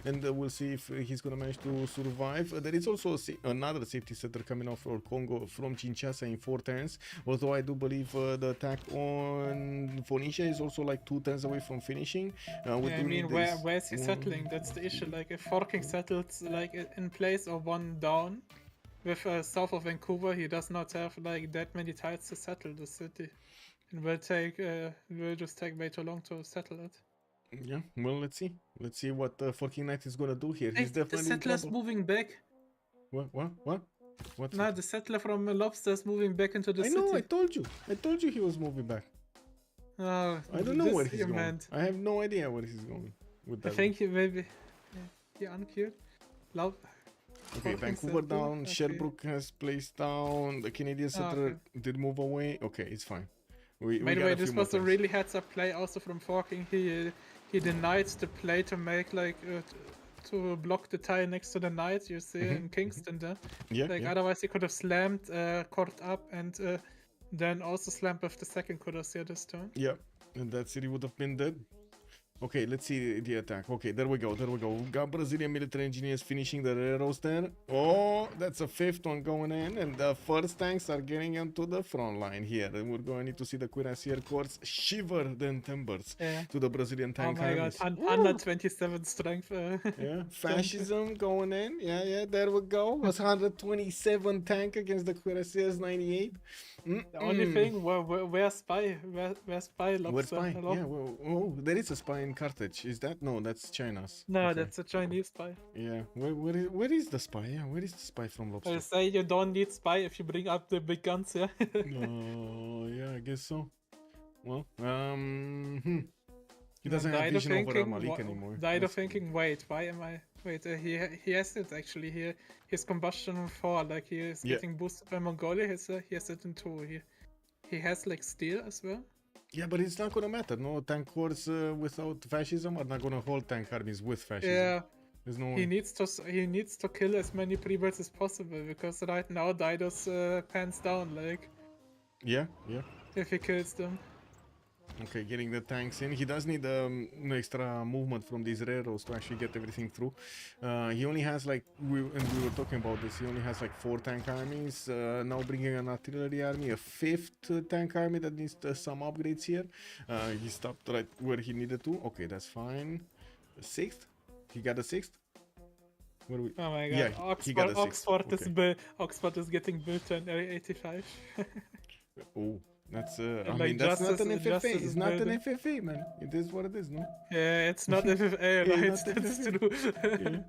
and we'll see if he's going to manage to survive. There is also another safety setter coming off for Congo from Kinshasa in 4 turns, although I do believe the attack on Phoenicia is also like 2 turns away from finishing. I mean, where's he settling? That's the issue. Like if Forking settles like in place or one down, with south of Vancouver, he does not have like that many tiles to settle the city. It will just take way too long to settle it. Yeah, well, let's see. Let's see what fucking Knight is gonna do here. He's definitely the settler's moving back. What? No, the settler from Lobster's moving back into the city. I know, I told you he was moving back. Oh, I don't know where he's going. I have no idea where he's going with that. I think he unqueued. Okay, Vancouver down, Sherbrooke has placed down, the Canadian settler did move away. Okay, it's fine. By the way, this was a really heads-up play also from Forking. He denied the play to make like to block the tile next to the knight you see in Kingston there. Otherwise he could have slammed, caught up, and then also slammed with the second Kudos this turn. Yeah, and that city would have been dead. Okay, let's see the attack. Okay, there we go. We got Brazilian military engineers finishing the railroads there. Oh, that's a 5th one going in, and the first tanks are getting into the front line here. And we're going to need to see the cuirassier corps shiver than timbers to the Brazilian tank. Oh my god, 127 strength. Fascism going in. Yeah, there we go. Was 127 tank against the cuirassiers 98. The only thing where spy Where's lobster? spy? Hello? Yeah, well, oh, there is a spy in Carthage. Is that? No, that's China's. No, Okay. that's a Chinese spy. Yeah, where is the spy? Yeah, where is the spy from I Lobster? say you don't need spy if you bring up the big guns, yeah? Oh, yeah, I guess so. Well, He doesn't have Died of vision over thinking, Malik anymore. died of That's cool. thinking, wait, why am I... Wait, he has it actually here. His combustion 4, like he is Yeah. getting boosted by Mongolia, he has it in 2. He has like steel as well. Yeah, but it's not gonna matter. No, tank hordes without fascism are not gonna hold tank armies with fascism. Yeah. There's no He way. needs to kill as many pre-birds as possible, because right now Dido's pants down, like, Yeah, yeah. if he kills them. Okay, getting the tanks in. He does need extra movement from these railroads to actually get everything through. He only has like, we were talking about this, he only has like 4 tank armies. Now bringing an artillery army, a 5th tank army that needs some upgrades here. He stopped right where he needed to. Okay, that's fine. The 6th? He got a 6th? Where are we? Oh my god, Yeah, he got a 6th. Oxford is getting built in 85. Oh. That's I like mean, that's not an FFA. Justice It's not an FFA, man. It is what it is, no? Yeah, it's not FFA, Yeah, right? not That's FFA. true.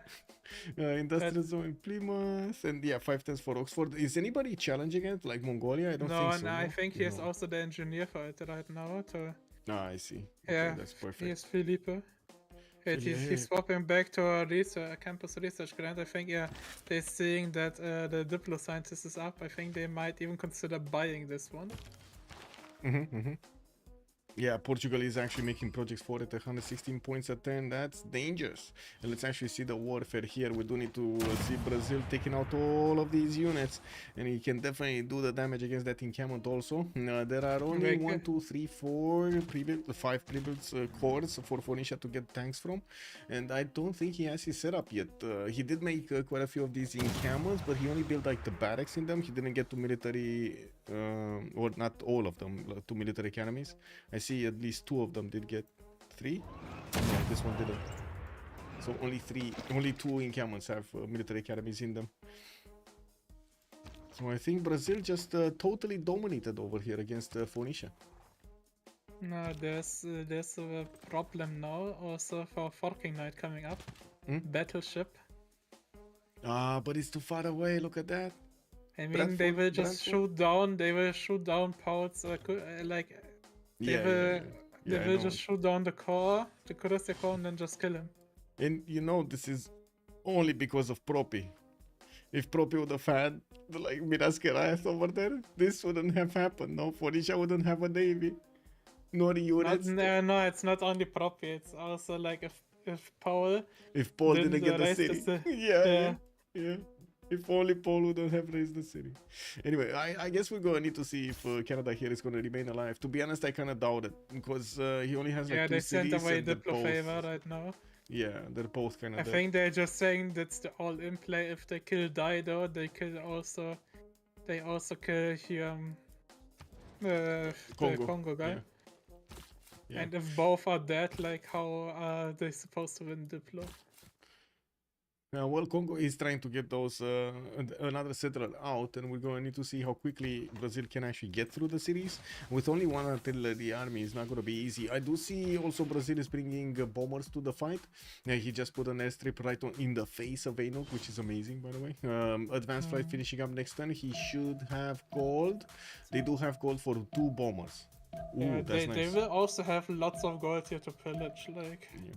Yeah. Industrial zone in Plymouth, and yeah, 5 tens for Oxford. Is anybody challenging it, like Mongolia? I don't think so. No, I think he is No. also the engineer for it right now. Ah, I see. Yeah, Okay, that's perfect. he is Felipe. Yeah, he's swapping back to a campus research grant. I think, yeah, they're seeing that the Diplo scientist is up. I think they might even consider buying this one. Yeah, Portugal is actually making projects for it, 116 points a turn. That's dangerous. And let's actually see the warfare here. We do need to see Brazil taking out all of these units, and he can definitely do the damage against that encampment also. There are only 1, 2, 3, 4 pre-built, 5 pre-built cores for Phoenicia to get tanks from, and I don't think he has his setup yet. He did make quite a few of these encampments, but he only built like the barracks in them. He didn't get to military, or not all of them, to military academies. I see at least 2 of them did get 3. No, this one didn't. So only 2 encampments have military academies in them. So I think Brazil just totally dominated over here against Phoenicia. No, there's a problem now also for Forking Night coming up. Battleship. Ah, but it's too far away. Look at that. I mean, they will just shoot down. They will shoot down ports. Like they will just shoot down the core, the Kurosawa core, and then just kill him. And you know, this is only because of Propi. If Propi would have had like Miraskerayas over there, this wouldn't have happened. No, Phoenicia wouldn't have a navy, nor units. No, it's not only Propi. It's also like if Paul. If Paul didn't get the city. Yeah. If only Paul wouldn't have raised the city. Anyway, I guess we're gonna need to see if Canada here is gonna remain alive. To be honest, I kind of doubt it, because he only has like 2 cities. Yeah, they sent away Diplo favor right now. Yeah, they're both kind of. I think they're just saying that's the all-in play. If they kill Dido, they also kill here the Kongo guy. Yeah. And if both are dead, like how are they supposed to win Diplo? Well, Congo is trying to get those another settler out, and we're going to need to see how quickly Brazil can actually get through the cities. With only 1 artillery army, it's not going to be easy. I do see also Brazil is bringing bombers to the fight. He just put an airstrip right in the face of Anok, which is amazing, by the way. Advanced flight finishing up next turn. He should have gold. They do have gold for 2 bombers. Ooh, yeah, that's nice. They will also have lots of gold here to pillage, like. Yeah.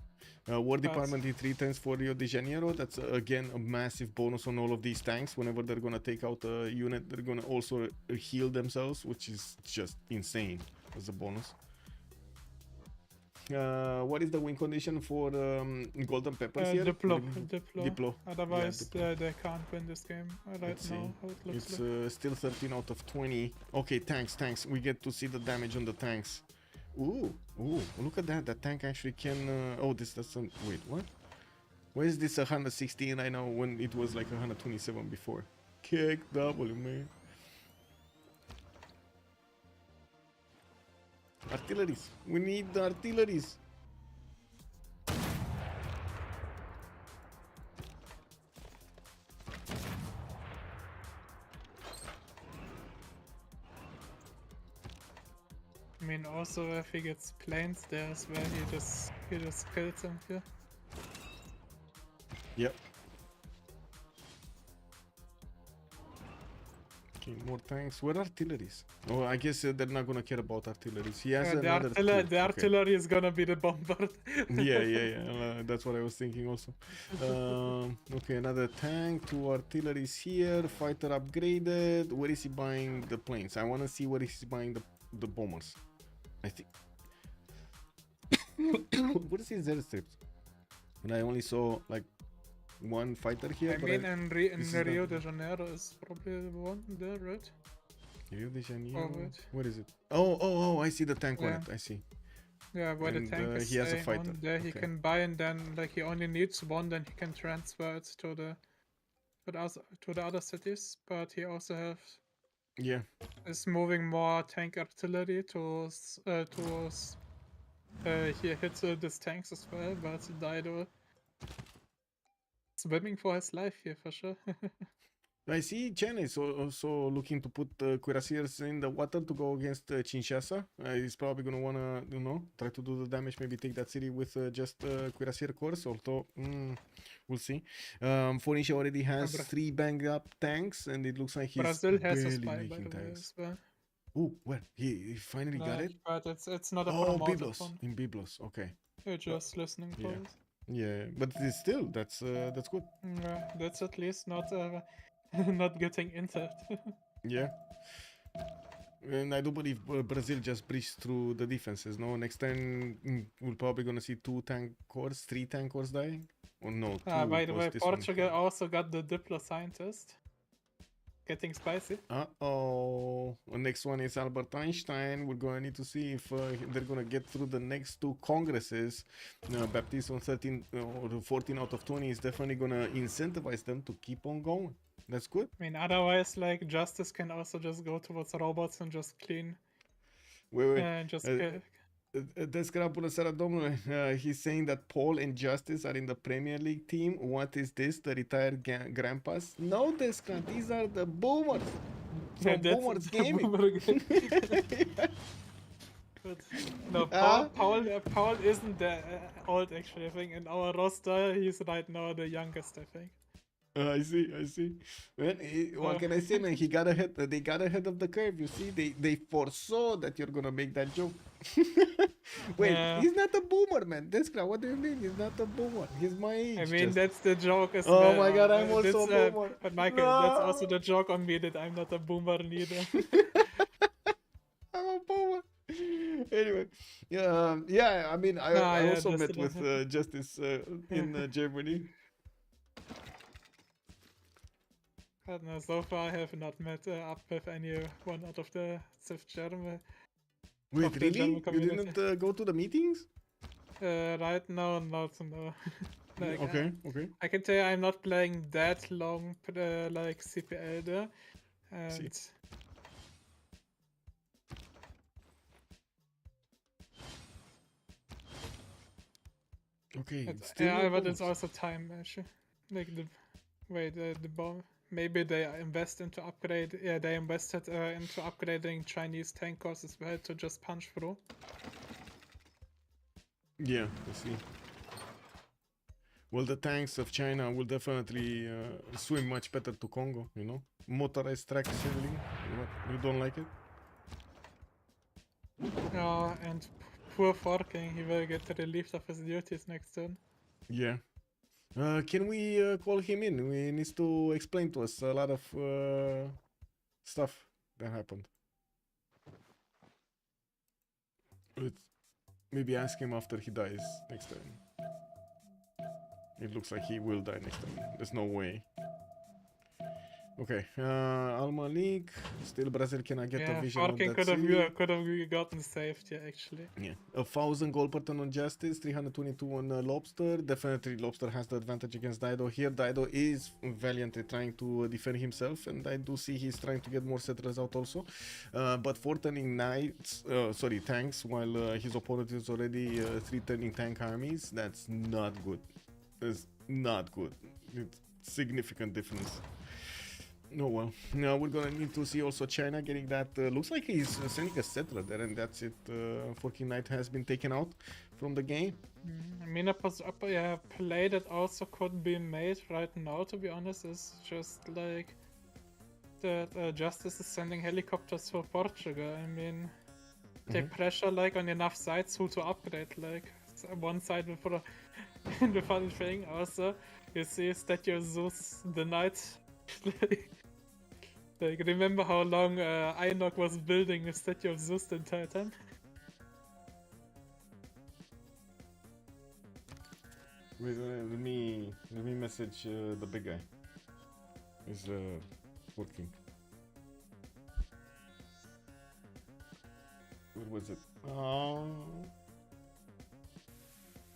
War Department in 3 times for Rio de Janeiro. That's again a massive bonus on all of these tanks. Whenever they're gonna take out a unit, they're gonna also heal themselves, which is just insane as a bonus. What is the win condition for Golden Peppers here? Diplo. Otherwise, they can't win this game right now. How it looks it's still 13 out of 20. Okay, tanks. We get to see the damage on the tanks. Ooh, look at that. That tank actually can... oh, this doesn't... Wait, what? Where is this 116 right now when it was like 127 before? Kick W, man. Artilleries. We need the artilleries. I mean, also if he gets planes there as well, he just kills him here. Yep. Okay, more tanks. Where are artilleries? Oh, I guess they're not gonna care about artilleries. He has another two. The artillery is gonna be the bombard. Yeah. That's what I was thinking also. Okay, another tank, two artilleries here, fighter upgraded. Where is he buying the planes? I want to see where he's buying the bombers. I think. What is his airstrips? And I only saw like one fighter here. I mean, in Rio de Janeiro is probably the one there, right? Rio de Janeiro. Oh, wait. Where is it? Oh! I see the tank on it. I see. Yeah, where And, the tank is he has a fighter. on there, he can buy, and then like he only needs one, then he can transfer it to the other cities. But he also is moving more tank artillery to he hits these tanks as well. But Dido swimming for his life here for sure. I see Chen is also looking to put cuirassiers in the water to go against Kinshasa. He's probably going to want to, try to do the damage, maybe take that city with just cuirassier corps, although we'll see. Phoenicia already has 3 banged up tanks, and it looks like he's Brazil has a barely spy, by making the way, tanks. as well. Oh, where? He finally got it? But it's not a Oh, promoted Biblos. one. In Biblos, okay. You're just listening for it. Yeah, but it's still, that's good. Yeah, that's at least not not getting intel. Yeah. And I do believe Brazil just breached through the defenses. No, next time we're probably gonna see 3 tank corps dying. Or no, 2. By the way, Portugal also got the Diplo scientist. Getting spicy. Uh-oh. The next one is Albert Einstein. We're gonna need to see if they're gonna get through the next 2 congresses. Baptiste on 13 or 14 out of 20 is definitely gonna incentivize them to keep on going. That's good. I mean, otherwise, like, Justice can also just go towards robots and just clean. Wait. And just Descra, bună seara, domnule. He's saying that Paul and Justice are in the Premier League team. What is this? The retired grandpas? No, Descra, these are the boomers. From Boomers Gaming. No, Paul isn't that old, actually. I think in our roster, he's right now the youngest, I think. I see. Man, what can I say, man? They got ahead of the curve. You see, they foresaw that you're gonna make that joke. Wait, he's not a boomer, man. Descra, what do you mean? He's not a boomer. He's my age. I mean, that's the joke as well. well. Oh my god, I'm also a boomer. But Michael, that's also the joke on me that I'm not a boomer neither. I'm a boomer. Anyway, yeah. I mean, I also met with Justice in Germany. No, so far I have not met up with anyone out of the Civ German. Wait, really? You didn't go to the meetings? Right now, not no. Like, okay. I can tell you I'm not playing that long, like CPL there, and okay. But it's also time actually. Like the bomb. Maybe they invest into upgrade. Yeah, they invested into upgrading Chinese tank corps as well to just punch through. Yeah, I see. Well, the tanks of China will definitely swim much better to Congo. Motorized track signaling. You don't like it? And poor Forking, he will get relieved of his duties next turn. Yeah. Can we call him in? He needs to explain to us a lot of stuff that happened. Let's maybe ask him after he dies next time. It looks like he will die next time. There's no way. Okay, Al-Malik, still Brazil cannot get a vision of that could have gotten saved, yeah, actually. Yeah, 1,000 gold per turn on Justice, 322 on Lobster. Definitely Lobster has the advantage against Dido here. Dido is valiantly trying to defend himself, and I do see he's trying to get more settlers out also. But 4 turning tanks, while his opponent is already 3 turning tank armies. That's not good. It's not good. It's significant difference. No, well, now we're gonna need to see also China getting that. Looks like he's sending a settler there, and that's it. Forking Knight has been taken out from the game. I mean, a play that also could be made right now, to be honest, is just like that Justice is sending helicopters for Portugal. I mean, take pressure like on enough sides who to upgrade. Like one side will put a the funny thing also, you see Statue of Zeus the Knight. Like, remember how long Einok was building a Statue of Zeus the entire time? Wait, let me message the big guy. He's working. What was it? Oh.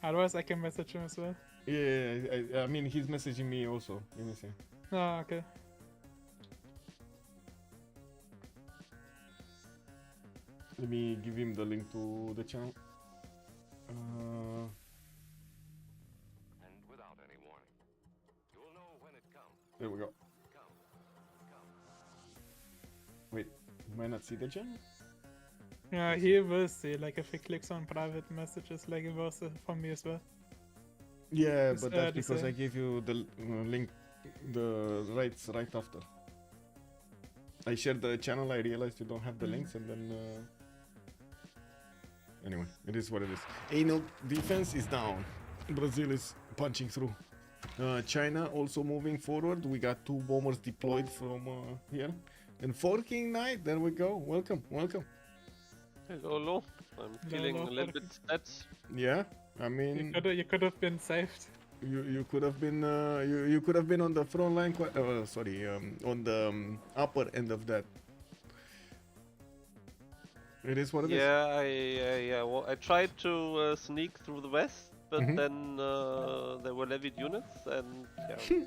Otherwise, I can message him as well. Yeah, I mean he's messaging me also. Let me see. Oh, okay. Let me give him the link to the channel. And without any warning, you'll know when it comes. There we go. Wait, you might not see the channel? Yeah, he will see, like, if he clicks on private messages, like it was for me as well. Yeah, It's, but that's the because I same. gave you the link, the rights right after. I shared the channel, I realized you don't have the links, and then... Anyway, it is what it is. Anal defense is down. Brazil is punching through. China also moving forward. We got 2 bombers deployed from here. And Forking Knight, there we go. Welcome, welcome. Hello. I'm feeling a little bit sad. Yeah, I mean... You could have been saved. You could have been you could have been on the front line on the upper end of that. It is what it is. Yeah, well, I tried to sneak through the west, but then there were levied units, and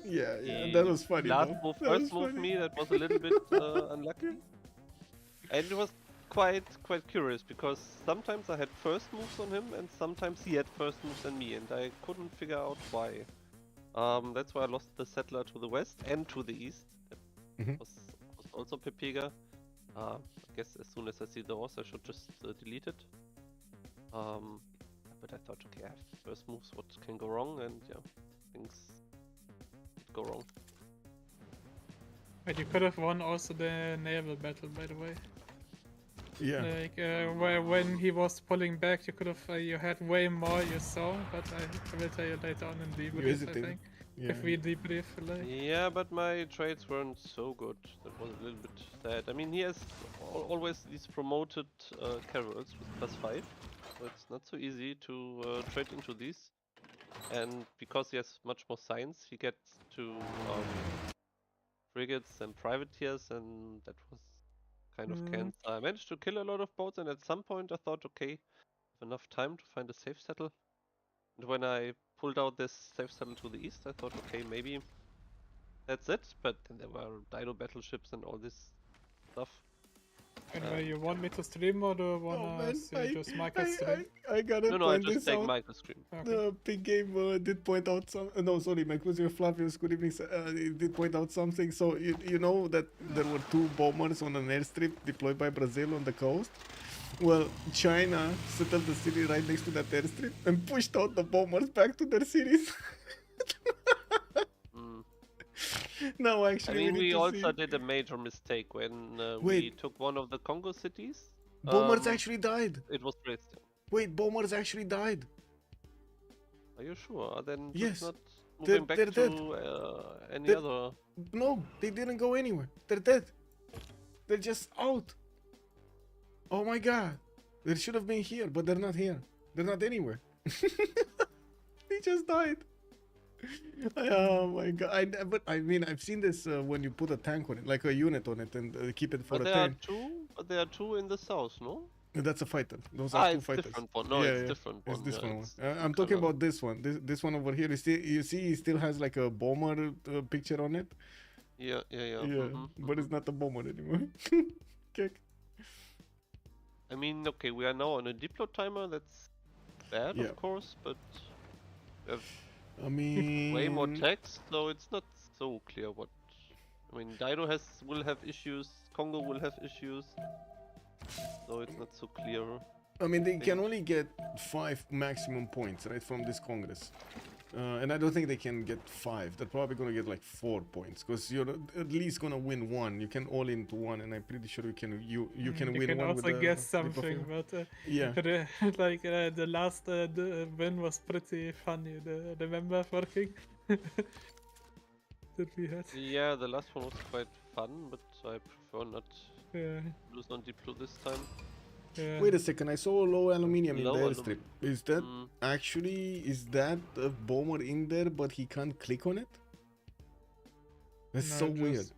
yeah, that was funny. First move me, that was a little bit unlucky. And it was quite curious, because sometimes I had first moves on him, and sometimes he had first moves on me, and I couldn't figure out why. That's why I lost the settler to the west and to the east. That was also Pepega. I guess as soon as I see the horse, I should just delete it. But I thought, okay, I have first moves, what can go wrong? And yeah, things did go wrong. But you could have won also the naval battle, by the way. Yeah. Like where when he was pulling back, you could have you had way more you saw, but I will tell you later on in debrief. I think if we debrief, like. Yeah, but my trades weren't so good. That was a little bit sad. I mean, he has always these promoted carols with +5, so it's not so easy to trade into these. And because he has much more science, he gets to frigates and privateers, and that was kind of cancer. I managed to kill a lot of boats, and at some point I thought, okay, I have enough time to find a safe settle. And when I pulled out this safe settle to the east, I thought, okay, maybe that's it. But then there were dino battleships and all this stuff. Anyway, you want me to stream or do you wanna see just Michael's stream? I gotta No, I just take Michael's stream. Okay. The big game did point out some. No, sorry, Mike was your Flavius. Good evening. It did point out something. So you know that there were 2 bombers on an airstrip deployed by Brazil on the coast. Well, China settled the city right next to that airstrip and pushed out the bombers back to their cities. No, actually, I mean, we also did a major mistake when we took one of the Kongo cities. Bombers actually died. It was raised. Wait, bombers actually died. Are you sure? Then Yes. not moving back they're to dead. any other. No, they didn't go anywhere. They're dead. They're just out. Oh my god. They should have been here, but they're not here. They're not anywhere. They just died. Oh my god. But I mean, I've seen this when you put a tank on it, like a unit on it, and keep it for a turn. But there are 2 in the south, no? That's a fighter. Those are 2 fighters. Different one. No, it's different one. It's this one. It's I'm talking about this one. This one over here. You see, he still has like a bomber picture on it. Yeah. But it's not a bomber anymore. Kick. I mean, okay, we are now on a Diplo timer. That's bad, of course, but I mean, way more text, so it's not so clear what I mean, Dido will have issues, Kongo will have issues, so it's not so clear. I mean, they can only get 5 maximum points, right, from this Congress. And I don't think they can get 5. They're probably gonna get like 4 points, because you're at least gonna win 1. You can all into 1, and I'm pretty sure you can win 1 with also the guess something, but yeah. the last the win was pretty funny. Remember working that we had. Yeah, the last one was quite fun, but I prefer not Yeah. lose on Diplo this time. Yeah. Wait a second, I saw low aluminium in Low the alum- airstrip. Is that is that a bomber in there, but he can't click on it? That's No, so weird. just-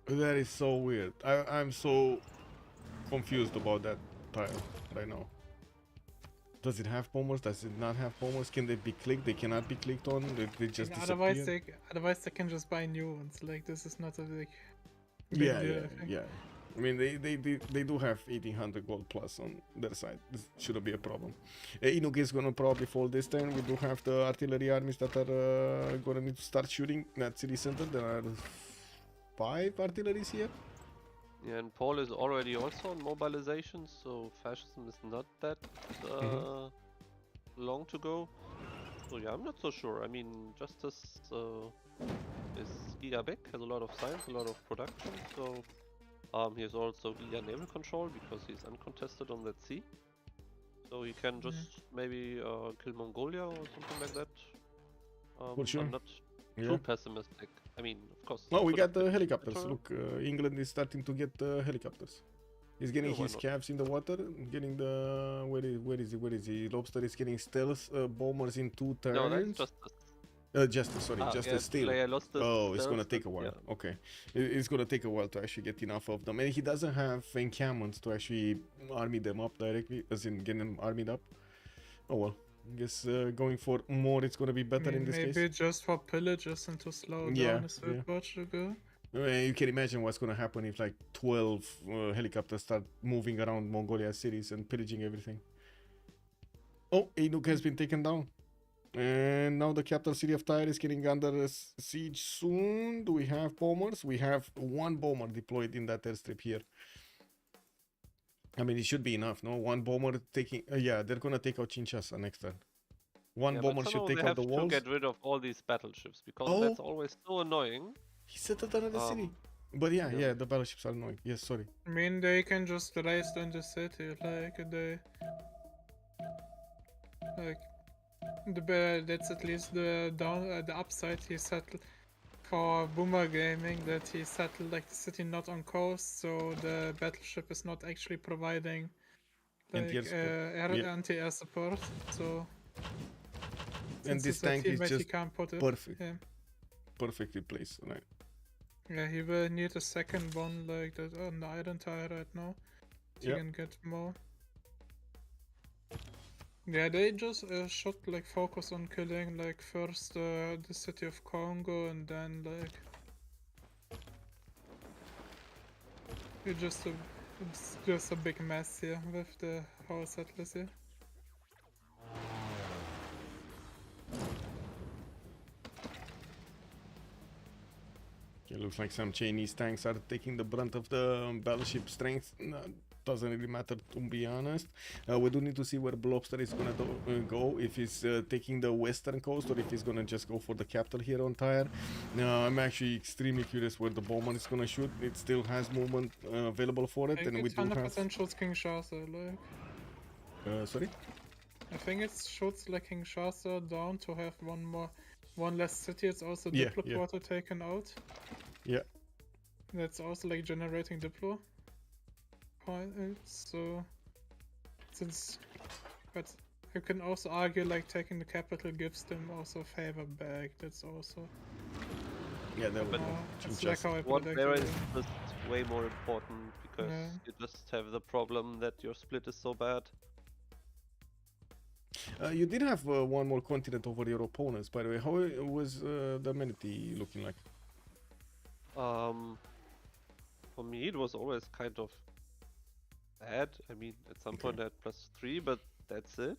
That is so weird. I'm so confused about that tile right now. Does it have bombers? Does it not have bombers? Can they be clicked? They cannot be clicked on. They just disappear. Otherwise they can just buy new ones. Like, this is not a big Yeah, deal, yeah, I think. yeah. I mean, they do have 1800 gold plus on their side. This shouldn't be a problem. Inuk is gonna probably fall this turn. We do have the artillery armies that are gonna need to start shooting at city center. There are 5 artilleries here. Yeah, and Paul is already also on mobilization, so fascism is not that long to go. So yeah, I'm not so sure. I mean, Justice is gigabig, has a lot of science, a lot of production, so he has also giga naval control because he's uncontested on that sea. So he can just maybe kill Mongolia or something like that. For sure. I'm not Yeah. too pessimistic. I mean, of course. Oh, we could got have the been helicopters. better. Look, England is starting to get helicopters. He's getting Yeah, why his not? calves in the water, getting the where is he? Lobster is getting stealth bombers in 2 turns. No, that's just Justice, sorry, Justice yeah, still. player lost the Oh, it's stealth, gonna take a but while. yeah. Okay, it's gonna take a while to actually get enough of them, and he doesn't have encampments to actually army them up directly, as in get them armied up. Oh well, I guess going for more, it's gonna be better in this maybe case. just for pillages and to slow Yeah, down a bit Portugal. You can imagine what's gonna happen if like 12 helicopters start moving around Mongolia cities and pillaging everything. Oh, Inuk has been taken down. And now the capital city of Tyre is getting under siege soon. Do we have bombers? We have 1 bomber deployed in that airstrip here. I mean, it should be enough, no? 1 bomber taking... yeah, they're gonna take out Kinshasa next turn. 1 Yeah, bomber but should somehow take they out the have walls. to get rid of all these battleships because Oh. that's always so annoying. He settled under the city. But yeah, the battleships are annoying. Yes, sorry. I mean, they can just race in the city, that's at least the upside he settled for Boomer Gaming, that he settled like the city not on coast, so the battleship is not actually providing Anti-air support. Yeah. anti-air support. So And since this it's a tank is teammate, he just can't put it. perfect. Yeah. Perfectly placed, right? Yeah, he will need a second one like that on the iron tire right now. He Yeah. can get more. Yeah, they just should like focus on killing like first the city of Congo, and then like it's just a big mess here with the whole settlers here. It looks like some Chinese tanks are taking the brunt of the battleship strength. No, doesn't really matter, to be honest. We do need to see where Lobster is gonna go, if he's taking the western coast or if he's gonna just go for the capital here on Tyre. I'm actually extremely curious where the bomber is gonna shoot. It still has movement available for it, I and think we it's do 100% have... shoots Kinshasa, like. Sorry? I think it shoots like Kinshasa down to have one less city. It's also Yeah, Diplo yeah. quarter taken out. Yeah. That's also like generating Diplo points. So but you can also argue like taking the capital gives them also favor back. That's also Yeah, that would it's like how I One predicted era it. is just way more important because Yeah. you just have the problem that your split is so bad. You did have 1 more continent over your opponents, by the way. How was the amenity looking like? For me it was always kind of bad. I mean, at some point I had +3, but that's it.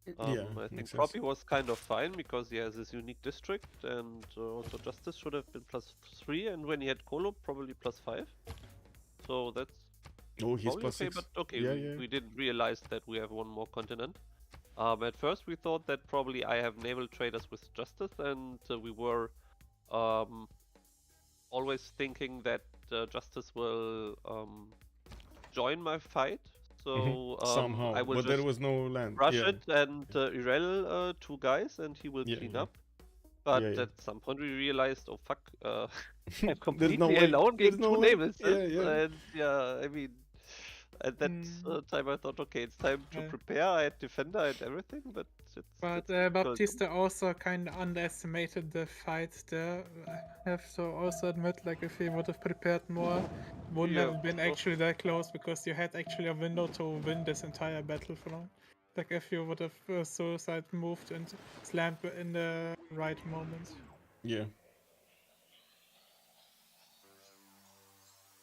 Yeah, I think makes sense. Propi was kind of fine because he has this unique district, and also Justice should have been +3, and when he had Kolo, probably +5. So that's Oh, he's probably okay, +6. but okay, Yeah, yeah. we didn't realize that we have one more continent. At first we thought that probably I have naval traders with Justice, and we were always thinking that Justice will join my fight. So Somehow, I will but there just was no land. rush Yeah, it and Irel 2 guys, and he will yeah, clean yeah. up. But Yeah, yeah. at some point we realized, oh fuck, I'm There's completely no way. alone There's against no two way. naval Yeah, sets, yeah. and yeah, I mean, at that time I thought, okay, it's time to Yeah. prepare. I had defender and everything, but But it's difficult. Baptiste also kind of underestimated the fight there. I have to also admit, like, if he would have prepared more, wouldn't Yeah, have been so- actually that close because you had actually a window to win this entire battle from. Like, if you would have suicide moved and slammed in the right moment. Yeah.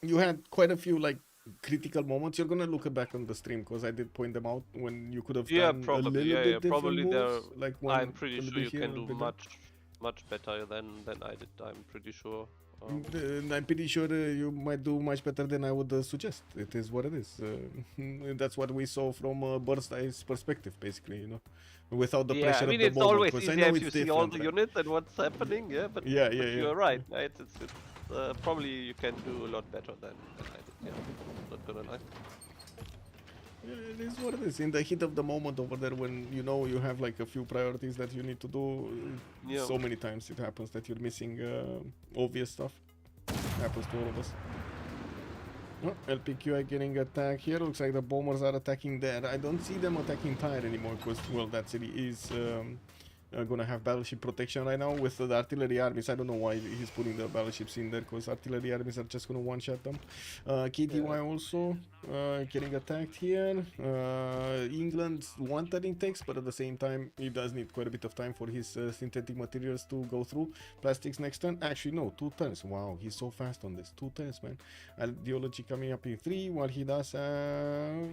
You had quite a few like critical moments. You're gonna look back on the stream because I did point them out when you could have Yeah, done a probably. little Yeah, bit yeah. different Probably moves. there. Like one I'm pretty a little sure you bit here, can a do little bit much better than I did. I'm pretty sure. there. And I'm pretty sure you might do much better than I would suggest. It is what it is. That's what we saw from Burst Eye's perspective, basically. You know, without the Yeah, pressure I mean of the it's moment. always 'Cause I easier know if it's you see all different, the right? units and what's happening. Yeah, but, Yeah, but yeah, you're yeah. right. Right? It's probably you can do a lot better than I did. Yeah, not gonna lie. Yeah, it is what it is. In the heat of the moment over there, when you know you have like a few priorities that you need to do, Yeah. so many times it happens that you're missing obvious stuff. Happens to all of us. Oh, LPQI getting attacked here. Looks like the bombers are attacking there. I don't see them attacking Tyre anymore because, well, that city is gonna have battleship protection right now with the artillery armies. I don't know why he's putting the battleships in there because artillery armies are just gonna one-shot them. KTY also getting attacked here. England one turning takes, but at the same time he does need quite a bit of time for his synthetic materials to go through. Plastics next turn. Actually no, 2 turns. Wow, he's so fast on this. 2 turns, man. Ideology coming up in 3 while he does have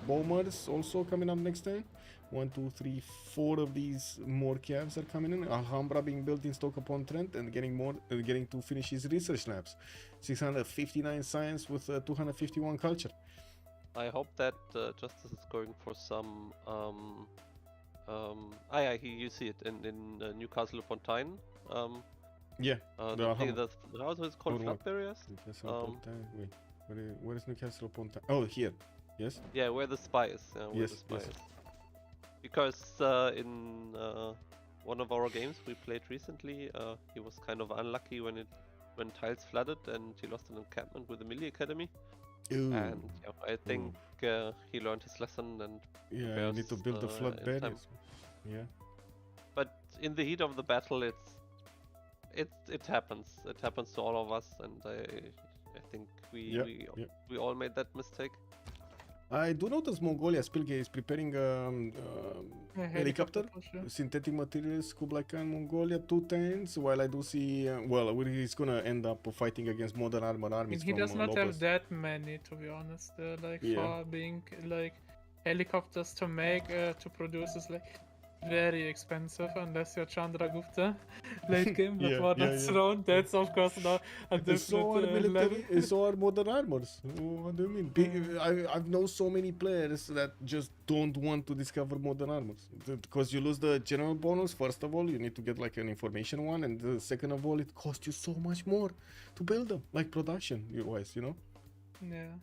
bombers also coming up next turn. 1, 2, 3, 4 of these more calves are coming in. Alhambra being built in Stoke-upon-Trent and getting to finish his research labs. 659 science with 251 culture. I hope that Justice is going for some. Yeah, you see it in Newcastle upon Tyne. Yeah, The house is called Or flood what? barriers. Newcastle upon Tyne. Wait, where is Newcastle upon Tyne? Oh, here. Yes. Yeah, where the spy is. Where Yes, the spy yes. is. Because in one of our games we played recently, he was kind of unlucky when tiles flooded and he lost an encampment with the Millie Academy. Ooh. And yeah, I think he learned his lesson and Yeah, you prepares, need to build the flood in time. barriers. Yeah. But in the heat of the battle, it happens. It happens to all of us, and I think we all made that mistake. I do notice Mongolia Spylke is preparing helicopter, synthetic materials, Kublai Khan, Mongolia, 2 tanks, while I do see, he's gonna end up fighting against modern armor armies. He from, does not Lopez. have that many, to be honest. Like Yeah. for being like helicopters to make to produce is like very expensive unless you're Chandragupta late game. But for that throne, that's of course not a different So are level. military, so are modern armors. What do you mean? I've known so many players that just don't want to discover modern armors because you lose the general bonus. First of all, you need to get like an information one, and second of all, it costs you so much more to build them, like production wise, you know. Yeah.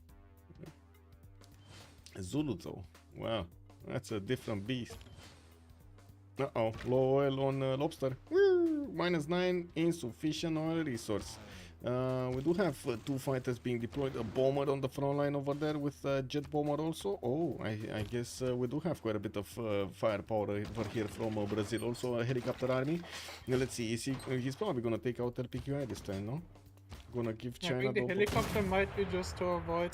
Zulu though, wow, that's a different beast. Uh-oh, low oil on lobster. Woo! -9, insufficient oil resource. We do have 2 fighters being deployed, a bomber on the front line over there with a jet bomber also. Oh, I guess we do have quite a bit of firepower over here from Brazil. Also a helicopter army. Now, let's see, he's probably gonna take out LPQI this time, no? Gonna give I China think the the helicopter might be just to avoid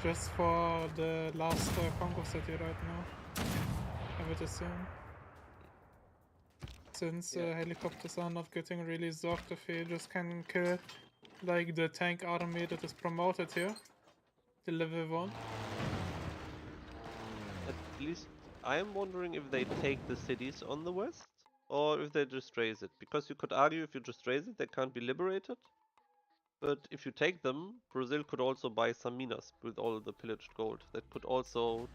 just for the last Kongo city right now. I would assume. Since helicopters are not getting really zonked, if he just can kill like the tank army that is promoted here, the level 1. At least I'm wondering if they take the cities on the west or if they just raise it. Because you could argue if you just raise it, they can't be liberated. But if you take them, Brazil could also buy some minas with all the pillaged gold. That could also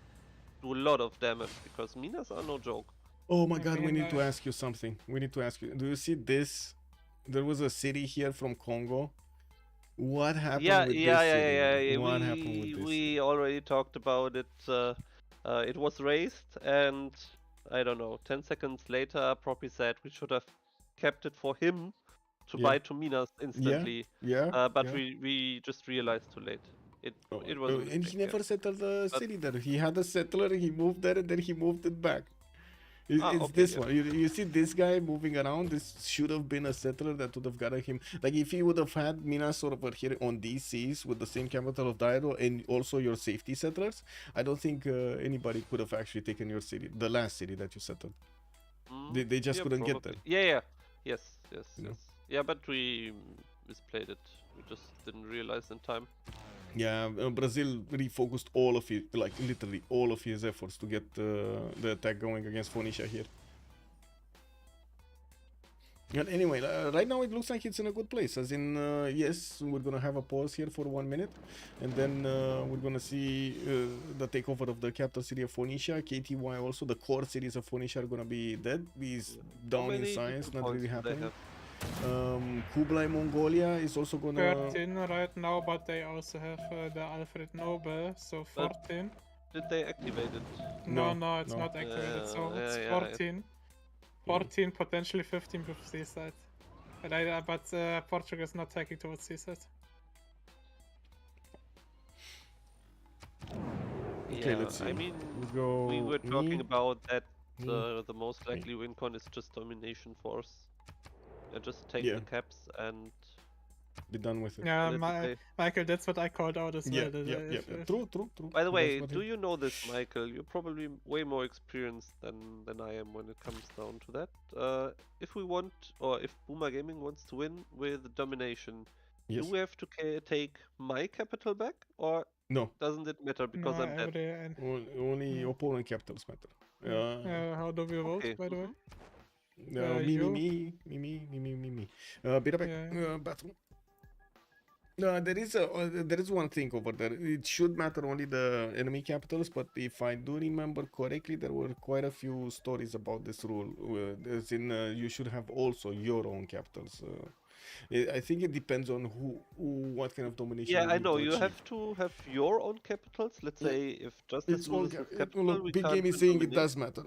do a lot of damage because minas are no joke. Oh my I god, we mean, need to ask you something. We need to ask you. Do you see this? There was a city here from Congo. What happened with this city? Man? What happened with this? We already talked about it. It was raised, and I don't know. 10 seconds later, Propi said we should have kept it for him to Yeah. buy two minas instantly. Yeah. But yeah. we just realized too late. It Oh, was a and mistake. he never settled the But- city there. He had a settler, he moved there, and then he moved it back. It's okay, this yeah. one. You see this guy moving around. This should have been a settler that would have gotten him. Like if he would have had Minas over here on these seas with the same capital of Dairo and also your safety settlers, I don't think anybody could have actually taken your city, the last city that you settled. Mm, They just yeah, couldn't get probably. there. Yeah. Yes. You know? Yeah, but we misplayed it. We just didn't realize in time. Yeah, Brazil refocused all of it, like literally all of his efforts to get the attack going against Phoenicia here. And anyway, right now it looks like it's in a good place. As in, yes, we're gonna have a pause here for 1 minute, and then we're gonna see the takeover of the capital city of Phoenicia. KTY also, the core cities of Phoenicia are gonna be dead. He's down in many science, victory not really points do they happening. have? Kublai, Mongolia is also gonna. 13 right now, but they also have the Alfred Nobel, so But- 14. Did they activate it? No, No, it's no. not activated, so it's yeah, 14. 14, potentially 15 with seaside. But Portugal is not taking towards seaside. Okay, Yeah, let's see. I mean, We go. we were talking about that me, the most likely win con is just domination force. Just take Yeah. the caps and Be done with it. Yeah, let it play. Michael, that's what I called out as Yeah, well. yeah. True. By the That's way, what do it- you know this, Michael? You're probably way more experienced than I am when it comes down to that. If we want, or if Boomer Gaming wants to win with domination, Yes. do we have to take my capital back, or No. doesn't it matter because No, I'm dead? Only opponent capitals matter. How do we vote, Okay, by the way? Me. Be right back. Yeah. Bathroom. There is one thing over there. It should matter only the enemy capitals, but if I do remember correctly, there were quite a few stories about this rule. As in, you should have also your own capitals. I think it depends on what kind of domination. Yeah, you I need know. to You achieve. have to have your own capitals. Let's Yeah. say if Justice It's all loses his ca- capital, look, we Big can't Game is win saying it domination. does matter.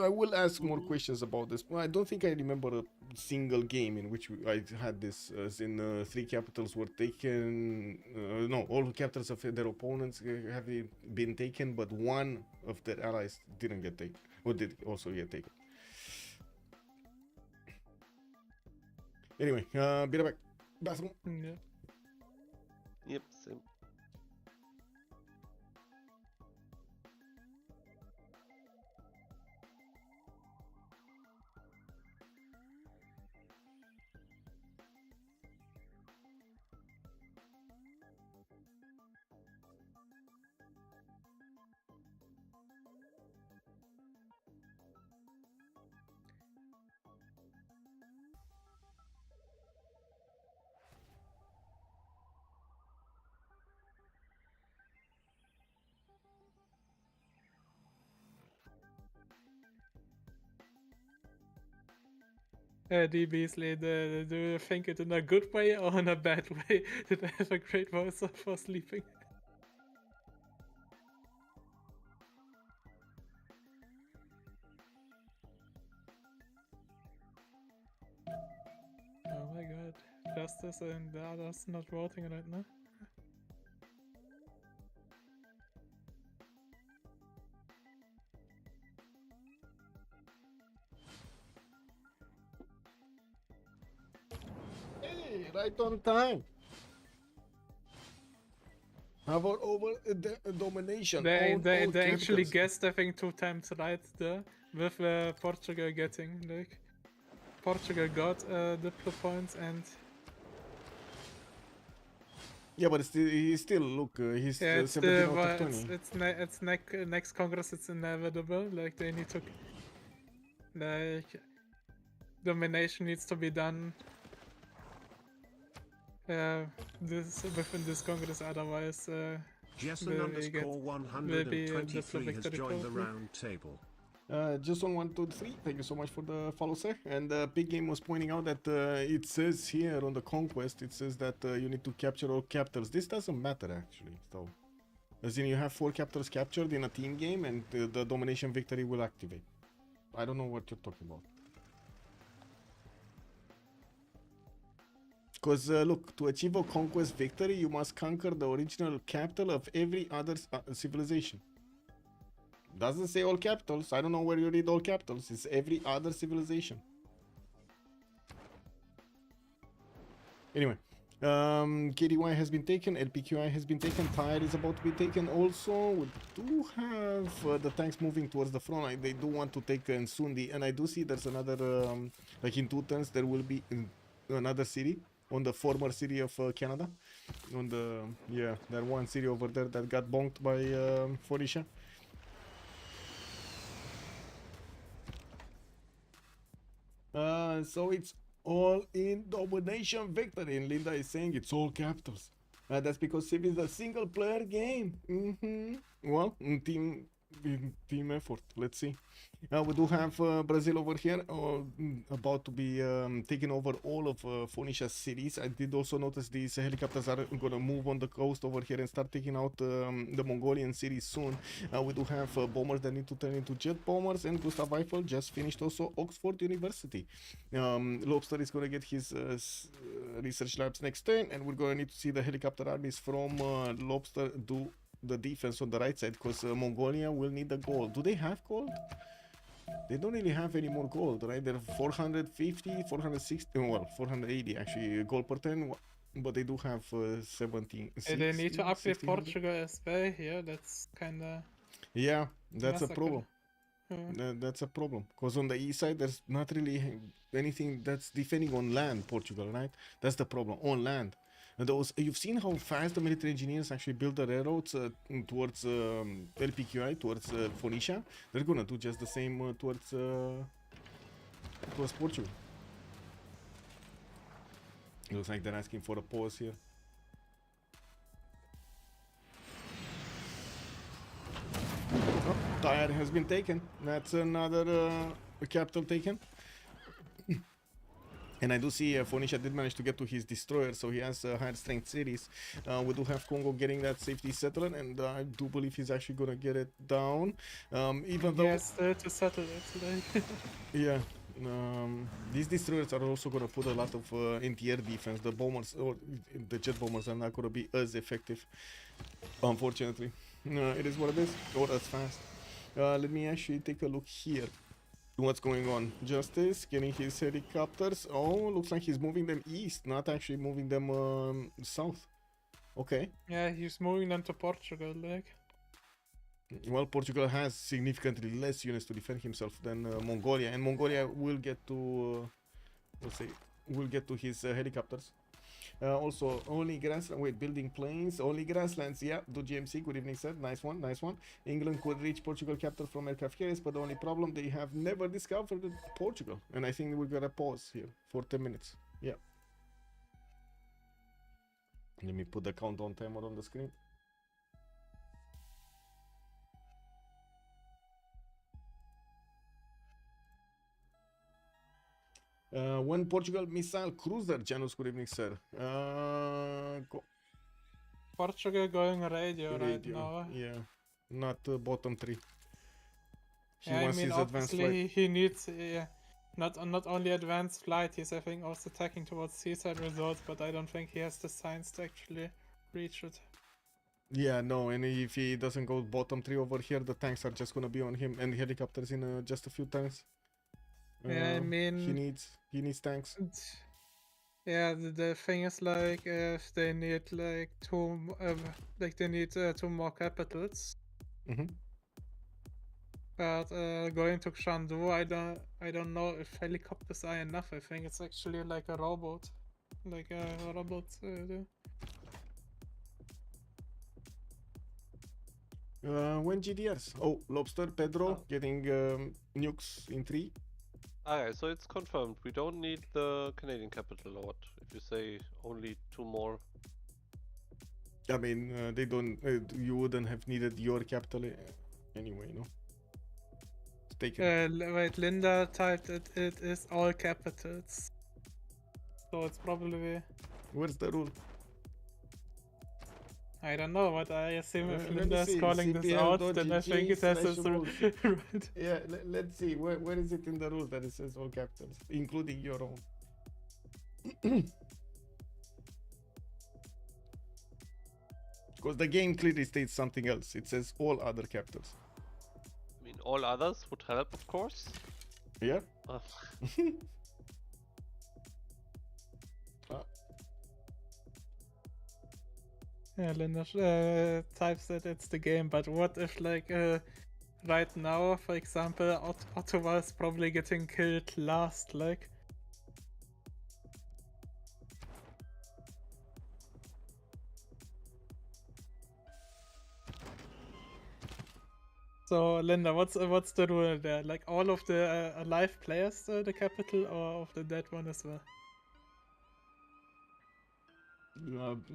I will ask more Mhm. questions about this. I don't think I remember a single game in which I had this, as in 3 capitals were taken. No, all the capitals of their opponents have been taken, but one of their allies didn't get taken, or did also get taken. Anyway, be right back. Bathroom. Yeah. Yep, same. D. Beasley, do you think it in a good way or in a bad way? Did I have a great voice for sleeping? Oh my god. Justice and the others not voting right now. Hey, right on time. How about over domination? They All actually capitals. guessed, I think, 2 times right there, with Portugal getting, like, Portugal got the points and Yeah, but he's still look. He's Yeah, it's 17 out of 20. it's next Congress. It's inevitable. Like they need to, like, domination needs to be done. This within this Congress, otherwise, Jason will we get- underscore will be 123 has victory joined the probably. round table. Just on 1, 2, 3. Thank you so much for the follow, sir. And Big Game was pointing out that it says here on the conquest, it says that you need to capture all capitals. This doesn't matter actually. So, as in you have 4 capitals captured in a team game, and the domination victory will activate. I don't know what you're talking about. Because look, to achieve a conquest victory, you must conquer the original capital of every other civilization. Doesn't say all capitals. I don't know where you read all capitals. It's every other civilization. Anyway, KDY has been taken. LPQI has been taken. Tire is about to be taken. Also, we do have the tanks moving towards the front line. They do want to take Nsundi, and I do see there's another, like in 2 turns, there will be another city on the former city of Canada. On the, yeah, that one city over there that got bonked by Phoenicia. So it's all in domination victory, and Linda is saying it's all capitals. That's because Civ is a single player game. Well, team effort. Let's see. We do have Brazil over here, about to be taking over all of Phoenicia's cities. I did also notice these helicopters are gonna move on the coast over here and start taking out the Mongolian cities soon. We do have bombers that need to turn into jet bombers, and Gustav Eiffel just finished also Oxford University. Lobster is gonna get his research labs next turn, and we're gonna need to see the helicopter armies from Lobster do the defense on the right side, because Mongolia will need the gold. Do they have gold? They don't really have any more gold, right? They're 450, 460, well, 480 actually gold per turn, but they do have 17. They need to upgrade 1600. Portugal as well here. That's kinda. Yeah, that's a massacre. problem. Yeah. That's a problem, because on the east side there's not really anything that's defending on land. Portugal, right? That's the problem, on land. And those, you've seen how fast the military engineers actually build the railroads towards LPQI, towards Phoenicia. They're gonna do just the same towards Portugal. Looks like they're asking for a pause here. Oh, Tyre has been taken. That's another capital taken. And I do see Phoenicia did manage to get to his destroyer, so he has higher strength cities. We do have Kongo getting that safety settlement, and I do believe he's actually gonna get it down. Even though, Yes, to settle it. Like. yeah, these destroyers are also gonna put a lot of anti-air defense. The bombers or the jet bombers are not gonna be as effective, unfortunately. It is what it is, or as fast. Let me actually take a look here. What's going on? Justice getting his helicopters. Oh, looks like he's moving them east, not actually moving them south. Okay. Yeah, he's moving them to Portugal. Like. Well, Portugal has significantly less units to defend himself than Mongolia, and Mongolia will get to, let's say, will get to his helicopters. Also, only grasslands. Wait, building planes. Only grasslands. Yeah, do GMC. Good evening, sir. Nice one. Nice one. England could reach Portugal capital from aircraft carriers, but the only problem, they have never discovered Portugal. And I think we're gonna pause here for 10 minutes. Yeah. Let me put the countdown timer on the screen. One Portugal missile cruiser. Janus, good evening, sir. Portugal going radio right now. Yeah, not bottom 3. He Yeah, I wants mean, his advanced flight. obviously he needs not only advanced flight. He's I think also attacking towards seaside resorts, but I don't think he has the science to actually reach it. Yeah, no, and if he doesn't go bottom 3 over here, the tanks are just gonna be on him, and helicopters in just a few turns. Yeah, I mean, he needs tanks. Yeah, the thing is, like, if they need like two more capitals. But going to Shandu, I don't know if helicopters are enough. I think it's actually like a robot, When GDRs? Oh, Lobster, Pedro Oh. getting nukes in 3. Okay, so it's confirmed. We don't need the Canadian capital, or what? If you say only 2 more. I mean, they don't. You wouldn't have needed your capital anyway, no? It's taken. Wait, Linda typed it. It is all capitals. So it's probably. Where's the rule? I don't know, but I assume if Let me Linda is see, calling this out, then I think it has its CPL.gg/rules. right. Yeah, let's see. Where is it in the rules that it says all capitals, including your own? Because the game clearly states something else. It says all other capitals. I mean, all others would help, of course. Yeah? Uh, Yeah, Linda types that it's the game, but what if, like, right now, for example, Ottawa is probably getting killed last, like. So, Linda, what's the rule there? Like, all of the alive players, the capital, or of the dead one as well?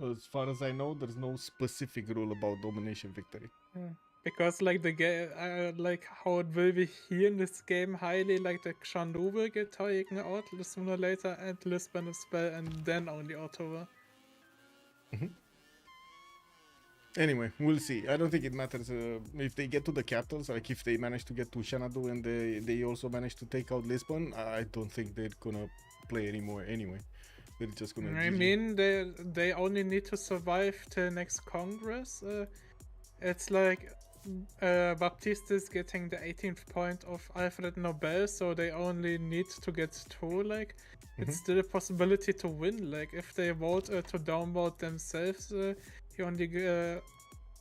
As far as I know, there's no specific rule about domination victory. Because, like, the game, like, how it will be here in this game, highly, like, the Kshandu will get taken out sooner or later, and Lisbon as well, and then only Ottawa. Anyway, we'll see. I don't think it matters if they get to the capitals. Like if they manage to get to Xanadu and they also manage to take out Lisbon, I don't think they're gonna play anymore. Anyway, they're just gonna. I mean, they only need to survive till next Congress. It's like Baptiste is getting the 18th point of Alfred Nobel, so they only need to get 2. Like, it's still a possibility to win. Like, if they vote to downvote themselves, he only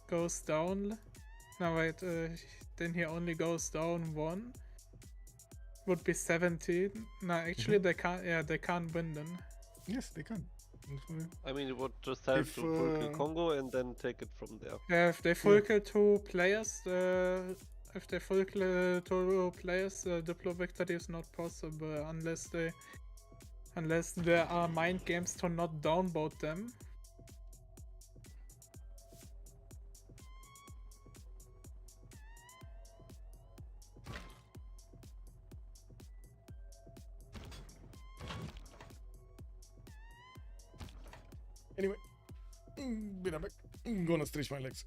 goes down. No, wait, then he only goes down 1. Would be 17. No, actually, they can't. Yeah, they can't win then. Yes, they can. I mean, it would just help If, to full kill Congo and then take it from there. Yeah, if they full kill 2 players, if they full kill 2 players, Diplo victory is not possible unless there are mind games to not downvote them. Anyway, be right back. I'm gonna stretch my legs.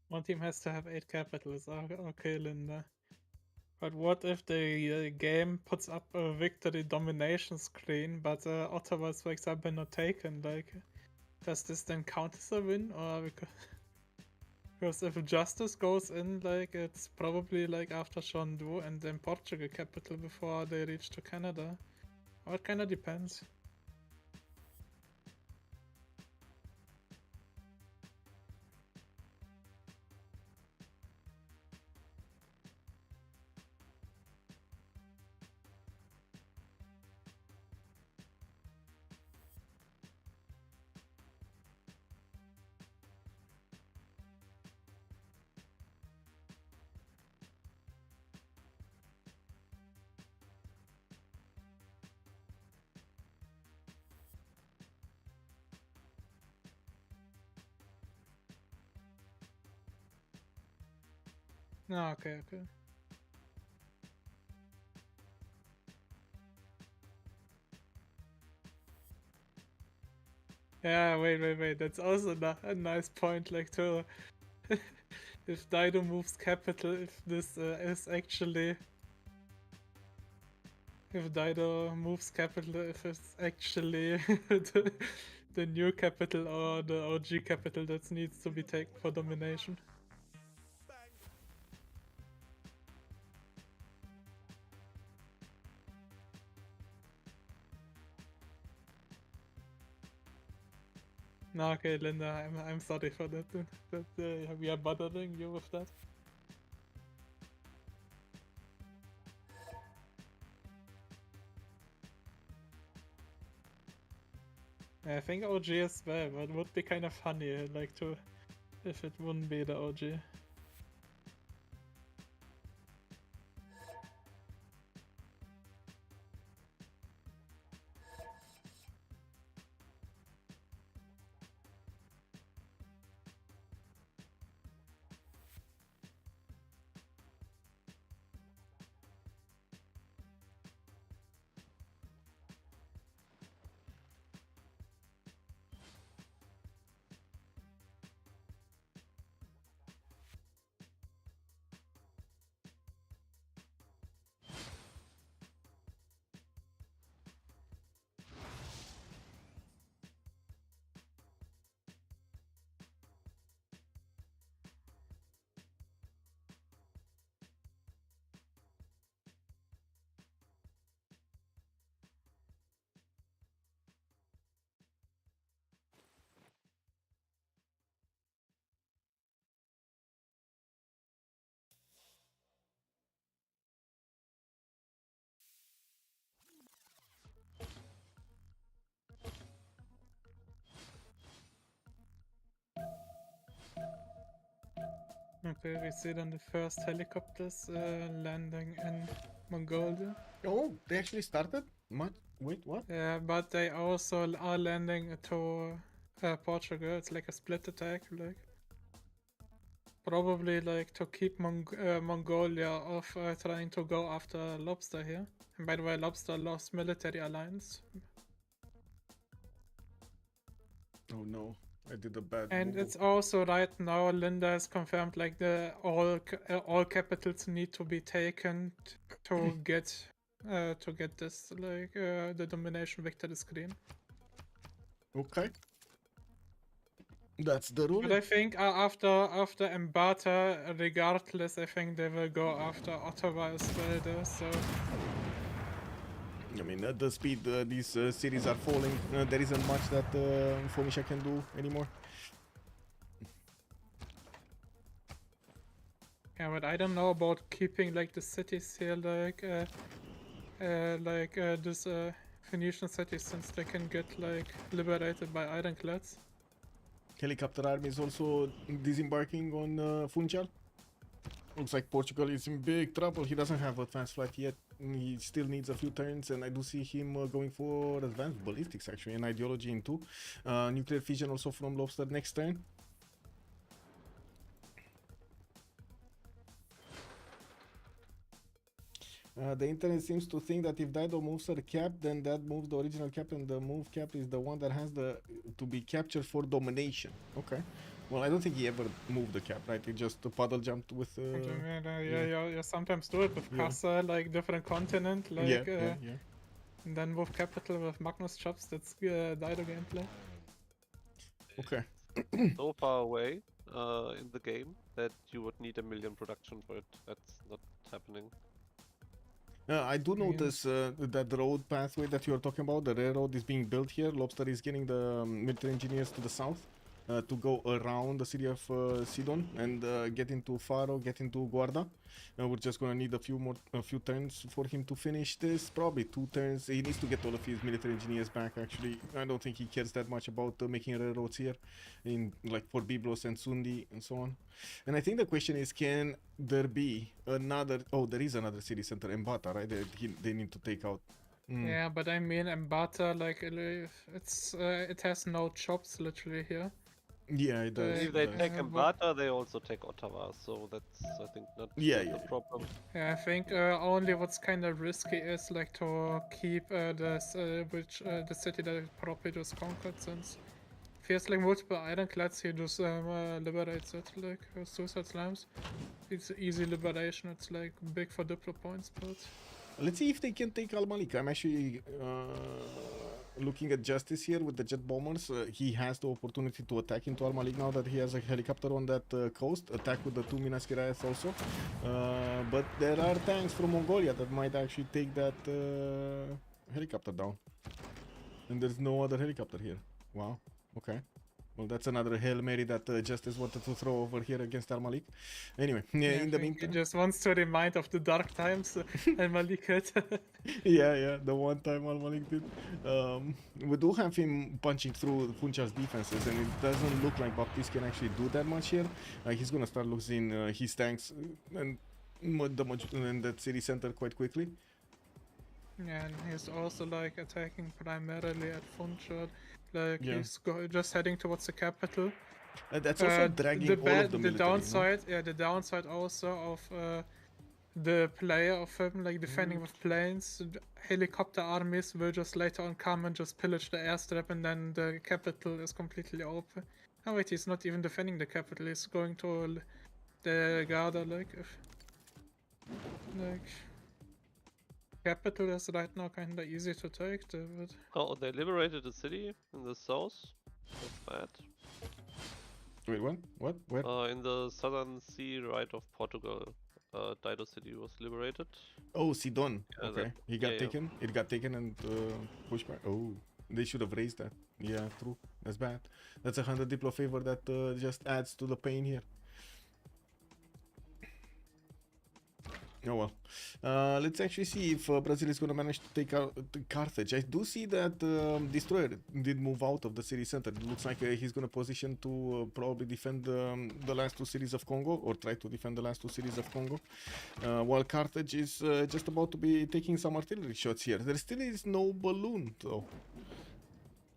One team has to have 8 capitals. Okay, Linda. But what if the game puts up a victory domination screen, but Ottawa is, for example, not taken? Like, does this then count as a win? Or because if Justice goes in, like, it's probably like after Shandu and then Portugal capital before they reach to Canada. Or it kinda depends. No, okay, okay. Yeah, wait. That's also a nice point, like to if Dido moves capital, if this is actually if Dido moves capital, if it's actually the new capital or the OG capital that needs to be taken for domination. No, okay, Linda, I'm sorry for that. That we are bothering you with that. I think OG as well, but it would be kind of funny, like to, if it wouldn't be the OG. Okay, we see then the first helicopters landing in Mongolia. Oh, they actually started? Wait, what? Yeah, but they also are landing to Portugal. It's like a split attack, like probably like to keep Mongolia off trying to go after Lobster here. And by the way, Lobster lost military alliance. Oh no, I did a bad And move. it's also right now Linda has confirmed like the all capitals need to be taken to get this like the domination victory screen. Okay. That's the But ruling. I think after Mbata, regardless, I think they will go after Ottawa as well there. So I mean, at the speed these cities are falling, there isn't much that Phoenicia can do anymore. yeah, but I don't know about keeping like the cities here like this Phoenician cities, since they can get like liberated by ironclads. Helicopter army is also disembarking on Funchal. Looks like Portugal is in big trouble. He doesn't have advanced flight yet. He still needs a few turns, and I do see him going for advanced ballistics actually, and ideology in two. Nuclear fission also from Lobster next turn. The internet seems to think that if Dido moves her cap, then that moves the original cap, and the move cap is the one that has to be captured for domination. Okay. Well, I don't think he ever moved the cap, right? He just puddle jumped with. You sometimes do it with Yeah. Casa, like different continent, like yeah. and then with capital with Magnus chops. That's Dido gameplay. Okay. So far away in the game that you would need a million production for it. That's not happening. I do notice that road pathway that you're talking about, the railroad is being built here. Lobster is getting the military engineers to the south to go around the city of Sidon and get into Faro, get into Guarda. We're just gonna need a few turns for him to finish this. Probably 2 turns. He needs to get all of his military engineers back. Actually, I don't think he cares that much about making railroads here, in like for Byblos and Sundi and so on. And I think the question is, can there be another? Oh, there is another city center, Mbata, right? They need to take out. Yeah, but I mean Mbata, like it has no chops literally here. Yeah, it does. If If they it does. take but- Mbata, they also take Ottawa, so that's I think not Yeah, the yeah. problem. Yeah, I think only what's kind of risky is like to keep the city that probably just conquered, since if he has like multiple ironclads, he just liberates it like suicide slams. It's easy liberation. It's like big for diplo points, but Let's see if they can take Al Malik. I'm actually looking at Justice here with the jet bombers. He has the opportunity to attack into Al Malik now that he has a helicopter on that coast. Attack with the 2 Minas Tirith also. But there are tanks from Mongolia that might actually take that helicopter down. And there's no other helicopter here. Wow. Okay. Well, that's another Hail Mary that Justice wanted to throw over here against Al Malik. Anyway, yeah, in I the think meantime. he just wants to remind of the dark times and Malik had. Yeah, the one time Al Malik did. We do have him punching through Funchar's defenses, and it doesn't look like Baptiste can actually do that much here. He's gonna start losing his tanks and that city center quite quickly. Yeah, and he's also like attacking primarily at Funchal. Like Yeah. he's just heading towards the capital. That's also dragging all of the military. downside, yeah, the downside also of the player of him like defending with planes, helicopter armies will just later on come and just pillage the airstrip, and then the capital is completely open. Oh wait, he's not even defending the capital. He's going to the Garda, like capital is right now kinda easy to take, but Oh, they liberated a city in the south. That's bad. Wait, what? What? Where? In the southern sea, right of Portugal, Dido City was liberated. Oh, Sidon. Yeah, Okay, that- he got yeah. taken. It got taken and pushed back. Oh, they should have raised that. Yeah, true. That's bad. That's 100 Diplo favor that just adds to the pain here. Oh well. Let's actually see if Brazil is going to manage to take out Carthage. I do see that Destroyer did move out of the city center. It looks like he's going to position to probably defend the last two cities of Congo, or try to defend the last two cities of Congo. While Carthage is just about to be taking some artillery shots here. There still is no balloon though.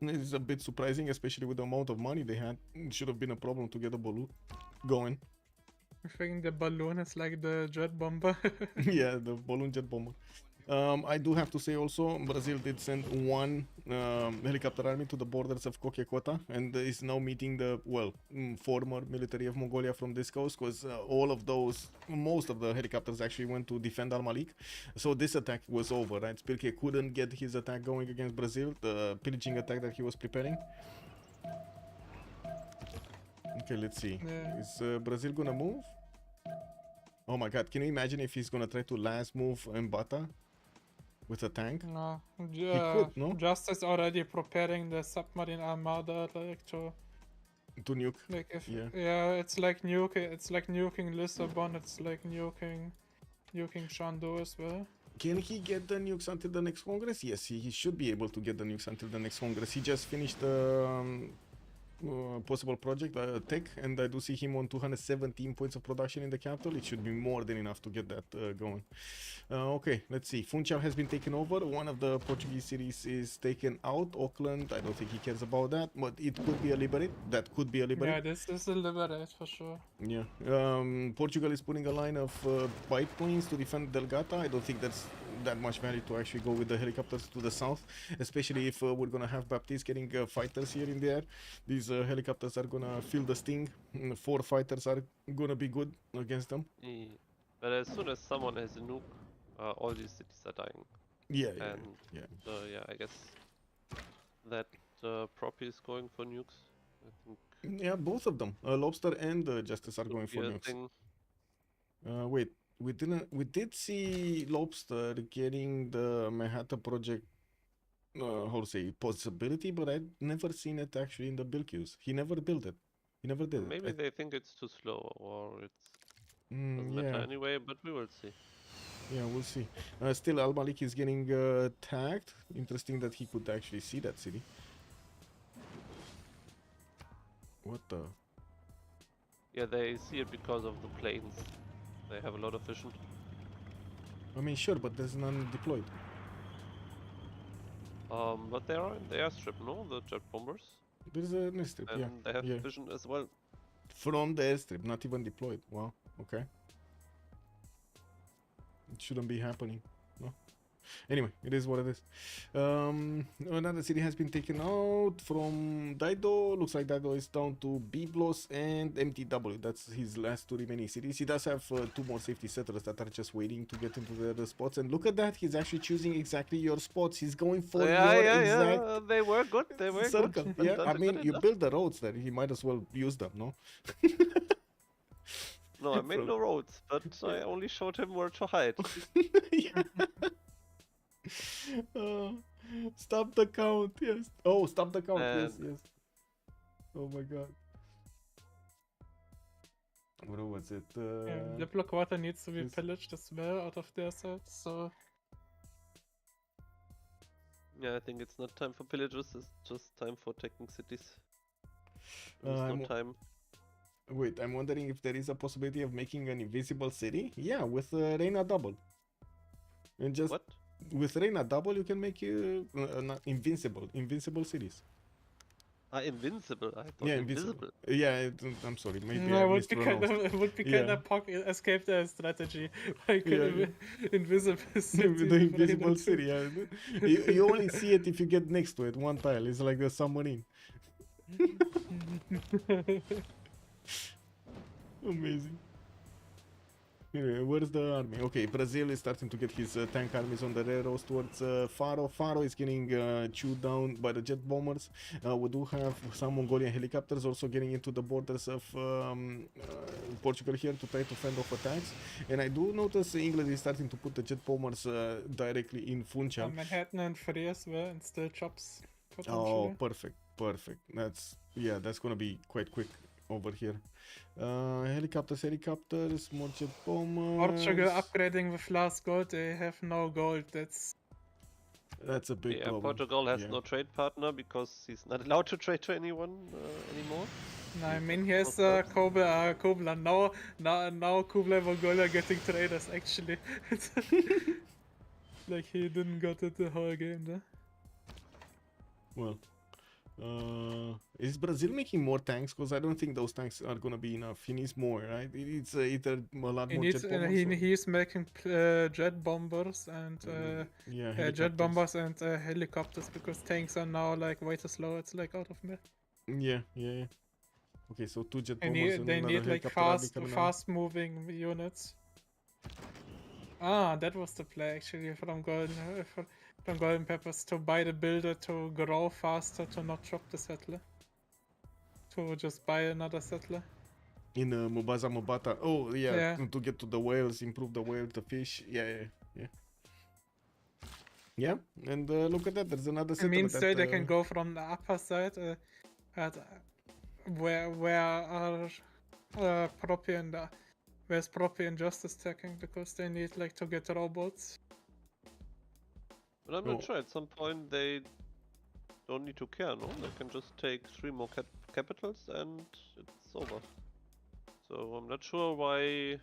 It is a bit surprising, especially with the amount of money they had. It should have been a problem to get a balloon going. I think the balloon is like the jet bomber. Yeah, the balloon jet bomber. I do have to say also, Brazil did send one helicopter army to the borders of Coquecota, and is now meeting the, former military of Mongolia from this coast, because most of the helicopters actually went to defend Al Malik. So this attack was over, right? Spylke couldn't get his attack going against Brazil, the pillaging attack that he was preparing. Okay, let's see. Yeah. Is Brazil gonna move? Oh my god, can you imagine if he's gonna try to last move Mbata with a tank? No, could, no? Justice already preparing the submarine armada like to To nuke? like if Yeah. it's like nuking Lisbon, it's like nuking Shandu as well. Can he get the nukes until the next Congress? Yes, he should be able to get the nukes until the next Congress. He just finished the possible project tech, and I do see him on 217 points of production in the capital. It should be more than enough to get that going. Okay, let's see. Funchal has been taken over. One of the Portuguese cities is taken out. Auckland, I don't think he cares about that, but it could be a liberate. That could be a liberate. Yeah, this is a liberate for sure. Yeah. Portugal is putting a line of biplanes to defend Delgata. I don't think that's that much value to actually go with the helicopters to the south, especially if we're gonna have Baptiste getting fighters here in the air. These helicopters are gonna feel the sting. 4 fighters are gonna be good against them. Yeah. But as soon as someone has a nuke, all these cities are dying. Yeah, And yeah. I guess that Propi is going for nukes. I think Yeah, both of them. Lobster and Justice are going could for be a nukes. thing. Wait, we did see Lobster getting the Manhattan project how to say, possibility, but I'd never seen it actually in the build queues. He never built it. He never did Maybe it. they think it's too slow, or it doesn't matter Yeah, anyway, but we will see. yeah, we'll see. Still, Al Malik is getting tagged. Interesting that he could actually see that city. What the? Yeah, they see it because of the planes. They have a lot of vision. I mean, sure, but there's none deployed. But they are in the airstrip, no? The jet bombers. There's an airstrip, And yeah. they have Yeah. vision as well. From the airstrip, not even deployed. Wow, okay. It shouldn't be happening. No. Anyway, it is what it is. Another city has been taken out from Daido. Looks like Daido is down to Byblos and MTW. That's his last two remaining cities. He does have two more safety settlers that are just waiting to get into the other spots. And look at that, he's actually choosing exactly your spots. He's going for your exact They were good. They were circle. good. Yeah, That's I a mean, good you enough. build the roads there. He might as well use them, no? No, I made From- no roads, but I only showed him where to hide. Yeah. Stop the count, yes. Oh, stop the count, yes, And- yes. Oh my god. What was it? Diplo quarter needs to be yes. pillaged as well out of their side, so Yeah, I think it's not time for pillagers. It's just time for taking cities. There's I'm- no time. Wait, I'm wondering if there is a possibility of making an invisible city? Yeah, with Reina double. And just What? with Reina double, you can make not invincible cities. Invincible. I thought Yeah, invisible. Yeah, I'm sorry, maybe no, I it would be kind mispronounced. of it would be Yeah. kind of escape their strategy. Like Yeah, invisible city. With the with invisible Reina city, yeah. You only see it if you get next to it, one tile. It's like the submarine. Amazing. Anyway, where's the army? Okay, Brazil is starting to get his tank armies on the railroads towards Faro. Faro is getting chewed down by the jet bombers. We do have some Mongolian helicopters also getting into the borders of Portugal here to try to fend off attacks. And I do notice England is starting to put the jet bombers directly in Funchal. Manhattan and Free as well, and still chops Oh, potentially. perfect, perfect. That's gonna be quite quick over here. Helicopters, more jet bombers. Portugal upgrading with last gold. They have no gold. That's a big Yeah, problem. Portugal has Yeah. no trade partner because he's not allowed to trade to anyone anymore. No, I mean here's Of course. Kublai. Now Kublai Mongolia getting traders actually. Like he didn't got it the whole game there. Well, is Brazil making more tanks? Because I don't think those tanks are gonna be enough. He needs more, right? It's either a lot He more needs jet bombers. he's making jet bombers and Yeah, jet helicopters. bombers and helicopters because tanks are now like way too slow. It's like out of me. Yeah. Okay, so 2 jet They bombers and need another like helicopter army coming out. fast moving units. Ah, that was the play actually from Golden Peppers, to buy the builder to grow faster, to not drop the settler. To just buy another settler. In Mubaza Mubata. Oh, yeah, Yeah. to get to the whales, improve the whale, the fish. Yeah. Yeah, and look at that, there's another It settlement means that, they can go from the upper side at where are Propi and where's Propi and Justice attacking, because they need like to get robots. But I'm not Oh. sure. At some point they don't need to care, no? They can just take 3 more capitals and it's over. So I'm not sure why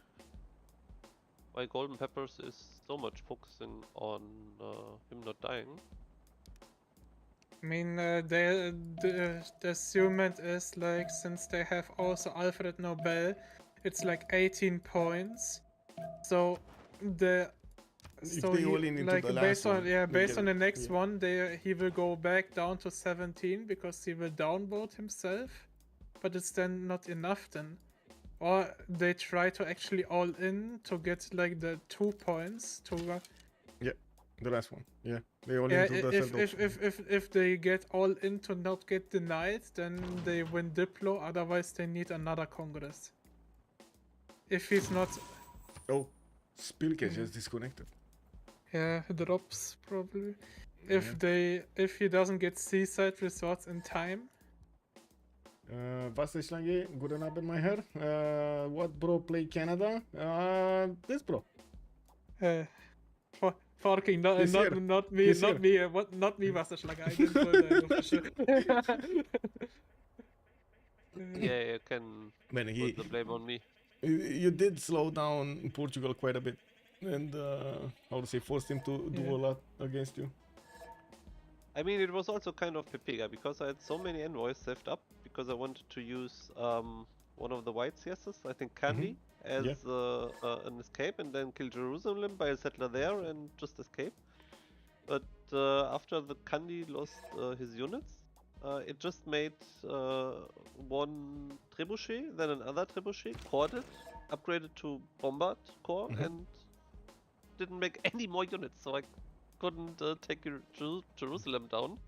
Golden Peppers is so much focusing on him not dying. I mean, the assessment is like, since they have also Alfred Nobel, it's like 18 points. So If they all in into like the based last on one, they based get on the it, next yeah. one, he will go back down to 17 because he will downvote himself, but it's then not enough then. Or they try to actually all in to get like the 2 points to the last one. Yeah, they all yeah, into the third option. if they get all in to not get denied, then they win Diplo, otherwise they need another Congress. If he's not, Oh, Spylke just disconnected. yeah, drops probably. Yeah. If he doesn't get seaside resorts in time, Vaseshlange, good up in my hair. What bro play Canada? This bro. Farking, not He's here. me, He's not me, not me, Wasserschlager, I didn't pull the official. Yeah, you can Man, put the blame on me. you did slow down Portugal quite a bit, and how to say, forced him to do Yeah. a lot against you. I mean, it was also kind of Pepega because I had so many envoys saved up because I wanted to use one of the white CSs, I think Kandi, as Yeah. an escape and then kill Jerusalem by a settler there and just escape. But after the Kandi lost his units, it just made one trebuchet, then another trebuchet, cored it, upgraded to bombard core, and didn't make any more units, so I couldn't take Jerusalem down.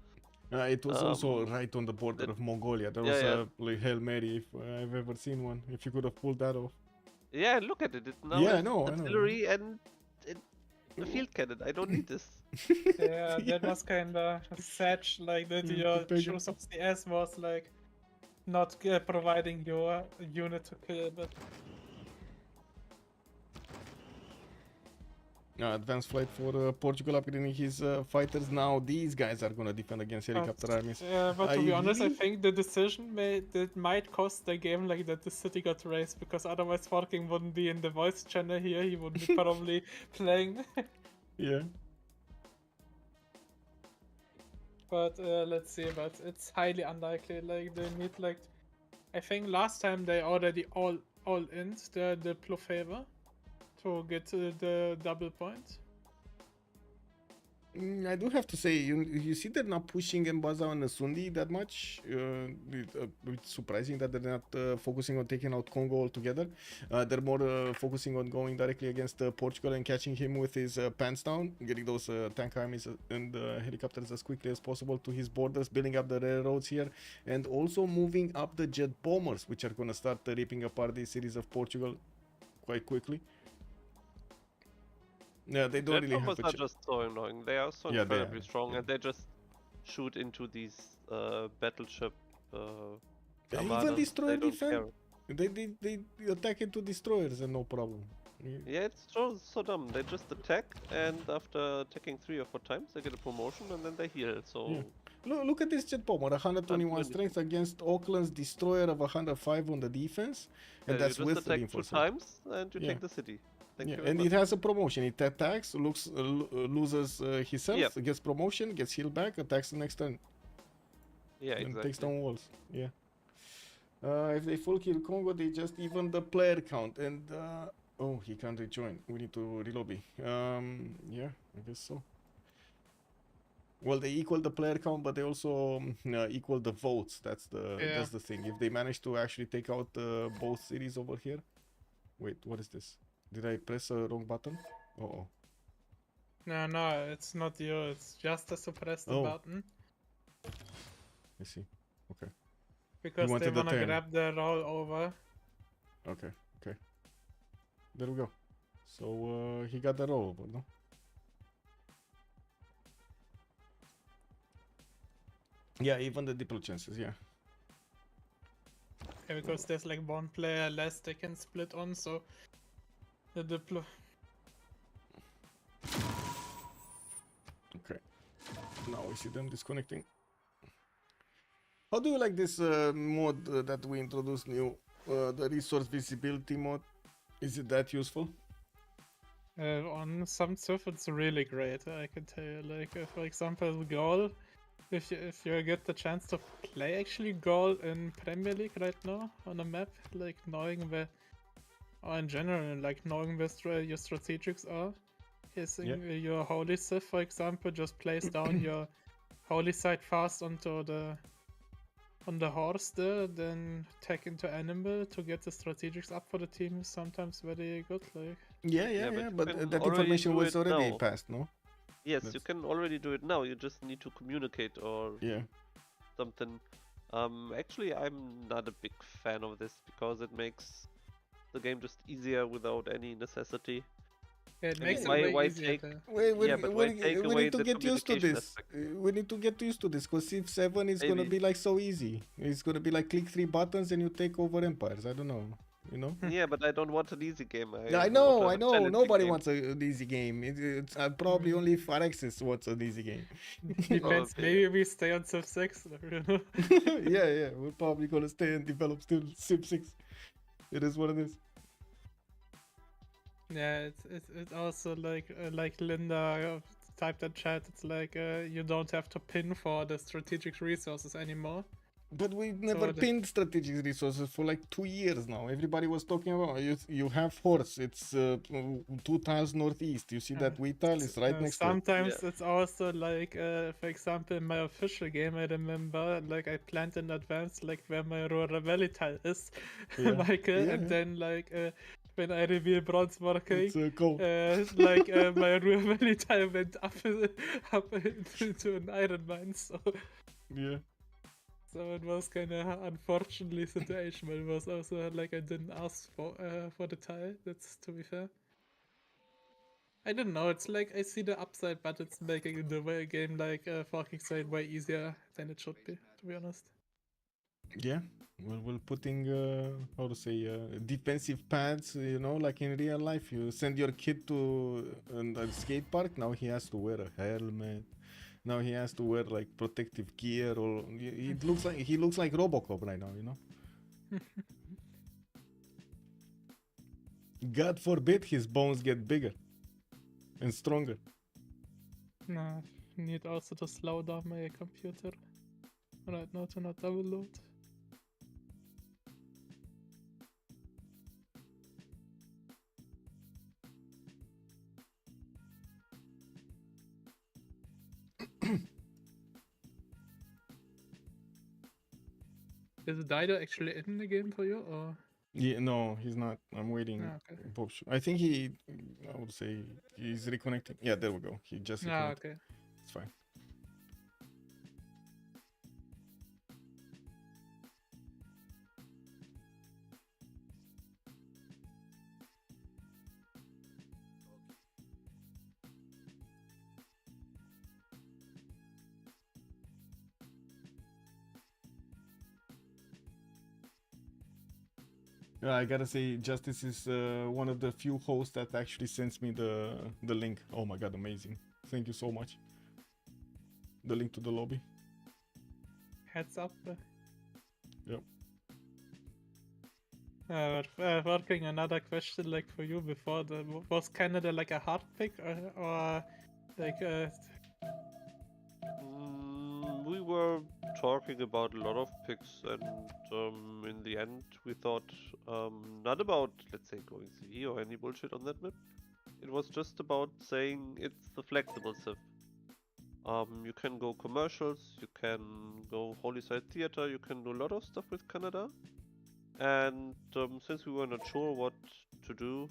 It was also Um, right on the border that- of Mongolia. There yeah, was yeah. a like, Hail Mary if I've ever seen one. If you could have pulled that off. Yeah, look at it. It now Yeah, I has know. artillery and a field cannon. I don't need this. Yeah, that was kinda sad, like that your Pepega. choice of CS was like not providing your unit to kill, but Advanced flight for Portugal upgrading his fighters. Now these guys are gonna defend against helicopter armies. but to be honest, I really- think the decision that might cost the game like that the city got raised, because otherwise Forking wouldn't be in the voice channel here, he would be probably playing. Yeah. But let's see, but it's highly unlikely, like they need like, I think last time they already all in the Diplo favor to get the double point. I do have to say, you see they're not pushing Mbaza and Sundi that much. It's surprising that they're not focusing on taking out Kongo altogether. They're more focusing on going directly against Portugal and catching him with his pants down, getting those tank armies and helicopters as quickly as possible to his borders, building up the railroads here, and also moving up the jet bombers, which are going to start ripping apart the cities of Portugal quite quickly. Yeah, they don't Jet really have bombers a are just so annoying. They are so Yeah, they incredibly are, strong, yeah. and they just shoot into these battleship Even armadas. destroyer They don't defense. care. They attack into destroyers and no problem. Yeah, it's so dumb. They just attack, and after attacking 3 or 4 times, they get a promotion, and then they heal. So Yeah. Look at this jet bomber, 121 That's strength against Auckland's destroyer of 105 on the defense, and that's you with just the attack 2 reinforcement. times, and you Yeah. take the city. Thank Yeah, you very and much. it has a promotion. It attacks, loses his health, Yep. gets promotion, gets healed back, attacks the next turn, Yeah, and takes exactly. down walls. Yeah. If they full kill Congo, they just even the player count, and oh, he can't rejoin. We need to relobby. Yeah, I guess so. Well, they equal the player count, but they also equal the votes. That's the thing. If they manage to actually take out both cities over here. Wait, what is this? Did I press a wrong button? Oh. No, it's not you. It's just to suppress the Oh. button I see. Okay. because they wanted the wanna turn. grab the roll over. Okay. There we go. So he got the roll over, no? Yeah, even the diplo chances, yeah. Yeah, because there's like one player less they can split on, so the Diplo. Okay. Now we see them disconnecting. How do you like this mod that we introduced new? The resource visibility mod. Is it that useful? On some stuff it's really great, I can tell you. Like for example goal, if you get the chance to play actually goal in Premier League right now on a map, like knowing where, or in general, like knowing where your strategics are, is your holy Civ, for example, just place down your holy site fast onto on the horse there, then take into animal to get the strategics up for the team is sometimes very good. Like Yeah, but you but can that already information do was it already now. passed, no? Yes, you That's- can already do it now. You just need to communicate or Yeah. something. Actually, I'm not a big fan of this because it makes the game just easier without any necessity. it I makes mean, it way why easier. take- to- Yeah, but why take we away need to the get used to communication this. aspect? We need to get used to this because Civ 7 is gonna Maybe. be like so easy. It's gonna be like click 3 buttons and you take over empires. I don't know, you know? Yeah, but I don't want an easy game. Yeah, I want know. a challenging Nobody game. wants an easy game. It's probably only Phyrexis wants an easy game. Depends. Okay. Maybe we stay on Civ 6. You know? yeah. We're probably gonna stay and develop still Civ 6. It is what it is. Yeah, it's also like Linda typed in chat, it's like you don't have to pin for the strategic resources anymore. But we never the- pinned strategic resources for like 2 years now. Everybody was talking about you have horse. It's 2 tiles northeast. You see that wheat tile is right next to it. Sometimes it's also like, for example, in my official game, I remember like I planned in advance like where my rural valley tile is, Yeah. Michael, Yeah, and yeah. then like when I reveal bronze working, It's cold. like my rural valley tile went up into an iron mine, so. Yeah. So it was kind of unfortunately situation, but it was also like I didn't ask for the tile. That's to be fair. I don't know. It's like I see the upside, but it's making the way game like fucking side way easier than it should be. To be honest. Yeah. Well, we're putting how to say defensive pads. You know, like in real life, you send your kid to a skate park. Now he has to wear a helmet. Now he has to wear like protective gear, or he looks like Robocop right now, you know. God forbid his bones get bigger and stronger. No, I need also to slow down my computer right now to not double load. Is Dido actually in the game for you, or? Yeah, no, he's not. I'm waiting. Ah, okay. Boubsho. I think I would say he's reconnecting. Yeah, there we go. He just Ah, reconnected. okay. It's fine. Yeah, I gotta say, Justice is one of the few hosts that actually sends me the link. Oh my god, amazing! Thank you so much. The link to the lobby. Heads up. Yep. Working another question like for you before, was Canada like a hard pick or like We were talking about a lot of picks, and in the end, we thought not about, let's say, going CV or any bullshit on that map. It was just about saying it's the flexible Civ. You can go commercials, you can go Holy Side Theater, you can do a lot of stuff with Canada. And since we were not sure what to do,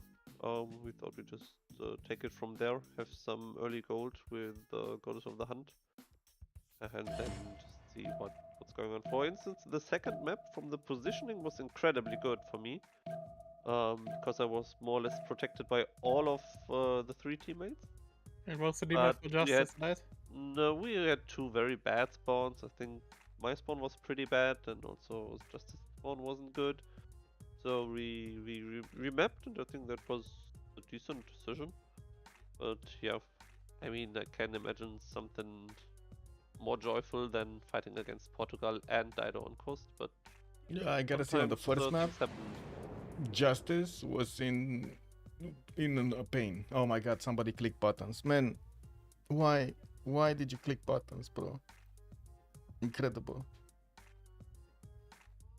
we thought we'd just take it from there, have some early gold with the Goddess of the Hunt, and then just see what's going on. For instance, the second map from the positioning was incredibly good for me, because I was more or less protected by all of the 3 teammates. it was the map for Justice, right? No, we had 2 very bad spawns. I think my spawn was pretty bad, and also Justice spawn wasn't good. So we remapped, and I think that was a decent decision. But yeah, I mean, I can imagine something more joyful than fighting against Portugal and Dido on coast, but Yeah, I gotta say, on the first map, Justice was in a pain. Oh my god, somebody click buttons. Man, why did you click buttons, bro? Incredible.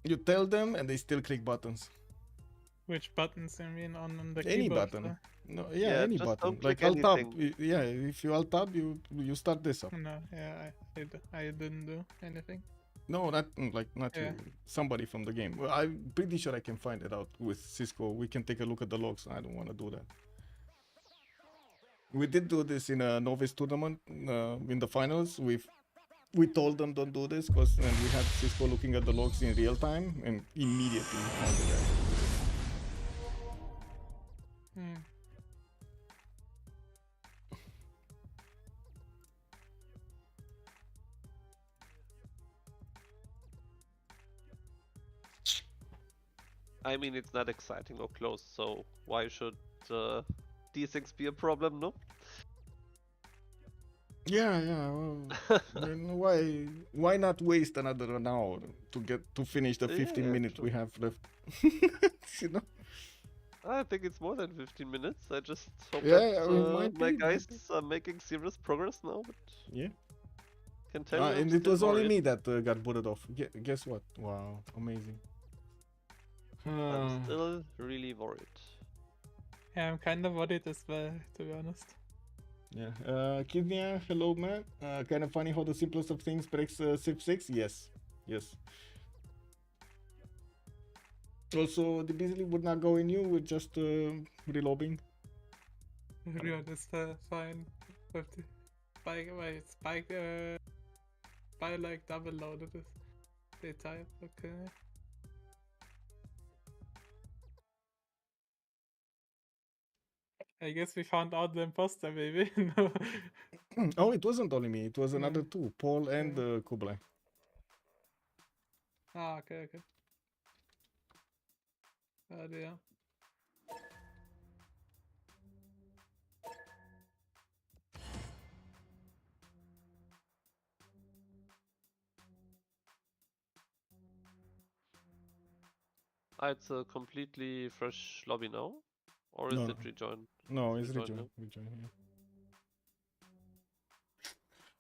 You tell them and they still click buttons. Which buttons I mean on the Any keyboard? button. No, Yeah, any just button. don't Like click alt tab. anything. Yeah, if you alt tab, you start this up. No, yeah, I didn't do anything. No, not not Yeah. you. Somebody from the game. Well, I'm pretty sure I can find it out with Cisco. We can take a look at the logs. I don't want to do that. We did do this in a novice tournament in the finals. We told them don't do this because then we had Cisco looking at the logs in real time and immediately found the guy. Hmm. I mean, it's not exciting or close, so why should D6 be a problem, no? Yeah, well, then why not waste another an hour to finish the 15 Yeah, minutes true. we have left? You know? I think it's more than 15 minutes. I just hope Yeah, that it might my be, guys might be. are making serious progress now, but Yeah. can tell you I'm And it still was only worried. me that got booted off. Guess what? Wow, amazing. I'm still really worried. Yeah, I'm kind of worried as well, to be honest. Yeah. Kidnia, hello man. Kind of funny how the simplest of things breaks Civ6. Yes. Yes. Also, the Beasley would not go in you. We're just relobbing. Rion is fine. 50. Spike, wait, Spy like double loaded it. They type, okay. I guess we found out the imposter, maybe. No. Oh, it wasn't only me. It was No. another two, Paul and Okay. Kublai. Ah, okay. Yeah. Ah, it's a completely fresh lobby now? Or is No, it rejoin? no, It's it's rejoin, rejoin. Rejoin,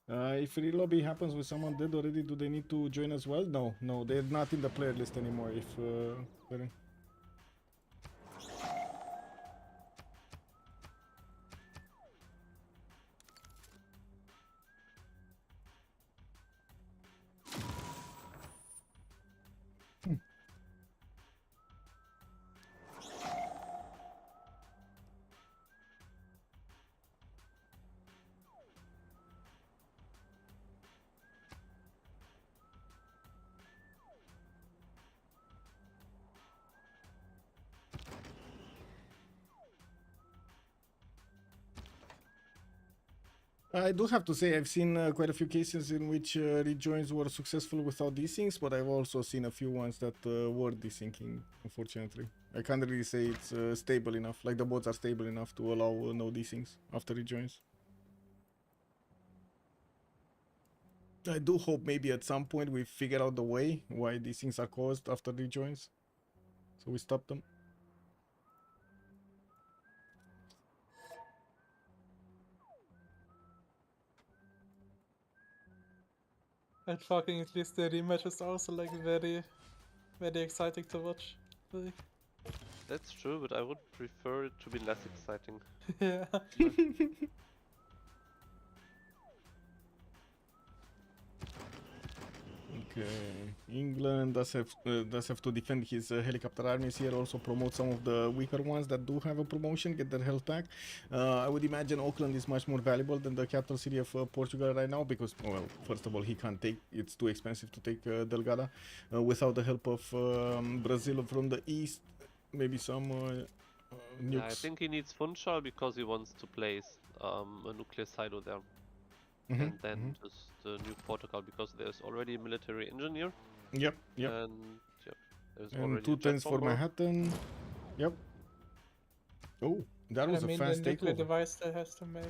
yeah. If relobby happens with someone dead already, do they need to join as well? No, no, they're not in the player list anymore. If they're- I do have to say I've seen quite a few cases in which rejoins were successful without desyncs, but I've also seen a few ones that were desyncing, unfortunately. I can't really say it's stable enough, like the bots are stable enough to allow no desyncs after rejoins. I do hope maybe at some point we figure out the way why these things are caused after rejoins, so we stop them. And fucking at least the rematch is also like very exciting to watch. Like, That's true, but I would prefer it to be less exciting. yeah. Okay, England does have to defend his helicopter armies here, also promote some of the weaker ones that do have a promotion, get their health back. I would imagine Auckland is much more valuable than the capital city of Portugal right now because, well, first of all, he can't take, it's too expensive to take Delgada without the help of Brazil from the east. Maybe some nukes. Yeah, I think he needs Funchal because he wants to place a nuclear silo there. And then just nuke Portugal because there's already a military engineer. Yep. And yeah, there's And already 2 a jet tens for bomber. Manhattan. Yep. Oh, that was a fast the nuclear takeover. device that has to make.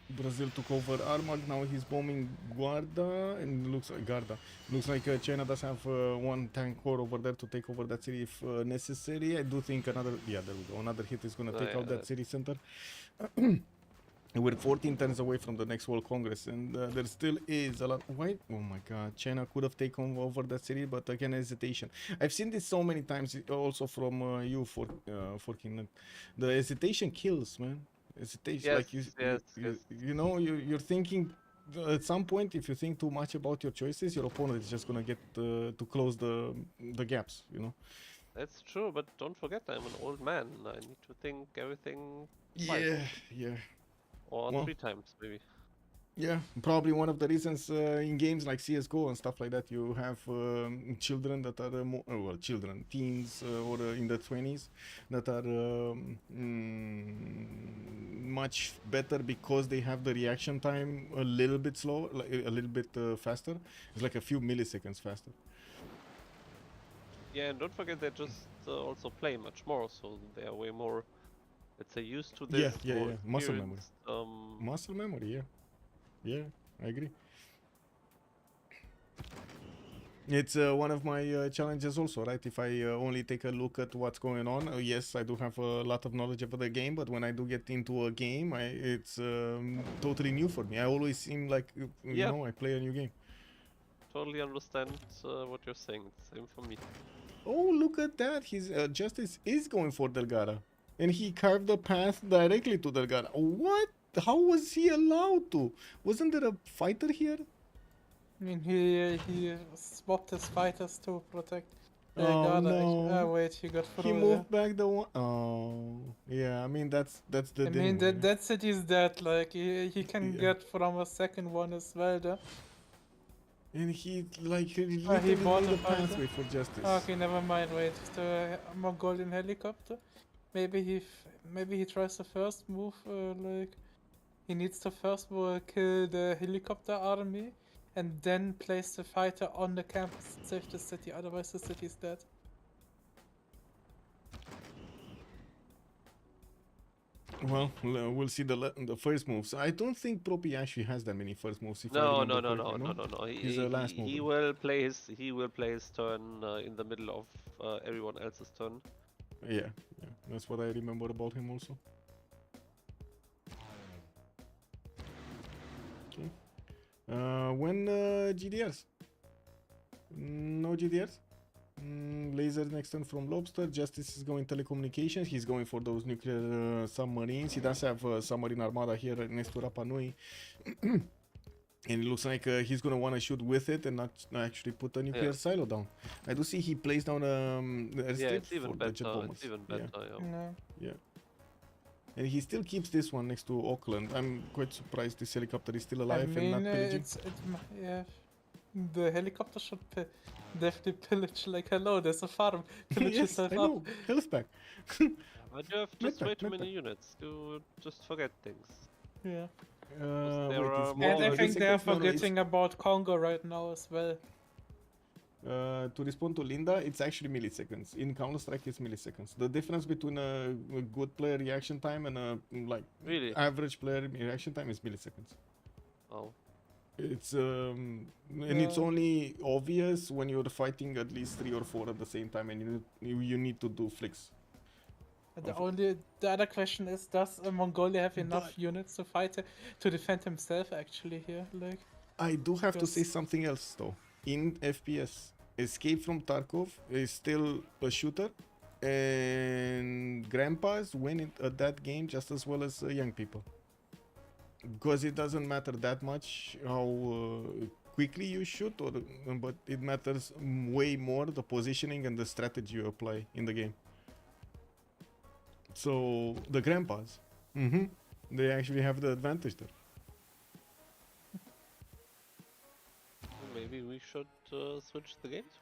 Brazil took over Armagh, now he's bombing Guarda, and looks like China does have one tank corps over there to take over that city if necessary. I do think another hit is gonna take out that city center. We're 14 turns away from the next World Congress, and there still is a lot. Why? Oh my God! China could have taken over that city, but again, hesitation. I've seen this so many times, also from you, Forking. The hesitation kills, man. Hesitation, like you know, you're thinking. At some point, if you think too much about your choices, your opponent is just gonna get to close the gaps, you know. That's true, but don't forget I'm an old man. I need to think everything twice. Yeah. Or Well, 3 times, maybe. Yeah, probably one of the reasons in games like CSGO and stuff like that, you have children that are teens or in the 20s that are much better because they have the reaction time a little bit slower, like a little bit faster. It's like a few milliseconds faster. Yeah, and don't forget they just also play much more, so they are way more, let's say, used to this. Yeah. Muscle memory. experienced, Muscle memory, yeah. Yeah, I agree. It's one of my challenges also, right? If I only take a look at what's going on, yes, I do have a lot of knowledge about the game, but when I do get into a game, it's totally new for me. I always seem like, Yeah. I play a new game. Totally understand what you're saying. Same for me. Oh, look at that! His Justice is going for Delgada, and he carved the path directly to Delgada. What? How was he allowed to? Wasn't there a fighter here? I mean, he swapped his fighters to protect Oh, Garda. no. Wait, he got through. He moved back the one. Oh, yeah. I mean, that's the I thing. mean, that city's dead. Like he can Yeah. get from a second one as well. There. And he literally bought made a a fighter? pathway for justice. Okay, never mind. Wait, the Mongolian helicopter. Maybe he tries the first move. Like he needs to first kill the helicopter army, and then place the fighter on the campus to save the city. Otherwise, the city's dead. Well, we'll see the first moves. I don't think Propi actually has that many first moves. If I No, remember no. correctly, no. He's He, a last he mover. will play his turn in the middle of everyone else's turn. Yeah, that's what I remember about him also. Okay. When GDRs? No GDRs? Laser next turn from Lobster. Justice is going telecommunications. He's going for those nuclear submarines. He does have a submarine armada here next to Rapa Nui. And it looks like he's going to want to shoot with it and not actually put a nuclear silo down. I do see he plays down the airstrip It's even for the jet better. bombers. It's even better. No. Yeah. And he still keeps this one next to Auckland. I'm quite surprised this helicopter is still alive and not pillaging. Yeah. The helicopter should definitely pillage. Like, hello, there's a farm. Pillage Yes, yourself I up. know. Health pack. But you have just Meta, way too meta. many units. You just forget things. Yeah. there Wait, are it's more And I Oh, think they're milliseconds? No, no, it's- forgetting about Kongo right now as well. To respond to Linda, it's actually milliseconds. In Counter-Strike, it's milliseconds. The difference between a good player reaction time and a Really? average player reaction time is milliseconds. Oh. It's and it's Yeah. only obvious when you're fighting at least 3 or 4 at the same time, and you need to do flicks. And the other question is, does Mongolia have enough units to fight to defend himself actually here? Like, I do have to say Because- something else though. In FPS, Escape from Tarkov is still a shooter, and grandpas win at that game just as well as young people. Because it doesn't matter that much how quickly you shoot, but it matters way more the positioning and the strategy you apply in the game. So the grandpas, they actually have the advantage there. Maybe we should switch the games.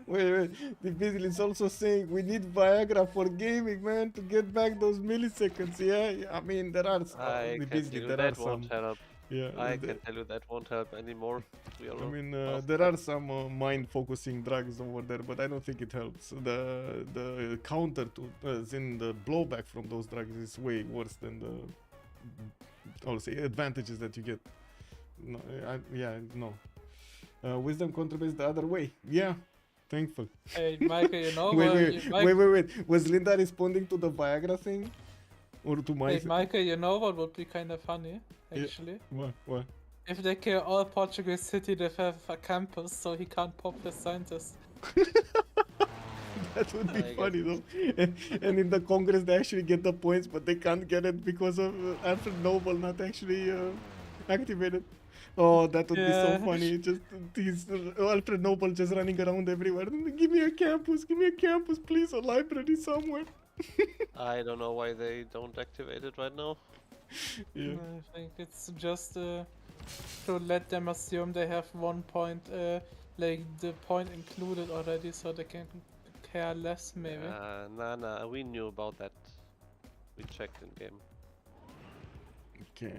Wait. The Beasley is also saying we need Viagra for gaming, man, to get back those milliseconds. Yeah, I mean there are some. I The can Beasley, tell you there are that won't some. help. Yeah, I can tell you that won't help anymore. We are I mean, past there that. are some mind-focusing drugs over there, but I don't think it helps. The counter to, as in the blowback from those drugs, is way worse than the, I'll say, advantages that you get. No, no. Wisdom contributes the other way. Yeah, thankful. hey, Michael, you know, Wait. Was Linda responding to the Viagra thing, or to my? Hey, Michael, you know what would be kind of funny, actually? What? If they kill all Portugal city, they have a campus, so he can't pop his scientists. That would be I funny though. And in the Congress they actually get the points, but they can't get it because of Alfred Nobel not actually activated. Oh, that would be so Yeah. funny. Just Alfred Nobel just running around everywhere. Give me a campus, please, a library somewhere. I don't know why they don't activate it right now. Yeah. I think it's just to let them assume they have 1 point, like the point included already, so they can care less, maybe. Nah, we knew about that. We checked in game. Okay.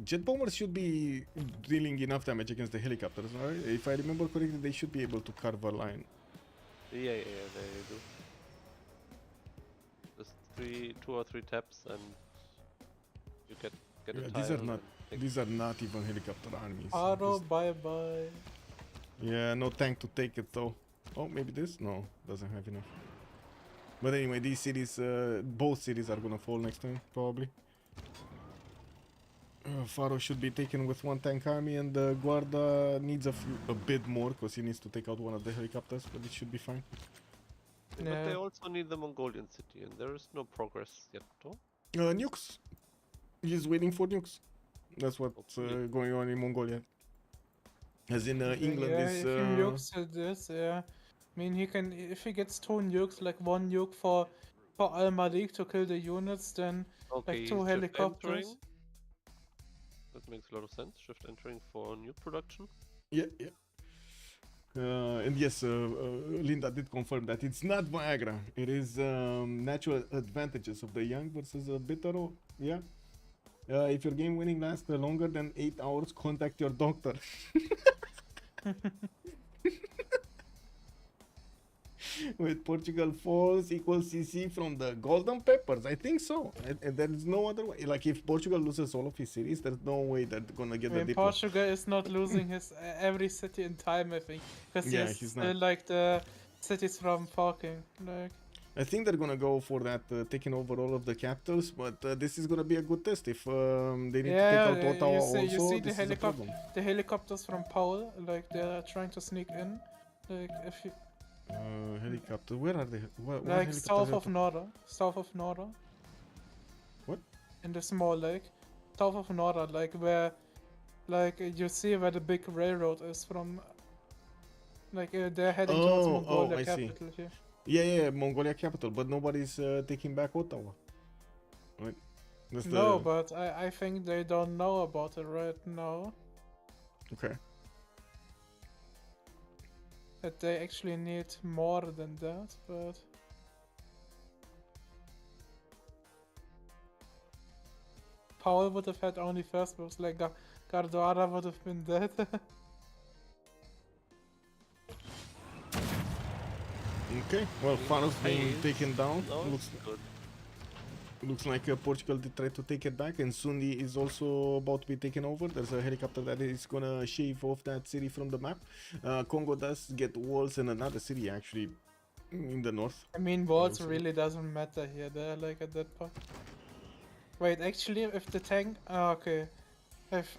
Jet bombers should be dealing enough damage against the helicopters, right? If I remember correctly, they should be able to carve a line. Yeah, they do. Just 2 or 3 taps and you get get a Yeah, tile. these are not even helicopter armies. Aro, bye bye. Yeah, no tank to take it though. Oh, maybe this? No, doesn't have enough. But anyway, these cities, both cities are gonna fall next time, probably. Faro should be taken with one tank army, and Guarda needs a bit more because he needs to take out one of the helicopters, but it should be fine. But they Yeah. also need the Mongolian city, and there is no progress yet, though. Nukes. He's waiting for nukes. That's what's Okay. going on in Mongolia. As in England Yeah, is. if he nukes this, yeah. I mean, he can, if he gets 2 nukes, like 1 nuke for Al Malik to kill the units, then Okay, like 2 shift helicopters. entering. That makes a lot of sense. Shift entering for new production. Yeah, yeah. And yes, Linda did confirm that it's not Viagra. It is natural advantages of the young versus a bitter. Yeah. If your game winning lasts longer than 8 hours, contact your doctor. With Portugal falls equals CC from the Golden Peppers. I think so. And there is no other way. Like if Portugal loses all of his cities, there's no way they're gonna get I the mean, diplo. Portugal is not losing his every city in time, I think, because Yeah, he's he's still not. like the cities from Falking, like. I think they're gonna go for that, taking over all of the capitals, but this is gonna be a good test if they need to take out Ottawa you also. see This is a problem. the helicopters from Paul, like they're trying to sneak in, like if you Helicopter. Where are they? What like helicopters south are of Nora, south of Nora. What? In the small lake, south of Nora, like where, like you see where the big railroad is from. Like they're heading towards Mongolia I see. capital here. Yeah, Mongolia capital, but nobody's taking back Ottawa. Right? That's No, but I think they don't know about it right now. Okay. That they actually need more than that, but Paul would have had only first moves, like Gardara would have been dead. Okay. Well, Faro's being taken down. No, Looks good. Looks like Portugal did try to take it back, and Sundi is also about to be taken over. There's a helicopter that is gonna shave off that city from the map. Congo does get walls and another city actually in the north. I mean, walls really doesn't matter here. They're like at that point. Wait, actually, if the tank, okay, if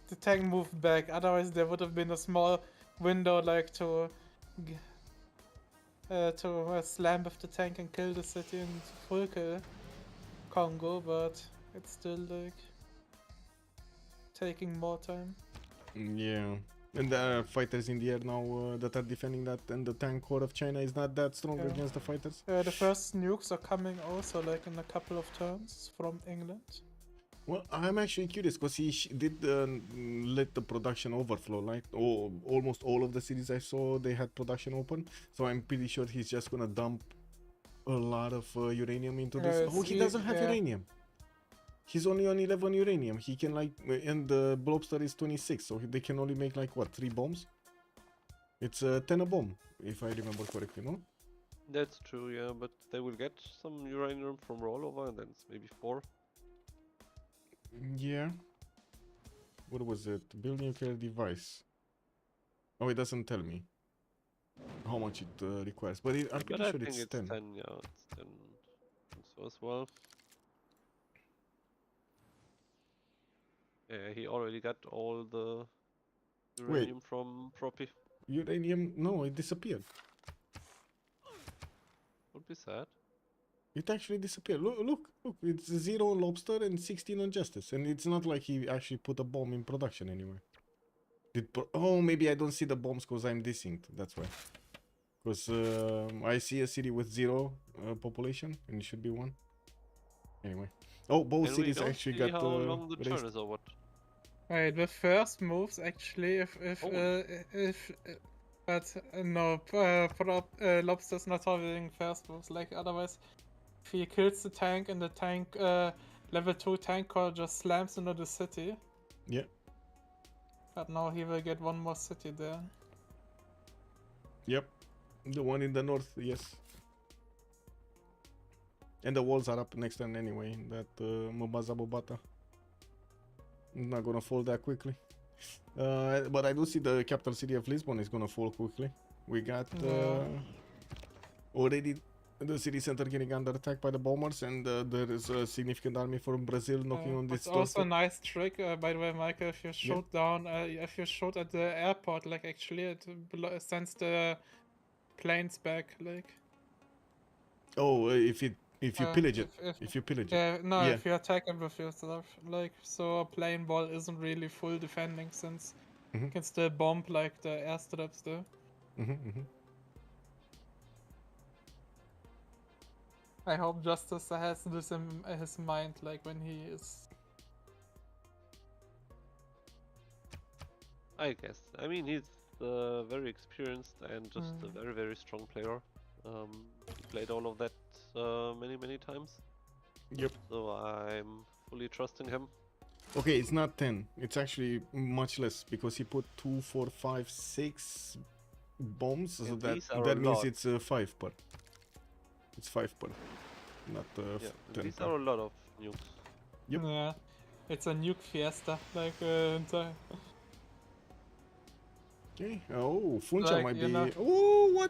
the tank moved back, otherwise there would have been a small window like to slam with the tank and kill the city and full kill Congo, but it's still like taking more time. Yeah, and there are fighters in the air now that are defending that, and the tank core of China is not that strong against the fighters. The first nukes are coming also like in a couple of turns from England. Well, I'm actually curious because he did let the production overflow, like almost all of the cities I saw they had production open, so I'm pretty sure he's just gonna dump a lot of uranium into this. Oh, he doesn't have uranium. He's only on 11 uranium. He can like, and the Blobster is 26, so they can only make like what, 3 bombs? It's 10 a bomb, if I remember correctly, no? That's true, yeah, but they will get some uranium from rollover, and then it's maybe 4. Yeah. What was it? Build nuclear device. Oh, it doesn't tell me how much it requires, but I'm pretty sure it's 10. 10, yeah, it's 10. So as well. Yeah, he already got all the uranium from Propi. Uranium? No, it disappeared. Would be sad. It actually disappeared. Look, it's 0 on Lobster and 16 on Justice. And it's not like he actually put a bomb in production anywhere. Oh, maybe I don't see the bombs because I'm desynced. That's why. Because I see a city with 0 population and it should be 1. Anyway. Oh, both cities actually got how long the turn is or what? Wait, the first moves actually, Lobster's not having first moves, like otherwise if he kills the tank and the tank level 2 tank core just slams into the city. Yeah. But now he will get one more city there. Yep. The one in the north, yes. And the walls are up next turn anyway. That Mbaza Bobata not gonna fall that quickly. But I do see the capital city of Lisbon is gonna fall quickly. We got already the city center getting under attack by the bombers, and there is a significant army from Brazil knocking on this It's also a doorstep. nice trick, by the way, Michael. If you shoot down, if you shoot at the airport, like actually, it sends the planes back, like. Oh, if you pillage it, if you pillage it. Yeah, no, Yeah. if you attack it with your stuff, like, so a plane ball isn't really full defending, since you can still bomb like the airstrips do. I hope Justice has this in his mind, like when he is. I guess. I mean, he's very experienced and just a very, very strong player. He played all of that many times. Yep. So I'm fully trusting him. Okay, it's not 10. It's actually much less because he put 2, 4, 5, 6 bombs. So And that these are a means lot. it's 5 per. It's 5 per, not Yeah, 10 these per. are a lot of nukes. Yep. Yeah, it's a nuke fiesta, like. Okay. Oh, Funcha Like, might you be. know- Oh,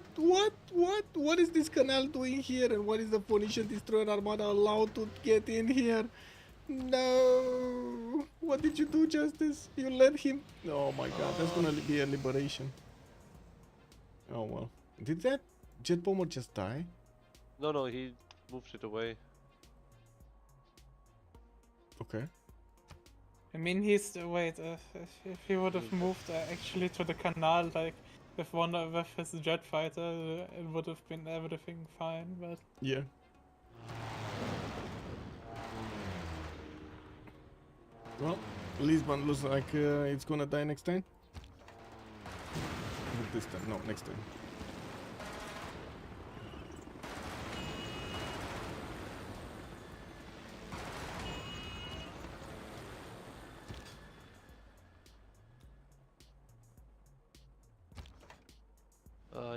what is this canal doing here? And what is the Phoenician destroyer armada allowed to get in here? No. What did you do, Justice? You let him. Oh my God, that's gonna be a liberation. Oh well. Did that jet bomber just die? No, he moved it away. Okay. I mean, he's wait. If he would have moved actually to the canal, like with his jet fighter, it would have been everything fine. But Yeah. Well, Lisbon looks like it's gonna die next time. Not this time. No, next time.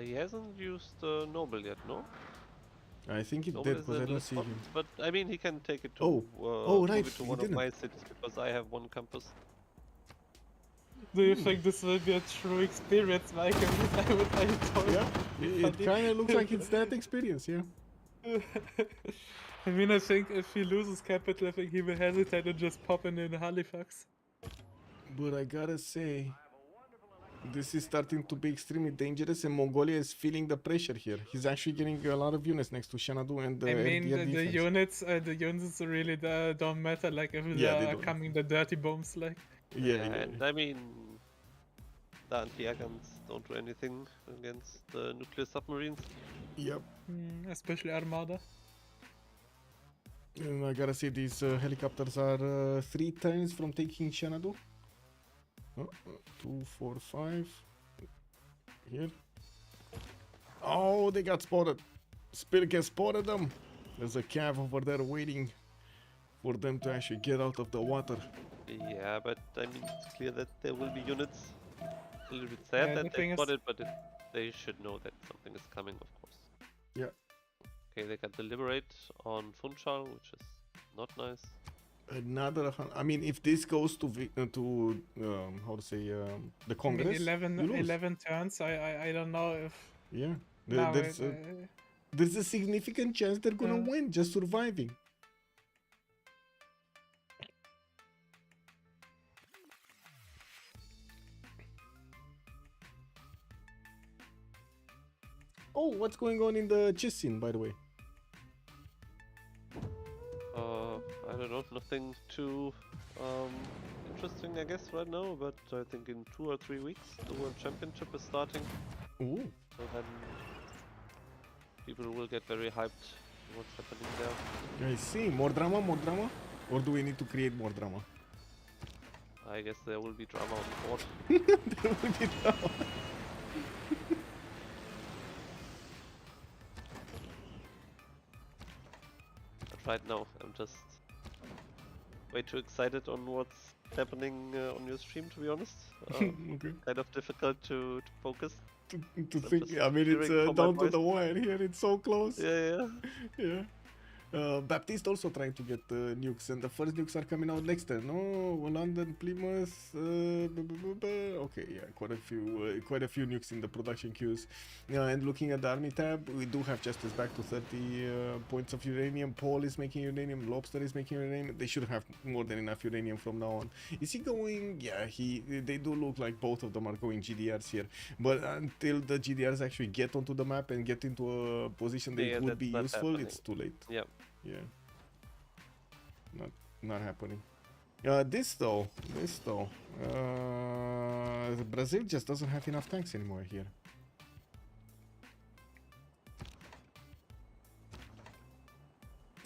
He hasn't used Noble yet, no? I think it Noble did is because I in don't see Lisbon, him. but I mean he can take it to Oh, right, move it to he one of didn't. my cities because I have one campus. do you think this will be a true experience, Michael? I told Yeah, it funny. kind of looks like it's that experience. Yeah. I mean, I think if he loses capital, I think he will hesitate and just pop in Halifax. But I gotta say, this is starting to be extremely dangerous, and Mongolia is feeling the pressure here. He's actually getting a lot of units next to Shanadu and the I mean, air defense. the units really don't matter. Like if Yeah, they they are don't. coming the dirty bombs, like. Yeah, And I mean the anti-air guns don't do anything against the nuclear submarines. Yep. Especially Armada. And I gotta say, these helicopters are 3 times from taking Shanadu. 2, 4, 5. Here. Oh, they got spotted. Spylke spotted them. There's a cav over there waiting for them to actually get out of the water. Yeah, but I mean it's clear that there will be units. It's a little bit sad Yeah, the that thing they is- spotted, but they should know that something is coming, of course. Yeah. Okay, they got the Liberate on Funchal, which is not nice. Another, I mean, if this goes to how to say, the Congress, I mean, you lose. 11 turns. I don't know if. Yeah, Now there's a significant chance they're gonna win just surviving. Oh, what's going on in the chess scene, by the way? I don't know, nothing too interesting, I guess, right now. But I think in 2 or 3 weeks the World Championship is starting. Ooh. So then people will get very hyped on what's happening there. I see. More drama, more drama? Or do we need to create more drama? I guess there will be drama on the board. There will be drama. But right now I'm just way too excited on what's happening on your stream, to be honest. Okay. Kind of difficult to focus. To I'm think, just I mean, it's hearing from my down to voice. the wire here. It's so close. Yeah. Yeah. Baptiste also trying to get nukes, and the first nukes are coming out next turn. No, London, Plymouth. Okay, yeah, quite a few nukes in the production queues. And looking at the army tab, we do have Justice back to 30 points of uranium. Paul is making uranium. Lobster is making uranium. They should have more than enough uranium from now on. Is he going? Yeah, they do look like both of them are going GDRs here. But until the GDRs actually get onto the map and get into a position that Yeah, would be that's not useful, happening. it's too late. Yeah. Yeah. Not happening. This though. Brazil just doesn't have enough tanks anymore here.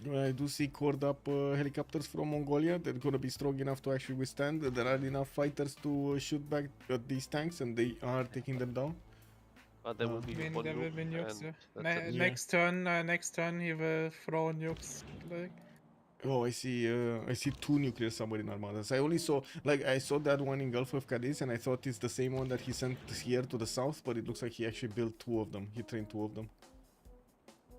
I do see cored up helicopters from Mongolia. They're gonna be strong enough to actually withstand. There are enough fighters to shoot back at these tanks, and they are taking them down. But there will be There one will be nuke, nukes, and yeah. that's it. Yeah. Next turn he will throw nukes. Like, Oh, I see 2 nuclear submarine armadas. I only saw, I saw that one in Gulf of Cadiz, and I thought it's the same one that he sent here to the south, but it looks like he actually built 2 of them. He trained 2 of them.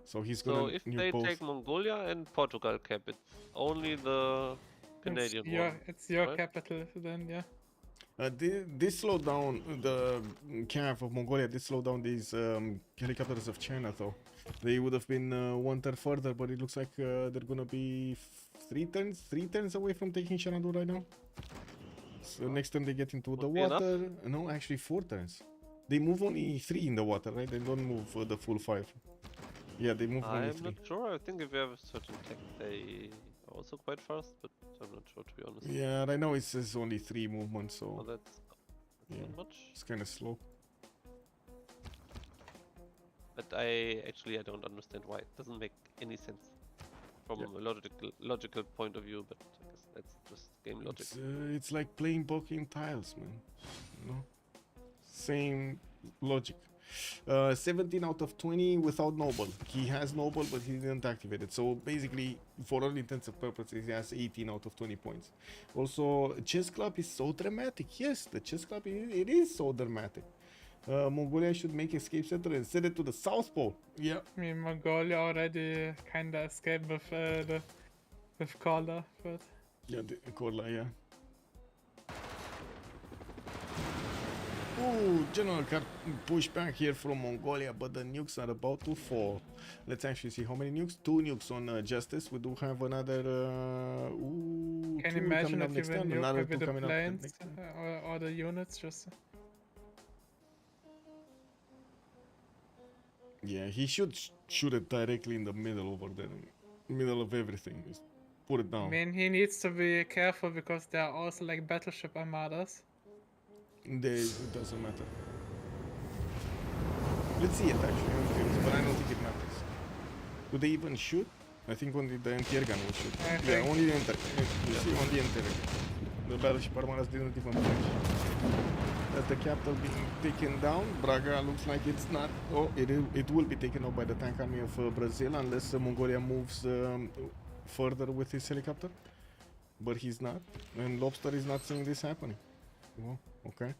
So he's gonna So if nuke they both. take Mongolia and Portugal cap, it's only the Canadian one. it's your right? capital then, yeah. This slowed down the CAF of Mongolia. This slowed down these helicopters of China, though. They would have been 1 turn further, but it looks like they're gonna be 3 turns away from taking Xanadu right now. So next time they get into the Would be water, no, actually 4 turns. They move only 3 in the water, right? They don't move the full 5. Yeah, they move only I'm 3. not sure. I think if you have a certain tech, they are also quite fast, but I'm not sure to be honest. Yeah, right now it says only 3 movements, Well, so that's yeah, not much. it's kind of slow. But I don't understand why. It doesn't make any sense from a logical point of view. But I guess that's just game logic. It's like playing blocking tiles, man. You know? Same logic. 17 out of 20 without Noble. He has Noble, but he didn't activate it. So basically, for all intents and purposes, he has 18 out of 20 points. Also, Chess Club is so dramatic. Yes, the Chess Club, it is so dramatic. Mongolia should make escape center and send it to the South Pole. Yeah. I mean, Mongolia already kinda escaped with Korla, but Yeah, Korla, yeah. Ooh, General got pushed back here from Mongolia, but the nukes are about to fall. Let's actually see how many nukes. 2 nukes on Justice. We do have another. can 2 you imagine coming up if you next will turn. nuke Another with 2 the coming up planes next turn. or the units just. Yeah, he should shoot it directly in the middle over there, middle of everything. Just put it I down. mean, he needs to be careful because there are also like battleship armadas. It doesn't matter. Let's see it actually on films, but I don't think it matters. Do they even shoot? I think only the anti-air gun will shoot. I Yeah, think- only the anti-air gun. The battleship armadas didn't even flinch. That's the capital being taken down. Braga looks like it's not. Oh, it will be taken out by the tank army of Brazil unless Mongolia moves further with his helicopter. But he's not, and Lobster is not seeing this happening. Well, okay.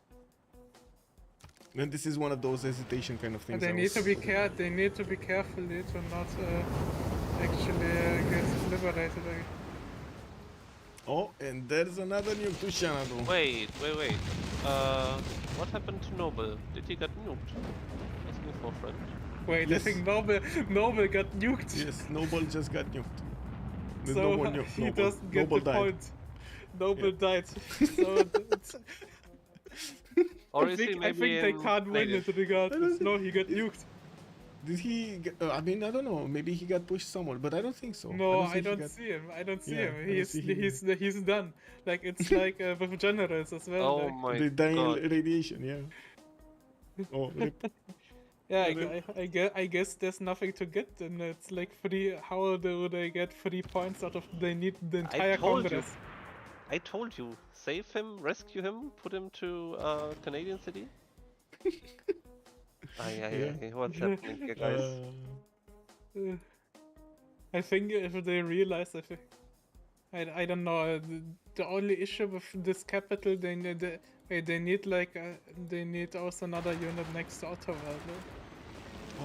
And this is one of those hesitation kind of things. They need to be They need to be careful to not actually get liberated. Oh, and there's another nuke to Xanadu. Wait. What happened to Noble? Did he get nuked? Asking for a friend. Wait, Yes. I think Noble got nuked. Yes, Noble just got nuked. There's So no more nuke. he Noble. doesn't get Noble the died. point. Noble died. So Or I is he think maybe they in can't win native? it regardless. No, he got nuked. Did he? I mean, I don't know. Maybe he got pushed somewhere, but I don't think so. No, I think he don't got- see him. I don't see Yeah, him. I don't see him. He's done. Like it's like with generals as well. Oh like, my They die god. in radiation. Yeah. Oh, rip. yeah, and I guess there's nothing to get, and it's like free. How do they get 3 points out of? They need the entire told you. Congress. I told you. Save him, rescue him, put him to Canadian city. Yeah. What's happening here, guys? I think if they realize, I don't know. The only issue with this capital, they need like they need also another unit next to Ottawa.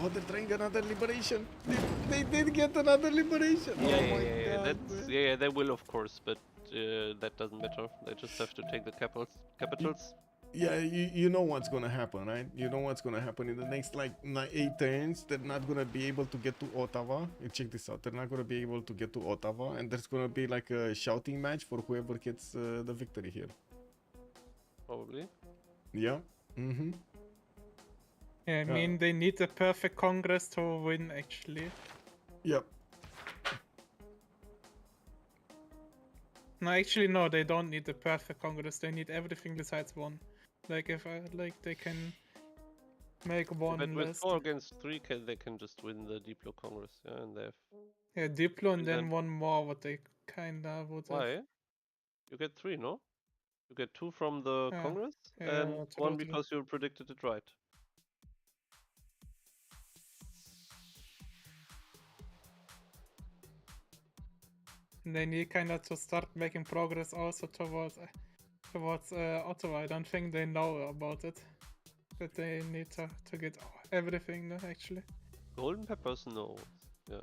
Oh, they're trying another liberation. They did get another liberation. Yeah, Oh yeah, my yeah, god, that's man. yeah, they will of course, but that doesn't matter. They just have to take the capitals. Yeah, you know what's gonna happen, right? You know what's gonna happen in the next like 8 turns. They're not gonna be able to get to Ottawa. Check this out. They're not gonna be able to get to Ottawa, and there's gonna be like a shouting match for whoever gets the victory here. Probably. Yeah. Mm-hmm. Yeah, I mean, they need the perfect Congress to win, actually. Yep. No, actually, no, they don't need the perfect Congress. They need everything besides one. Like, if they can make one But with less. 4 against 3, they can just win the Diplo Congress, yeah, and they have. Yeah, Diplo and And then then- one more, what they kinda would have. Why? You get 3, no? You get 2 from the Yeah, Congress, yeah, and true, 1 true. because you predicted it right. And they need kinda to start making progress also towards Ottawa. I don't think they know about it. That they need to get everything, no, actually. Golden Peppers, no. Yeah.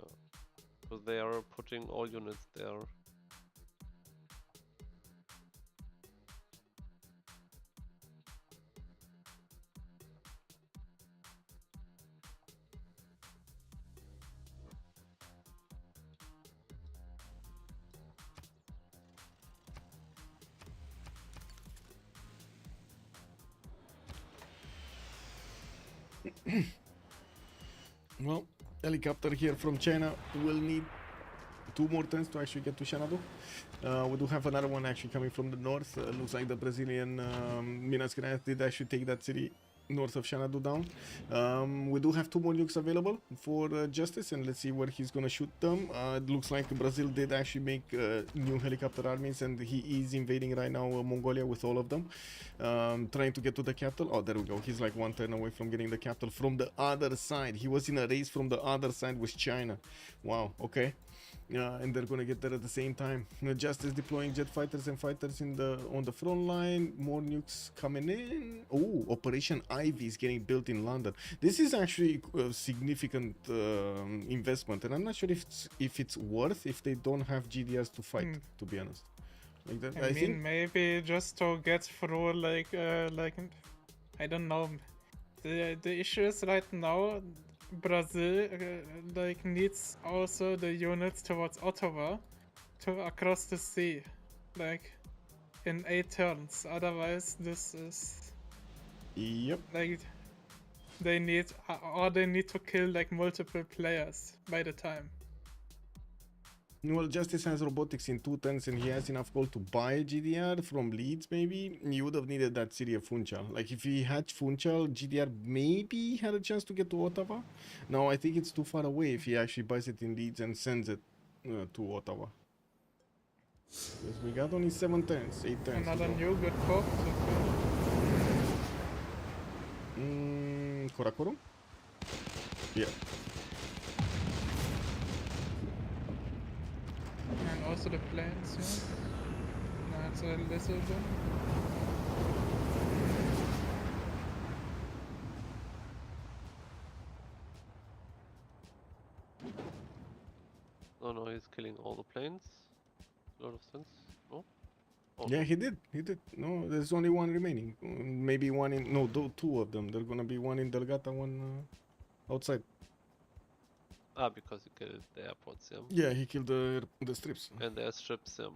Because they are putting all units there. Well, helicopter here from China will need 2 more turns to actually get to Xanadu. We do have another one actually coming from the north. Looks like the Brazilian Minas Gerais did actually take that city north of Xanadu down. We do have 2 more nukes available for Justice, and let's see where he's gonna shoot them. It looks like Brazil did actually make new helicopter armies, and he is invading right now Mongolia with all of them, trying to get to the capital. Oh, there we go. He's like 1 turn away from getting the capital from the other side. He was in a race from the other side with China. Wow, okay. And they're gonna get there at the same time. Justice deploying jet fighters and fighters on the front line. More nukes coming in. Oh, Operation Ivy is getting built in London. This is actually a significant investment, and I'm not sure if it's worth if they don't have GDRs to fight. To be honest, like that, I mean, think maybe just to get through, like I don't know. The issue is right now, Brazil like needs also the units towards Ottawa to across the sea, like in 8 turns. Otherwise, this is yep. like they need to kill like multiple players by the time. Well, Justice has robotics in 2 turns, and he has enough gold to buy a GDR from Leeds, maybe. You would have needed that city of Funchal. Like, if he had Funchal, GDR maybe had a chance to get to Ottawa. No, I think it's too far away if he actually buys it in Leeds and sends it to Ottawa. Yes, we got only 7 turns, 8 turns. Another new good pop. Korakoro? Yeah. And also the planes, yeah. That's a lesser one. Oh no, he's killing all the planes. A lot of sense. No? Oh, Yeah, he did. He did. No, there's only 1 remaining. Maybe 1 in... No, 2 of them. They're gonna be 1 in Delgata, 1 outside. Ah, because you killed the airports, yeah. Yeah, he killed the strips. And the airstrips, yeah.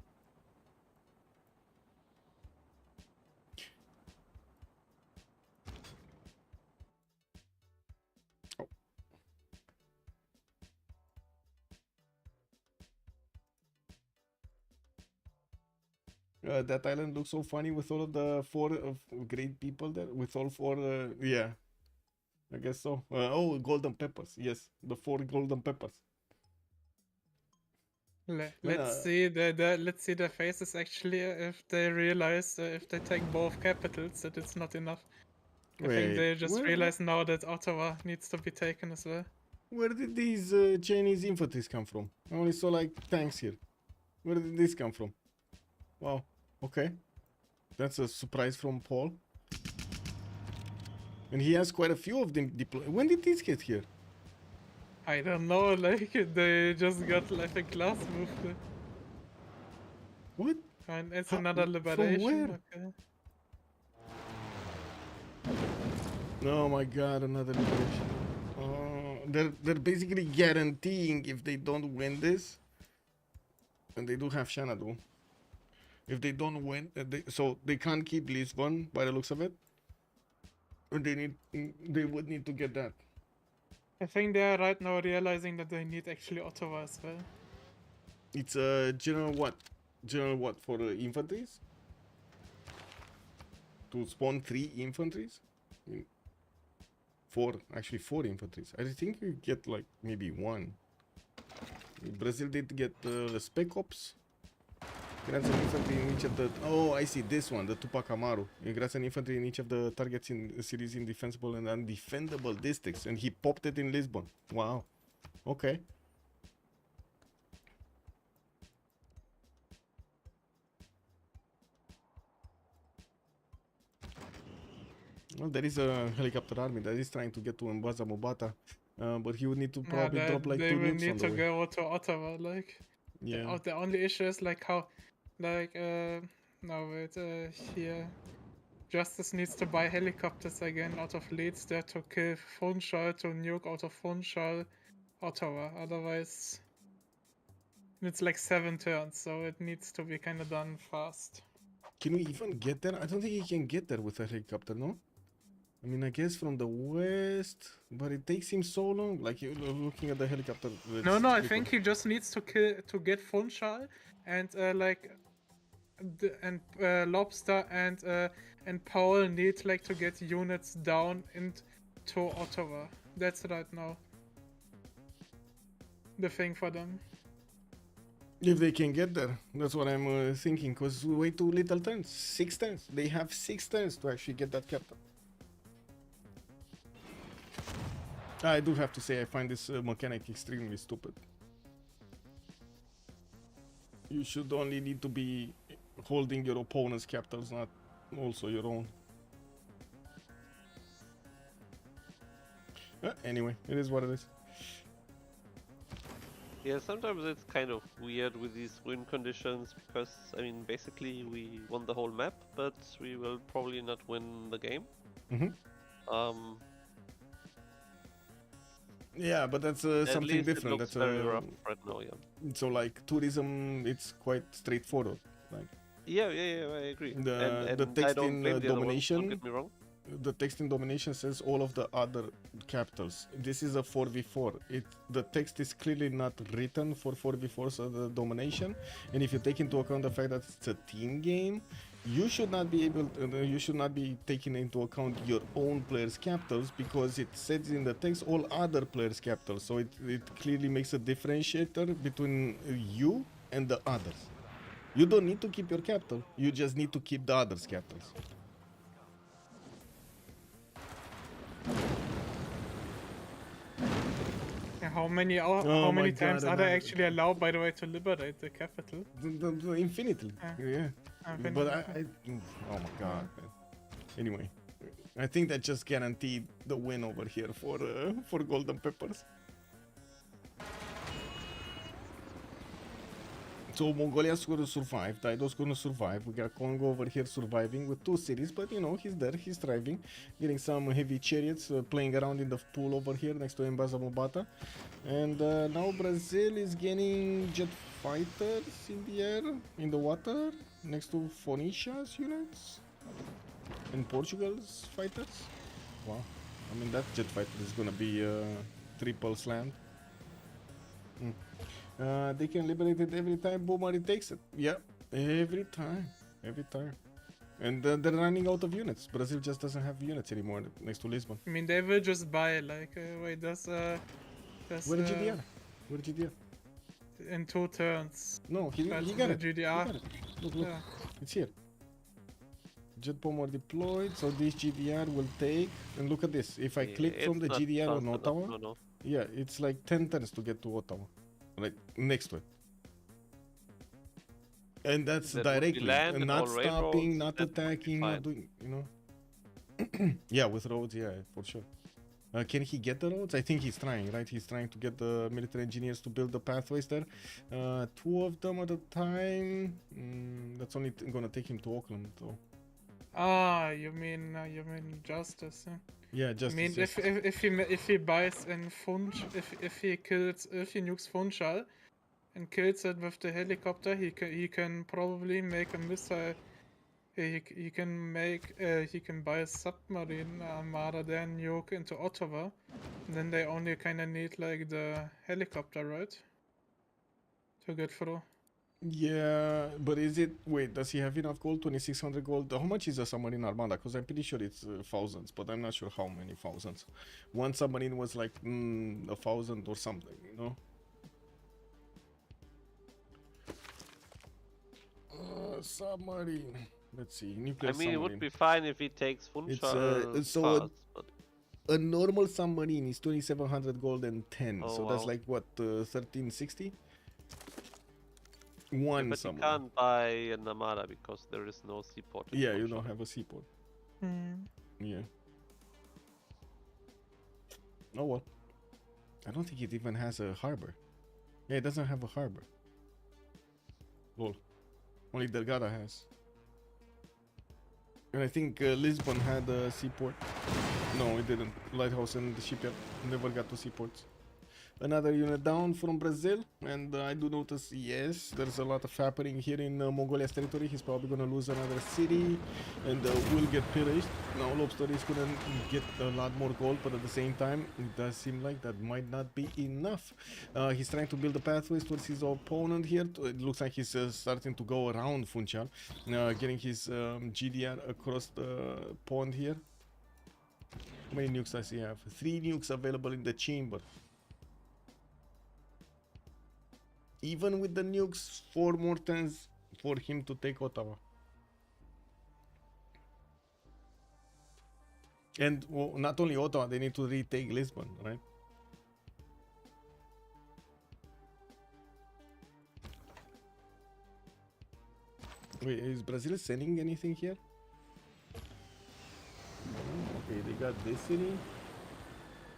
That island looks so funny with all of the 4 great people there. With all 4, yeah, I guess so. Oh, golden peppers. Yes, the 4 golden peppers. Let's see the faces actually if they realize if they take both capitals that it's not enough. I think they just realize now that Ottawa needs to be taken as well. Where did these Chinese infantry come from? I only saw like tanks here. Where did this come from? Wow. Okay. That's a surprise from Paul. And he has quite a few of them deployed. When did these get here? I don't know, like they just got like a class move there. What? And it's How- another from liberation. where? Okay. Oh my god, another liberation. They're basically guaranteeing if they don't win this, and they do have Xanadu. If they don't win, so they can't keep Lisbon by the looks of it. And they would need to get that. I think they are right now realizing that they need actually Ottawa as well. It's a general what? General what for the infantries? To spawn 3 infantries? Actually 4 infantries. I think you get like maybe 1. Brazil did get the Spec Ops. Grants an infantry in each of the... Oh, I see this one, the Tupac Amaru. It grants an infantry in each of the targets in series indefensible and undefendable districts. And he popped it in Lisbon. Wow. Okay. Well, there is a helicopter army that is trying to get to Mbaza Mobata. But he would need to probably drop like 2 they will nukes on need the to way. go to Ottawa, like. Yeah. The only issue is like how, like, no wait, here. Justice needs to buy helicopters again out of Leeds there to kill Funchal, to nuke out of Funchal, Ottawa. Otherwise, it's like 7 turns, so it needs to be kind of done fast. Can we even get there? I don't think he can get there with a helicopter, no? I mean, I guess from the west, but it takes him so long. Like you're looking at the helicopter. No, I think he just needs to get Funchal and Lobster and Paul need like to get units down into Ottawa. That's right now the thing for them. If they can get there, that's what I'm thinking. Cause way too little turns. 6 turns. They have 6 turns to actually get that capital. I do have to say, I find this mechanic extremely stupid. You should only need to be holding your opponent's capitals, not also your own. Anyway, it is what it is. Yeah, sometimes it's kind of weird with these win conditions because, I mean, basically we won the whole map, but we will probably not win the game. Yeah, but that's At something least different. It looks That's very rough right now, yeah. So like tourism, it's quite straightforward. Like Yeah, I agree. The and text I don't in blame the other ones, domination. don't get me wrong. The text in domination says all of the other capitals. This is a 4v4. The text is clearly not written for 4v4, so the domination. And if you take into account the fact that it's a team game, you should not be you should not be taking into account your own players' capitals because it says in the text all other players' capitals. So it clearly makes a differentiator between you and the others. You don't need to keep your capital. You just need to keep the others' capitals. How many times are they actually allowed, by the way, to liberate the capital? Infinitely. Yeah. But oh my god. Anyway, I think that just guaranteed the win over here for Golden Peppers. So Mongolia's going to survive, Daido's going to survive. We got Kongo over here surviving with 2 cities, but you know, he's there, he's thriving. Getting some heavy chariots, playing around in the pool over here next to Mbaza Mobata. And now Brazil is getting jet fighters in the air, in the water, next to Phoenicia's units. And Portugal's fighters. Wow, I mean that jet fighter is going to be triple slammed. They can liberate it every time Bomari takes it. Yeah, every time. And they're running out of units. Brazil just doesn't have units anymore next to Lisbon. I mean, they will just buy, like, wait, that's Where did GDR? Where did GDR? In 2 turns. No, he got it. GDR. He got it. Look, Yeah. it's here. Jet bomber deployed, so this GDR will take, and look at this. If I click from the GDR on Ottawa, No. yeah, it's like 10 turns to get to Ottawa. Like next to it. And that's That would be directly, land and and not all stopping, railroads, not that would be attacking, not fine. doing, you know. Yeah, with roads, yeah, for sure. Can he get the roads? I think he's trying, right? He's trying to get the military engineers to build the pathways there. 2 of them at a time. That's only gonna take him to Auckland, though. Ah, you mean justice? Huh? Yeah, just I mean, if he buys in if he nukes Funchal and kills it with the helicopter, he can probably make a missile. He can buy a submarine armada there and nuke into Ottawa. And then they only kind of need like the helicopter, right? To get through. Yeah, but is it? Wait, does he have enough gold? 2600 gold. How much is a submarine armada? Because I'm pretty sure it's thousands, but I'm not sure how many thousands. One submarine was like 1,000 or something, you know. Submarine. Let's see. Nuclear I mean, submarine. it would be fine if he takes Funchal so fast, but a normal submarine is 2700 gold and 10. Oh, so that's wow. like what, 1360? One but you submarine. can't buy an armada because there is no seaport. in Yeah, you Funchal. don't have a seaport. Yeah. Oh well. I don't think it even has a harbor. Yeah, it doesn't have a harbor. Lol. Only Delgado has. And I think Lisbon had a seaport. No, it didn't. Lighthouse and the shipyard never got to seaports. Another unit down from Brazil, and I do notice, yes, there's a lot of happening here in Mongolia's territory. He's probably gonna lose another city, and will get pillaged. Now Lobster is gonna get a lot more gold, but at the same time, it does seem like that might not be enough. He's trying to build the pathways towards his opponent here. It looks like he's starting to go around Funchal, getting his GDR across the pond here. How many nukes does he have? 3 nukes available in the chamber. Even with the nukes, 4 more turns for him to take Ottawa. And well, not only Ottawa, they need to retake Lisbon, right? Wait, is Brazil sending anything here? Okay, they got this city.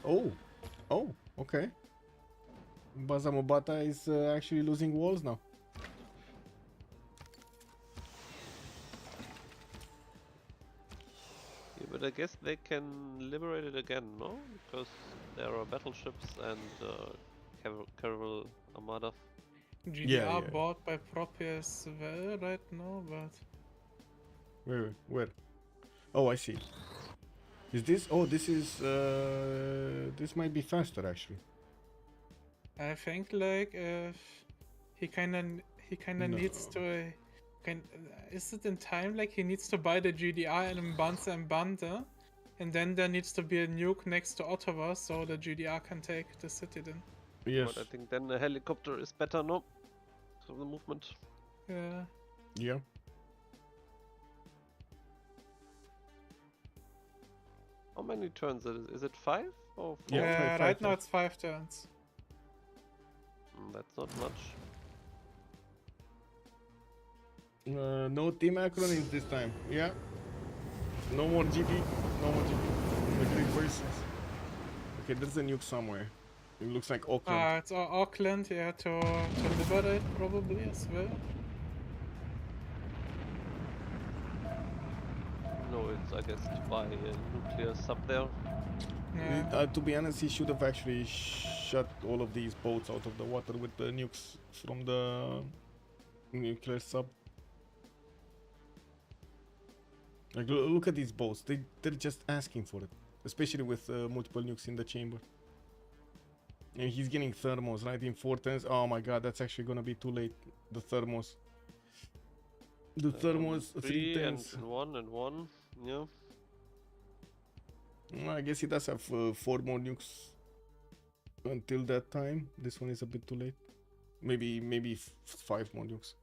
Oh, okay. Bazamobata is actually losing walls now. Yeah, but I guess they can liberate it again, no? Because there are battleships and caravel armada. GDR Yeah. bought by Propia as well right now, but Where? Oh, I see. Is this? Oh, this is. This might be faster actually. I think like he kinda needs to is it in time like he needs to buy the GDR in Mbanza and Banda, and then there needs to be a nuke next to Ottawa so the GDR can take the city then. Yes. But I think then the helicopter is better, no? So the movement. Yeah. Yeah. How many turns is it? Is it 5 or 4? Yeah, Right five now turns. it's 5 turns. That's not much. No team acronyms this time. Yeah. No more GP. No more GP. The Great Voices. Okay, there's a nuke somewhere. It looks like Auckland. It's Auckland, yeah, to liberate probably as well. No, it's I guess to buy a nuclear sub there. Yeah. To be honest, he should have actually shut all of these boats out of the water with the nukes from the nuclear sub. Like, look at these boats. They're just asking for it, especially with multiple nukes in the chamber. And he's getting thermos right in 4 turns. Oh my god, that's actually gonna be too late. The thermos. The thermos 3 turns. and 1. Yeah. I guess he does have 4 more nukes until that time. This one is a bit too late. Maybe 5 more nukes.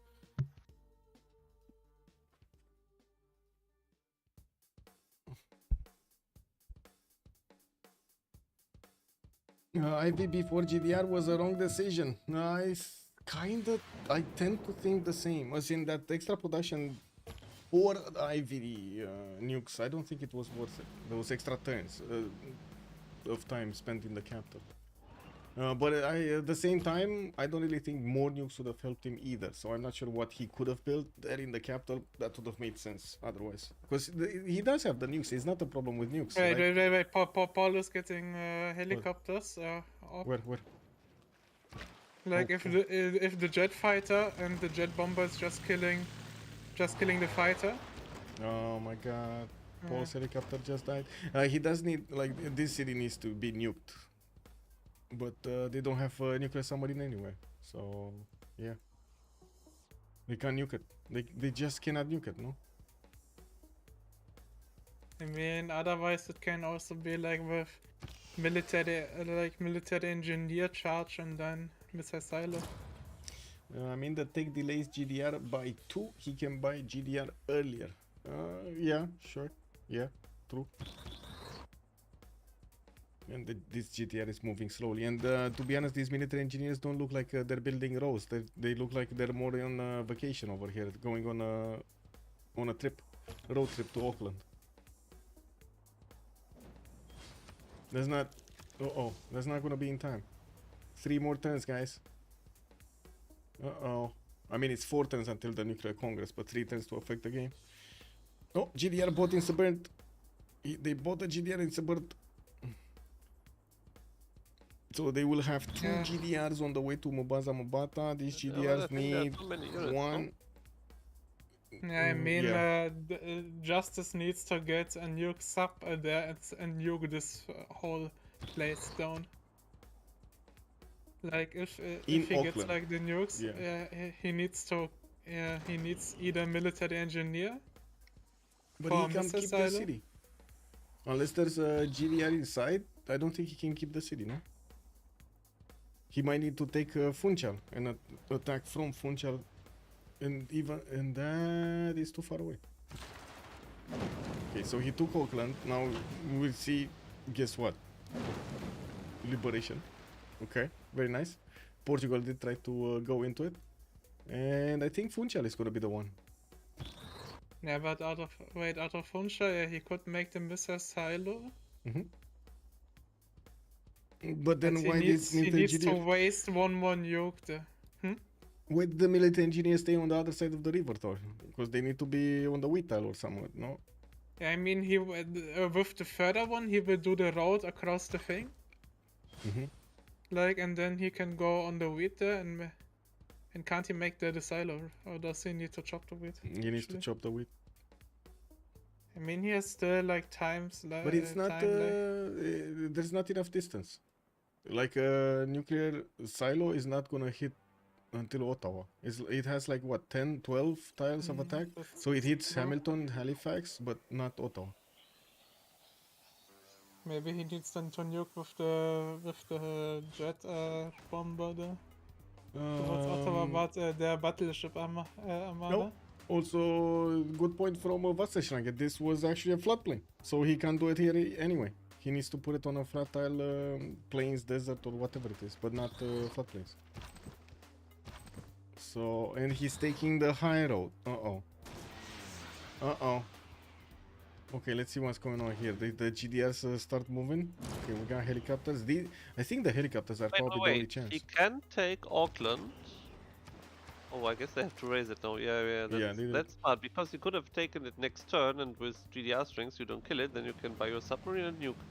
IV before GDR was a wrong decision. I tend to think the same. As in that extra production for IV nukes, I don't think it was worth it. Those extra turns. of time spent in the capital. But at the same time, I don't really think more nukes would have helped him either. So I'm not sure what he could have built there in the capital that would have made sense otherwise. Because he does have the nukes. It's not a problem with nukes. Wait. Paul is getting helicopters. Up. Where? Like Okay. if the jet fighter and the jet bomber is just killing the fighter. Oh my god. Paul's helicopter just died. He does need, like, this city needs to be nuked. But they don't have a nuclear submarine anywhere. So, yeah. They can't nuke it. They just cannot nuke it, no? I mean, otherwise it can also be like with military engineer charge and then missile silo. I mean, the tech delays GDR by 2. He can buy GDR earlier. Yeah, sure. Yeah, true. And this GTR is moving slowly. And to be honest, these military engineers don't look like they're building roads. They look like they're more on vacation over here, going on a trip, road trip to Auckland. That's not. That's not gonna be in time. 3 more turns, guys. I mean, it's 4 turns until the nuclear congress, but 3 turns to affect the game. Oh, GDR bought in Suburb. They bought a GDR in Suburb. So they will have 2 GDRs on the way to Mobata. These GDRs need 1. Yeah, I mean, Justice needs to get a nuke sub there and nuke this whole place down. Like if he Auckland. gets like the nukes, he needs either military engineer. But he can't keep the city. Unless there's a GDR inside, I don't think he can keep the city, no? He might need to take Funchal and attack from Funchal, and that is too far away. Okay, so he took Auckland. Now we'll see. Guess what? Liberation. Okay, very nice. Portugal did try to go into it, and I think Funchal is gonna be the one. Yeah, but out of Funchal, he could make the missile silo. But then why did he needs to waste 1 more nuke there. Why did the military engineers stay on the other side of the river, though? Because they need to be on the wheat tile or somewhere, no? Yeah, I mean, he with the further one, he will do the road across the thing. Like, and then he can go on the wheat there, and can't he make the silo? Or does he need to chop the wheat? He needs to chop the wheat. I mean, he has still like times like. But it's not. There's not enough distance. Like a nuclear silo is not gonna hit until Ottawa. It has like what, 10, 12 tiles of attack. So it hits Hamilton, Halifax, but not Ottawa. Maybe he needs then to nuke with the jet bomber there. Towards Ottawa, but their battleship armada. No. Also, good point from Wasserschranke. This was actually a floodplain, so he can't do it here anyway. He needs to put it on a flat tile, plains, desert, or whatever it is, but not floodplains. So, and he's taking the high road. Okay, let's see what's going on here. The GDRs start moving. Okay, we got helicopters. I think the helicopters are probably the only chance. He can take Auckland. Oh, I guess they have to raise it now. Yeah, that's smart, because you could have taken it next turn, and with GDR strings you don't kill it, then you can buy your submarine and nuke.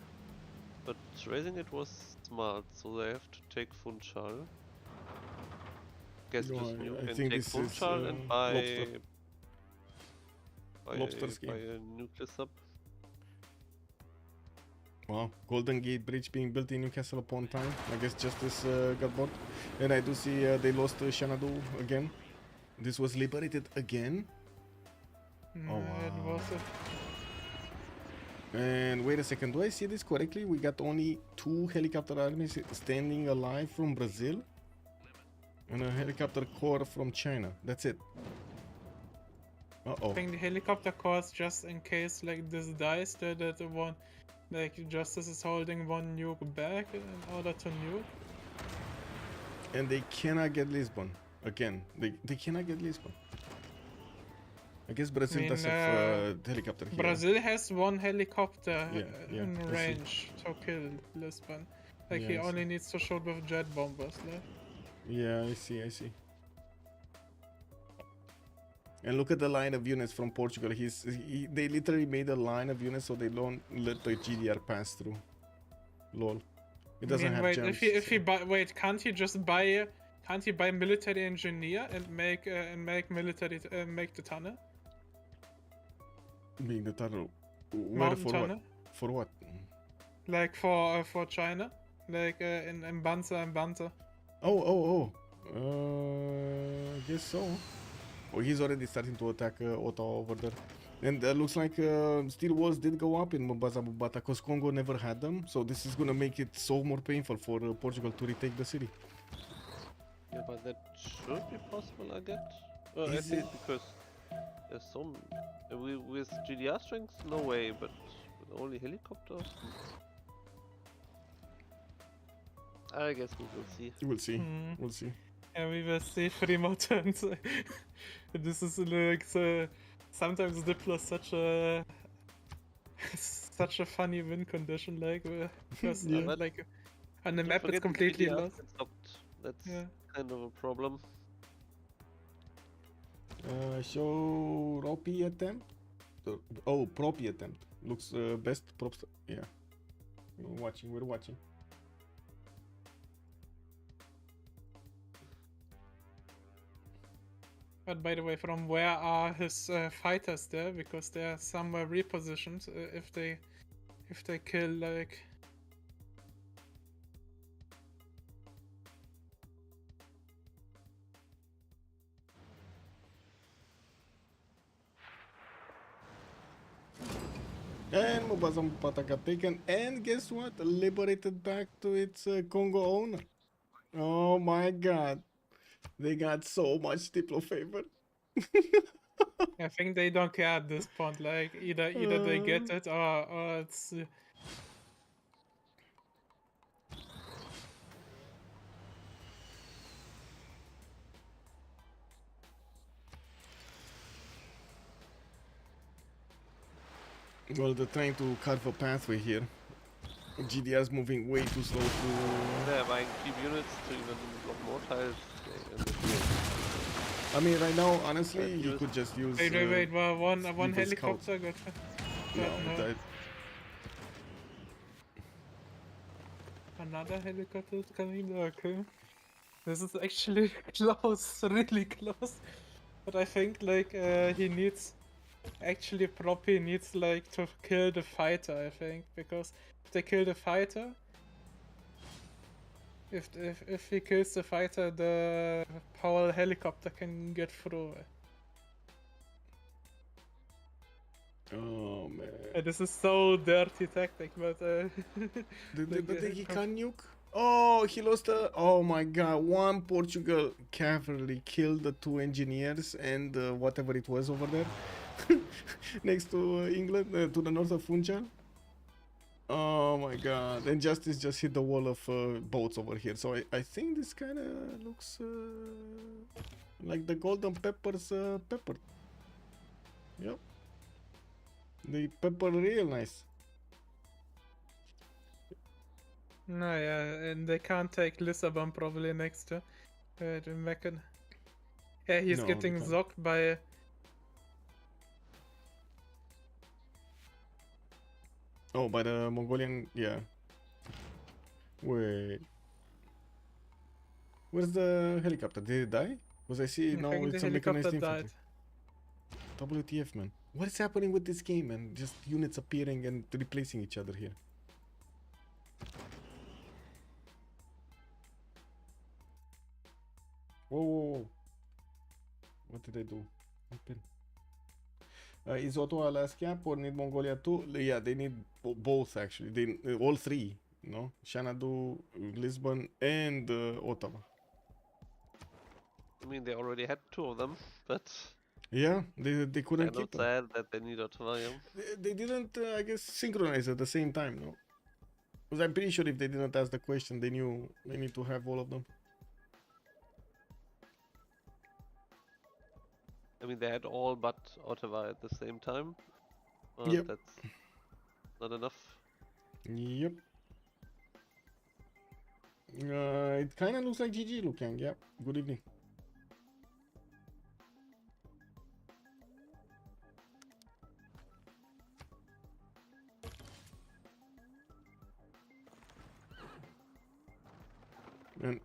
But raising it was smart, so they have to take Funchal. Guess just nuke and take Funchal and buy a nuclear sub. Wow, Golden Gate Bridge being built in Newcastle upon time. I guess Justice got bought. And I do see they lost Xanadu again. This was liberated again. Oh wow. And wait a second, do I see this correctly? We got only 2 helicopter armies standing alive from Brazil. And a helicopter corps from China. That's it. I think the helicopter corps is just in case like this dies, that the one. Like, Justice is holding 1 nuke back in order to nuke. And they cannot get Lisbon. Again, they cannot get Lisbon. I guess Brazil mean, does have helicopter here. Brazil has one helicopter Yeah, in I see. range to kill Lisbon. Like, Yeah, he I only see. needs to shoot with jet bombers, like. Yeah, I see. And look at the line of units from Portugal. They literally made a line of units so they don't let the GDR pass through. Lol. It doesn't have wait, jumps. if he wait, can't he just buy? Can't he buy military engineer and make military make the tunnel? Being the tunnel. Where Mountain for tunnel? what? For what? Like for China, like in Banza and Banza. Oh. Guess so. Oh, he's already starting to attack Ottawa over there. And looks like steel walls did go up in Mvemba because Congo never had them. So this is gonna make it so more painful for Portugal to retake the city. Yeah, but that should be possible, I guess. Is At least it? because there's some with GDR strength, no way. But with only helicopters, I guess we will see. We'll see. Hmm. We'll see. Yeah, we will see 3 more turns. This is like sometimes Diplo such a funny win condition, like because Yeah. like on the Don't map it's forget the completely GDR lost. gets stopped. That's Yeah. kind of a problem. Show Ropi attempt. Oh, Propi attempt. Looks best props. Yeah. We're watching. But by the way, from where are his fighters there? Because they are somewhere repositioned. If they kill like. And Mvemba got taken, and guess what? Liberated back to its Congo owner. Oh my god. They got so much Diplo favor. I think they don't care at this point. Like either they get it or it's. Well, they're trying to carve a pathway here. GDR's moving way too slow to... They're buying cheap units to even block more tiles. in the field. I mean, right now, honestly, And you use- could just use... Wait, well, one Evil helicopter got. No, no. that... Another helicopter is coming. Okay. This is actually close, really close. But I think like he needs. Actually, Propi needs like to kill the fighter. I think because if they kill the fighter, if he kills the fighter, the Powell helicopter can get through. Oh, man. This is so dirty tactic, but But he can't nuke? Oh, he lost a... Oh my god, one Portugal cavalry killed the 2 engineers and whatever it was over there. Next to England, to the north of Funchal. Oh my god. And Justice just hit the wall of boats over here. So I think this kind of looks like the golden peppers pepper. Yep. They pepper real nice. no, yeah, and they can't take Lissabon probably next to the Meccan. Yeah, he's No, getting they can't. zocked by. Oh, by the Mongolian, yeah. Wait. Where's the helicopter? Did it die? Because I see I now think it's the a mechanized helicopter infantry. WTF, man. What is happening with this game, man? Just units appearing and replacing each other here. Whoa. What did I do? Open. Is Ottawa last cap or need Mongolia too? Yeah, they need both actually. They all 3, you know? Xanadu, Lisbon, and Ottawa. I mean, they already had 2 of them, but Yeah, they couldn't kind keep of them. sad that they need Ottawa. They didn't, I guess, synchronize at the same time, no? Because I'm pretty sure if they didn't ask the question, they knew they need to have all of them. I mean, they had all but Ottawa at the same time. But Yep. that's not enough. Yep. It kind of looks like GG, Lukang. Yep. Good evening. And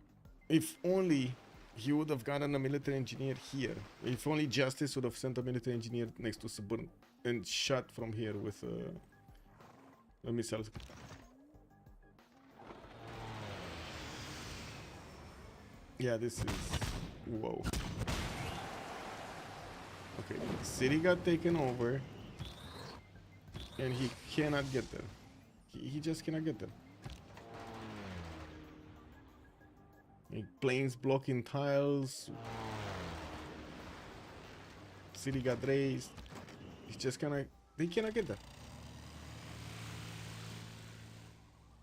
if only he would have gotten a military engineer here. If only Justice would have sent a military engineer next to Suburn and shot from here with a missile. Yeah, this is... Whoa. Okay, city got taken over. And he cannot get there. He just cannot get there. Planes blocking tiles. City got raised. He just cannot... They cannot get there.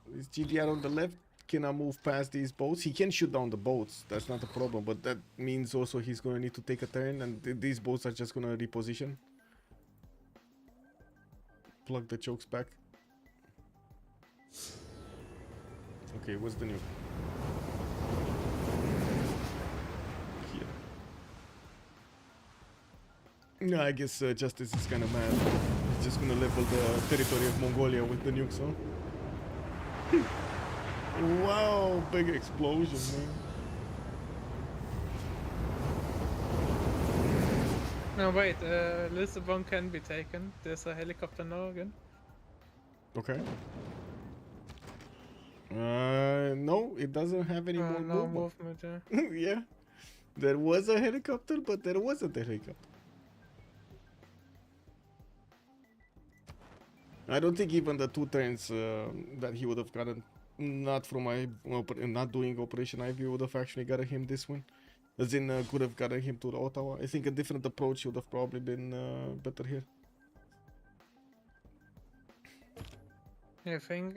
This GDR on the left cannot move past these boats. He can shoot down the boats. That's not a problem. But that means also he's going to need to take a turn. And these boats are just going to reposition. Plug the chokes back. Okay, what's the new? Here. No, I guess Justice is kind of mad. He's just gonna level the territory of Mongolia with the nukes, huh? Wow, big explosion, man. No, wait, Lisbon can be taken. There's a helicopter now again. Okay. No, it doesn't have any more No movement. movement, yeah. Yeah. There was a helicopter, but there wasn't a helicopter. I don't think even the 2 turns that he would have gotten, not from my not doing Operation Ivy, would have actually gotten him this one. As in, could have gotten him to Ottawa. I think a different approach would have probably been better here. I think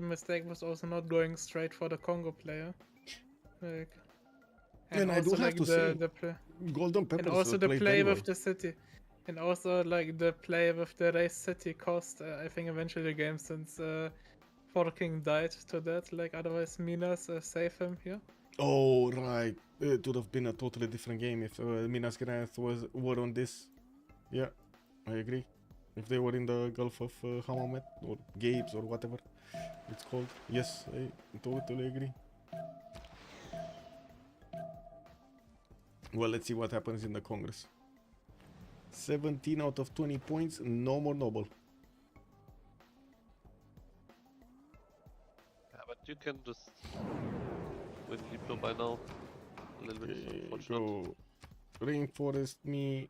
mistake was also not going straight for the Kongo player. Like, And I do have to say, Golden Peppers and also the played play very with the city. And also like the play with the race city cost, I think eventually the game, since Forking died to that, like otherwise Minas save him here. Oh, right. It would have been a totally different game if Minas Gerais were on this. Yeah, I agree. If they were in the Gulf of Hammamet or Gabes or whatever it's called. Yes, I totally agree. Well, let's see what happens in the Congress. 17 out of 20 points, no more noble. Yeah, but you can just win Diplo by now. A little bit unfortunate. Go rainforest, me,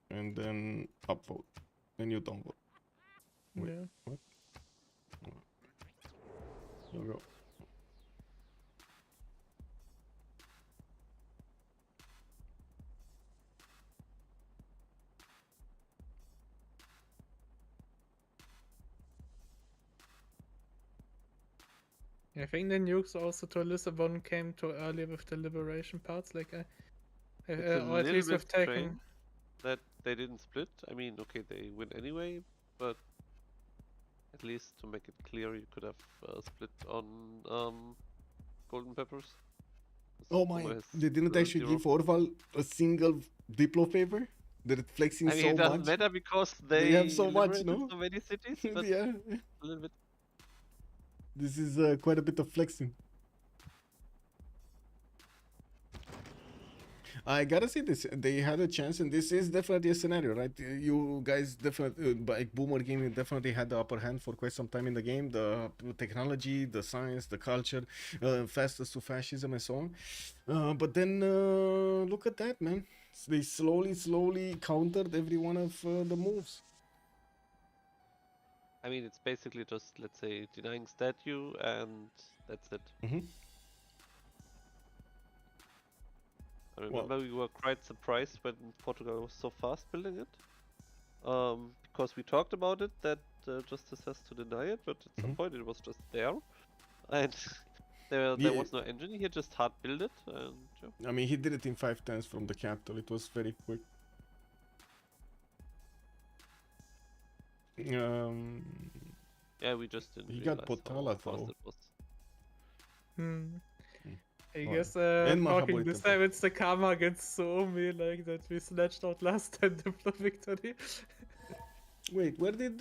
and then upvote. Then you downvote. Wait, Yeah. what? Here we go. I think the nukes also to Lisbon came too early with the liberation parts, like It's a or at little least bit with taking. strange that they didn't split. I mean, okay, they win anyway, but at least to make it clear, you could have split on Golden Peppers. Oh my, they didn't actually give Orval a single Diplo favor? They're flexing I mean, so it doesn't much. matter because They have so much, liberated no? so many cities, but Yeah, a little bit. this is quite a bit of flexing. I gotta say this, they had a chance, and this is definitely a scenario, right? You guys definitely, like Boomer Gaming definitely had the upper hand for quite some time in the game. The technology, the science, the culture, fastest to fascism and so on. But then, look at that, man. They slowly countered every one of the moves. I mean, it's basically just, let's say, denying statue, and that's it. Mhm. I remember we were quite surprised when Portugal was so fast building it. Because we talked about it, that Justice has to deny it, but at some point it was just there. And There Yeah. was no engine. He just hard built it. And, yeah. I mean, he did it in 5 turns from the capital. It was very quick. Yeah, we just didn't. He got realize how Potala, fast though. it was. I Oh, guess and talking Mahabharata. this time it's the karma against Suomi, like that we snatched out last time the victory. Wait, where did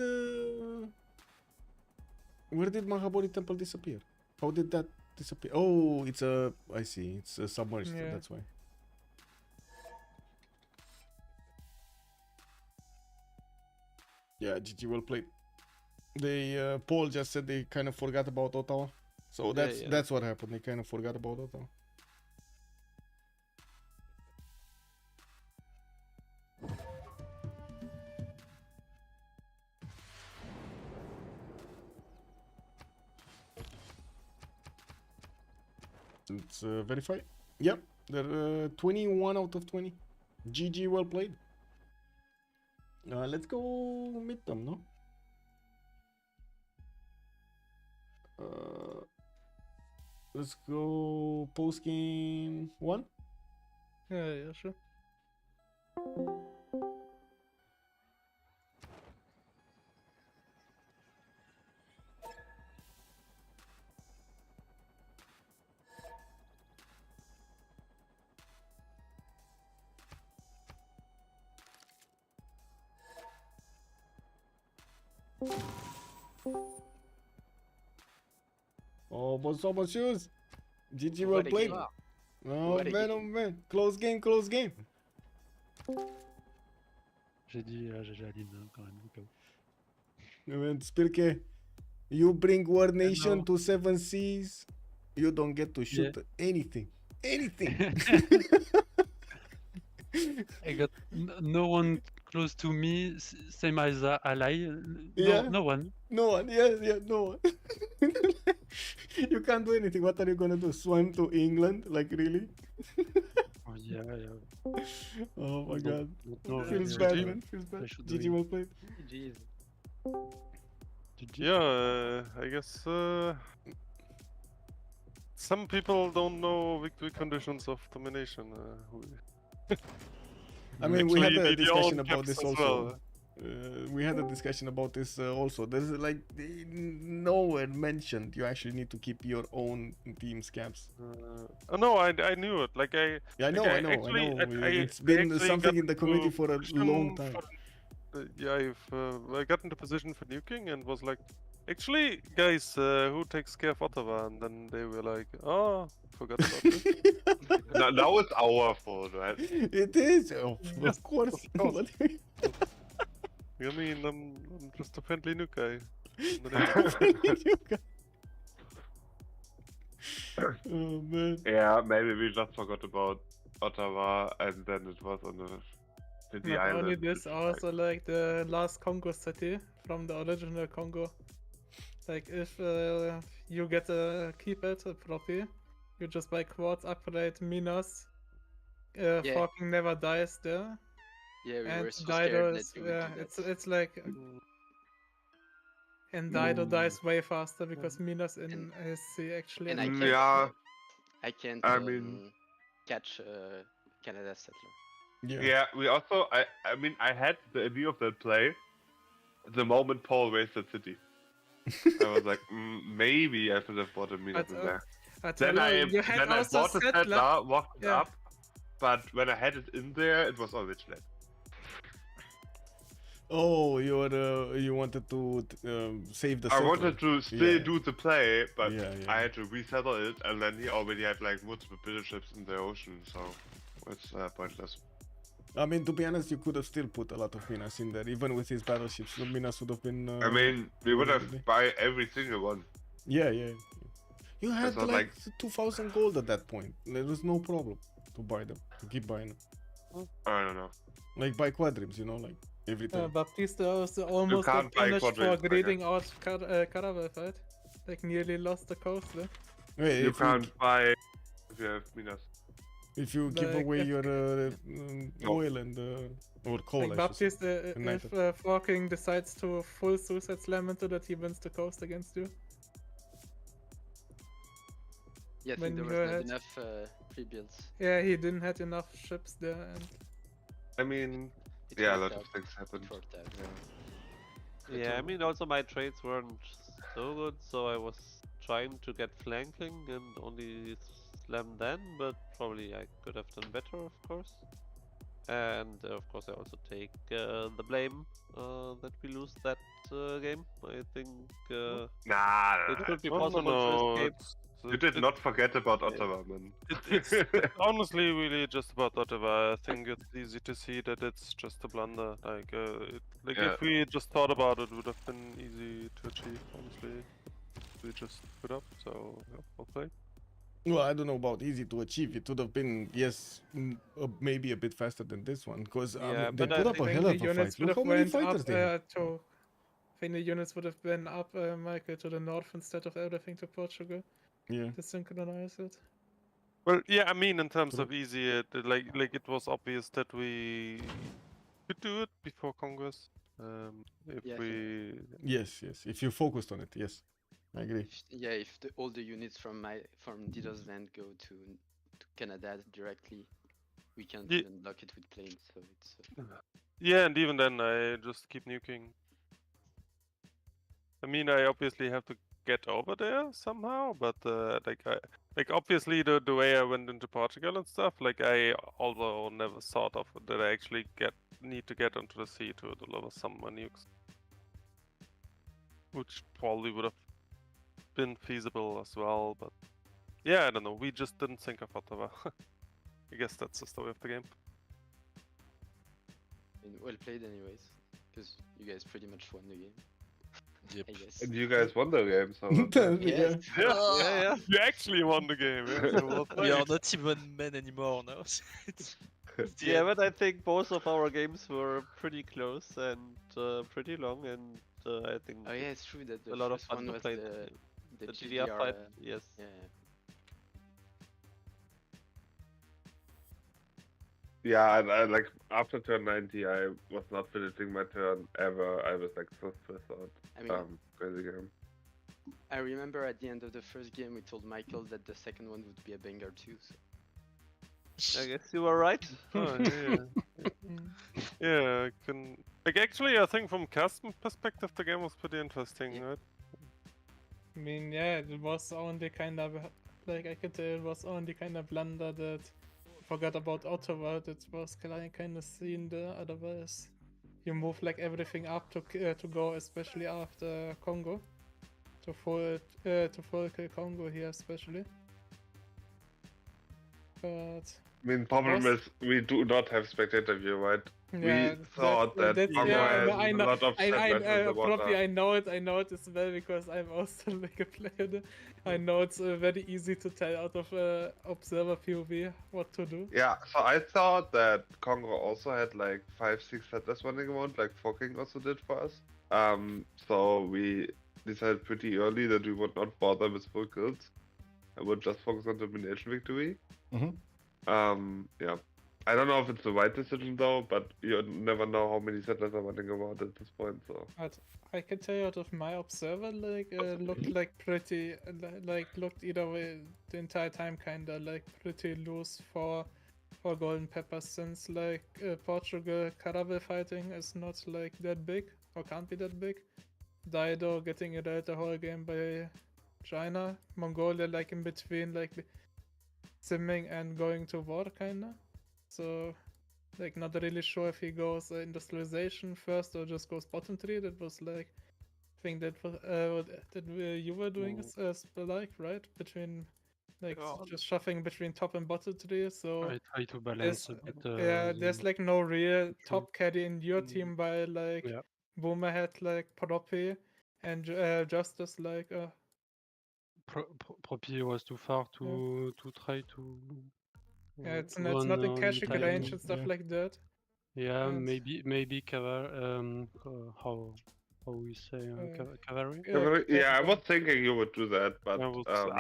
Mahabharata temple disappear? How did that disappear? Oh, it's a. I see. It's a submerged. Yeah. That's why. Yeah, GG, well played. They Paul just said they kind of forgot about Ottawa, so Yeah. that's what happened. They kind of forgot about Ottawa. So it's verified. Yep, they're 21 out of 20. GG, well played. Let's go meet them, no? Let's go post game 1. Yeah, sure. Oh, bonsoir. GG, well played. Oh man. Close game. J'ai dit GG Aline hein, quand même. Au cas où. Man, Spylke, you bring War Nation to 7 seas, you don't get to shoot anything. I got no one close to me, same as ally. Yeah. No one. No one, yeah, no one. You can't do anything. What are you gonna do? Swim to England? Like, really? Oh, yeah. Oh my god. No, Feels yeah, bad, yeah. man. Feels bad. I should do GG, it. well played. Jeez. GG. Yeah, I guess some people don't know victory conditions of domination. I mean, we had a Actually, the discussion old about this caps as also. well. We had a discussion about this also. There's like nowhere mentioned you actually need to keep your own team's caps. Oh no, I knew it. Like I. Yeah, I know. It's been actually something got in the community into for a position long time. I got into position for nuking and was like, actually, guys, who takes care of Ottawa? And then they were like, oh, forgot about it. Now it's our fault, right? It is, of course. I mean, I'm just a friendly nuke guy. Oh man. Yeah, maybe we just forgot about Ottawa, and then it was on the Not island. only this, also like the last Congo city from the original Congo. Like if you get a keep it, a propy, you just buy quartz, upgrade minas. Fucking never dies there. Yeah, we And were so Dido scared is, that you would yeah, do that. it's like, and Dido dies way faster because Minas in his sea actually. And I attack. can't, Yeah, I can't I mean- catch Canada settler. yeah. We also, I mean, I had the idea of that play the moment Paul raised the city. I was like, maybe I should have bought a minute in there. I tell Then you, you had I also bought the settler. settler, walked it Yeah. up, but when I had it in there, it was already dead. Oh, you wanted to save the. I settler. wanted to still Yeah. do the play, but Yeah. I had to resettle it, and then he already had like multiple battleships in the ocean, so it's pointless. I mean, to be honest, you could have still put a lot of minas in there, even with his battleships. The minas would have been. I mean, we would really? have buy every single one. Yeah. You had not like 2,000 gold at that point. There was no problem to buy them, to keep buying them. I don't know. Like buy quadrims, like every time. Baptiste was almost got can't buy punished for quadrants, I greeting out Caravel, right? Like nearly lost the coast there. Wait, You if can't buy if you have minas. if you give Like, away if- your oil and or coal, Like I should say. Baptiste, United. if Forking decides to full suicide slam into that, he wins the coast against you. Yeah, I When think you there was not had- enough rebuilds. Yeah, he didn't have enough ships there, and I mean, It yeah, a worked lot of out. things happened. It worked out. Yeah, I mean, also my trades weren't so good, so I was trying to get flanking and only slam then, but probably I could have done better, of course. And of course, I also take the blame that we lose that game. I think Nah, it could be No, possible no, to no. escape. you did not forget about Ottawa, man. It's honestly really just about Ottawa. I think it's easy to see that it's just a blunder. Like Yeah. if we just thought about it, would have been easy to achieve. Honestly, we just put up. So yeah, well played. Well, I don't know about easy to achieve. It would have been, yes, maybe a bit faster than this one, because Yeah, they but I put up a I think hell the of a units fight. would Look have how many went up fighters they have. to. I think the units would have been up, Michael, to the north instead of everything to Portugal Yeah. to synchronize it. Well, yeah, I mean, in terms True. of easy, like it was obvious that we could do it before Congress. If Yeah, I we, Yes, yes. If you focused on it, yes. I agree. If all the units from Dido's land go to Canada directly, we can't Ye- even block it with planes. So it's yeah, and even then, I just keep nuking. I mean, I obviously have to get over there somehow, but like obviously the way I went into Portugal and stuff, like I although never thought of that I actually need to get onto the sea to deliver some nukes, which probably would have been feasible as well, but yeah, I don't know. We just didn't think of Ottawa. I guess that's the story of the game. well played, anyways, because you guys pretty much won the game. Yep. I guess. And you guys won the game, so. Yes. Yeah. You actually won the game. Yeah, so well We are played. not even men anymore now. It's the Yeah, end. but I think both of our games were pretty close and pretty long, and I think Oh yeah, it's true that the a lot of first fun one to was play the the GDR fight. Yes. Yeah. Yeah, and I like after turn 90, I was not finishing my turn ever. I was like so stressed out. I mean, Crazy game. I remember at the end of the first game, we told Michael that the second one would be a banger too. So. I guess you were right. Oh, yeah. Yeah, I can. Like, actually, I think from custom perspective, the game was pretty interesting, Yeah. right? I mean, yeah, it was only kind of like I could tell it was only kind of blunder that forgot about Ottawa. That was kind of seen there. Otherwise, you move like everything up to go, especially after Congo, to full kill Congo here, especially. But I mean, problem Was- is we do not have spectator view, right? yeah, We thought that that's, Congo yeah, has I a know, lot of settlers in the water. probably I know it as well because I'm also like a player there. I know it's very easy to tell out of observer POV what to do. Yeah, so I thought that Congo also had like 5-6 settlers running around, like Foking also did for us. So we decided pretty early that we would not bother with full kills. I would just focus on domination victory. Mhm. Yeah. I don't know if it's the right decision though, but you never know how many settlers are running around at this point, so. But I can tell you out of my observer, like looked like pretty, like looked either way the entire time, kinda like pretty loose for Golden Peppers, since like Portugal caravel fighting is not like that big or can't be that big. Dido getting it out the whole game by China, Mongolia like in between, like simming and going to war kinda. So like not really sure if he goes industrialization first or just goes bottom three. That was like I think that was you were doing Spylke, right? Between like just shuffling between top and bottom three. So I try to balance a bit. there's like no real top carry in your team, by like Yeah. Boomer had like Propi and Justice like Propi was too far to try to. yeah, it's run not in on caching time. range and stuff Yeah. like that. Yeah, and- maybe how we say cavalry. Yeah, I was thinking you would do that, but I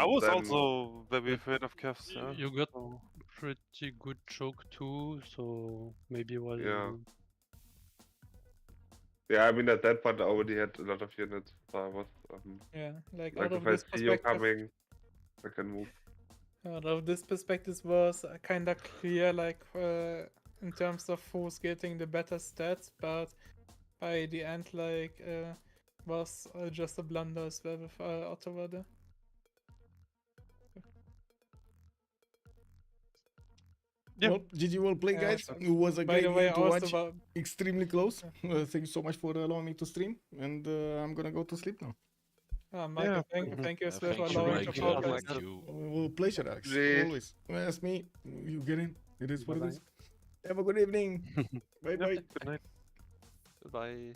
was then- also very afraid of Kevs. Yeah. You got So- pretty good choke too, so maybe was Yeah. Yeah, I mean at that point I already had a lot of units, so I was Yeah, like like out of if I this see you perspective, coming, I can move. Out of this perspective was kind of clear, like in terms of who's getting the better stats, but by the end, like was just a blunder as well with Ottawa there. Yeah. Well, GG well played, Yeah, guys. also- It was a By great the way, game to also watch. about Extremely close. Thank you so much for allowing me to stream, and I'm gonna go to sleep now. Michael, Yeah. thank you as well for Thank you, allowing to Michael. podcast. Thank you. Well, pleasure, Alex. Great. Always. Well, that's me. You get in. It is what it Bye-bye. is. Have a good evening. Bye bye. Good night. Goodbye.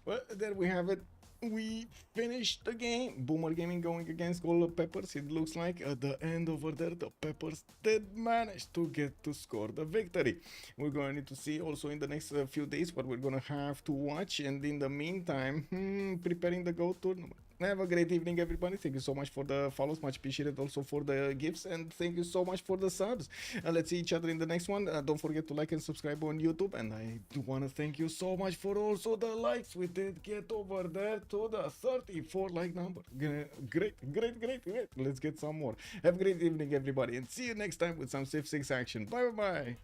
Well, there we have it. We finished the game. Boomer Gaming going against Gold Peppers. It looks like at the end over there, the Peppers did manage to get to score the victory. We're going to need to see also in the next few days what we're going to have to watch. And in the meantime, preparing the Go tournament. Have a great evening, everybody. Thank you so much for the follows. Much appreciated also for the gifts. And thank you so much for the subs. Let's see each other in the next one. Don't forget to like and subscribe on YouTube. And I do want to thank you so much for also the likes. We did get over there to the 34 like number. Great. Let's get some more. Have a great evening, everybody. And see you next time with some Civ6 action. Bye.